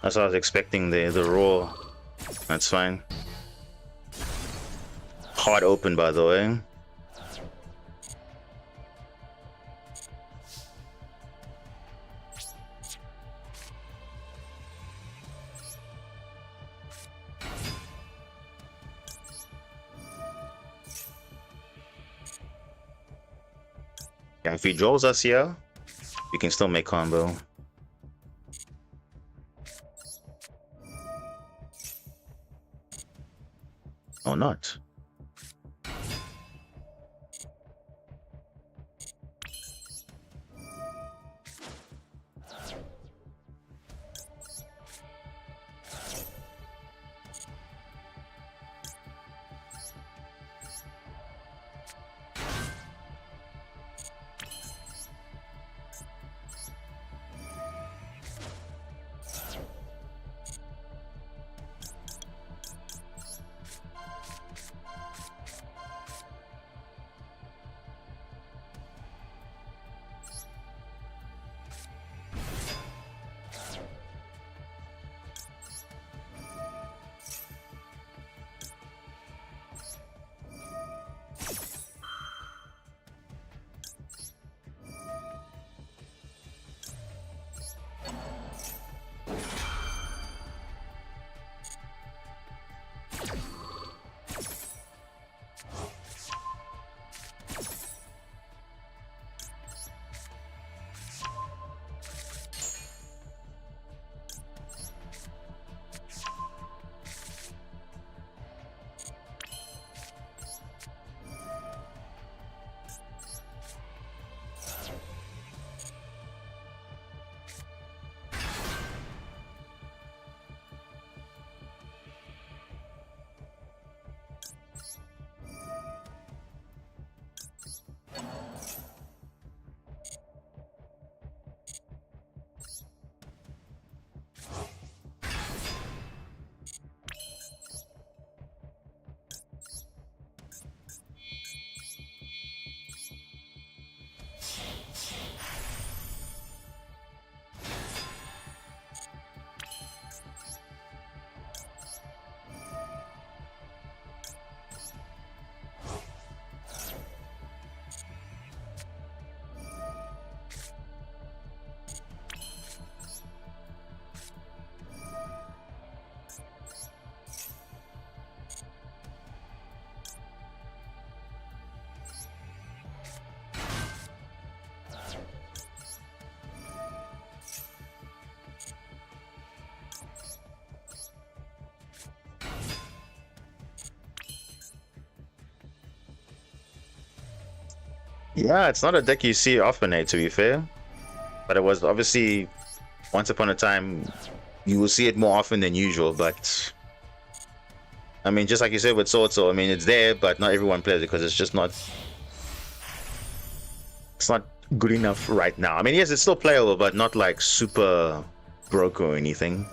That's what I was expecting, the roar. That's fine. Hard open, by the way. Yeah, if he draws us here, we can still make combo. Or not. Yeah, it's not a deck you see often, to be fair. But it was obviously once upon a time you will see it more often than usual. But I mean, just like you said with Sword Soul, I mean, it's there, but not everyone plays it because it's not good enough right now. I mean, yes, it's still playable, but not like super broke or anything.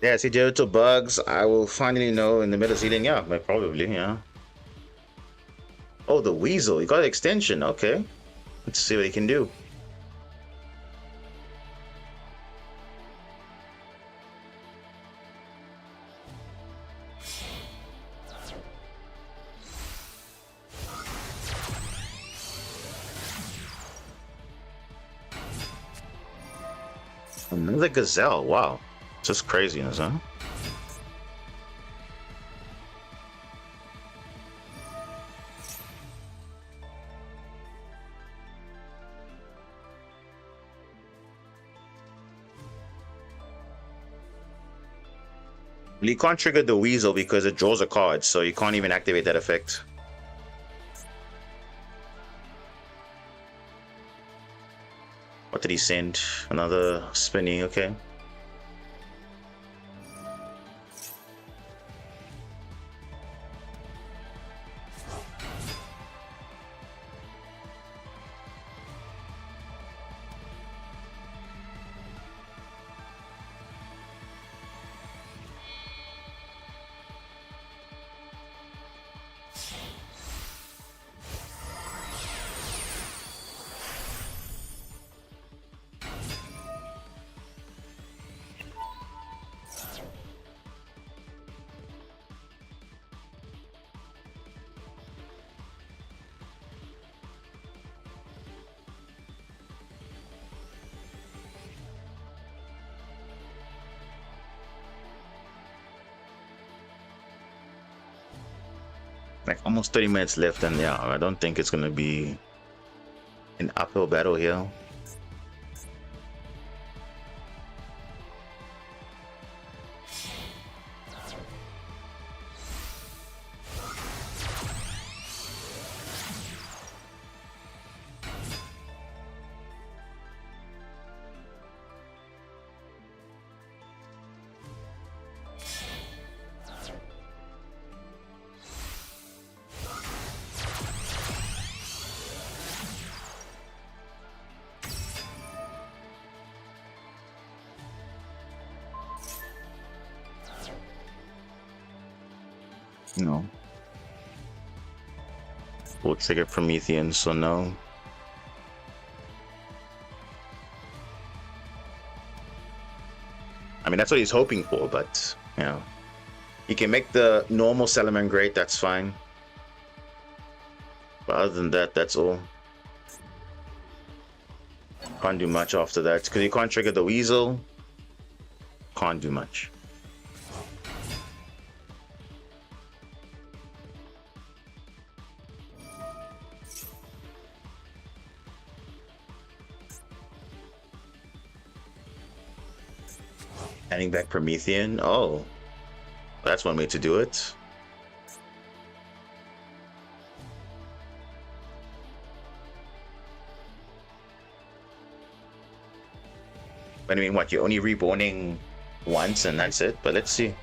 Yeah, see, due to bugs, I will finally know in the middle seating. Yeah, probably, yeah. Oh, the Weasel. You got an extension. Okay. Let's see what he can do. Another Gazelle. Wow. Just craziness, huh? You can't trigger the Weasel because it draws a card, so you can't even activate that effect. What did he send? Another spinny, okay. Like almost 30 minutes left, and yeah, I don't think it's gonna be an uphill battle here. No. We'll trigger Promethean, so no. I mean, that's what he's hoping for, but, you know. He can make the normal Salamangreat, that's fine. But other than that, that's all. Can't do much after that, because you can't trigger the Weasel. Can't do much. Adding back Promethean? Oh. That's one way to do it. But I mean, what? You're only reborning once and that's it? But let's see.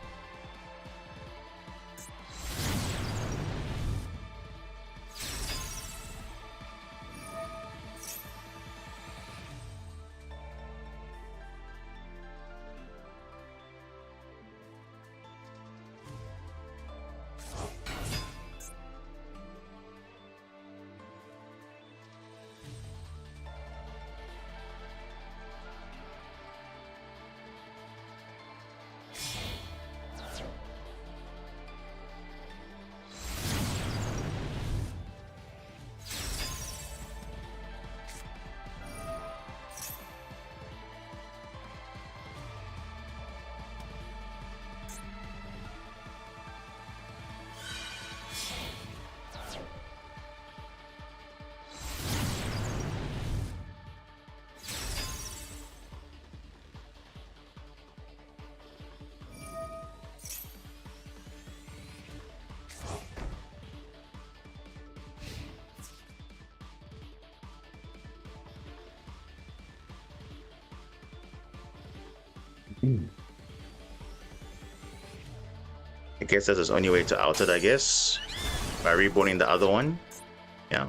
I guess that's his only way to out it, I guess. By reborning the other one. Yeah.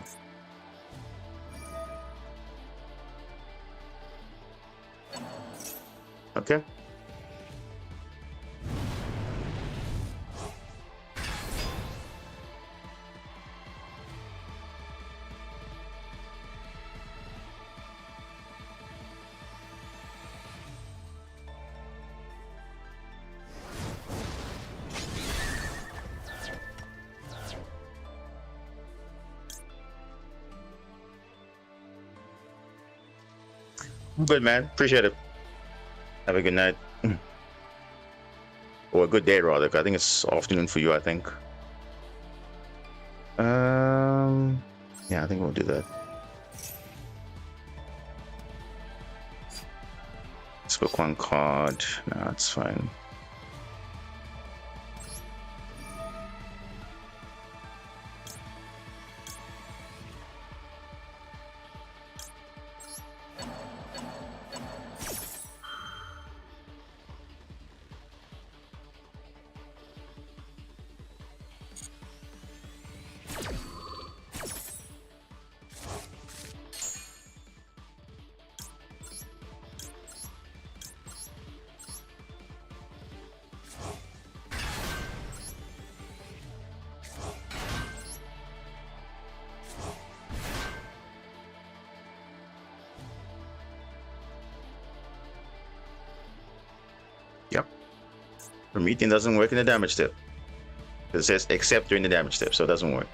Okay. Good, man. Appreciate it. Have a good night. Or a good day, rather. I think it's afternoon for you, I think. Yeah, I think we'll do that. Let's book one card. No, it's fine. Promethean doesn't work in the damage step. It says except during the damage step, so it doesn't work.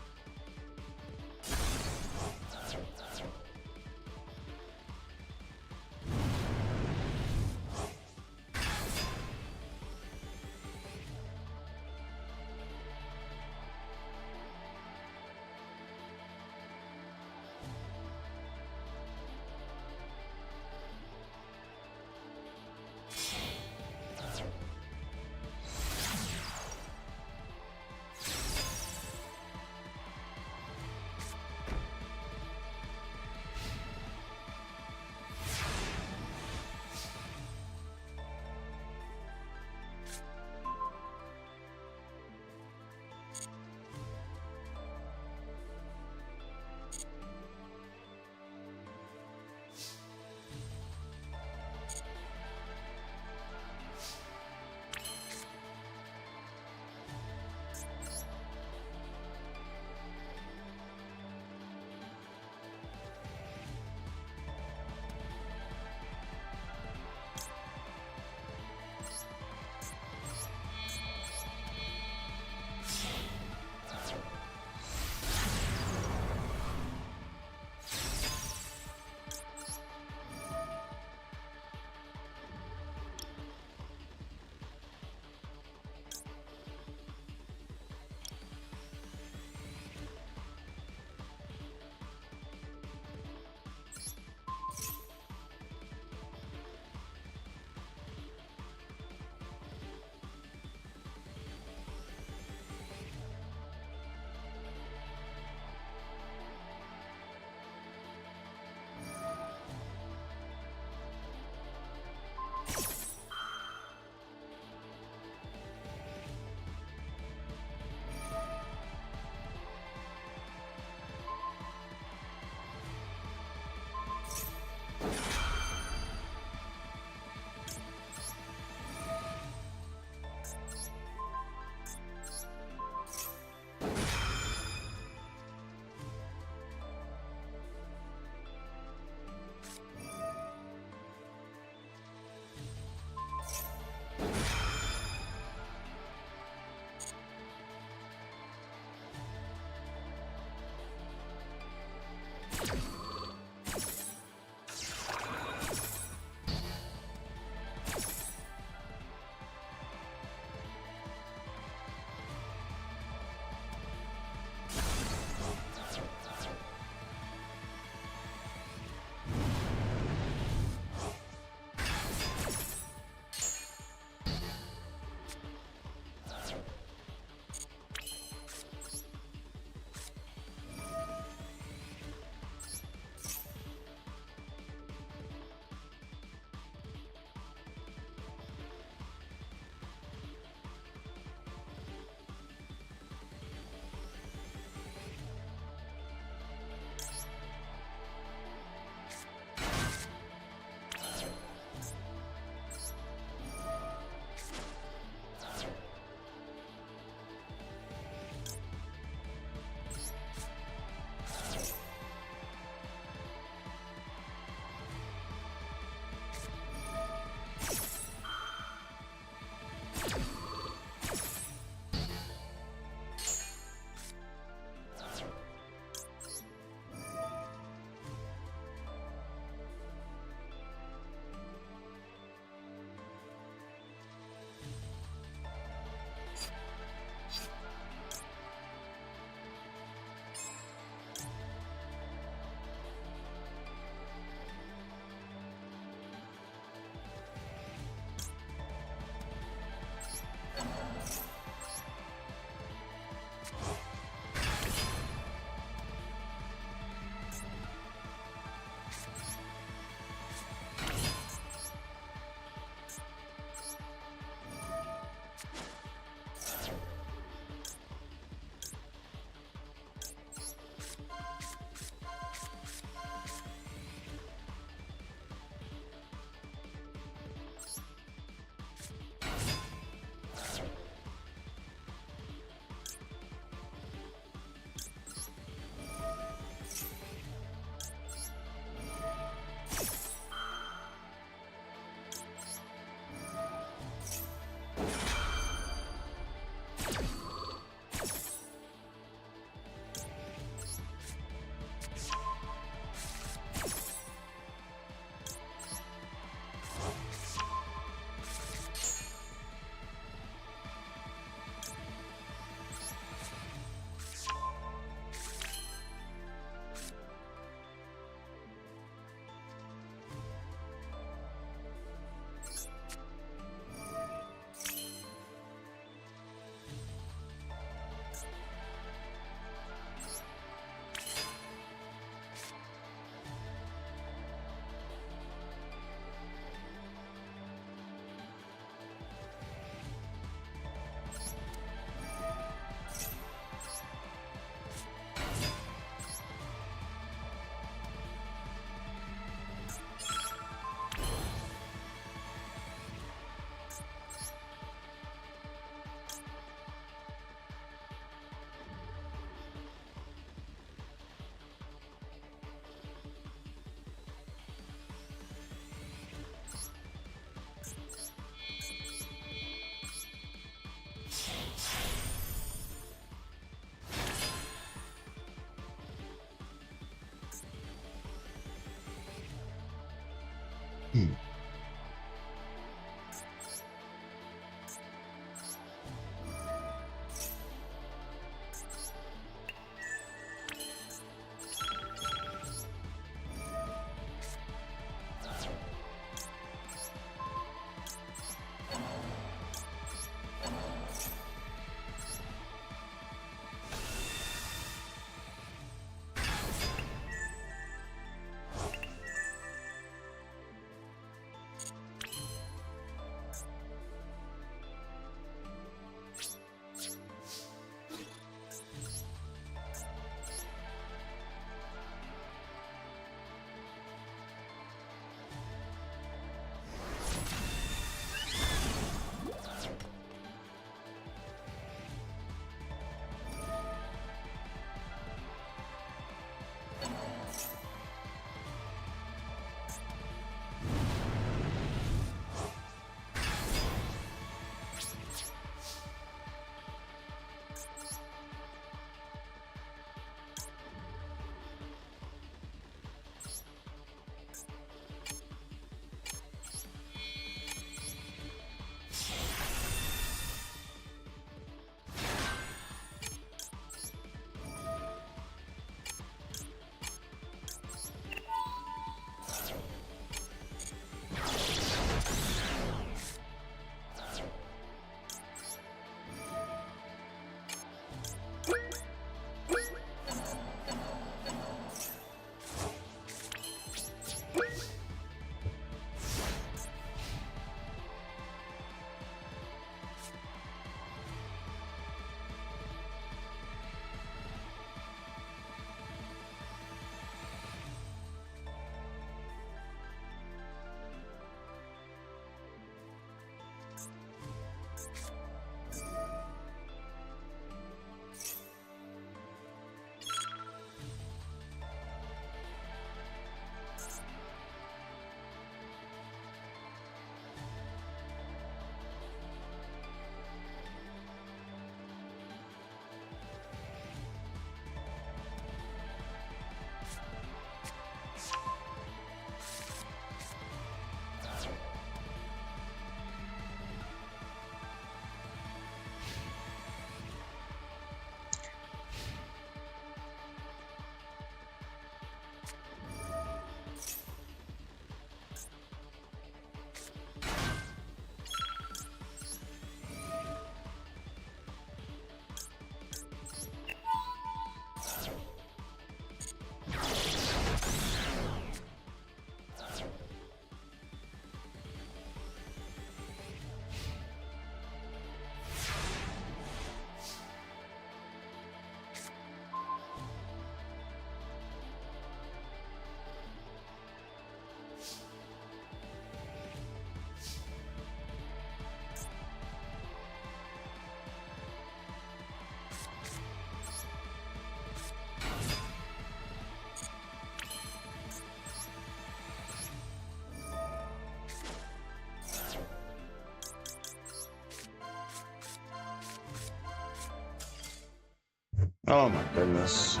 Oh my goodness.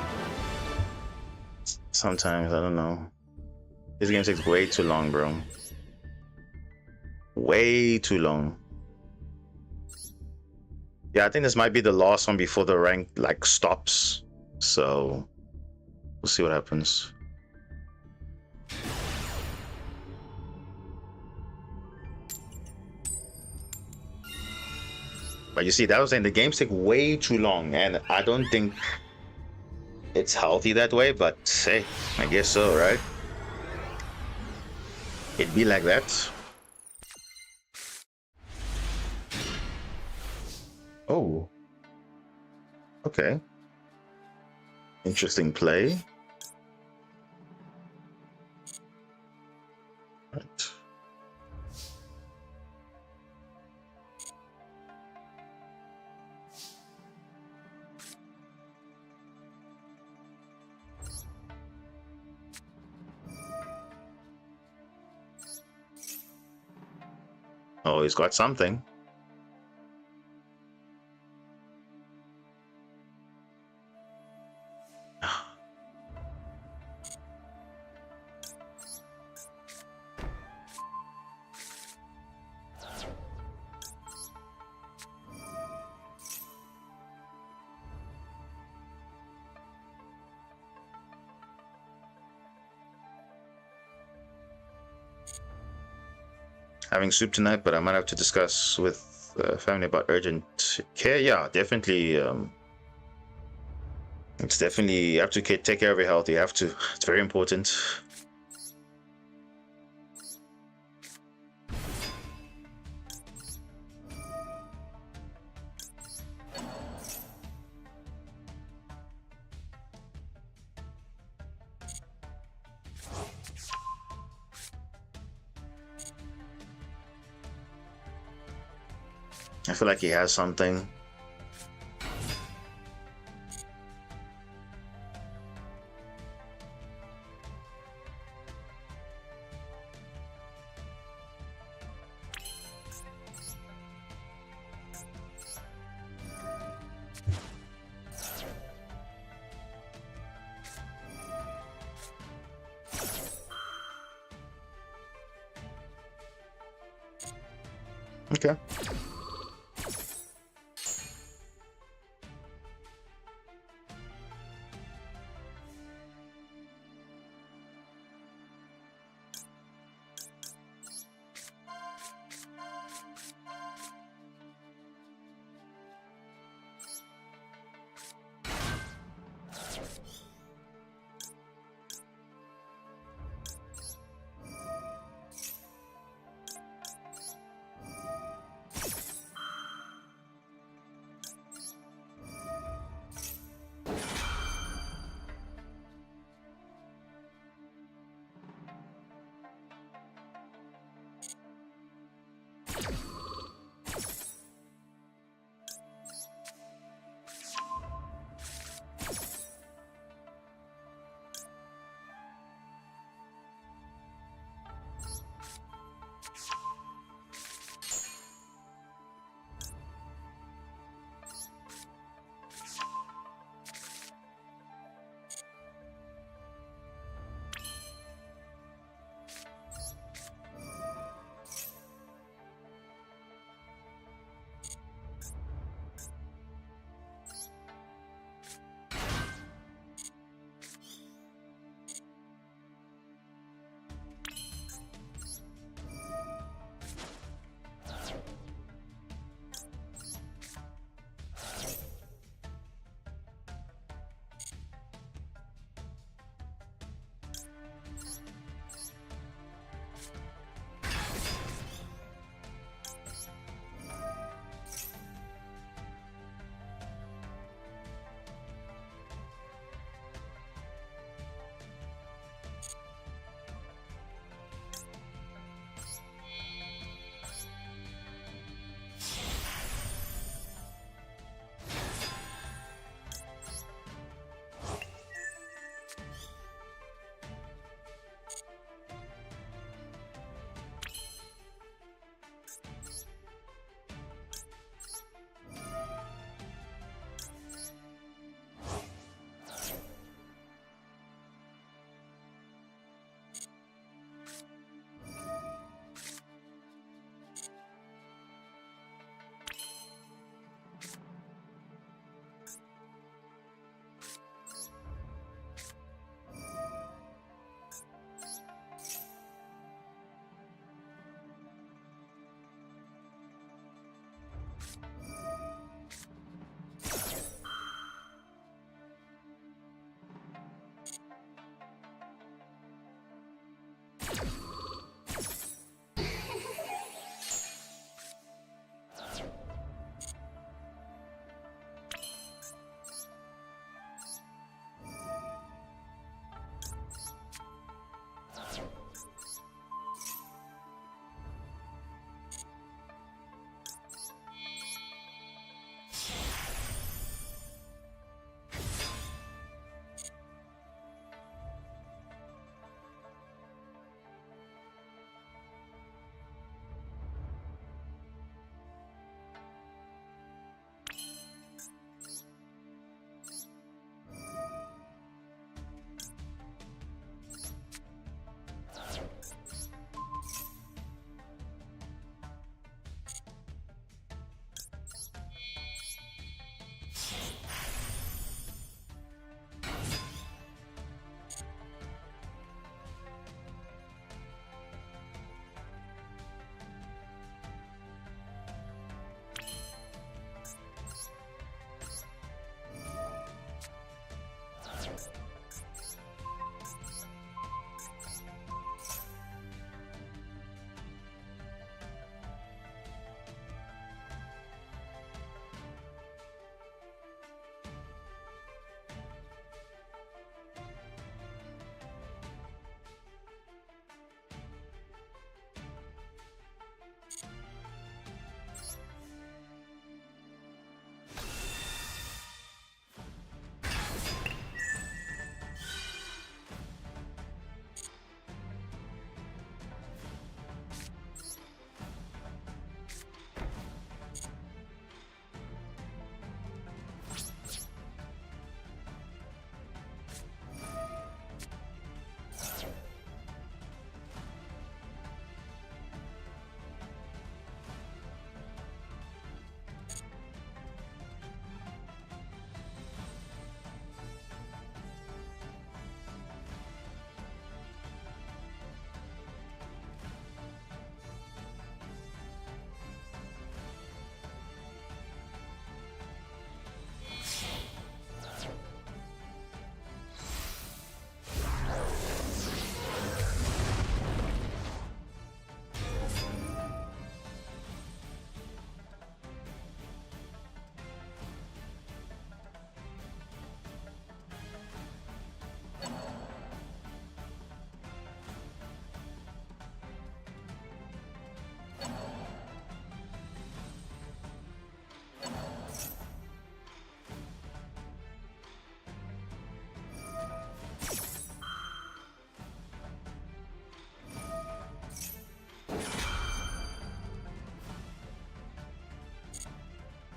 Sometimes, I don't know. This game takes way too long, bro. Way too long. Yeah, I think this might be the last one before the rank like stops. So we'll see what happens. But you see, that was saying the games take way too long, and I don't think it's healthy that way, but hey, I guess so, right? It'd be like that. Oh. Okay. Interesting play. Right. Oh, he's got something. Having soup tonight, but I might have to discuss with family about urgent care. Yeah, definitely. It's definitely, you have to take care of your health. You have to. It's very important. I feel like he has something. Okay.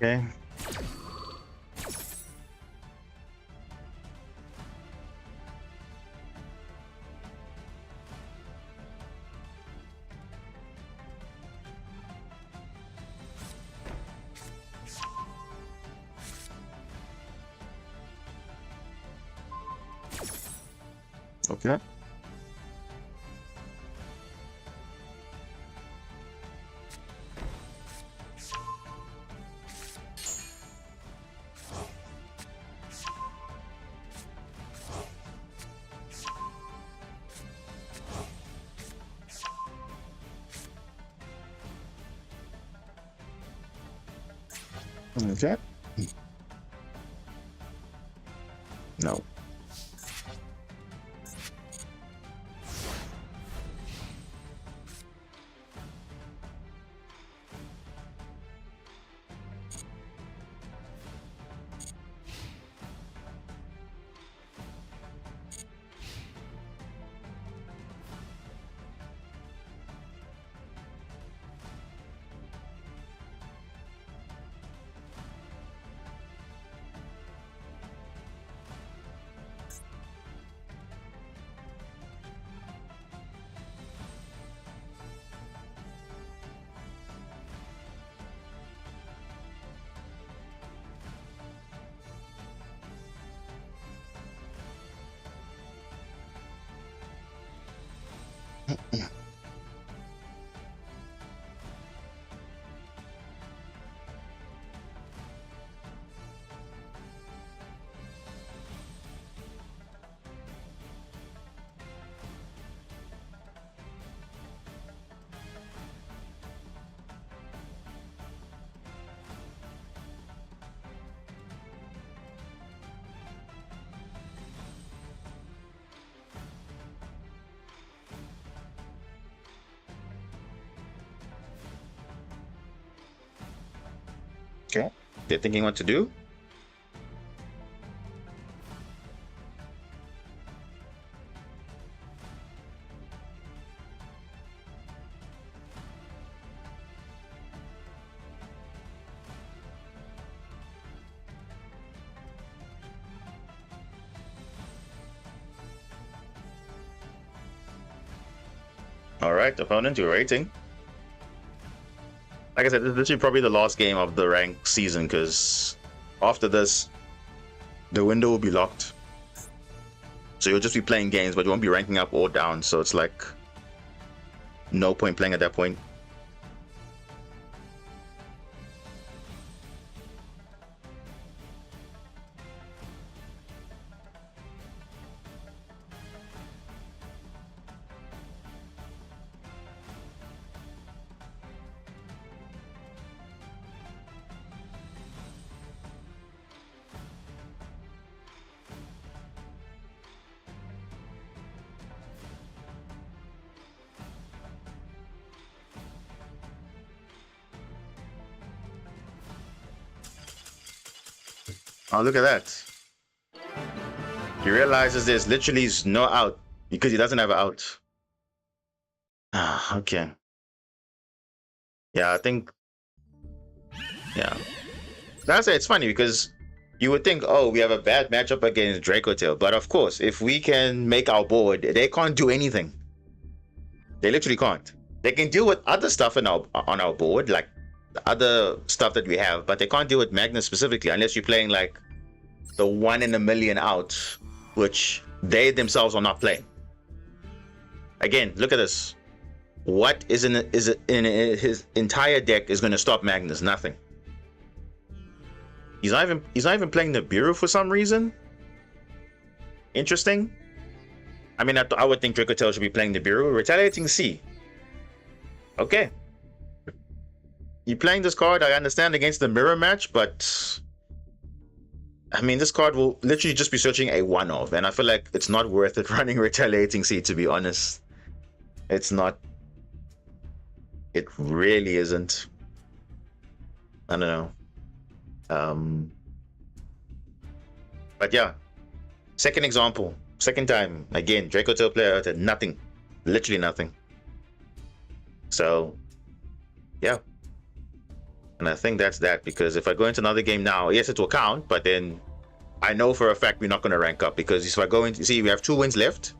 Okay. Okay. Okay. No. Okay. They're thinking what to do. All right, opponent, you're waiting. Like I said, this is probably the last game of the ranked season because after this, the window will be locked. So you'll just be playing games, but you won't be ranking up or down. So it's like no point playing at that point. Oh, look at that. He realizes there's literally no out because he doesn't have an out. Ah, okay. Yeah, I think. Yeah. That's it. It's funny because you would think, oh, we have a bad matchup against Dracotail. But of course, if we can make our board, they can't do anything. They literally can't. They can deal with other stuff on our board, like the other stuff that we have, but they can't deal with Magnus specifically unless you're playing like the 1 in a million out, which they themselves are not playing. Again, look at this. What is in his entire deck is going to stop Magnus? Nothing. He's not even playing the Bureau for some reason. Interesting. I mean, I would think Dracotail should be playing the Bureau. Retaliating C. Okay. You're playing this card, I understand, against the mirror match, but I mean, this card will literally just be searching a one-off, and I feel like it's not worth it running Retaliating C, to be honest. It's not. It really isn't. I don't know. But yeah, second example, second time, again, Dracotail player out nothing, literally nothing. So, yeah. And I think that's that, because if I go into another game now, yes, it will count, but then I know for a fact we're not going to rank up, because if I go in, see, we have 2 wins left.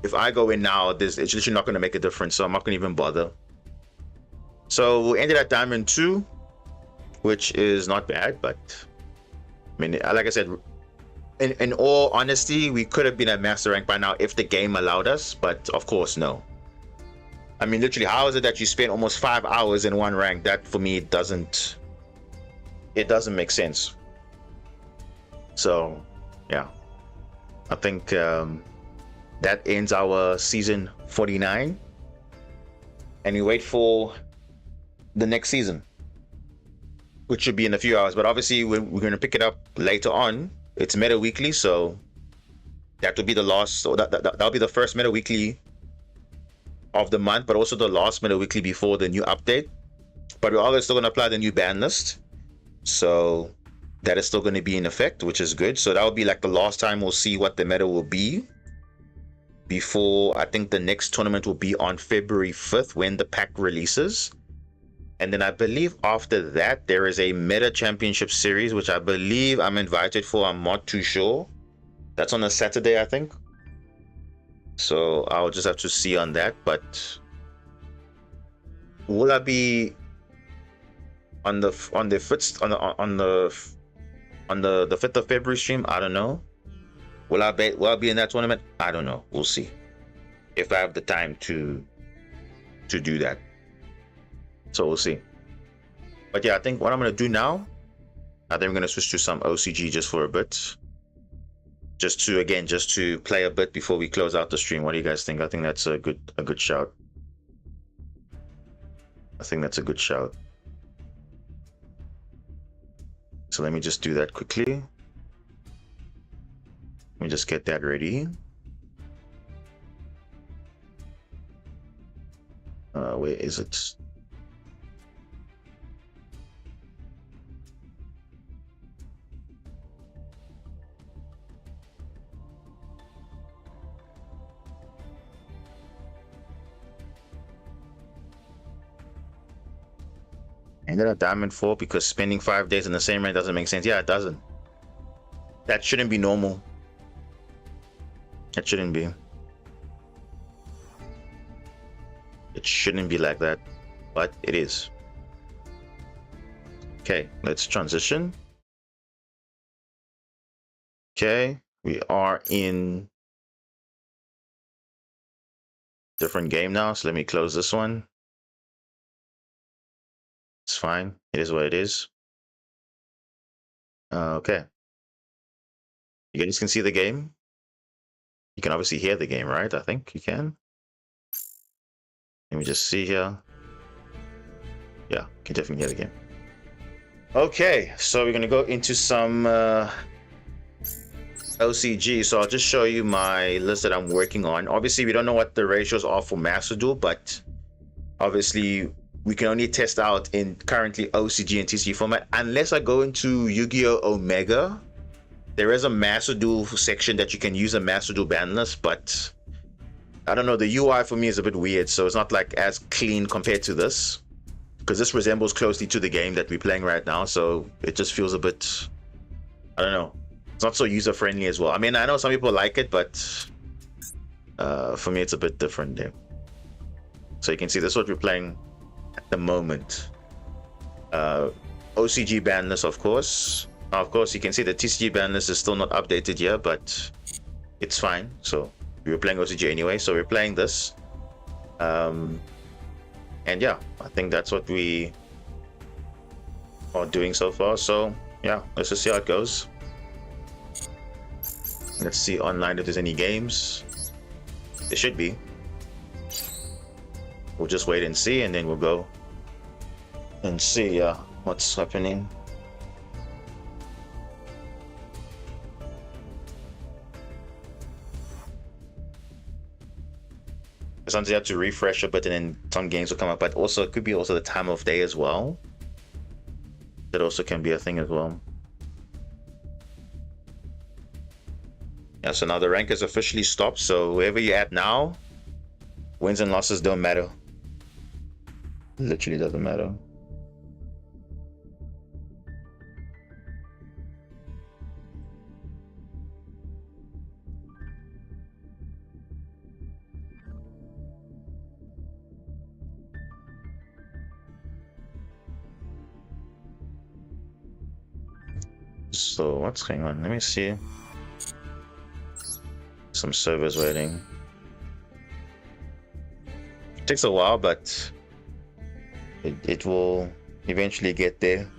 If I go in now, it's literally not going to make a difference, so I'm not going to even bother. So we'll end it at Diamond 2, which is not bad, but I mean, like I said, in all honesty, we could have been at Master Rank by now if the game allowed us, but of course, no. I mean, literally, how is it that you spend almost 5 hours in one rank? That, for me, it doesn't make sense. So, yeah. I think that ends our season 49. And we wait for the next season, which should be in a few hours. But obviously, we're going to pick it up later on. It's Meta Weekly, so that will be the last, or that'll be the first Meta Weekly of the month, but also the last Meta Weekly before the new update. But we're always still going to apply the new ban list, so that is still going to be in effect, which is good. So that will be like the last time we'll see what the meta will be before, I think the next tournament will be on February 5th when the pack releases. And then I believe after that there is a Meta Championship Series, which I believe I'm invited for. I'm not too sure. That's on a Saturday, I think. So I'll just have to see on that. But will I be on the 5th of February stream? I don't know. Will I be in that tournament? I don't know. We'll see if I have the time to do that. So we'll see. But yeah, I think what I'm going to do now, I think I'm going to switch to some OCG just for a bit. Just to play a bit before we close out the stream. What do you guys think? I think that's a good shout. I think that's a good shout. So let me just do that quickly. Let me just get that ready. Where is it? And then a Diamond 4 because spending 5 days in the same rank doesn't make sense. Yeah, it doesn't. That shouldn't be normal. It shouldn't be. It shouldn't be like that, but it is. Okay, let's transition. Okay, we are in different game now, so let me close this one. It's fine. It is what it is. Okay. You guys can see the game. You can obviously hear the game, right? I think you can. Let me just see here. Yeah, you can definitely hear the game. Okay, so we're going to go into some OCG. So I'll just show you my list that I'm working on. Obviously, we don't know what the ratios are for Master Duel, but obviously we can only test out in currently OCG and TCG format unless I go into Yu-Gi-Oh! Omega. There is a Master Duel section that you can use a Master Duel ban list, but I don't know, the UI for me is a bit weird, so it's not like as clean compared to this, because this resembles closely to the game that we're playing right now, so it just feels a bit, I don't know, it's not so user friendly as well. I mean, I know some people like it, but for me it's a bit different there. So you can see this is what we're playing at the moment. OCG ban list, of course. Now, of course, you can see the TCG ban list is still not updated here, but it's fine. So we were playing OCG anyway, so we're playing this. And yeah, I think that's what we are doing so far. So yeah, let's just see how it goes. Let's see online if there's any games. There should be. We'll just wait and see, and then we'll go and see what's happening. Sometimes you have to refresh a bit, and then some games will come up. But also, it could be also the time of day as well. That also can be a thing as well. Yeah, so now the rank is officially stopped. So wherever you're at now, wins and losses don't matter. Literally doesn't matter. So what's going on? Let me see. Some servers waiting. It takes a while, but it will eventually get there.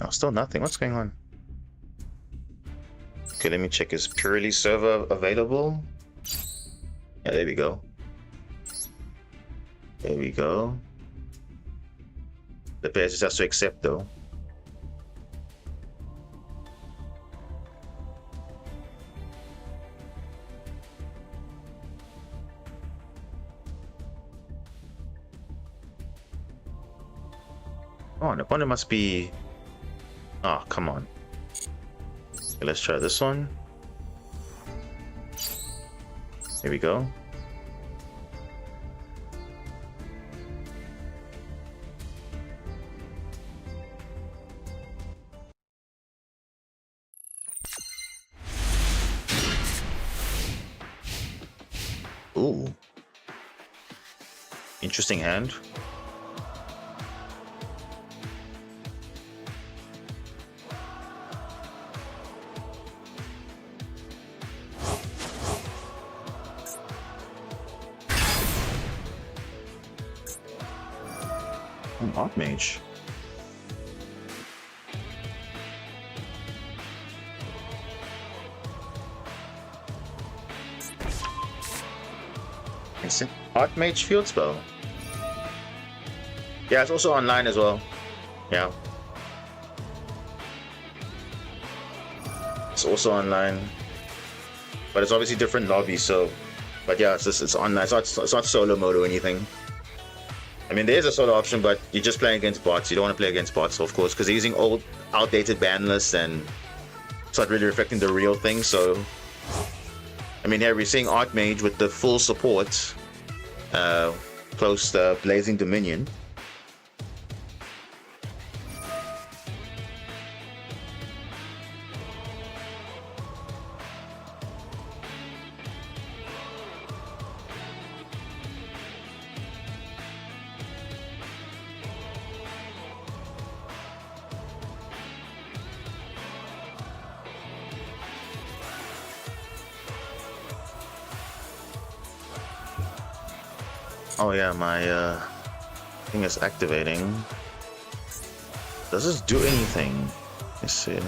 Oh, still nothing. What's going on? Okay, let me check. Is purely server available? Yeah, there we go. There we go. The player just has to accept though. Oh, the opponent must be... Oh, come on. Okay, let's try this one. Here we go. Ooh. Interesting hand. Archmage. Is it Archmage field spell? Yeah, it's also online as well. Yeah. It's also online. But it's obviously different lobbies, so... But yeah, it's online. It's not solo mode or anything. I mean, there is a solo option, but you're just playing against bots. You don't want to play against bots, of course, because they're using old, outdated ban lists, and it's not really reflecting the real thing. So, I mean, here we're seeing Archmage with the full support, post Blazing Dominion. Oh yeah, my thing is activating. Does this do anything? Let's see.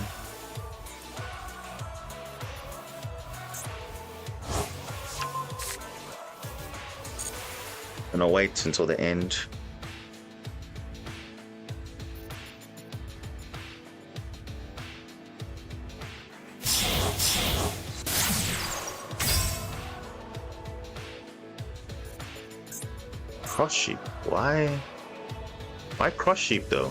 I'm gonna wait until the end. Cross sheep. Why? Why cross sheep though?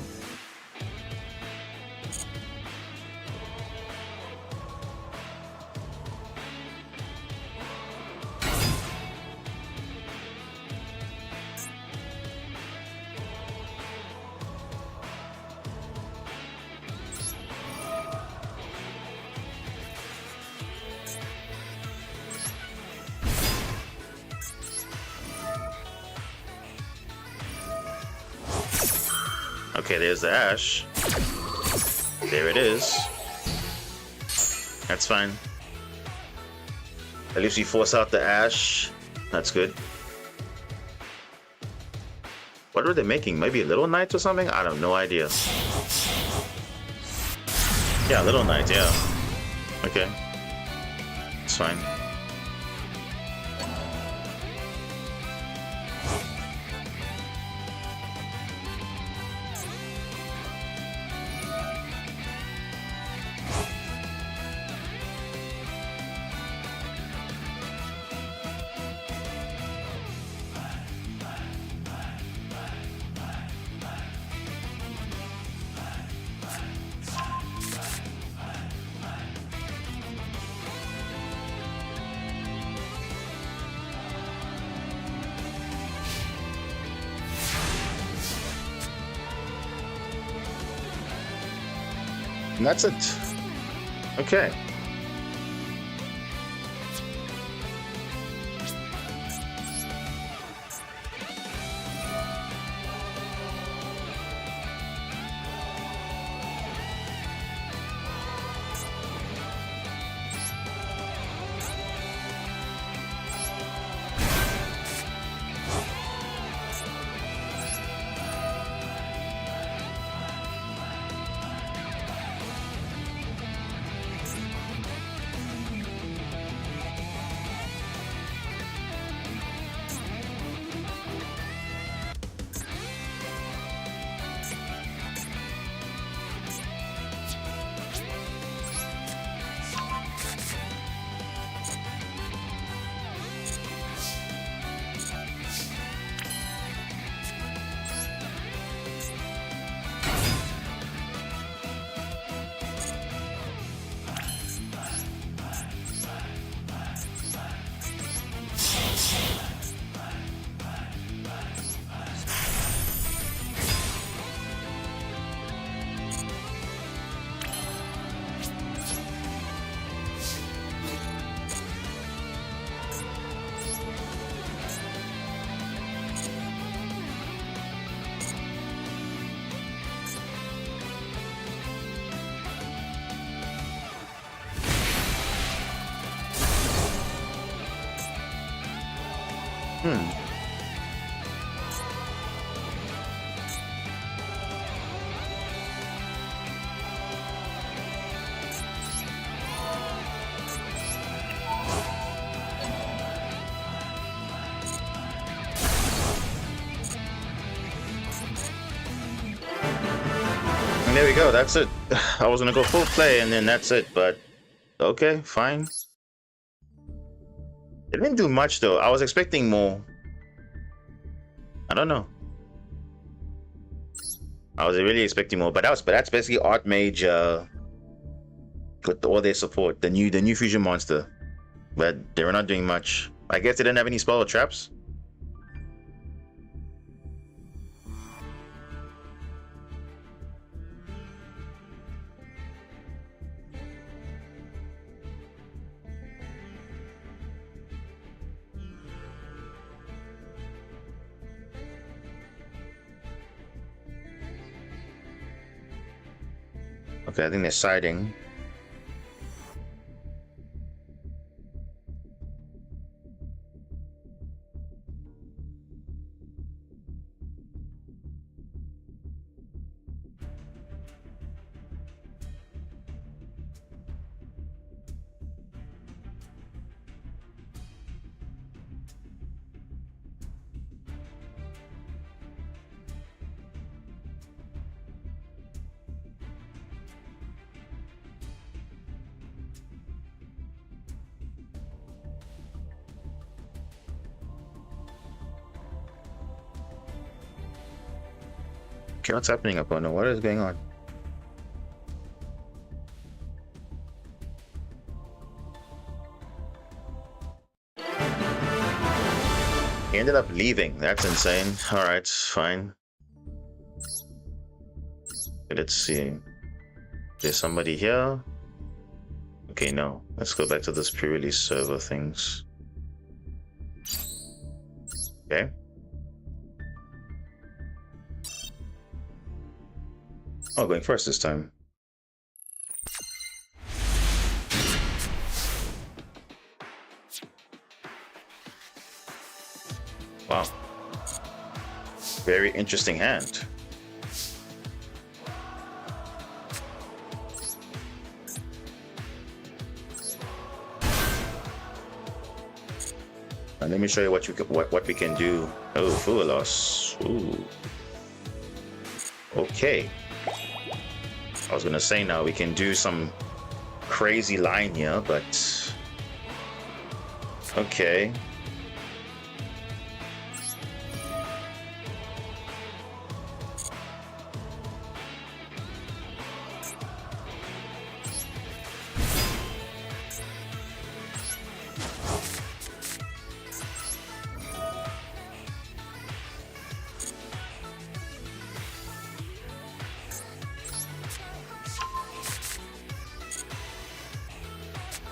Okay, there's the Ash. There it is. That's fine. At least we force out the Ash. That's good. What are they making? Maybe a Little Knight or something? I have no idea. Yeah, Little Knight, yeah. Okay. It's fine. And that's it. Okay. And there we go. That's it. I was gonna go full play and then that's it, but okay, fine. It didn't do much though. I was expecting more. I don't know. I was really expecting more, but that's basically Art Mage with all their support. The new fusion monster. But they were not doing much. I guess they didn't have any spell or traps. Okay, I think they're siding. Okay, what's happening, opponent? What is going on? He ended up leaving. That's insane. Alright, fine. Let's see. There's somebody here. Okay, no. Let's go back to this pre-release server things. Okay. Oh, going first this time. Wow. Very interesting hand. And let me show you what we can do. Oh, full loss. Ooh. Okay. I was gonna say now we can do some crazy line here, but okay.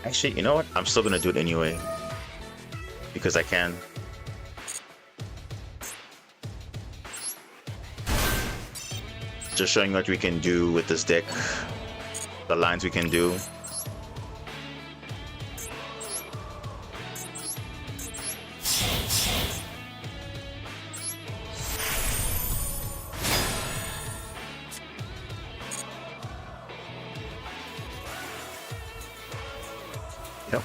Actually, you know what? I'm still gonna do it anyway. Because I can. Just showing what we can do with this deck. The lines we can do. Yep.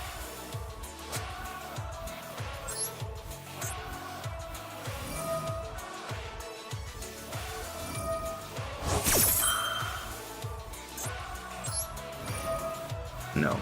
No.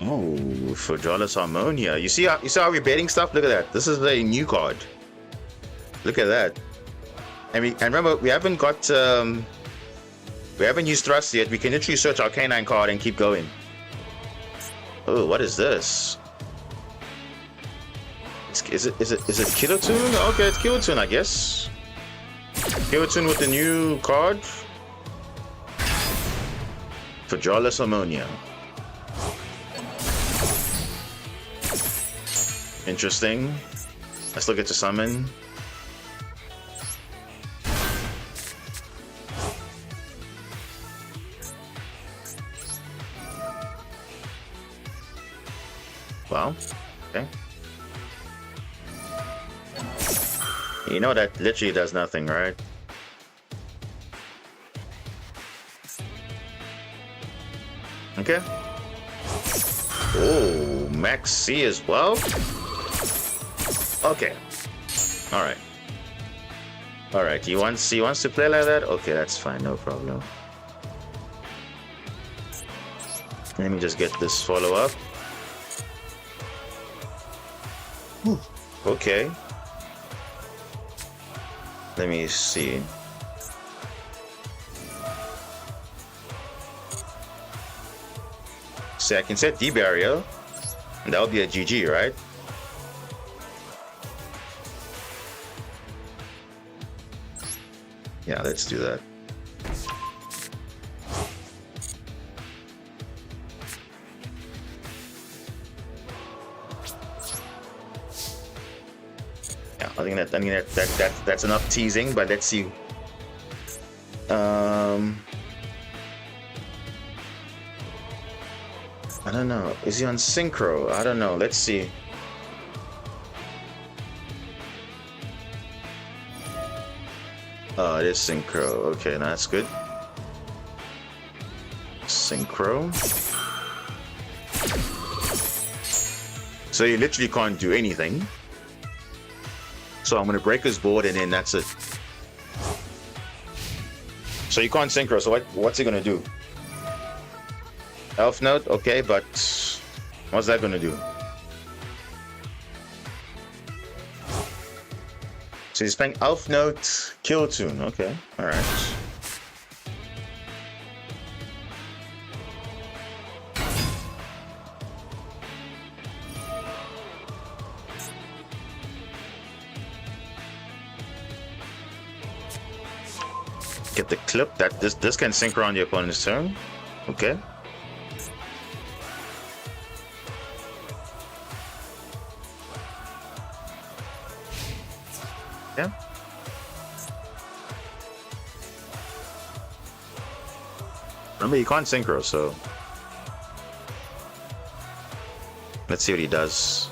Oh, for Jawless Harmonia. You see how we're baiting stuff? Look at that. This is a new card. Look at that. And remember, we haven't got we haven't used thrust yet. We can literally search our K9 card and keep going. Oh, what is this? Is it Kilotune? Okay, it's Kilotune, I guess. Kilotune with the new card for Jawless Ammonia. Interesting. Let's look at the summon. Wow. Okay. You know that literally does nothing, right? Okay. Oh, Max C as well? Okay. Alright. Alright, he wants to play like that? Okay, that's fine, no problem. Let me just get this follow-up. Okay. Let me see. See, I can set D-Barrier, and that would be a GG, right? Yeah, let's do that. Yeah, I think that's enough teasing, but let's see. I don't know. Is he on synchro? I don't know. Let's see. Oh, it is synchro. Okay, that's good. Synchro. So you literally can't do anything. So I'm gonna break his board and then that's it. So you can't synchro, so what's he gonna do? Elf Note, okay, but what's that gonna do? So he's playing Elf Note, Kilotune, okay, alright. Get the clip that this can synchro on the opponent's turn. Okay. Yeah. Remember, you can't synchro, so let's see what he does.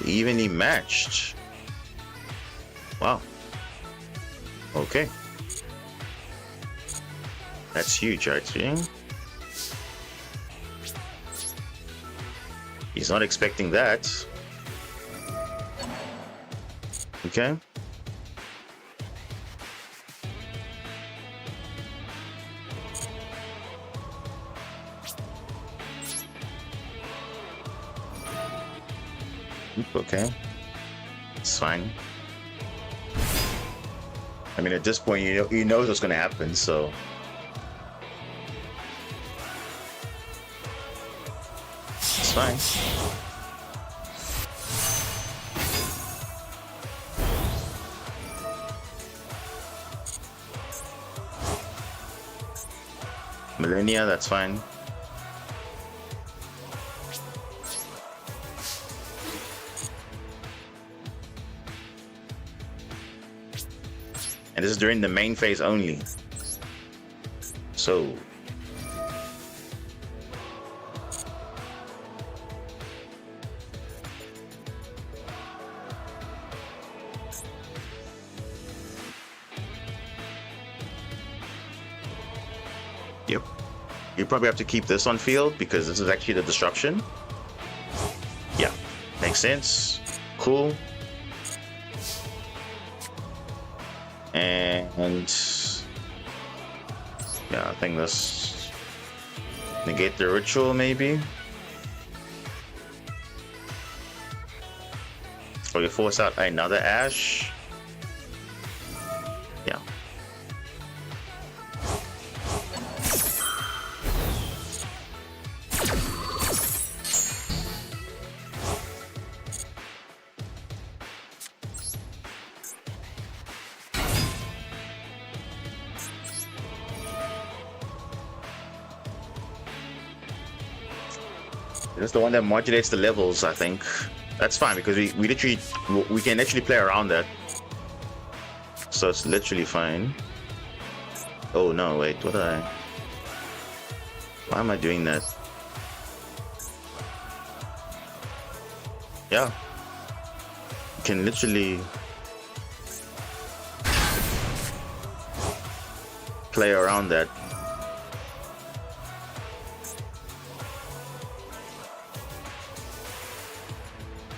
evenly matched. Wow. Okay. That's huge, actually. He's not expecting that. Okay. Okay. It's fine. I mean, at this point, you know what's going to happen, so. It's fine. Millennia, that's fine. And this is during the main phase only. So. Yep. You probably have to keep this on field because this is actually the disruption. Yeah. Makes sense. Cool. And yeah, I think this negate the ritual maybe. Or you force out another Ash. Yeah. It's the one that modulates the levels, I think. That's fine because we can actually play around that. So it's literally fine. Oh no, wait, why am I doing that? Yeah. You can literally play around that.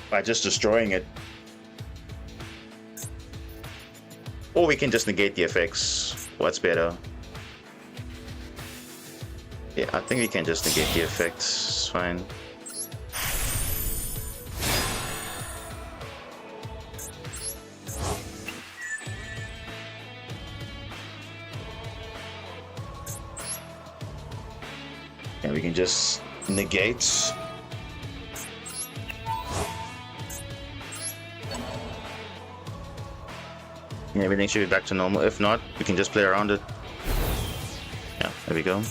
By just destroying it. Or we can just negate the effects. What's better? Yeah, I think we can just negate the effects. It's fine. And we can just negate. Yeah, everything should be back to normal. If not, we can just play around it. Yeah, there we go.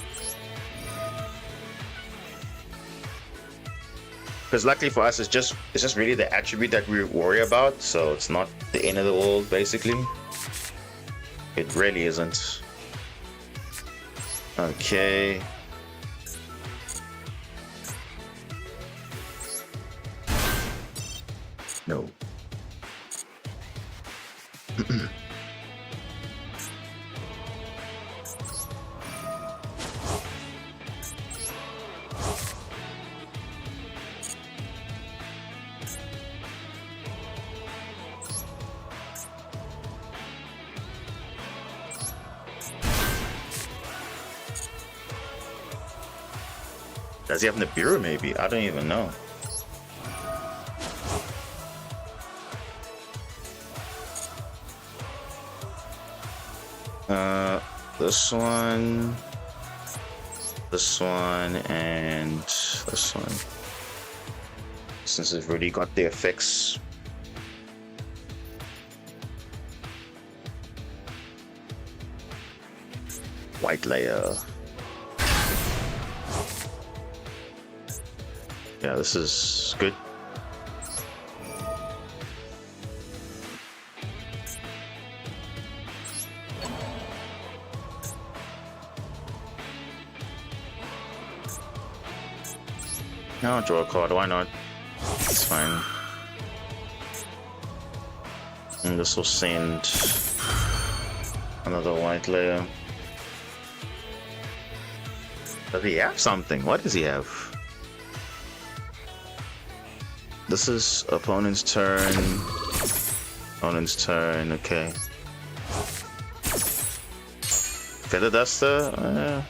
Because luckily for us, it's just really the attribute that we worry about. So it's not the end of the world, basically. It really isn't. Okay. No. Does he have Nibiru maybe? I don't even know. This one, and this one. Since we've already got the effects. White layer. Yeah, this is good. No, draw a card, why not? It's fine. And this will send another white layer. Does he have something? What does he have? This is opponent's turn. Opponent's turn, okay. Feather Duster?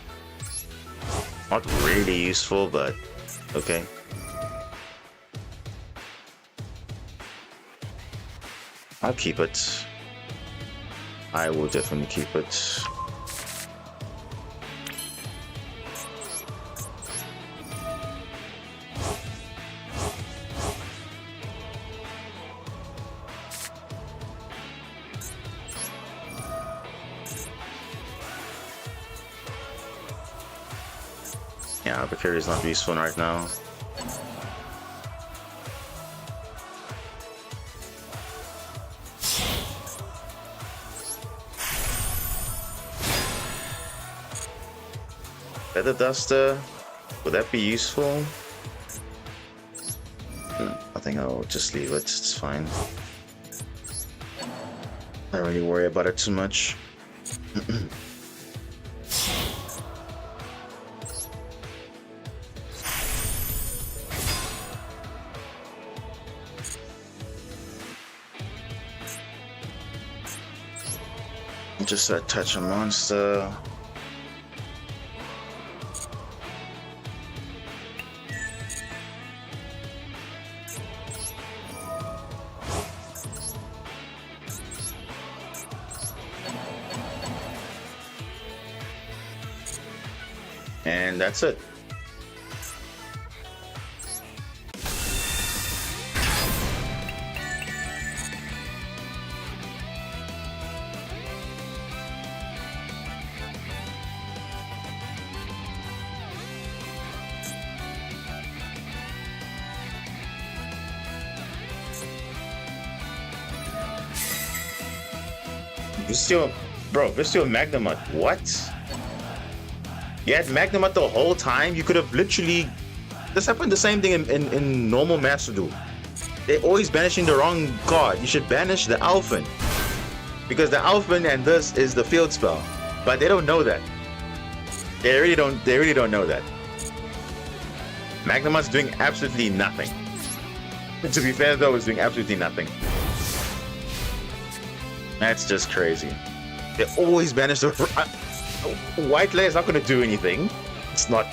Not really useful, but okay. I'll keep it. I will definitely keep it. Yeah, Bakari is not useful right now. Feather Duster, would that be useful? No, I think I'll just leave it, it's fine. I don't really worry about it too much. Just touch a monster. And that's it. You're still Magnemite. What? You had Magnemite the whole time? You could have literally... This happened the same thing in normal Master Duel. They're always banishing the wrong card. You should banish the Alphen. Because the Alphen and this is the field spell. But they don't know that. They really don't know that. Magnemite's doing absolutely nothing. To be fair though, it's doing absolutely nothing. That's just crazy. They always banish the... White layer is not going to do anything. It's not.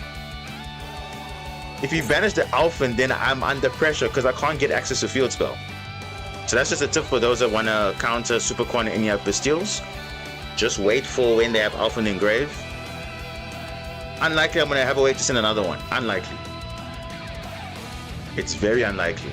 If you banish the Alphen, then I'm under pressure because I can't get access to field spell. So that's just a tip for those that want to counter Super Quan and any of Bastiles. Just wait for when they have Alphen engraved. Unlikely I'm going to have a way to send another one. Unlikely. It's very unlikely.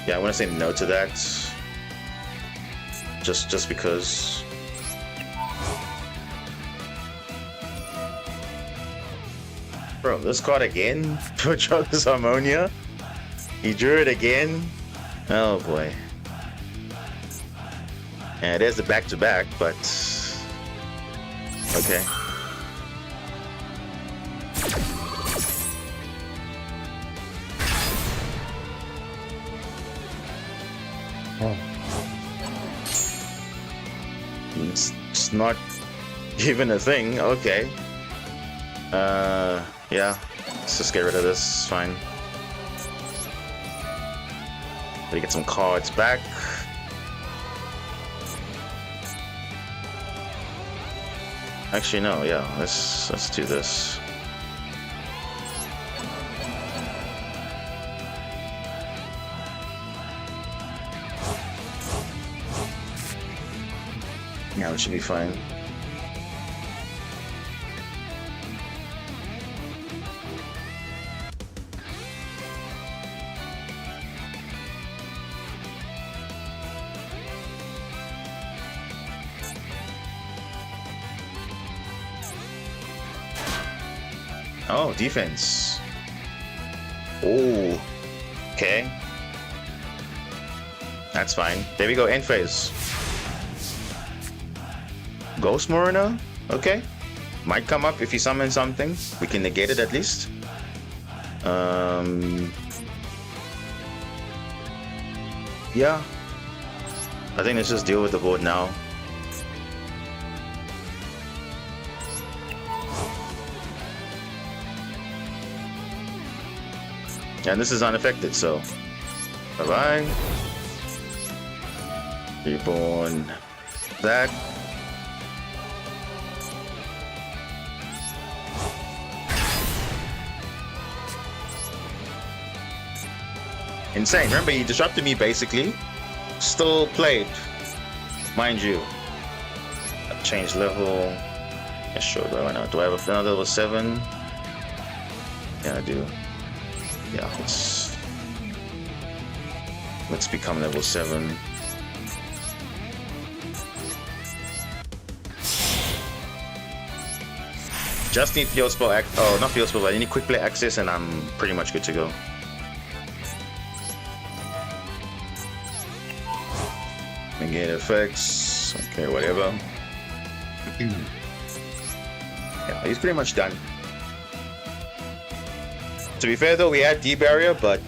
Yeah, I want to say no to that. Just because. Bro, this card again? Patroclus Harmonia? He drew it again? Oh boy. Yeah, there's the back-to-back, but... Okay. It's not even a thing. Okay. Yeah. Let's just get rid of this. It's fine. Let me get some cards back. Actually, no. Yeah. Let's do this. Yeah, it should be fine. Oh, defense. Oh, Okay. That's fine. There we go, end phase. Ghost Marina? Okay. Might come up if you summon something. We can negate it at least. Yeah. I think let's just deal with the board now. And this is unaffected, so bye-bye. Reborn that. Insane. Remember, he disrupted me basically. Still played. Mind you. Change level. Yeah, sure. Do I have another level 7? Yeah, I do. Yeah, let's become level 7. Just need field spell not field spell, but I need quick play access and I'm pretty much good to go. Negate effects, okay, whatever. Yeah, he's pretty much done. To be fair though, we had D barrier, but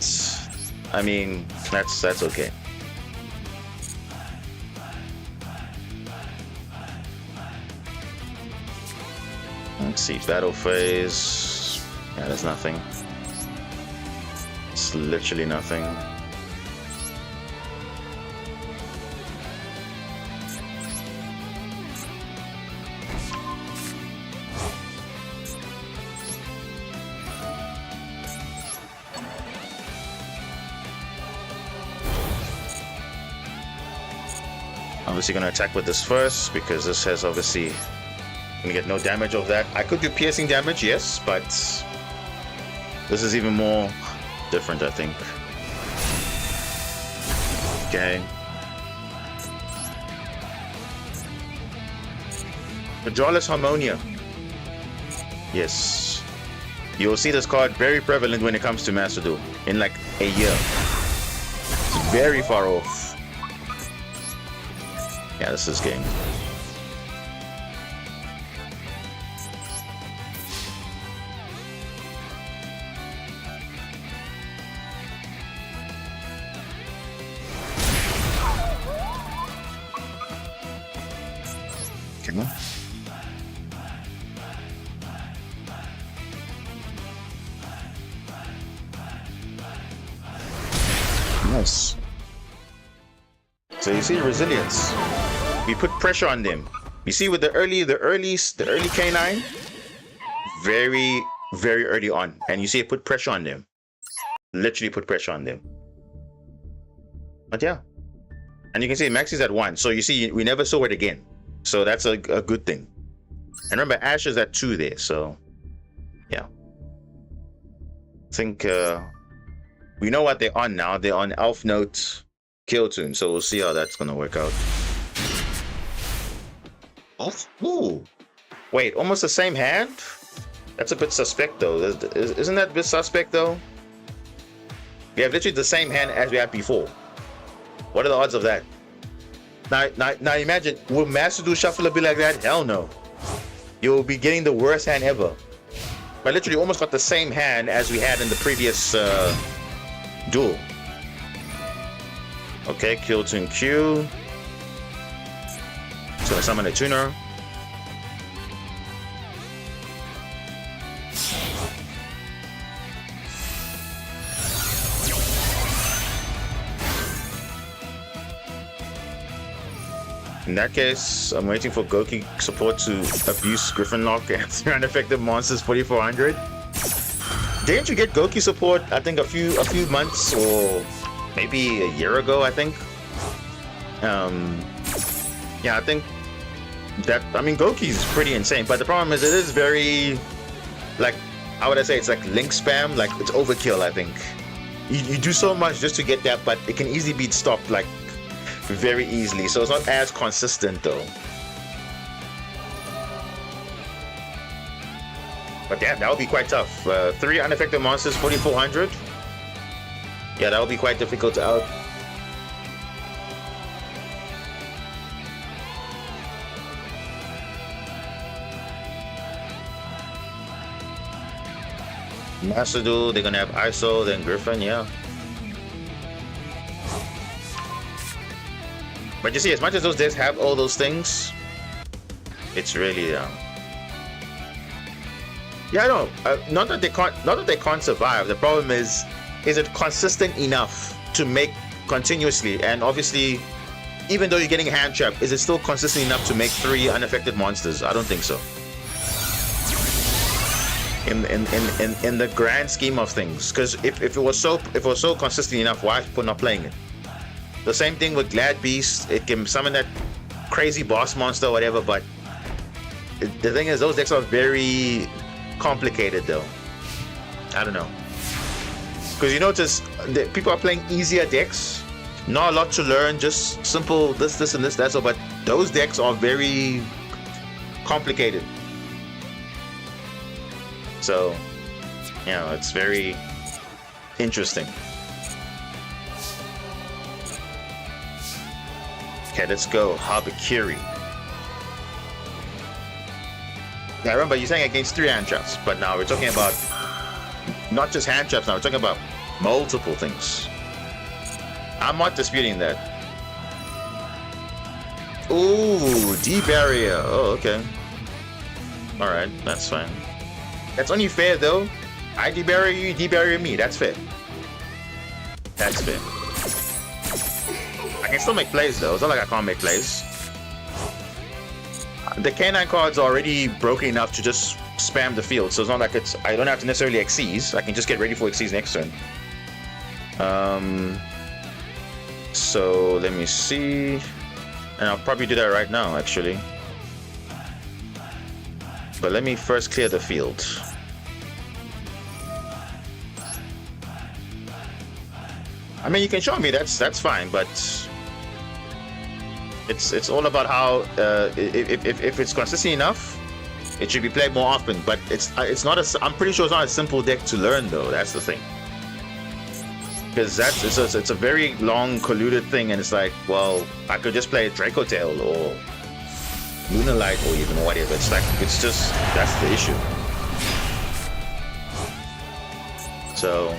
I mean that's okay. Let's see, battle phase. Yeah, there's nothing. It's literally nothing. Obviously gonna attack with this first because this has obviously gonna get no damage of that. I could do piercing damage, yes, but this is even more different, I think. Okay. The Jawless Harmonia. Yes. You'll see this card very prevalent when it comes to Master Duel in like a year. It's very far off. Yeah, this is game. Okay. Nice. So you see resilience. We put pressure on them. You see with the early K9, very early on, and you see it put pressure on them. Literally put pressure on them. But yeah, and you can see Maxi's at 1, so you see we never saw it again. So that's a good thing. And remember, Ash is at 2 there, so yeah. I think we know what they're on now. They're on Elf Note Kill Tune, so we'll see how that's gonna work out. Oh, ooh. Wait, almost the same hand? That's a bit suspect though. Isn't that a bit suspect though? We have literally the same hand as we had before. What are the odds of that? Now imagine, will Master Duel Shuffler be like that? Hell no. You'll be getting the worst hand ever. I literally almost got the same hand as we had in the previous duel. Okay, Kill Tune Q. So I summon a tuner. In that case, I'm waiting for Goki support to abuse Griffin Lock and unaffected monsters 4400. Didn't you get Goki support? I think a few months or maybe a year ago. I think. Yeah, I think that, I mean, Goki is pretty insane, but the problem is it is very, like, how would I say, it's like link spam, like it's overkill. I think you do so much just to get that, but it can easily be stopped like very easily, so it's not as consistent though. But yeah, that would be quite tough. 3 unaffected monsters, 4400. Yeah, that would be quite difficult to out. Master Duel, they're gonna have ISO, then Griffin, yeah. But you see, as much as those decks have all those things, it's really yeah, I know. Not that they can't survive. The problem is it consistent enough to make continuously? And obviously, even though you're getting hand trap, is it still consistent enough to make 3 unaffected monsters? I don't think so. In the grand scheme of things, because if it was so consistent enough, why are people not playing it? The same thing with Glad Beast. It can summon that crazy boss monster or whatever, but the thing is, those decks are very complicated though. I don't know, because you notice that people are playing easier decks, not a lot to learn, just simple this and this, that's all. But those decks are very complicated. So, you know, it's very interesting. Okay, let's go. Habakiri. Now remember, you're saying against 3 hand traps, but now we're talking about not just hand traps, now we're talking about multiple things. I'm not disputing that. Ooh, D-barrier. Oh, okay. Alright, that's fine. That's only fair though. I debarrier you, debarrier me. That's fair. That's fair. I can still make plays though. It's not like I can't make plays. The K9 cards are already broken enough to just spam the field, so it's not like I don't have to necessarily Xyz. I can just get ready for Xyz next turn. So let me see. And I'll probably do that right now actually. But let me first clear the field. I mean, you can show me, that's fine, but it's all about how if it's consistent enough, it should be played more often. But it's not I'm pretty sure it's not a simple deck to learn though. That's the thing, because it's a very long colluded thing, and it's like, well, I could just play Draco Tail or Lunar Light or even whatever. It's like, it's just, that's the issue. So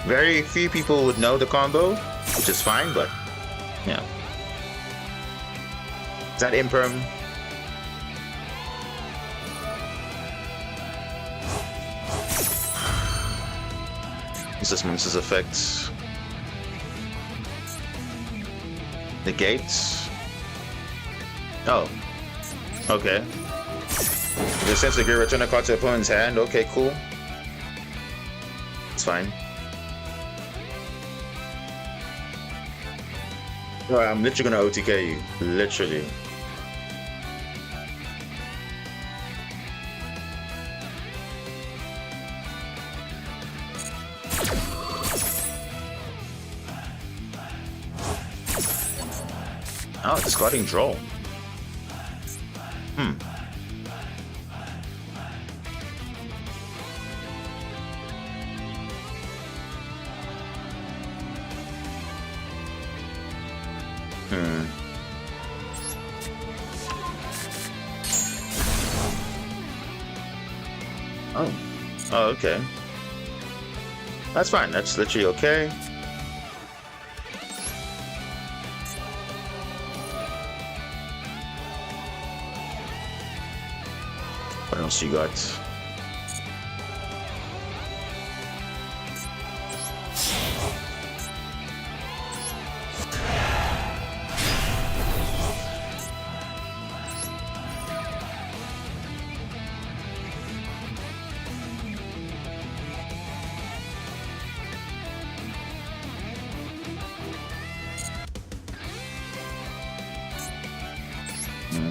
very few people would know the combo, which is fine, but yeah. Is that Imperm? Is this monster's effect? Negates? Oh. Okay. If it sends the great return a card to the opponent's hand, okay, cool. It's fine. Alright, I'm literally gonna OTK you. Literally. Oh, discarding draw. Oh, okay. That's fine. That's literally okay. What else you got?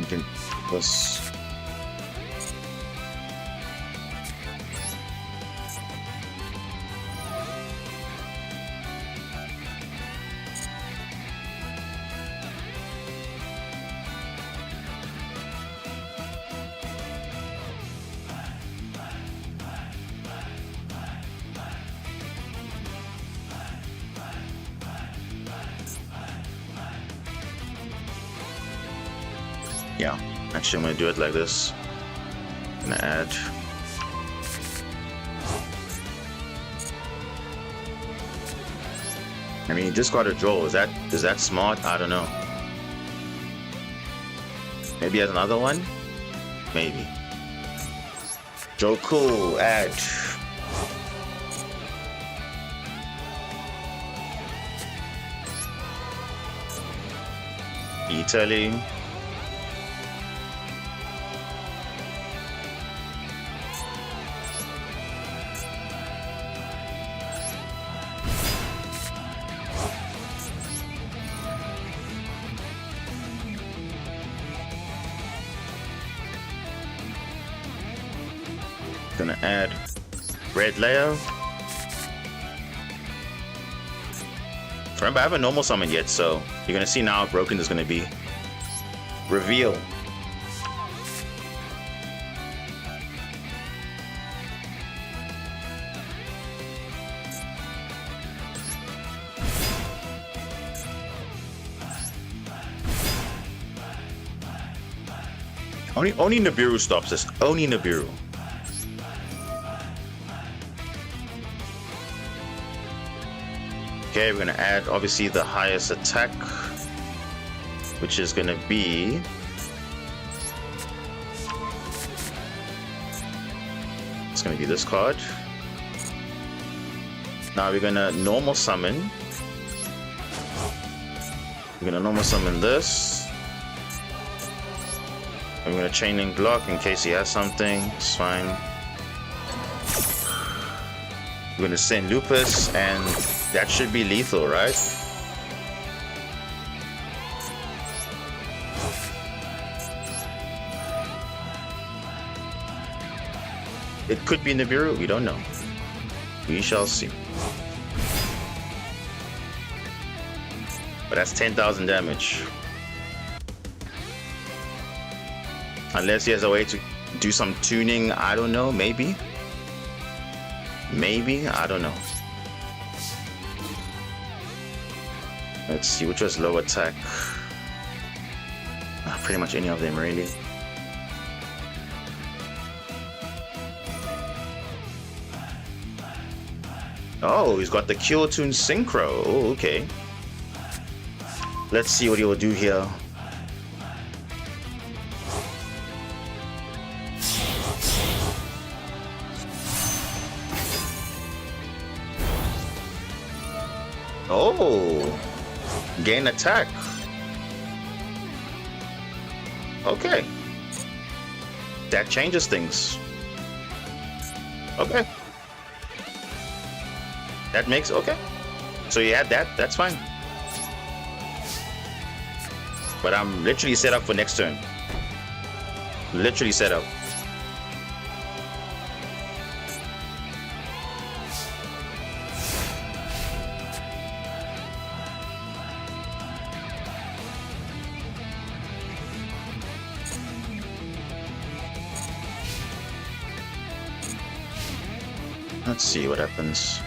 Okay, plus. Yeah, actually, I'm gonna do it like this. I'm gonna add. I mean, he just got a draw. Is that smart? I don't know. Maybe he has another one? Maybe. Joku, add. Italy. Gonna add red layer. Remember, I haven't normal summoned yet, so you're gonna see now how broken this is gonna be. Reveal. Only Nibiru stops this. Only Nibiru. Okay, we're gonna add obviously the highest attack, which is gonna be this card. Now we're gonna normal summon. We're gonna normal summon this. I'm gonna chain link block in case he has something. It's fine. We're gonna send Lupus, and that should be lethal, right? It could be Nibiru, we don't know. We shall see. But that's 10,000 damage. Unless he has a way to do some tuning, I don't know, maybe. Maybe, I don't know. Let's see, which was low attack? Pretty much any of them, really. Oh, he's got the Cure Tune Synchro. Oh, okay. Let's see what he will do here. Oh, gain attack. Okay. That changes things. Okay. That makes, okay. So you add that, that's fine. But I'm literally set up for next turn. Literally set up. Let's see what happens.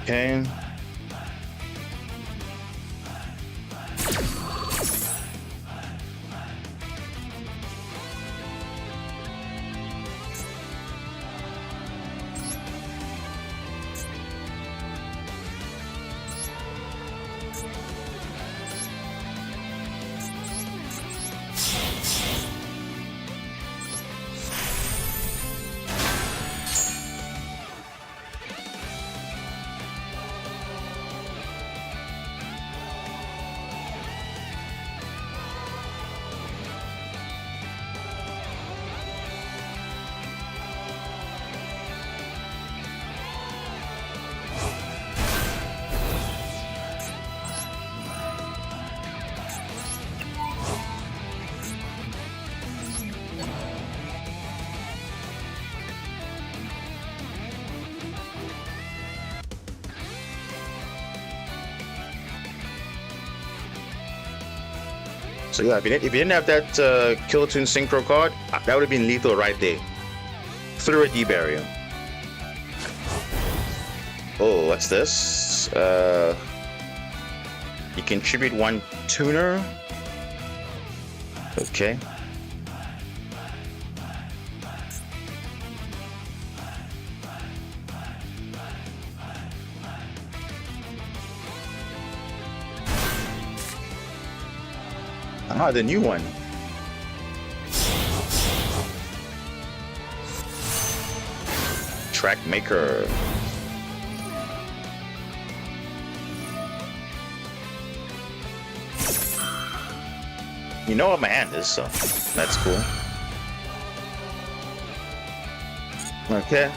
Okay. So yeah, if you didn't have that Kill Tune Synchro card, that would have been lethal right there. Through a D-barrier. Oh, what's this? You contribute 1 tuner. Okay. Ah, the new one. Track Maker. You know what my hand is, so that's cool. Okay.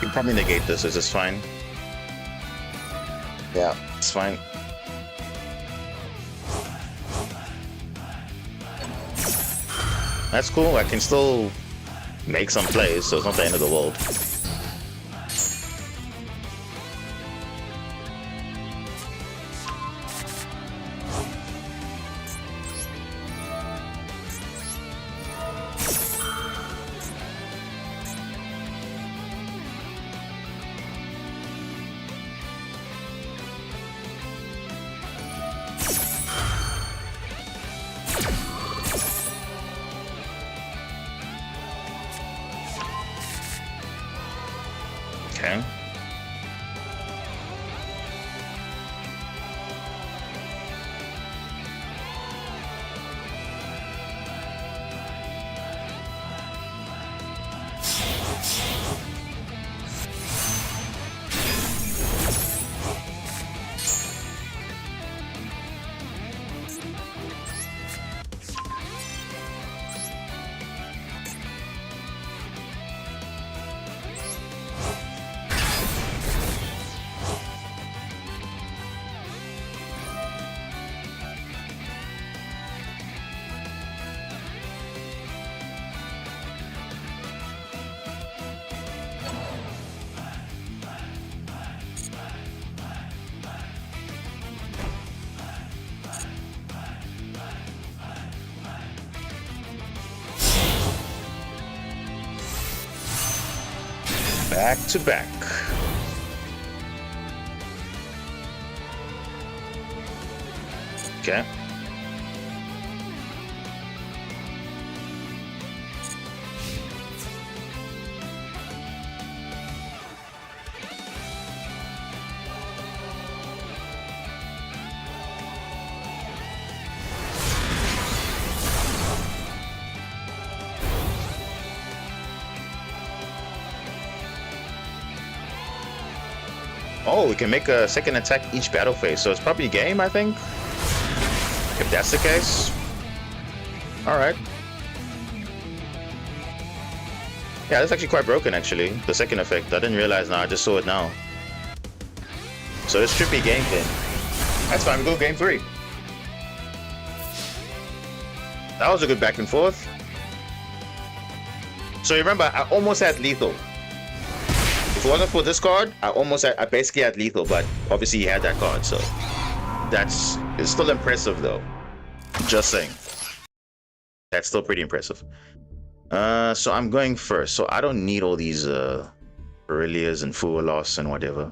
You can probably negate this, is this fine? Yeah, it's fine. That's cool, I can still make some plays, so it's not the end of the world. Okay. Back to back. Okay. Oh, we can make a second attack each battle phase, so it's probably a game, I think. If that's the case. Alright. Yeah, that's actually quite broken, actually. The second effect. I didn't realize now, I just saw it now. So this should be game then. That's fine, we go game 3. That was a good back and forth. So remember, I almost had lethal. If it wasn't for this card, I basically had lethal, but obviously he had that card, so it's still impressive though. Just saying. That's still pretty impressive. So I'm going first. So I don't need all these Aurelias and Fualos and whatever.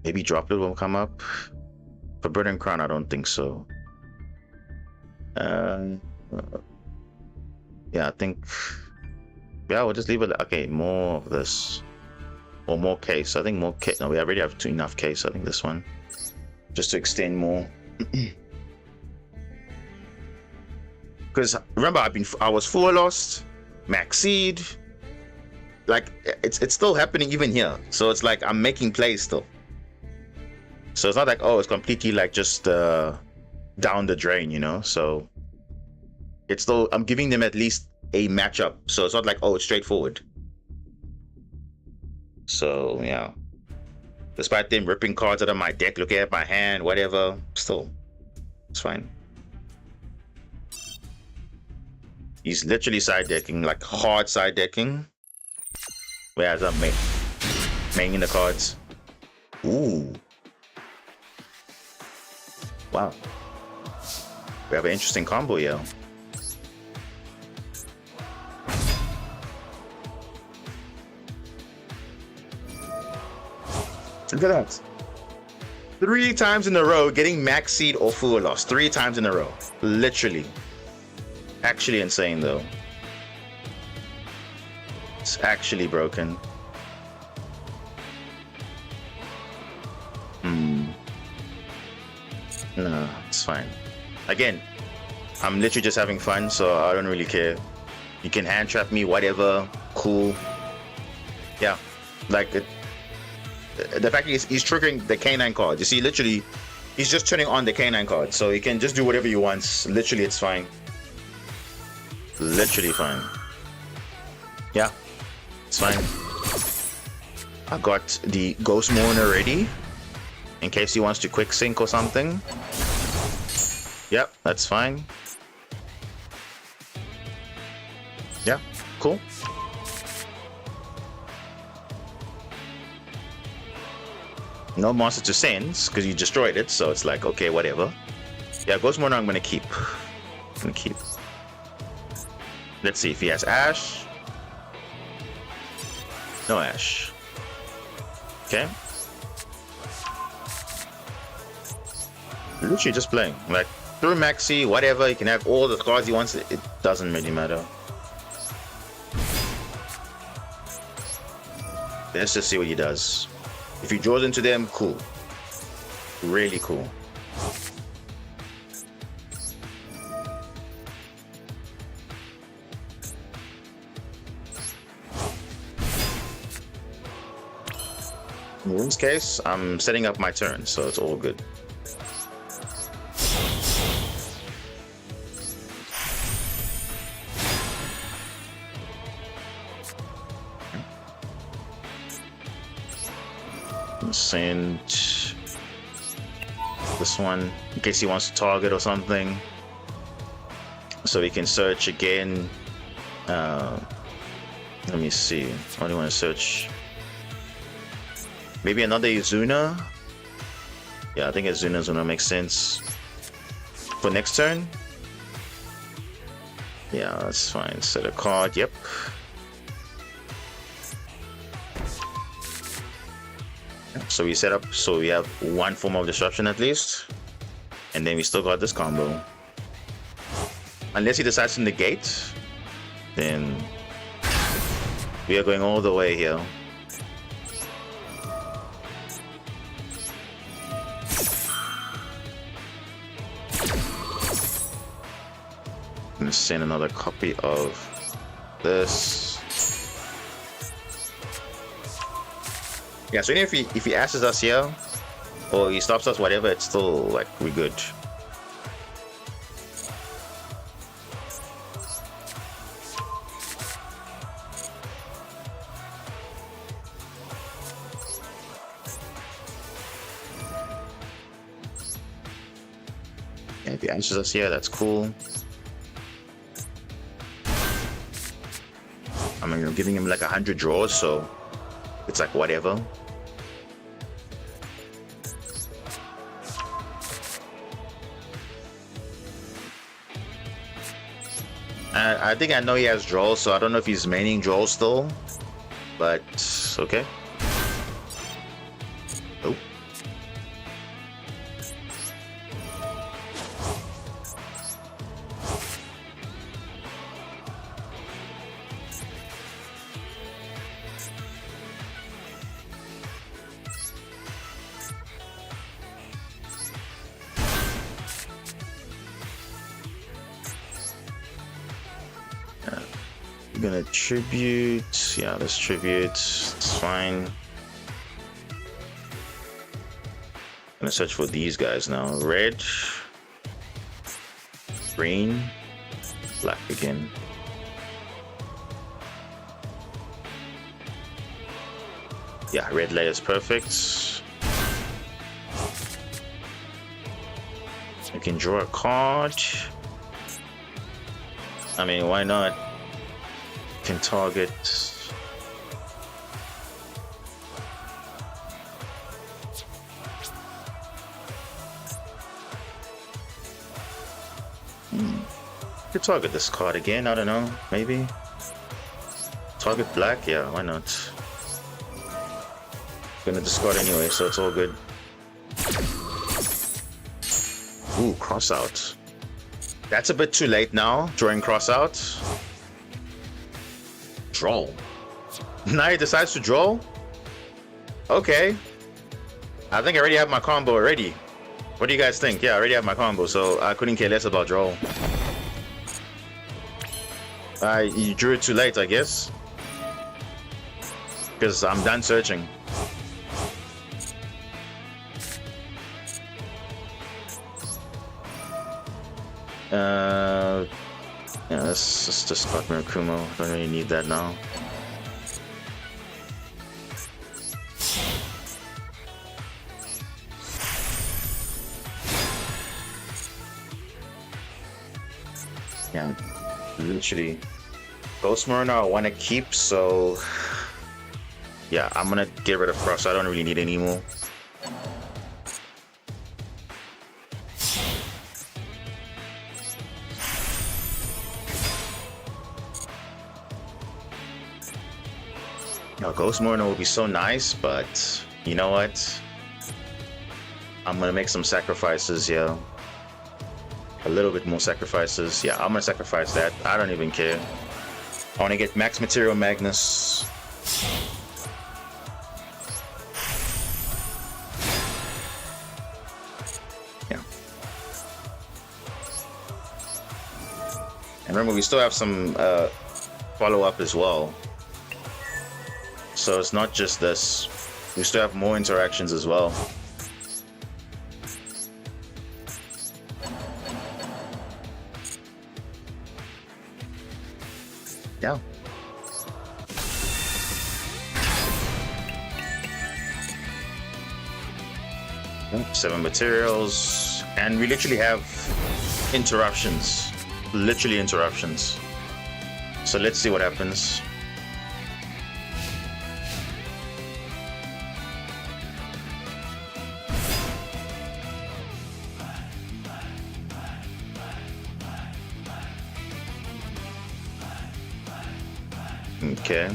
Maybe Droplet will come up. For Bird and Crown, I don't think so. Yeah, I think. Yeah, we'll just leave it. Okay, more of this. Or more case. I think more case. No, we already have enough case. I think this one. Just to extend more. Because remember, I was full lost, max seed. Like it's still happening even here. So it's like I'm making plays still. So it's not like, oh, it's completely like just down the drain, you know. So it's still, I'm giving them at least a matchup. So it's not like, oh, it's straightforward. So yeah, despite them ripping cards out of my deck, looking at my hand, whatever, still it's fine. He's literally side decking, like hard side decking, whereas I'm maining the cards. Ooh, wow, we have an interesting combo here. Look at that. 3 times in a row getting max seed or full loss. 3 times in a row. Literally. Actually insane though. It's actually broken. No, it's fine. Again, I'm literally just having fun, so I don't really care. You can hand trap me, whatever. Cool. Yeah. Like it. The fact he's triggering the K9 card. You see, literally, he's just turning on the K9 card. So he can just do whatever he wants. Literally, it's fine. Literally fine. Yeah, it's fine. I got the Ghost Mourner ready. In case he wants to quick sync or something. Yep, that's fine. Yeah, cool. No monster to sense because you destroyed it, so it's like, okay, whatever. Yeah, Ghost Mourner I'm gonna keep. Let's see if he has Ash. No Ash. Okay. Literally just playing. Like, through Maxi, whatever, he can have all the cards he wants, it doesn't really matter. Let's just see what he does. If he draws into them, cool. Really cool. In this case, I'm setting up my turn, so it's all good. Send this one in case he wants to target or something, so we can search again. Let me see. What do you want to search? Maybe another Izuna. Yeah, I think Izuna's gonna make sense for next turn. Yeah, that's fine. Set a card. Yep. So we set up, so we have one form of disruption at least, and then we still got this combo. Unless he decides to negate, then we are going all the way here. I'm gonna send another copy of this. Yeah, so even if he asks us here, or he stops us, whatever, it's still like we're good. Yeah, if he answers us here, that's cool. I mean, I'm giving him like 100 draws, so it's like whatever. I think I know he has draws, so I don't know if he's maining draws still, but okay. Oh. We're gonna tribute. Yeah, let's tribute. It's fine. Gonna search for these guys now. Red, green, black again. Yeah, red layer is perfect. You can draw a card. I mean, why not? You can target. Could target this card again. I don't know. Maybe target black. Yeah, why not? Gonna discard anyway, so it's all good. Ooh, cross out. That's a bit too late now. Drawing cross out. Draw. Now he decides to draw. Okay. I think I already have my combo already. What do you guys think? Yeah, I already have my combo, so I couldn't care less about draw. You drew it too late, I guess. Because I'm done searching. Yeah, let's just cut Mirakumo. Don't really need that now. Yeah, literally. Ghost Mariner I want to keep, so yeah, I'm gonna get rid of Frost. I don't really need any more. Now, Ghost Mariner would be so nice, but you know what? I'm gonna make some sacrifices, yeah. A little bit more sacrifices. Yeah, I'm gonna sacrifice that. I don't even care. I want to get max material Magnus. Yeah. And remember, we still have some follow-up as well. So it's not just this. We still have more interactions as well. Yeah. Seven materials, and we literally have interruptions. Literally interruptions. So let's see what happens. Okay.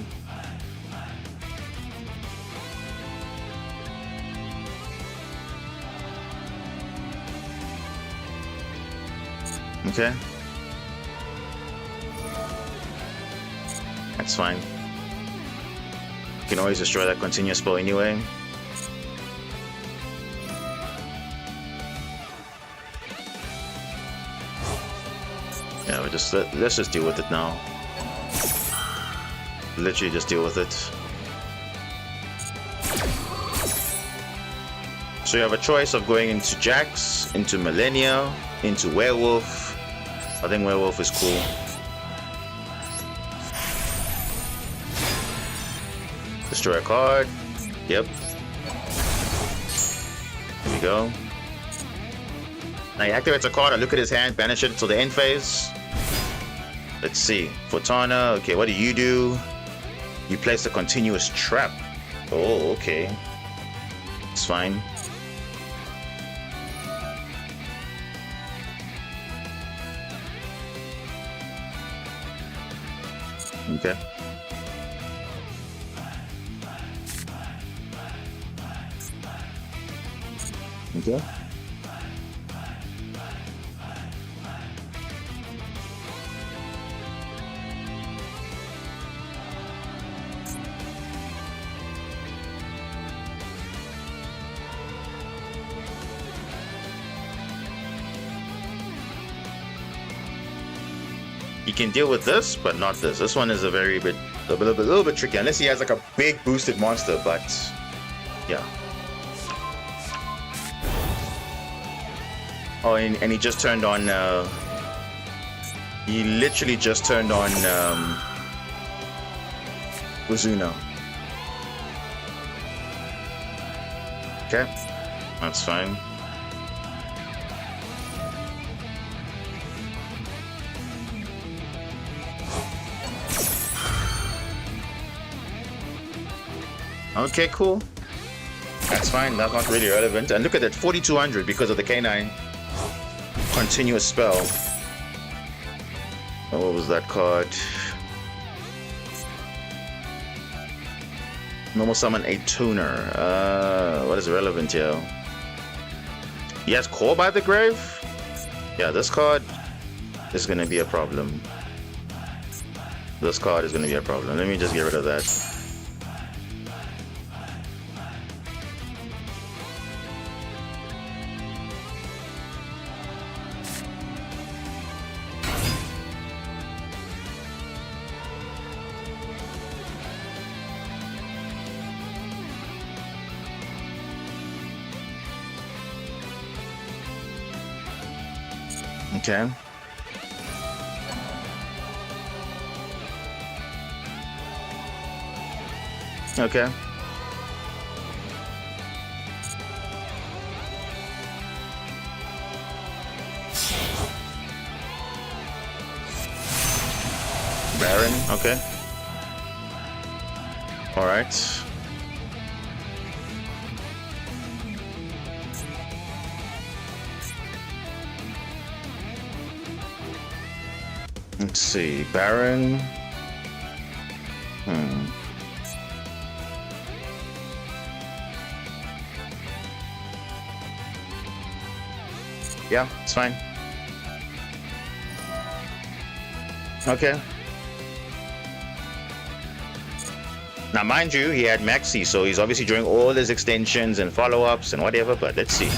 Okay. That's fine. You can always destroy that continuous spell anyway. Yeah, let's just deal with it now. Literally just deal with it. So you have a choice of going into Jax, into Millennia, into Werewolf. I think Werewolf is cool. Destroy a card. Yep. Here we go. Now he activates a card, I look at his hand, banish it until the end phase. Let's see. Fortana, okay, what do? You place a continuous trap. Oh, okay. It's fine. Okay. Okay. He can deal with this, but not this. This one is a little bit tricky, unless he has like a big boosted monster, but yeah. Oh, and he just turned on, he literally just turned on Uzuno. Okay, that's fine. Okay, cool. That's fine. That's not really relevant. And look at that, 4,200 because of the K9 continuous spell. Oh, what was that card? Normal summon a tuner. What is relevant here? He has Core by the Grave? Yeah, this card is going to be a problem. This card is going to be a problem. Let me just get rid of that. Okay. Okay. Baron, okay. All right. Let's see, Baron. Yeah, it's fine. Okay. Now, mind you, he had Maxi, so he's obviously doing all his extensions and follow-ups and whatever, but let's see.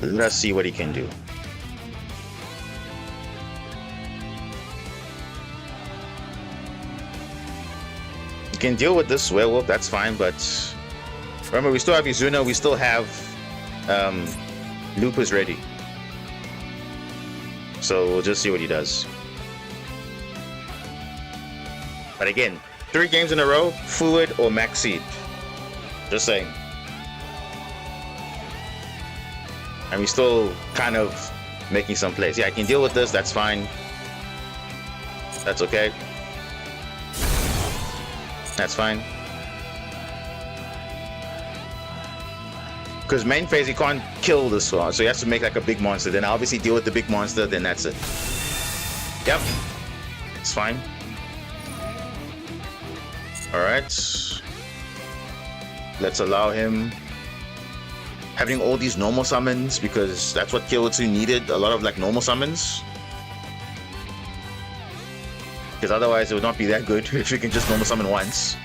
Let's see what he can do. You can deal with this werewolf, that's fine, but remember, we still have Izuna, we still have Lupus ready. So we'll just see what he does. But again, 3 games in a row, Fluid or Maxi. Just saying. And we're still kind of making some plays. Yeah, I can deal with this, that's fine. That's okay. That's fine. Because main phase, he can't kill this one, so he has to make like a big monster. Then I obviously deal with the big monster, then that's it. Yep. It's fine. Alright. Let's allow him having all these normal summons, because that's what Kyoto needed, a lot of like normal summons. Because otherwise it would not be that good if you can just normal summon once.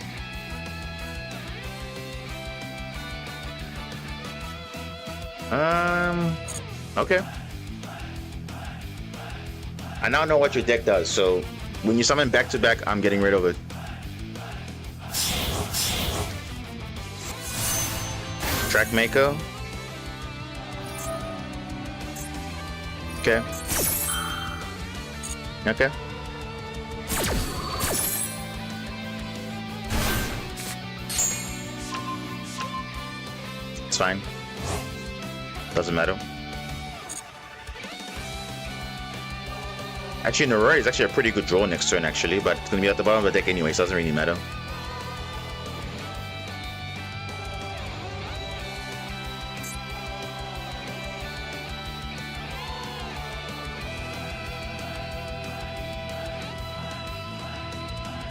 Okay. I now know what your deck does, so when you summon back to back, I'm getting rid of it. Track Maker. Okay. Okay. It's fine. Doesn't matter. Actually, Narori is actually a pretty good draw next turn, actually, but it's going to be at the bottom of the deck anyway, so it doesn't really matter.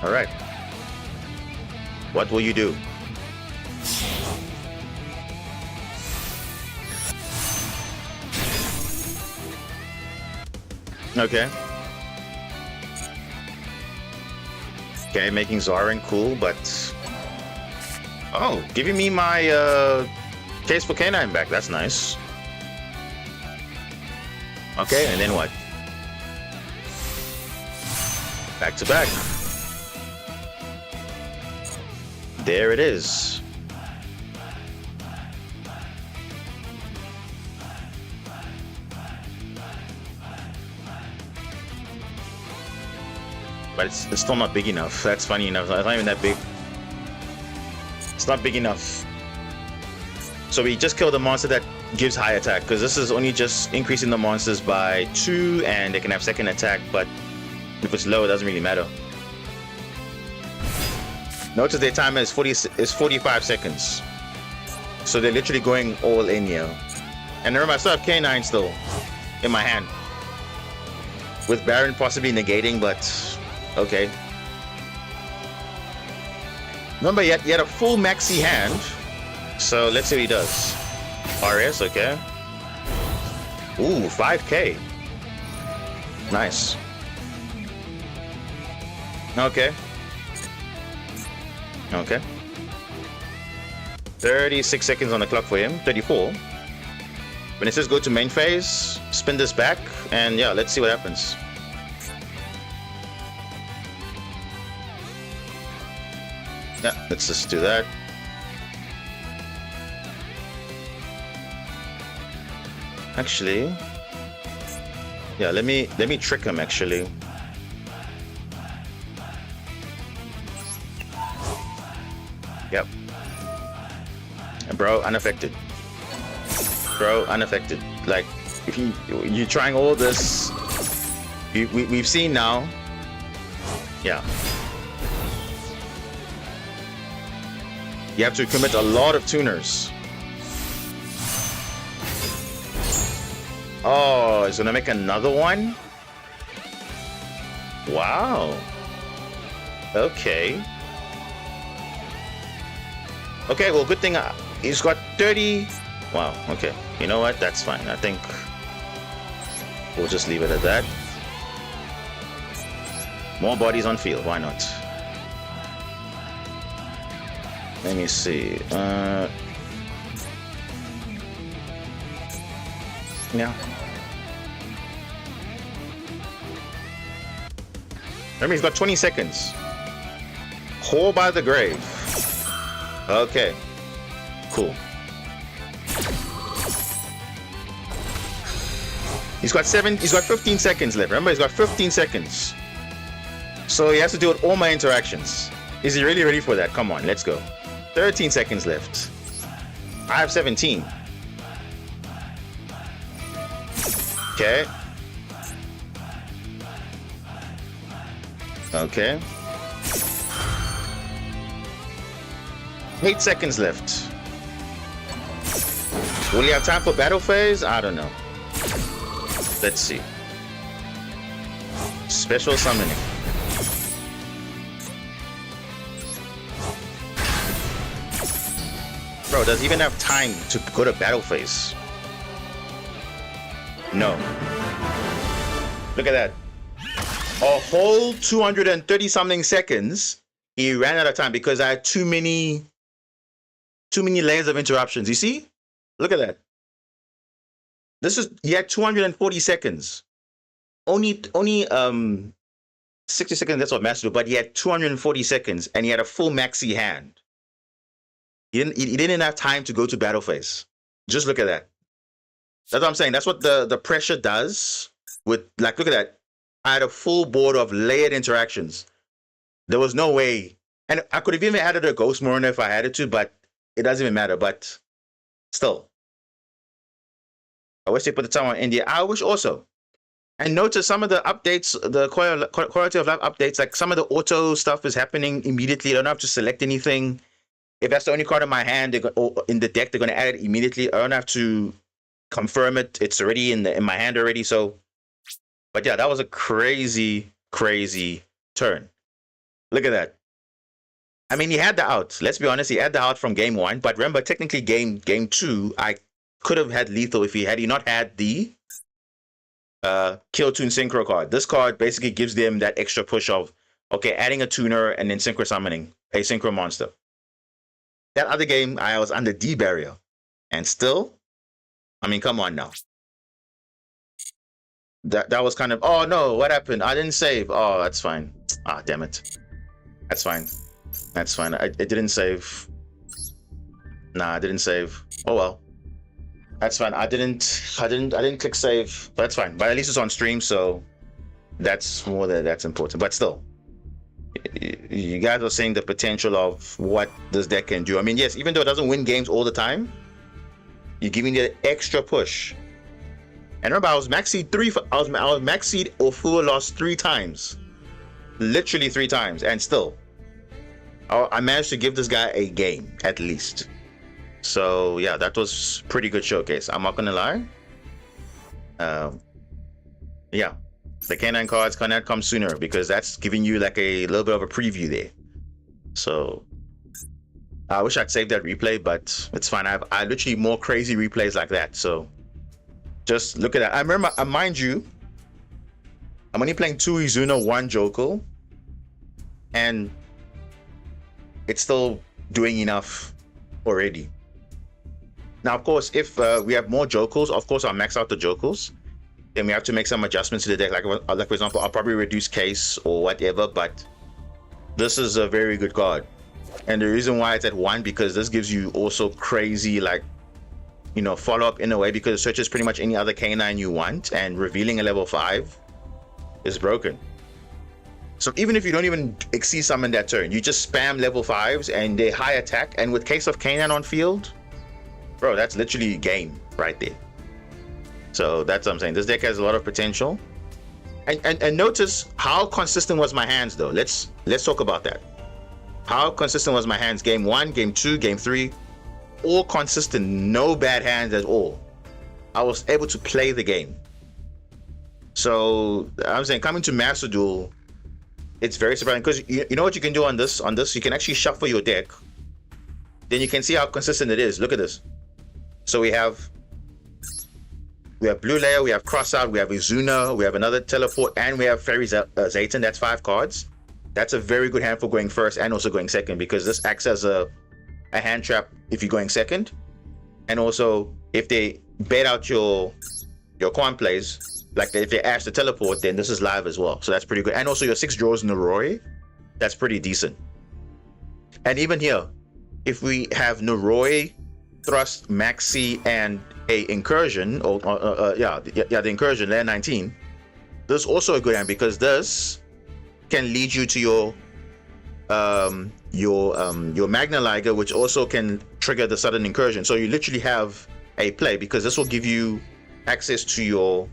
Alright. What will you do? Okay. Okay, making Zarin cool, but... Oh, giving me my case for K9 back, that's nice. Okay, and then what? Back to back. There it is. But it's still not big enough. That's funny enough. It's not even that big. It's not big enough. So we just killed a monster that gives high attack, because this is only just increasing the monsters by 2 and they can have second attack, but if it's low, it doesn't really matter. Notice their timer is 45 seconds. So they're literally going all in here. And remember, I still have K9 still in my hand. With Baron possibly negating, but okay. Remember, he had a full maxi hand. So let's see what he does. RS, okay. Ooh, 5k. Nice. Okay. Okay. 36 seconds on the clock for him. 34. When it says go to main phase, spin this back, and yeah, let's see what happens. Yeah, let's just do that. Actually, yeah, let me trick him actually. Yep. Bro, unaffected. Bro, unaffected. Like, if you're trying all this, we've seen now. Yeah. You have to commit a lot of tuners. Oh, he's gonna make another one? Wow. Okay. Okay, well, good thing he's got 30. Wow, okay. You know what? That's fine. I think we'll just leave it at that. More bodies on field. Why not? Let me see. Yeah. Remember, he's got 20 seconds. Hole by the grave. Okay. Cool. He's got 15 seconds left. Remember, he's got 15 seconds. So he has to do it all my interactions. Is he really ready for that? Come on, let's go. 13 seconds left. I have 17. Okay. Okay. 8 seconds left. Will he have time for battle phase? I don't know. Let's see. Special summoning. Bro, does he even have time to go to battle phase? No. Look at that. A whole 230 something seconds. He ran out of time because I had too many layers of interruptions. You see? Look at that. He had 240 seconds. Only 60 seconds, that's what Master, but he had 240 seconds and he had a full maxi hand. He didn't have time to go to battle phase. Just look at that. That's what I'm saying. That's what the pressure does with, like, look at that. I had a full board of layered interactions. There was no way. And I could have even added a Ghost Mariner if I had to, but it doesn't even matter. But still. I wish they put the time on India. I wish also. And notice some of the updates, the quality of life updates, like some of the auto stuff is happening immediately. I don't have to select anything. If that's the only card in my hand, or in the deck, they're going to add it immediately. I don't have to confirm it. It's already in my hand already. So, but yeah, that was a crazy, crazy turn. Look at that. I mean, he had the out. Let's be honest, he had the out from game 1. But remember, technically, game 2, I could have had lethal if he not had the Kill Tune Synchro card. This card basically gives them that extra push of, okay, adding a tuner and then synchro summoning a synchro monster. That other game, I was under D barrier. And still, I mean, come on now. that was kind of, oh no, what happened? I didn't save. Oh, that's fine. Ah, damn it. That's fine. That's fine. It didn't save. Nah, I didn't save. Oh well. That's fine. I didn't click save. But that's fine. But at least it's on stream, so that's more that's important. But still, you guys are seeing the potential of what this deck can do. I mean, yes, even though it doesn't win games all the time, you're giving it an extra push. And remember, I was max seed I was max seed or full lost 3 times, literally 3 times, and still, I managed to give this guy a game at least. So yeah, that was pretty good showcase. I'm not gonna lie. Yeah, the K9 cards cannot come sooner because that's giving you like a little bit of a preview there. So I wish I'd saved that replay, but it's fine. I literally more crazy replays like that. So just look at that. I remember, mind you, I'm only playing 2 Izuna, 1 Jokel, and it's still doing enough already. Now, of course, if we have more Jokels, of course, I'll max out the Jokels. Then we have to make some adjustments to the deck. Like for example, I'll probably reduce case or whatever, but this is a very good card. And the reason why it's at 1, because this gives you also crazy, like, you know, follow-up in a way, because it searches pretty much any other K9 you want, and revealing a level 5 is broken. So even if you don't even exceed summon that turn, you just spam level 5s and they high attack, and with case of K9 on field, bro, that's literally game right there. So that's what I'm saying. This deck has a lot of potential. And notice how consistent was my hands though. Let's talk about that. How consistent was my hands? Game 1, game 2, game 3, all consistent, no bad hands at all. I was able to play the game. So I'm saying, coming to Master Duel, it's very surprising, because you know what you can do on this? You can actually shuffle your deck. Then you can see how consistent it is. Look at this. So we have Blue Layer, we have Crossout, we have Izuna, we have another Teleport, and we have Fairy Zayton. That's 5 cards. That's a very good hand for going first and also going second, because this acts as a hand trap if you're going second. And also, if they bait out your coin plays, like if they ash the Teleport, then this is live as well. So that's pretty good. And also your 6 draws in Noroi, that's pretty decent. And even here, if we have Noroi, Thrust, Maxi, and a Incursion, or the Incursion, layer 19, this is also a good hand, because this can lead you to your Magna Liger, which also can trigger the sudden Incursion. So you literally have a play, because this will give you access to your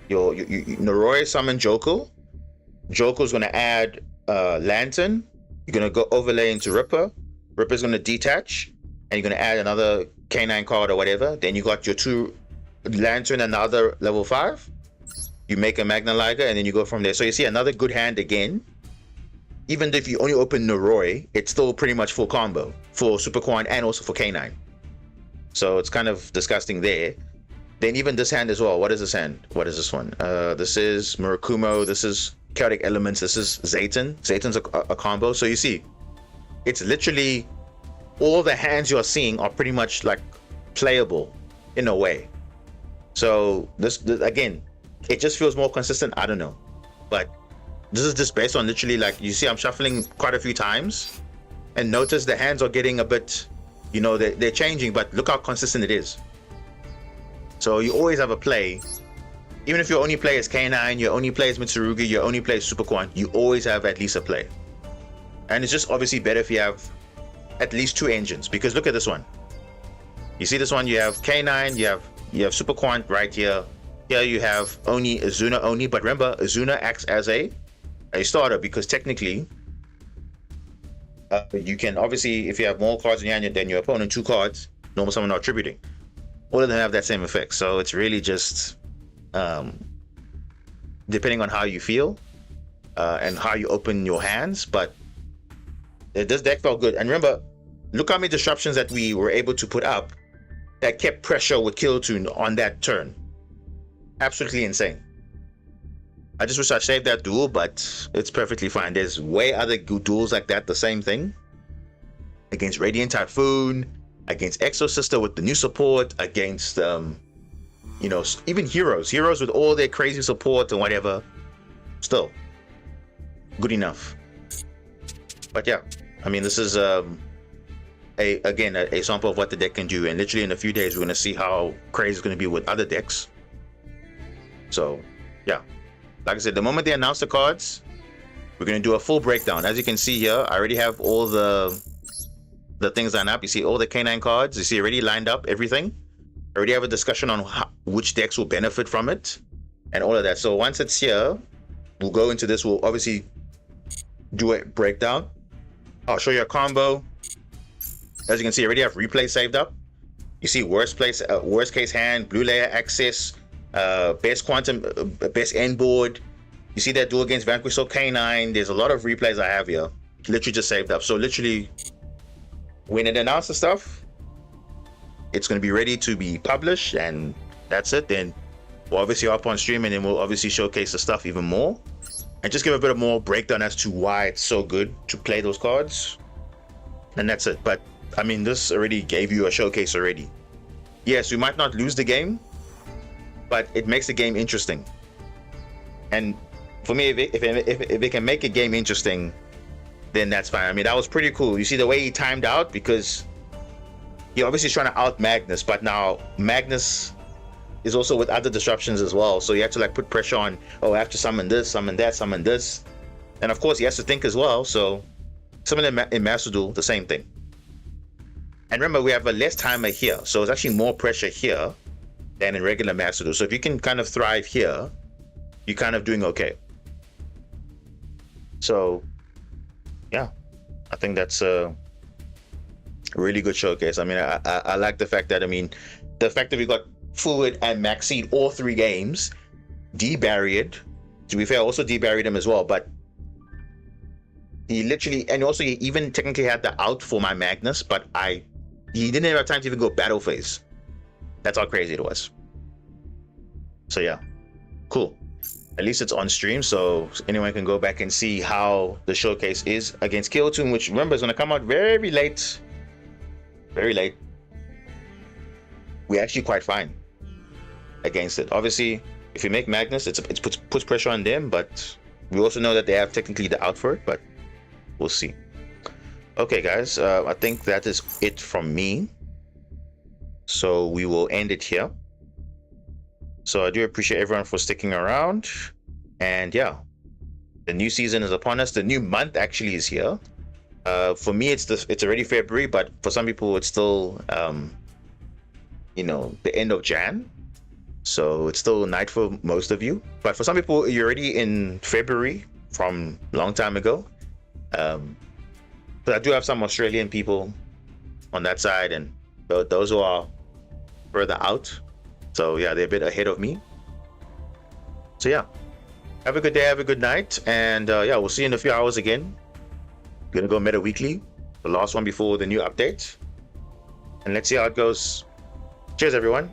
Noroi summon Jokel. Jokel is going to add Lantern. You're going to go overlay into Ripper. Ripper's going to detach, and you're going to add another K9 card or whatever. Then you got your 2 Lantern and the other level 5. You make a Magna Liger, and then you go from there. So you see another good hand again. Even if you only open Noroi, it's still pretty much full combo for Super Coin and also for K9. So it's kind of disgusting there. Then even this hand as well. What is this hand? What is this one? This is Murakumo. This is Chaotic Elements. This is Zayton. Zayton's a combo. So you see, it's literally all the hands you're seeing are pretty much like playable in a way. So this again, it just feels more consistent. I don't know, but this is just based on literally, like, you see I'm shuffling quite a few times, and notice the hands are getting a bit, you know, they're changing, but look how consistent it is. So you always have a play. Even if your only play is K9, your only play is Mitsurugi, your only play is Super Quan, you always have at least a play. And it's just obviously better if you have at least 2 engines, because look at this one. You see this one, you have K9, you have Super Quan right here. Here you have only Izuna only, but remember, Izuna acts as a starter, because technically you can obviously, if you have more cards in your hand than your opponent, 2 cards, normal summon or attributing, all of them have that same effect. So it's really just depending on how you feel and how you open your hands. But this deck felt good. And remember, look how many disruptions that we were able to put up that kept pressure with Kill Tune on that turn. Absolutely insane. I just wish I saved that duel, but it's perfectly fine. There's way other duels like that, the same thing. Against Radiant Typhoon, against Exo Sister with the new support, against you know, even heroes with all their crazy support and whatever, still good enough. But yeah, I mean, this is again a sample of what the deck can do, and literally in a few days we're going to see how crazy it's going to be with other decks. So yeah, like I said, the moment they announce the cards, we're going to do a full breakdown. As you can see here, I already have all the things lined up. You see all the K9 cards. You see already lined up everything. I already have a discussion on which decks will benefit from it and all of that. So once it's here, we'll go into this. We'll obviously do a breakdown. I'll show you a combo. As you can see, I already have replay saved up. You see worst case hand, blue layer access, best quantum, best end board. You see that duel against Vanquish Soul K9. There's a lot of replays I have here. Literally just saved up. So literally, when it announces stuff, it's going to be ready to be published, and that's it. Then we'll obviously up on stream, and then we'll obviously showcase the stuff even more and just give a bit of more breakdown as to why it's so good to play those cards. And that's it. But I mean, this already gave you a showcase already. Yes, we might not lose the game, but it makes the game interesting. And for me, if it can make a game interesting, then that's fine. I mean, that was pretty cool. You see the way he timed out, because he obviously is trying to out Magnus, but now Magnus is also with other disruptions as well. So you have to like put pressure on, oh, I have to summon this, summon that, summon this. And of course he has to think as well. So summon in Master Duel, the same thing. And remember, we have a less timer here. So it's actually more pressure here than in regular Master Duel. So if you can kind of thrive here, you're kind of doing okay. So yeah, I think that's a really good showcase. I mean, I like the fact that, I mean, the fact that we got Fluid and Maxine all 3 games, debarried. To be fair, also debarried him as well, but he literally, and also he even technically had the out for my Magnus, but he didn't have time to even go battle phase. That's how crazy it was. So yeah, cool. At least it's on stream, so anyone can go back and see how the showcase is against Kyoto, which remember is going to come out very late. Very late. We're actually quite fine against it. Obviously, if we make Magnus, it puts pressure on them, but we also know that they have technically the out for it, but we'll see. Okay, guys, I think that is it from me. So we will end it here. So I do appreciate everyone for sticking around. And yeah, the new season is upon us. The new month actually is here. For me, it's already February, but for some people, it's still, you know, the end of Jan. So it's still night for most of you. But for some people, you're already in February from a long time ago. But I do have some Australian people on that side, and those who are further out. So yeah, they're a bit ahead of me. So yeah, have a good day, have a good night, and yeah, we'll see you in a few hours again. Gonna go meta weekly, the last one before the new update, and let's see how it goes. Cheers, everyone.